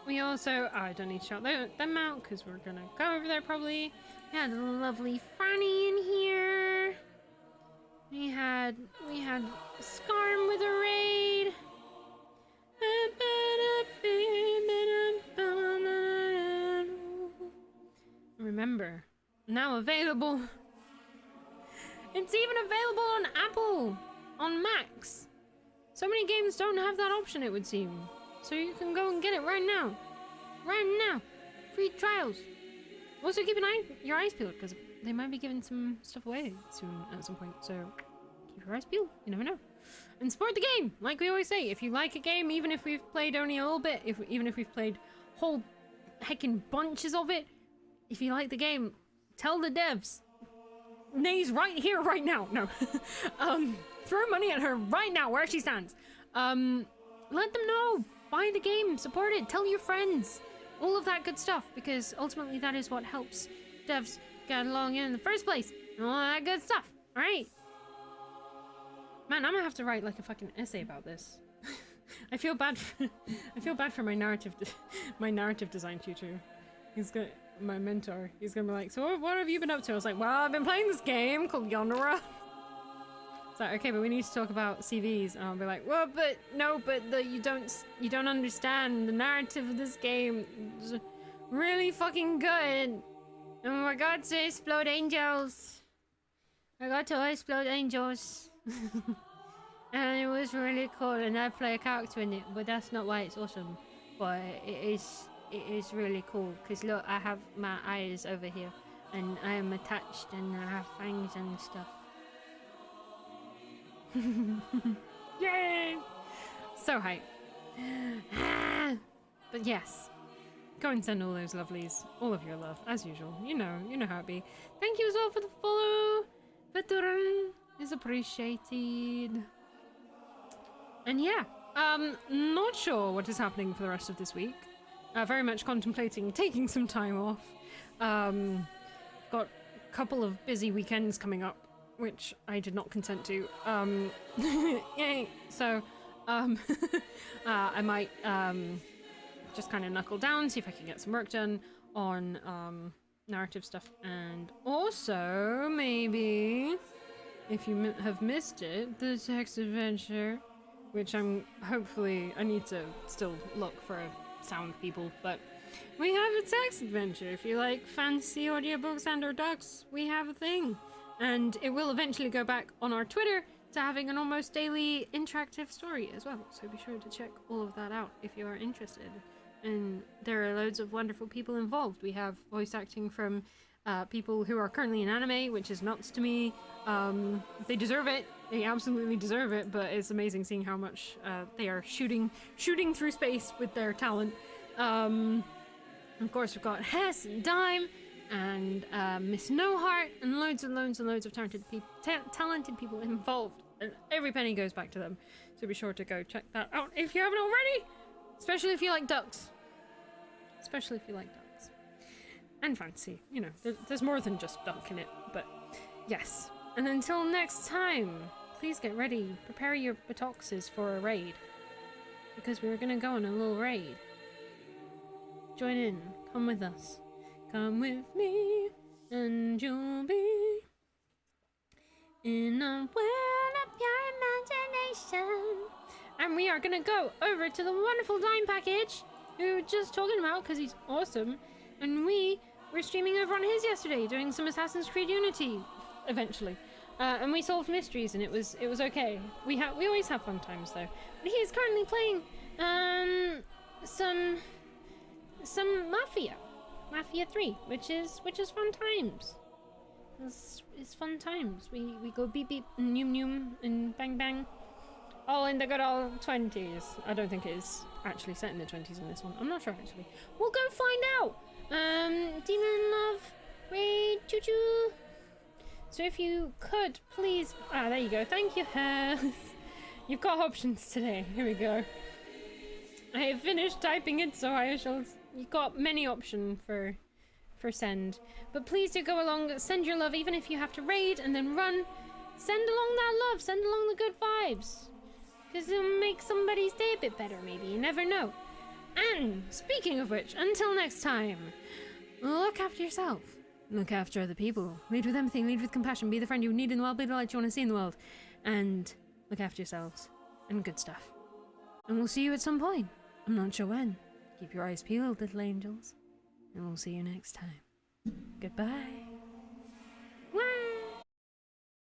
We also... Oh, I don't need to shout them out because we're gonna go over there probably. We had a lovely Franny in here. We had Skarm with a raid. Remember, now available. It's even available on Apple, on Macs. So many games don't have that option, it would seem. So you can go and get it right now. Free trials. Also keep your eyes peeled, because they might be giving some stuff away soon at some point. So keep your eyes peeled, you never know. And support the game, like we always say. If you like a game, even if we've played only a little bit, even if we've played whole heckin' bunches of it, if you like the game, tell the devs. Nay's right here, right now. No. Throw money at her right now, where she stands. Let them know. Buy the game, support it, tell your friends. All of that good stuff, because ultimately that is what helps devs get along in the first place. All that good stuff, alright? Man, I'm gonna have to write like a fucking essay about this. I feel bad for my narrative design tutor. My mentor, he's gonna be like, so what have you been up to? I was like, well, I've been playing this game called Yonder. It's like, okay, but we need to talk about CVs. And I'll be like, well, but you don't understand the narrative of this game. It's really fucking good. And I got to explode angels. And it was really cool, and I play a character in it, but that's not why it's awesome. But it is really cool, because look, I have my eyes over here, and I am attached, and I have fangs and stuff. Yay! So hype. But yes, go and send all those lovelies all of your love, as usual. You know how it be. Thank you as well for the follow. Veteran is appreciated. And yeah, not sure what is happening for the rest of this week. Very much contemplating taking some time off. Got a couple of busy weekends coming up, which I did not consent to. Yay! So, I might just kind of knuckle down, see if I can get some work done on narrative stuff, and also maybe, if you have missed it, the text adventure, which I need to still look for sound people, but we have a text adventure. If you like fantasy audiobooks and or ducks, we have a thing. And it will eventually go back on our Twitter to having an almost daily interactive story as well. So be sure to check all of that out if you are interested. And there are loads of wonderful people involved. We have voice acting from people who are currently in anime, which is nuts to me. They deserve it. They absolutely deserve it, but it's amazing seeing how much they are shooting through space with their talent. Of course, we've got Hess and Dime and Miss Nohart and loads and loads and loads of talented people involved. And every penny goes back to them. So be sure to go check that out if you haven't already. Especially if you like ducks. And fancy. You know, there's more than just duck in it. But yes. And until next time, please get ready. Prepare your buttocks for a raid. Because we're going to go on a little raid. Join in. Come with us. Come with me. And you'll be in a world of your imagination. And we are going to go over to the wonderful Dime Package, who we were just talking about because he's awesome. And we were streaming over on his yesterday, doing some Assassin's Creed Unity, eventually. And we solved mysteries, and it was okay. We always have fun times, though. But he is currently playing some Mafia 3, which is fun times. It's fun times. We go beep beep and noom noom and bang bang. All in the good old 20s. I don't think it is actually set in the 20s in this one. I'm not sure, actually. We'll go find out. Demon Love, Raid, Choo Choo. So if you could, please... there you go. Thank you, Hess. You've got options today. Here we go. I have finished typing it, so I shall... You've got many options for send. But please do go along. Send your love, even if you have to raid and then run. Send along that love. Send along the good vibes. Because it'll make somebody's day a bit better, maybe. You never know. And, speaking of which, until next time, look after yourself. Look after other people. Lead with empathy, lead with compassion. Be the friend you need in the world, be the light you want to see in the world. And look after yourselves. And good stuff. And we'll see you at some point. I'm not sure when. Keep your eyes peeled, little angels. And we'll see you next time. Goodbye.